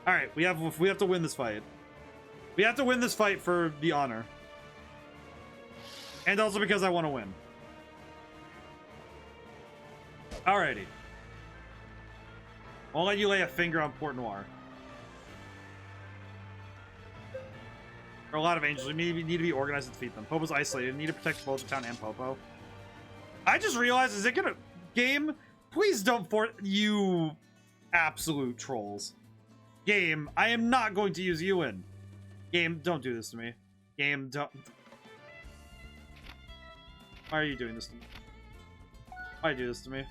Speaker 1: Alright, we have to win this fight. We have to win this fight for the honor. And also because I want to win. Alrighty. I'll let you lay a finger on Port Noir. There are a lot of angels. We need to be organized to defeat them. Popo's isolated. We need to protect both the town and Popo. I just realized, is it gonna... Game, please don't force... You absolute trolls. Game, I am not going to use you in. Game, don't do this to me. Game, don't... Why are you doing this to me? Why do this to me?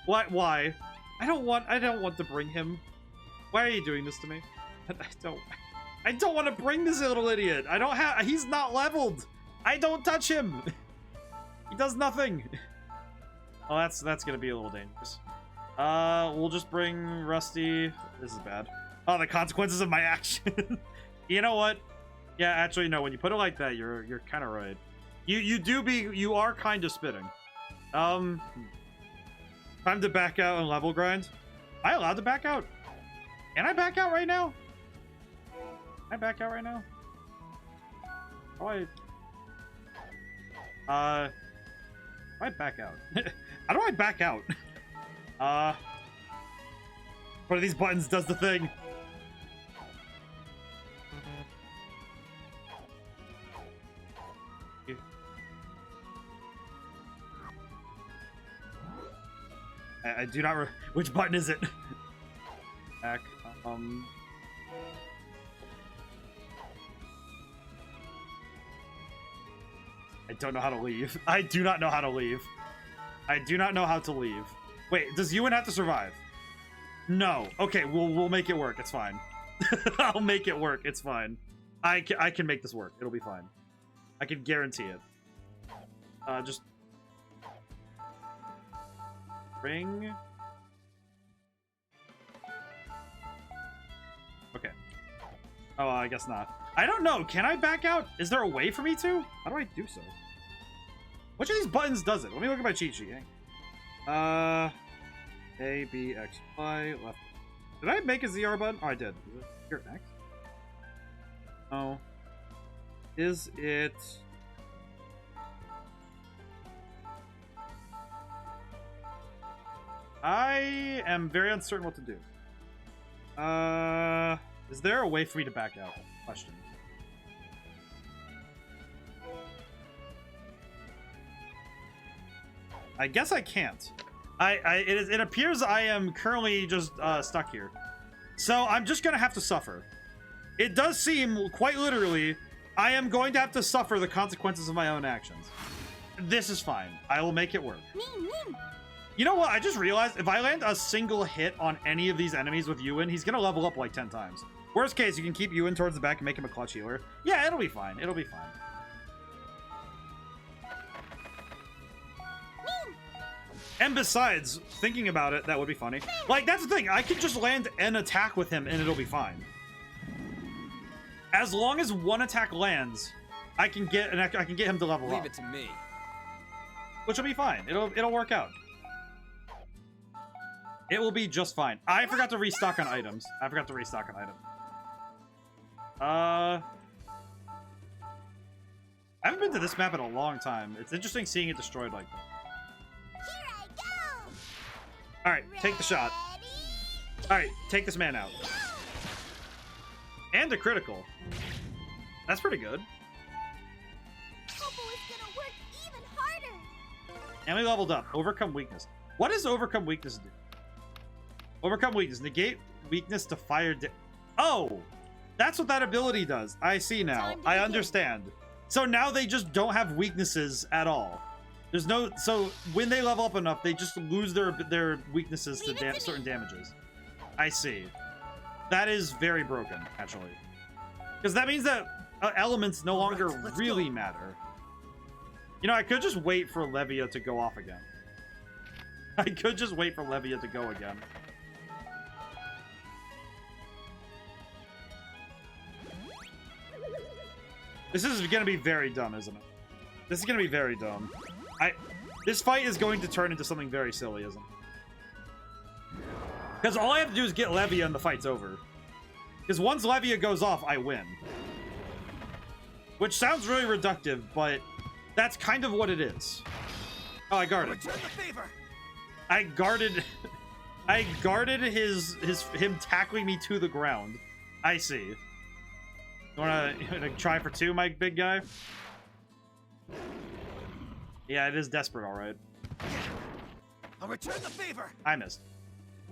Speaker 1: Why? I don't want to bring him. Why are you doing this to me? I don't want to bring this little idiot. He's not leveled. I don't touch him. He does nothing. Oh, that's gonna be a little dangerous. We'll just bring Rusty. This is bad. Oh, the consequences of my action. You know what? Yeah, actually, no. When you put it like that, you're kind of right. You are kind of spitting. Time to back out and level grind. Am I allowed to back out? Can I back out right now? Can I back out right now? How do I back out? How do I back out? One of these buttons does the thing. I do not. Which button is it? Back. I don't know how to leave. I do not know how to leave. I do not know how to leave. Wait, does Ewan have to survive? No. Okay, we'll make it work. It's fine. I'll make it work. It's fine. I can make this work. It'll be fine. I can guarantee it. Just ring. Okay. Oh, I guess not. I don't know. Can I back out? Is there a way for me to? How do I do so? Which of these buttons does it? Let me look at my cheat sheet. A, B, X, Y, left. Did I make a ZR button? Oh, I did. Is it here X? Oh. Is it... I am very uncertain what to do. Is there a way for me to back out? Question. I guess I can't. It appears I am currently just stuck here. So I'm just gonna have to suffer. It does seem, quite literally, I am going to have to suffer the consequences of my own actions. This is fine. I will make it work. You know what? I just realized if I land a single hit on any of these enemies with Ewan, he's gonna level up like 10 times. Worst case, you can keep Ewan towards the back and make him a clutch healer. Yeah, it'll be fine. It'll be fine. And besides, thinking about it, that would be funny. Like, that's the thing. I could just land an attack with him and it'll be fine. As long as one attack lands, I can get him to level up.
Speaker 10: Leave it to me.
Speaker 1: Which will be fine. It'll work out. It will be just fine. I forgot to restock on items. I haven't been to this map in a long time. It's interesting seeing it destroyed like that.
Speaker 8: Here I go.
Speaker 1: All right, take the shot. All right, take this man out. And a critical. That's pretty good.
Speaker 8: Popo is gonna work even harder.
Speaker 1: And we leveled up. Overcome weakness. What does overcome weakness do? Overcome weakness. Negate weakness to fire. Oh, that's what that ability does. I see now. I understand. So now they just don't have weaknesses at all. There's no. So when they level up enough, they just lose their weaknesses to certain damages. I see. That is very broken, actually. Because that means that elements no longer really matter. You know, I could just wait for Levia to go off again. I could just wait for Levia to go again. This is going to be very dumb, isn't it? This is going to be very dumb. This fight is going to turn into something very silly, isn't it? Because all I have to do is get Levia and the fight's over. Because once Levia goes off, I win. Which sounds really reductive, but that's kind of what it is. Oh, I guarded.
Speaker 10: Return the favor.
Speaker 1: I guarded... I guarded him tackling me to the ground. I see. You wanna try for two, my big guy? Yeah, it is desperate, alright.
Speaker 10: I'll return the favor.
Speaker 1: I missed.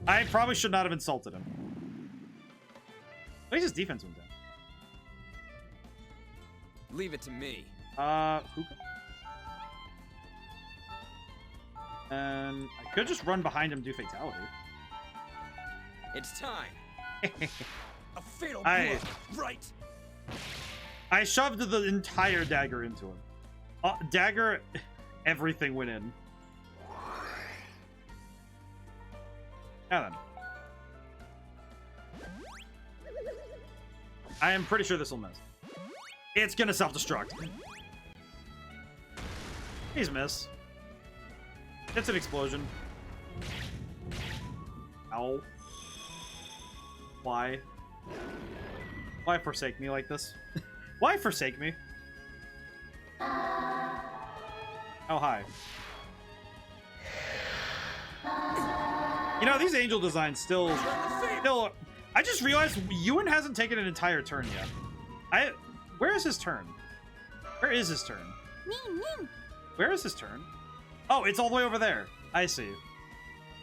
Speaker 1: I probably should not have insulted him. At least his defense went down.
Speaker 10: Leave it to me.
Speaker 1: Who? And I could just run behind him, do fatality.
Speaker 10: It's time. A fatal
Speaker 1: I-
Speaker 10: blow. Right.
Speaker 1: I shoved the entire dagger into him. Dagger, everything went in. Now then. I am pretty sure this will miss. It's gonna self-destruct. Please miss. It's an explosion. Ow. Why? Why forsake me like this? Why forsake me? Oh, hi. You know, these angel designs still... I just realized Ewan hasn't taken an entire turn yet. Where is his turn? Where is his turn? Where is his turn? Oh, it's all the way over there. I see.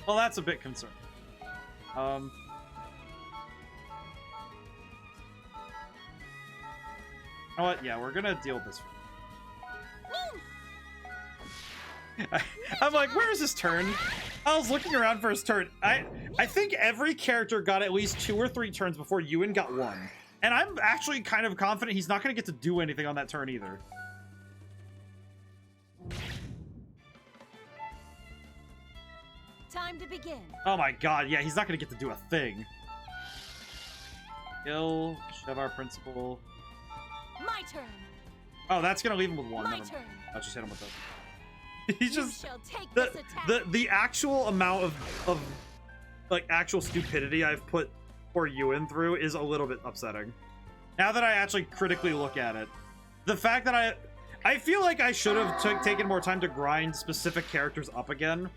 Speaker 1: Well, that's a bit concerning. You know what? Yeah, we're gonna deal with this. I'm like, where is his turn? I was looking around for his turn. I think every character got at least 2 or 3 turns before Ewan got 1. And I'm actually kind of confident he's not going to get to do anything on that turn either.
Speaker 5: Time to begin.
Speaker 1: Oh my god, yeah, he's not going to get to do a thing. Kill, shove our principal.
Speaker 5: My turn.
Speaker 1: Oh, that's going to leave him with 1.
Speaker 5: My
Speaker 1: Never mind.
Speaker 5: turn.
Speaker 1: I'll just hit him with this. He's just...
Speaker 5: You shall take this attack.
Speaker 1: The actual amount of like actual stupidity I've put poor Ewan through is a little bit upsetting. Now that I actually critically look at it, the fact that I feel like I should have taken more time to grind specific characters up again,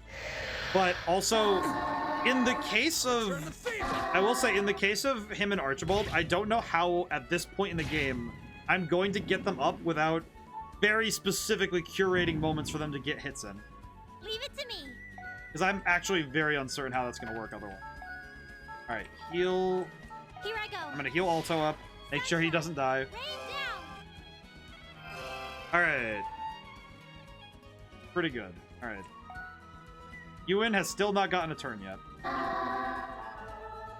Speaker 1: but also in the case of, I will say in the case of him and Archibald, I don't know how at this point in the game I'm going to get them up without very specifically curating moments for them to get hits in.
Speaker 8: Leave it to me.
Speaker 1: Because I'm actually very uncertain how that's going to work otherwise. Alright, heal.
Speaker 8: Here I go.
Speaker 1: I'm going to heal Alto up. Make sure he doesn't die.
Speaker 8: Rain down.
Speaker 1: Alright. Pretty good. Alright. Ewan has still not gotten a turn yet.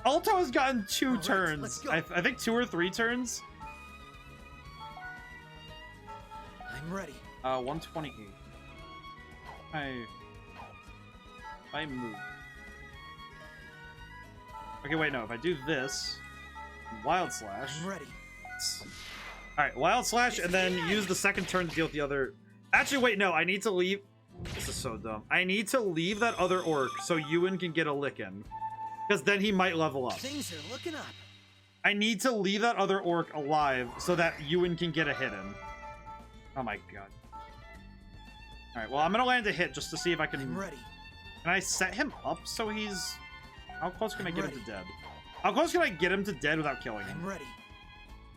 Speaker 1: Alto has gotten 2
Speaker 6: right,
Speaker 1: turns.
Speaker 6: let's go.
Speaker 1: I think 2 or 3 turns.
Speaker 6: I'm ready.
Speaker 1: 128. I move. Okay, wait, no. If I do this, Wild Slash.
Speaker 6: I'm ready.
Speaker 1: Alright, Wild Slash, and then use the second turn to deal with the other... Actually, wait, no. I need to leave... This is so dumb. I need to leave that other orc so Ewan can get a lick in. Because then he might level up.
Speaker 6: Things are looking up.
Speaker 1: I need to leave that other orc alive so that Ewan can get a hit in. Oh my god. Alright, well, I'm going to land a hit just to see if I can...
Speaker 6: I'm ready.
Speaker 1: Can I set him up so he's... How close can I get him
Speaker 6: ready.
Speaker 1: to dead? How close can I get him to dead without killing him?
Speaker 6: I'm ready.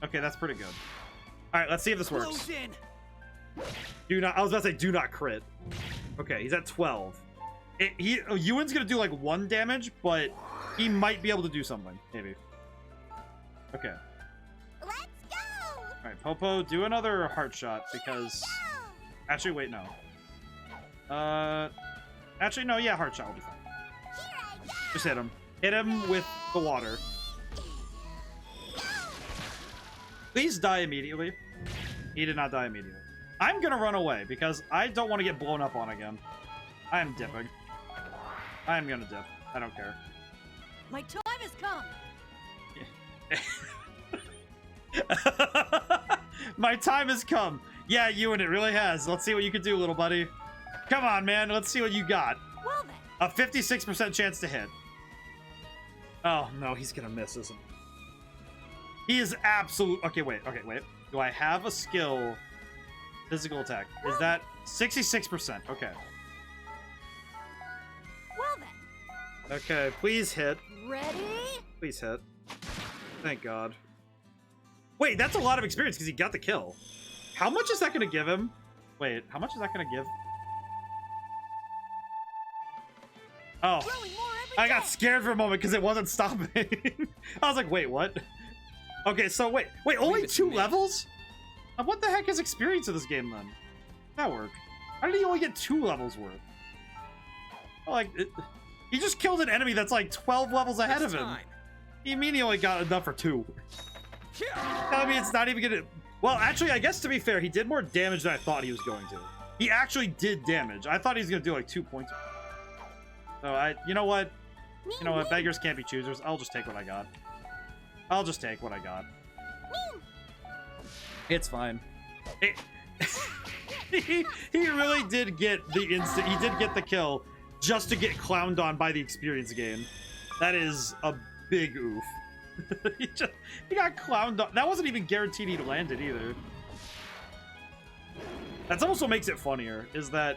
Speaker 1: Okay, that's pretty good. Alright, let's see if this works.
Speaker 6: Close in.
Speaker 1: Do not... I was about to say do not crit. Okay, he's at 12. Ewan's going to do like 1 damage, but he might be able to do something. Maybe. Okay.
Speaker 8: Let's go!
Speaker 1: Alright, Popo, do another heart shot because... Actually, wait, no. Actually, no, yeah, heart shot will be fine. Just hit him. Hit him with the water. Please die immediately. He did not die immediately. I'm gonna run away because I don't want to get blown up on again. I am dipping. I am gonna dip. I don't care.
Speaker 5: My time has come.
Speaker 1: My time has come. Yeah, Ewan, it really has. Let's see what you can do, little buddy. Come on, man. Let's see what you got.
Speaker 5: Well then.
Speaker 1: A 56% chance to hit. Oh, no, he's gonna miss, isn't he? He is absolute... Okay, wait. Do I have a skill? Physical attack. Is that 66%? Okay.
Speaker 5: Well then.
Speaker 1: Okay, please hit.
Speaker 5: Ready?
Speaker 1: Please hit. Thank God. Wait, that's a lot of experience because he got the kill. How much is that going to give him? Wait, how much is that going to give? Oh. I got scared for a moment because it wasn't stopping. I was like, wait, what? Okay, so wait, only 2 levels? What the heck is experience in this game then? That work? How did he only get 2 levels worth? Like, he just killed an enemy that's like 12 levels ahead of him. He mean he only got enough for 2. I mean, it's not even gonna... Well, actually, I guess to be fair, he did more damage than I thought he was going to. He actually did damage. I thought he was gonna do like 2 points. So you know what? You know what? Beggars can't be choosers. I'll just take what I got. I'll just take what I got. It's fine. He really did get the instant. He did get the kill just to get clowned on by the experience gain. That is a big oof. he got clowned on. That wasn't even guaranteed he'd land it either. That's almost what makes it funnier, is that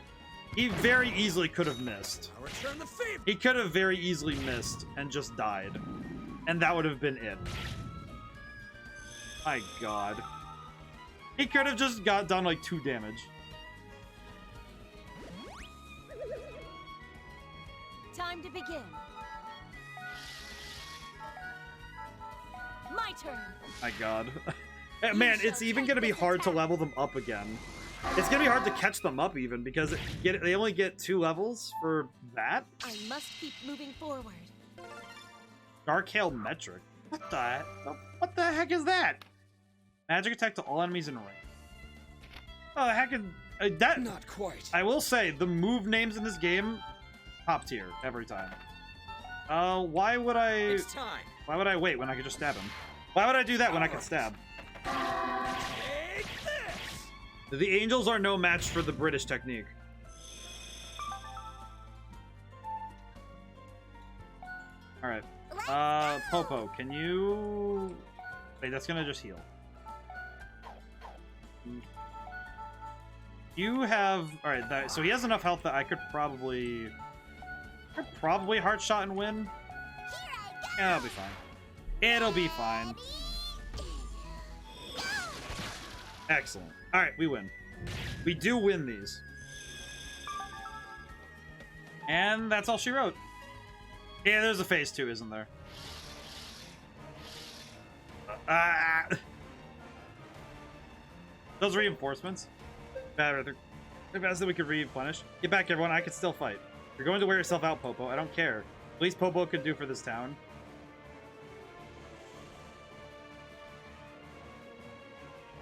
Speaker 1: he very easily could have missed.
Speaker 10: I'll return the favor.
Speaker 1: He could have very easily missed and just died. And that would have been it. My God. He could have just done like 2 damage.
Speaker 5: Time to begin. My turn.
Speaker 1: My God. Man, it's even going to be hard to level them up again. It's going to be hard to catch them up even because they only get 2 levels for that.
Speaker 5: I must keep moving forward.
Speaker 1: Dark Hail Metric. What the heck is that? Magic attack to all enemies in range. Oh, the heck is that?
Speaker 10: Not quite.
Speaker 1: I will say the move names in this game, top tier every time. Why would I?
Speaker 10: It's time.
Speaker 1: Why would I wait when I could just stab him? Why would I do that when I can stab?
Speaker 10: Take this.
Speaker 1: The angels are no match for the British technique. All right. Popo, can you... Wait, that's gonna just heal. You have... Alright, so he has enough health that I could probably heart shot and win. Yeah, it'll be fine. It'll be fine. Excellent. Alright, we win. We do win these. And that's all she wrote. Yeah, there's a phase 2, isn't there? Those reinforcements. They're best that we could replenish. Get back, everyone. I can still fight. You're going to wear yourself out, Popo. I don't care. At least Popo could do for this town.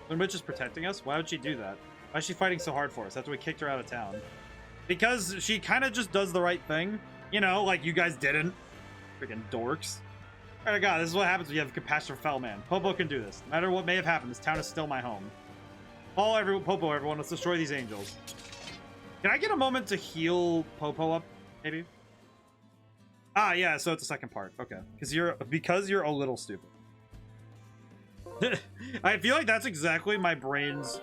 Speaker 1: When Witch is protecting us? Why would she do that? Why is she fighting so hard for us after we kicked her out of town? Because she kind of just does the right thing. You know, like you guys didn't. Freaking dorks. Oh my god, this is what happens when you have compassion for Fell Man. Popo can do this. No matter what may have happened, this town is still my home. Popo, everyone, let's destroy these angels. Can I get a moment to heal Popo up, maybe? Ah, yeah, so it's the second part. Okay. Because you're a little stupid. I feel like that's exactly my brain's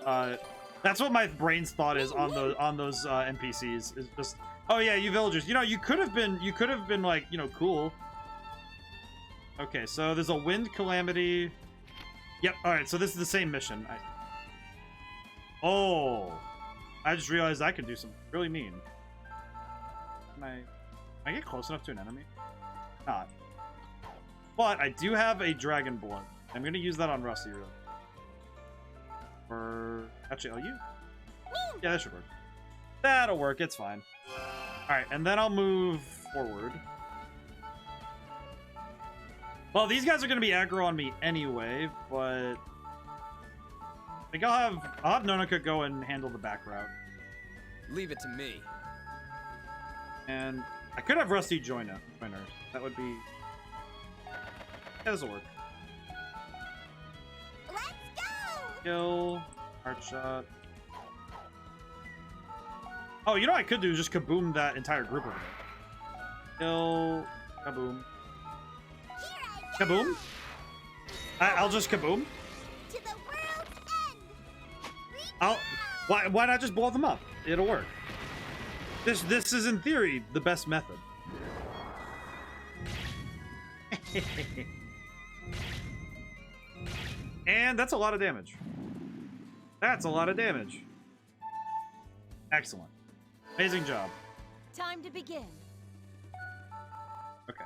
Speaker 1: that's what my brain's thought is on those NPCs. Is just, oh yeah, you villagers. You know, you could have been like, you know, cool. Okay, so there's a wind calamity. Yep, alright, so this is the same mission. Oh, I just realized I could do something really mean. Can I get close enough to an enemy? Not. But I do have a dragon blunt. I'm gonna use that on Rusty really. Or actually, I'll use. Yeah, that should work. That'll work. It's fine. All right, and then I'll move forward. Well, these guys are gonna be aggro on me anyway, but I think I'll have Nonaka go and handle the back route.
Speaker 10: Leave it to me.
Speaker 1: And I could have Rusty join her. That would be. Yeah, this'll work. Kill, heart shot. Oh, you know what I could do? Just kaboom that entire group of them. Kill, kaboom. Kaboom? I'll just kaboom.
Speaker 8: To the world's end.
Speaker 1: Why not just blow them up? It'll work. This is in theory the best method. And that's a lot of damage. That's a lot of damage. Excellent. Amazing job.
Speaker 5: Time to begin.
Speaker 1: Okay.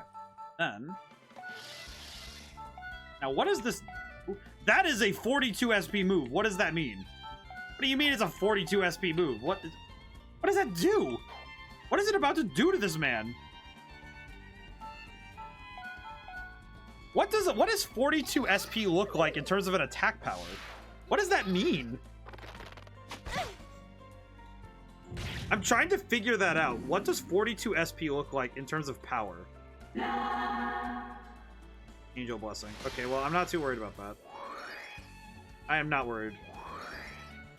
Speaker 1: Then. Now, what is this? That is a 42 SP move. What does that mean? What do you mean it's a 42 SP move? What does that do? What is it about to do to this man? What does 42 SP look like in terms of an attack power? What does that mean? I'm trying to figure that out. What does 42 SP look like in terms of power? Angel Blessing. Okay, well, I'm not too worried about that. I am not worried.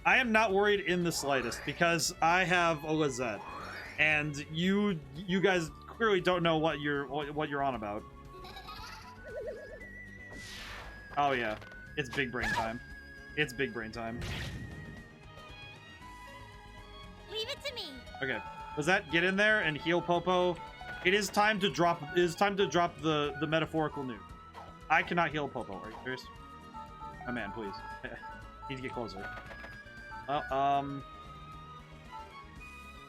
Speaker 1: I am not worried in the slightest because I have a Lizette, and you guys clearly don't know what you're on about. Oh yeah, it's big brain time. It's big brain time.
Speaker 8: Leave it to me.
Speaker 1: Okay, Lizette, get in there and heal Popo. It is time to drop. It is time to drop the metaphorical nuke. I cannot heal Popo. Are you serious? Oh man, please. Need to get closer. Can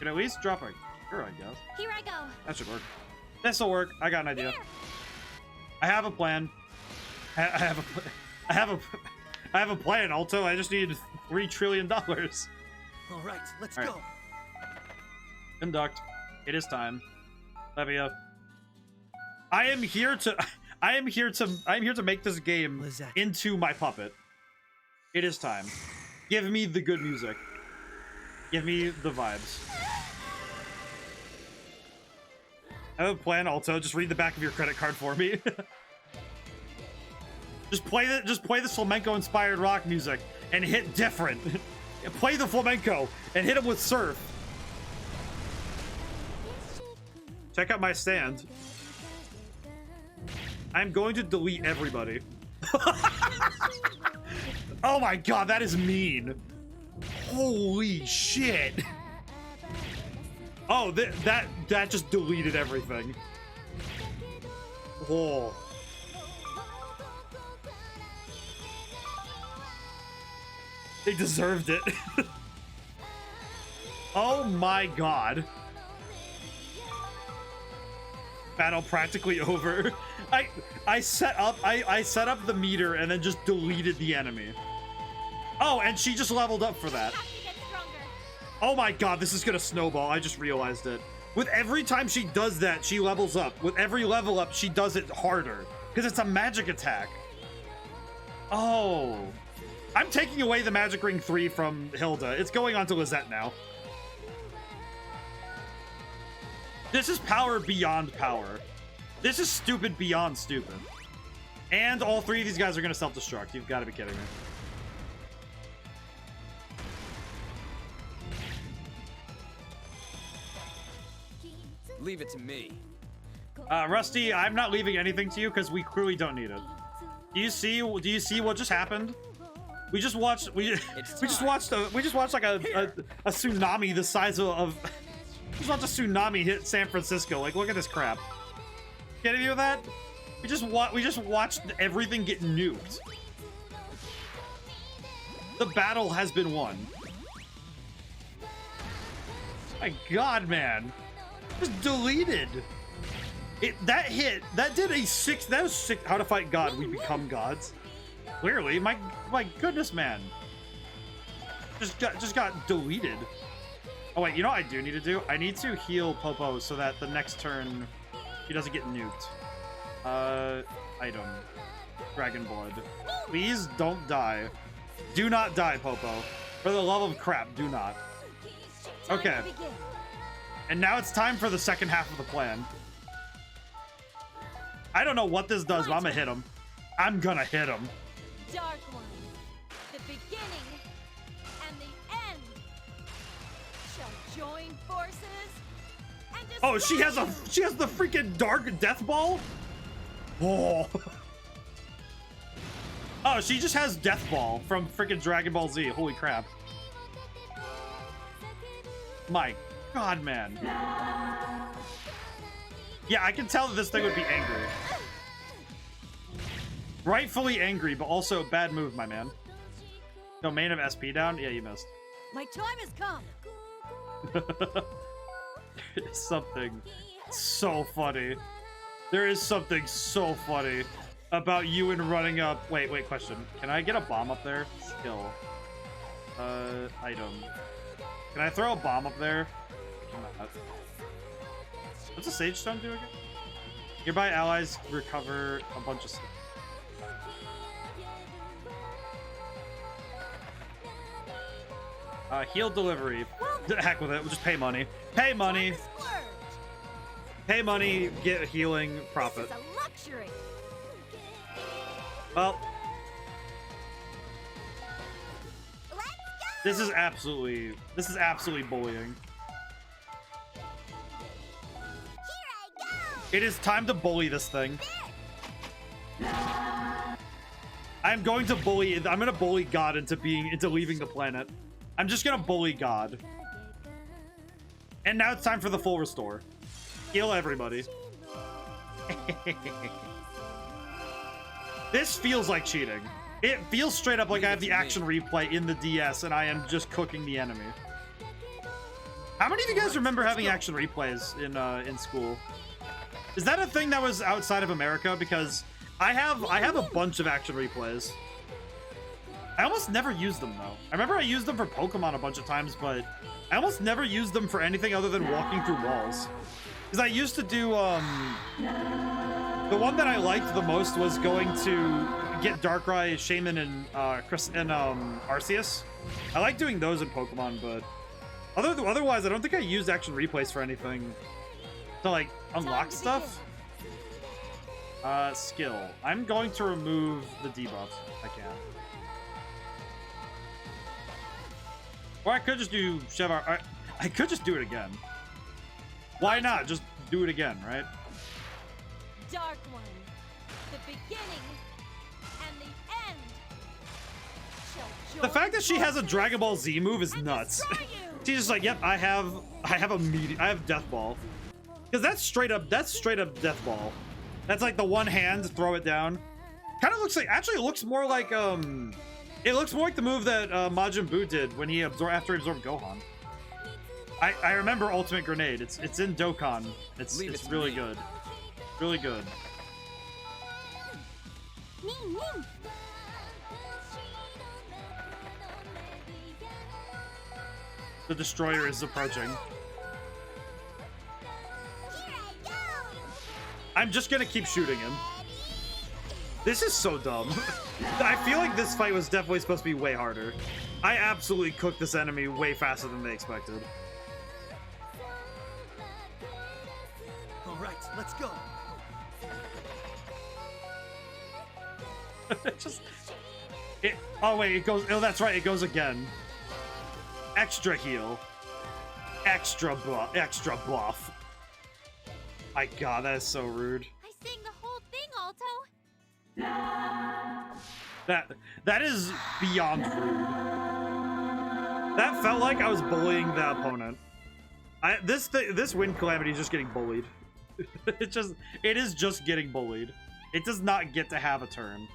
Speaker 1: at least drop a cure, I guess.
Speaker 8: Here I go.
Speaker 1: That should work. This'll work. I got an idea.
Speaker 8: Here.
Speaker 1: I have a plan. I have a plan, Alto. I just need $3 trillion.
Speaker 6: All right, let's go.
Speaker 1: Conduct. It is time. Levia. I am here to make this game
Speaker 6: Lizette.
Speaker 1: into my puppet. It is time. Give me the good music. Give me the vibes. I have a plan, Alto. Just read the back of your credit card for me. Just play the flamenco-inspired rock music and hit different. Play the flamenco and hit him with surf. Check out my stand. I'm going to delete everybody. Oh my god, that is mean. Holy shit. Oh, that just deleted everything. Oh. They deserved it. Oh my god. Battle practically over. I set up the meter and then just deleted the enemy. Oh, and she just leveled up for that. Oh my god, this is gonna snowball. I just realized it. With every time she does that, she levels up. With every level up, she does it harder. Because it's a magic attack. Oh. I'm taking away the Magic Ring 3 from Hilda. It's going on to Lizette now. This is power beyond power. This is stupid beyond stupid. And all three of these guys are going to self-destruct. You've got to be kidding me.
Speaker 10: Leave it to me.
Speaker 1: Rusty, I'm not leaving anything to you because we clearly don't need it. Do you see what just happened? We just watched like a tsunami the size of we just watched a tsunami hit San Francisco. Like, look at this crap. Get any of that? We just watched everything get nuked. The battle has been won. My God, man. Just deleted. That was 6. How to fight God, we become gods. Clearly, my goodness, man. Just got deleted. Oh wait, you know what I do need to do? I need to heal Popo so that the next turn he doesn't get nuked. Item. Dragon blood. Please don't die. Do not die, Popo. For the love of crap, do not. Okay. And now it's time for the second half of the plan. I don't know what this does, but I'm gonna hit him. I'm gonna hit him.
Speaker 5: Dark One, the beginning and the end shall join forces and destroy.
Speaker 1: Oh, she has the freaking dark death ball? Oh. Oh, she just has death ball from freaking Dragon Ball Z. Holy crap. My God, man. Yeah, I can tell that this thing would be angry. Rightfully angry, but also a bad move, my man. Domain of SP down? Yeah, you missed.
Speaker 5: My time has come.
Speaker 1: It's something so funny. There is something so funny about you and running up. Wait, question. Can I get a bomb up there? Skill. Item. Can I throw a bomb up there? What's a Sage Stone do again? Nearby allies recover a bunch of stuff. Heal delivery. Heck with it. We'll just pay money. Pay money. Pay money. Get healing. Profit.
Speaker 5: This is a luxury.
Speaker 1: Well, this is absolutely bullying. It is time to bully this thing. I'm going to bully God into leaving the planet. I'm just gonna bully God. And now it's time for the full restore. Heal everybody. This feels like cheating. It feels straight up like I have the action replay in the DS and I am just cooking the enemy. How many of you guys remember having action replays in school? Is that a thing that was outside of America? Because I have a bunch of action replays. I almost never used them though. I remember I used them for Pokemon a bunch of times, but I almost never used them for anything other than walking through walls. Because I used to do the one that I liked the most was going to get Darkrai, Shaman, and Arceus. I like doing those in Pokemon, but otherwise I don't think I used action replays for anything to like unlock stuff. Skill. I'm going to remove the debuffs if I can. Or I could just do Shevar. I could just do it again. Why not? Just do it again, right?
Speaker 5: Dark One, the beginning and the end shall join.
Speaker 1: The fact that she has a Dragon Ball Z move is nuts. She's just like, yep, I have Death Ball. Because that's straight up Death Ball. That's like the one hand, throw it down. Kind of looks like, actually it looks more like it looks more like the move that Majin Buu did when he after he absorbed Gohan. I remember Ultimate Grenade. It's in Dokkan. It's really good. Really good. The Destroyer is approaching. I'm just gonna keep shooting him. This is so dumb. I feel like this fight was definitely supposed to be way harder. I absolutely cooked this enemy way faster than they expected.
Speaker 4: All right, let's go.
Speaker 1: Oh wait, it goes. Oh, that's right. It goes again. Extra heal. Extra buff. My God, that is so rude.
Speaker 8: I sang the whole thing, Alto.
Speaker 1: That is beyond rude. That felt like I was bullying the opponent. This wind calamity is just getting bullied. It is just getting bullied. It does not get to have a turn.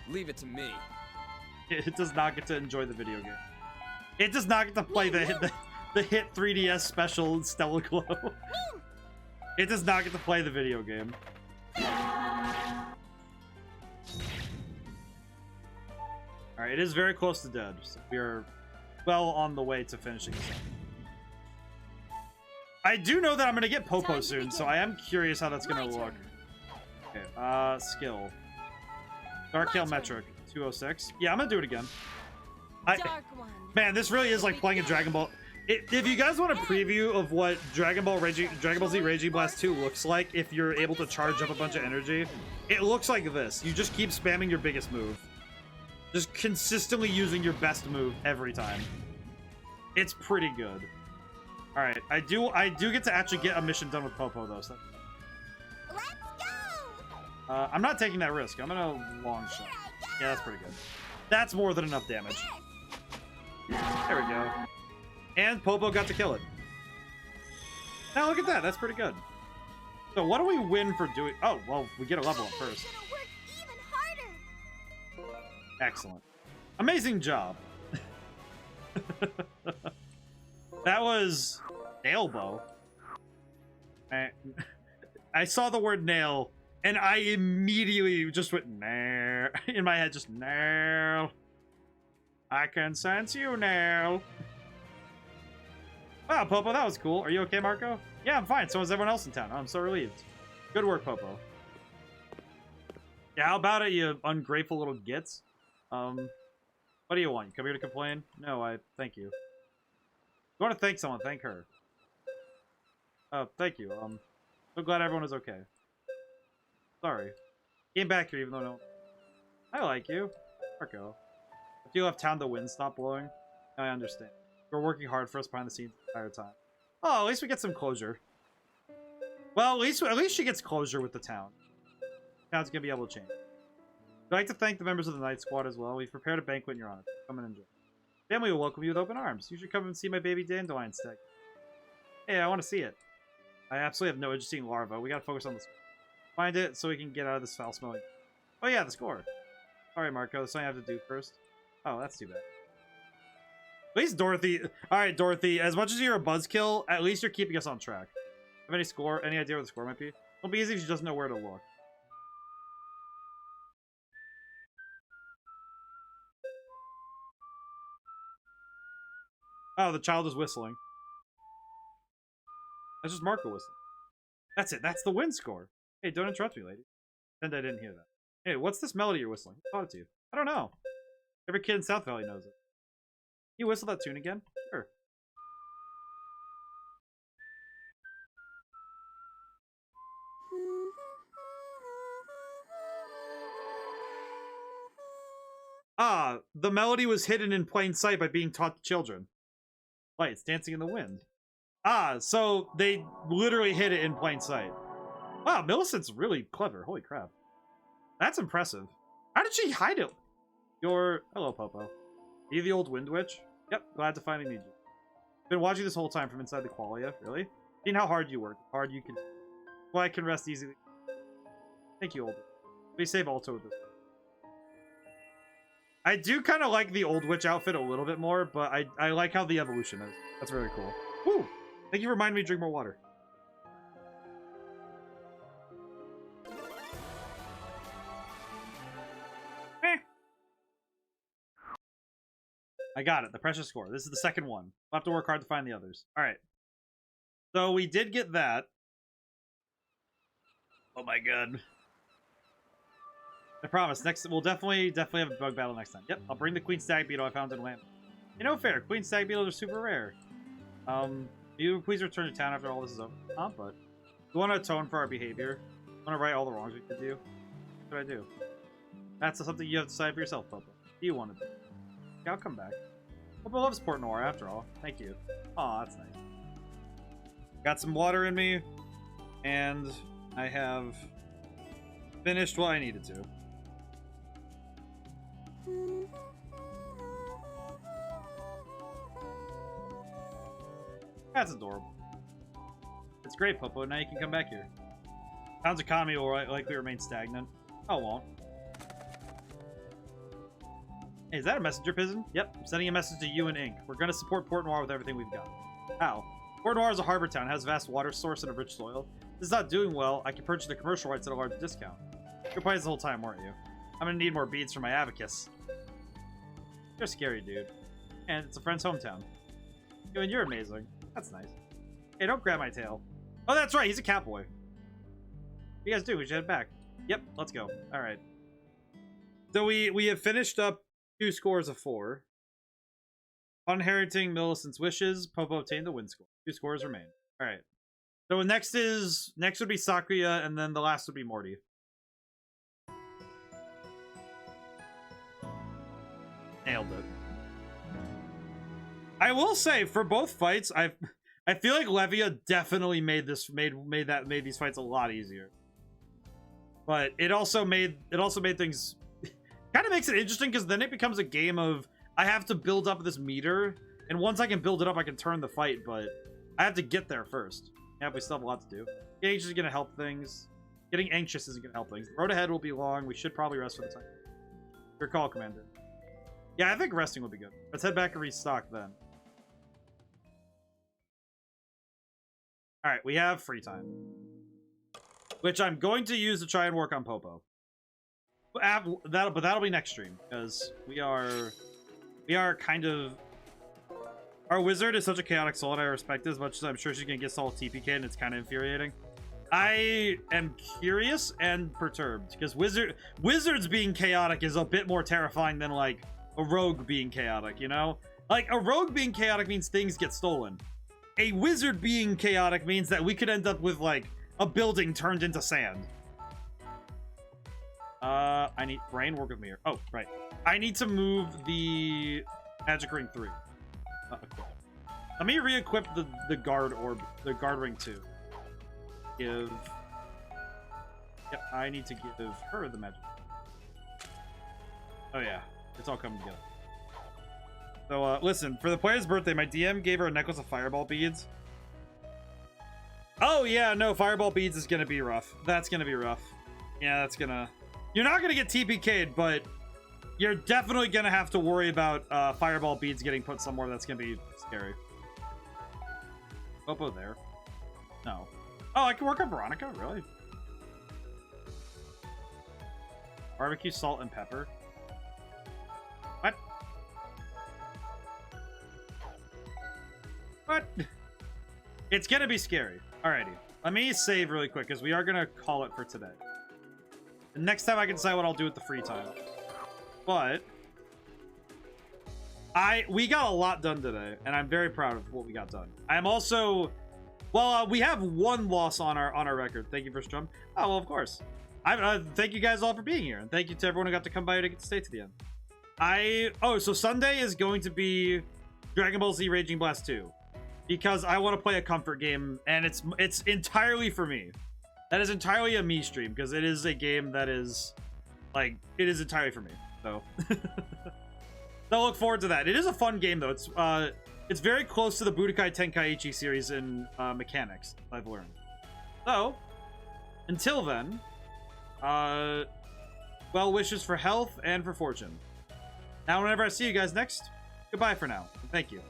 Speaker 10: Leave it to me.
Speaker 1: It does not get to enjoy the video game. It does not get to play the hit 3DS special Stella Glow. It does not get to play the video game. Alright, it is very close to dead. So we are well on the way to finishing this up. I do know that I'm going to get Popo soon, so I am curious how that's going to look. Okay, skill. Dark Hail Metric, 206. Yeah, I'm going to do it again. Man, this really is like playing a Dragon Ball. If you guys want a preview of what Dragon Ball Z Raging Blast 2 looks like if you're able to charge up a bunch of energy, it looks like this. You just keep spamming your biggest move. Just consistently using your best move every time. It's pretty good. Alright, I do get to actually get a mission done with Popo though. So.
Speaker 8: Let's go!
Speaker 1: I'm not taking that risk. I'm gonna long shot. Yeah, that's pretty good. That's more than enough damage. There we go. And Popo got to kill it. Now look at that. That's pretty good. So what do we win for doing... Oh, well, we get a level up first. Excellent. Amazing job. That was nail bow. I saw the word nail, and I immediately just went nail in my head. Just nail. I can sense you, nail. Wow, Popo, that was cool. Are you okay, Marco? Yeah, I'm fine. So is everyone else in town. I'm so relieved. Good work, Popo. Yeah, how about it, you ungrateful little gits? What do you want? You come here to complain? No, thank you. You want to thank someone? Thank her. Oh, thank you. So glad everyone is okay. Sorry. Came back here even though no... I like you. Marco. If you left town, the wind stopped blowing. I understand. You're working hard for us behind the scenes the entire time. Oh, at least we get some closure. Well, at least she gets closure with the town. The town's gonna be able to change. I'd like to thank the members of the Night Squad as well. We've prepared a banquet in your honor. Come and enjoy. Family will welcome you with open arms. You should come and see my baby dandelion stick. Hey, I want to see it. I absolutely have no interest in larva. We gotta focus on the score. Find it so we can get out of this foul smelling. Oh yeah, the score. Sorry, Marco. There's something I have to do first. Oh, that's too bad. At least Dorothy... Alright, Dorothy. As much as you're a buzzkill, at least you're keeping us on track. Have any score? Any idea what the score might be? It'll be easy if she doesn't know where to look. Oh, the child is whistling. That's just Marco whistling. That's it. That's the win score. Hey, don't interrupt me, lady. Pretend I didn't hear that. Hey, what's this melody you're whistling? Who taught it to you? I don't know. Every kid in South Valley knows it. Can you whistle that tune again? Sure. Ah, the melody was hidden in plain sight by being taught to children. Wait, it's Dancing in the Wind. Ah, so they literally hid it in plain sight. Wow, Millicent's really clever. Holy crap. That's impressive. How did she hide it? Hello, Popo. Are you the old Wind Witch? Yep, glad to finally meet you. Been watching this whole time from inside the Qualia. Really? Seen how hard you work. Hard you can... Well, I can rest easily. Thank you, old witch. Please save Alto with this. I do kind of like the old witch outfit a little bit more, but I like how the evolution is. That's really cool. Woo! Thank you for reminding me to drink more water. I got it. The precious score. This is the second one. We'll have to work hard to find the others. All right. So we did get that. Oh my god. I promise. Next, we'll definitely have a bug battle next time. Yep, I'll bring the Queen Stag Beetle I found in Lamp. You know, fair. Queen Stag Beetles are super rare. You please return to town after all this is over. But we want to atone for our behavior. We want to right all the wrongs we could do. What did I do? That's something you have to decide for yourself, Popo. Do you want to do? Yeah, I'll come back. Popo loves Port Noir after all. Thank you. Aw, that's nice. Got some water in me, and I have finished what I needed to. That's adorable. It's great, Popo. Now you can come back here. Town's economy will likely remain stagnant. Oh, it won't. Hey, is that a messenger pigeon? Yep, I'm sending a message to you and Ink. We're gonna support Port Noir with everything we've got. How? Port Noir is a harbor town, has a vast water source and a rich soil. This is not doing well. I can purchase the commercial rights at a large discount. You're playing this the whole time, weren't you? I'm gonna need more beads for my abacus. You're scary, dude. And it's a friend's hometown. You and you're amazing. That's nice. Hey, don't grab my tail. Oh, that's right. He's a cowboy. What do you guys do? We should head back. Yep, let's go. All right. So we have finished up 2 scores of 4. Inheriting Millicent's wishes. Popo obtained the win score. 2 scores remain. All right. So next would be Sakuya, and then the last would be Morty. Nailed it. I will say for both fights, I feel like Levia definitely made these fights a lot easier. But it also made things kind of makes it interesting, because then it becomes a game of I have to build up this meter, and once I can build it up, I can turn the fight, but I have to get there first. Yeah, we still have a lot to do. Getting anxious is gonna help things. Getting anxious isn't gonna help things. The road ahead will be long. We should probably rest for the time. Your call, Commander. Yeah, I think resting would be good. Let's head back and restock then. Alright, we have free time. Which I'm going to use to try and work on Popo. But that'll be next stream, because we are kind of... Our wizard is such a chaotic soul, and I respect it as much as I'm sure she's gonna get soul TPK, and it's kind of infuriating. I am curious and perturbed, because wizards being chaotic is a bit more terrifying than, like, a rogue being chaotic, you know? Like, a rogue being chaotic means things get stolen. A wizard being chaotic means that we could end up with, like, a building turned into sand. I need brain, work with me here. Oh, right. I need to move the magic ring 3. Equip. Let me re-equip the guard orb, the guard ring 2. Yep, I need to give her the magic. Oh yeah, it's all coming together. So, listen, for the player's birthday, my DM gave her a necklace of fireball beads. Oh yeah, no, fireball beads is gonna be rough. That's gonna be rough. Yeah, that's gonna... You're not gonna get TPK'd, but you're definitely gonna have to worry about fireball beads getting put somewhere that's gonna be scary. Popo there. No. Oh, I can work on Veronica? Really? Barbecue, salt, and pepper. What? What? It's gonna be scary. Alrighty. Let me save really quick, because we are gonna call it for today. And next time I can decide what I'll do with the free time. But we got a lot done today, and I'm very proud of what we got done. I'm also... Well, we have 1 loss on our record. Thank you for Strum. Oh, well, of course. Thank you guys all for being here, and thank you to everyone who got to come by to get to stay to the end. Oh, so Sunday is going to be Dragon Ball Z Raging Blast 2, because I want to play a comfort game, and it's entirely for me. That is entirely a me stream, because it is a game that is, like, it is entirely for me. So, I'll look forward to that. It is a fun game, though. It's very close to the Budokai Tenkaichi series in mechanics, I've learned. So, until then, well wishes for health and for fortune. Now, whenever I see you guys next, goodbye for now. Thank you.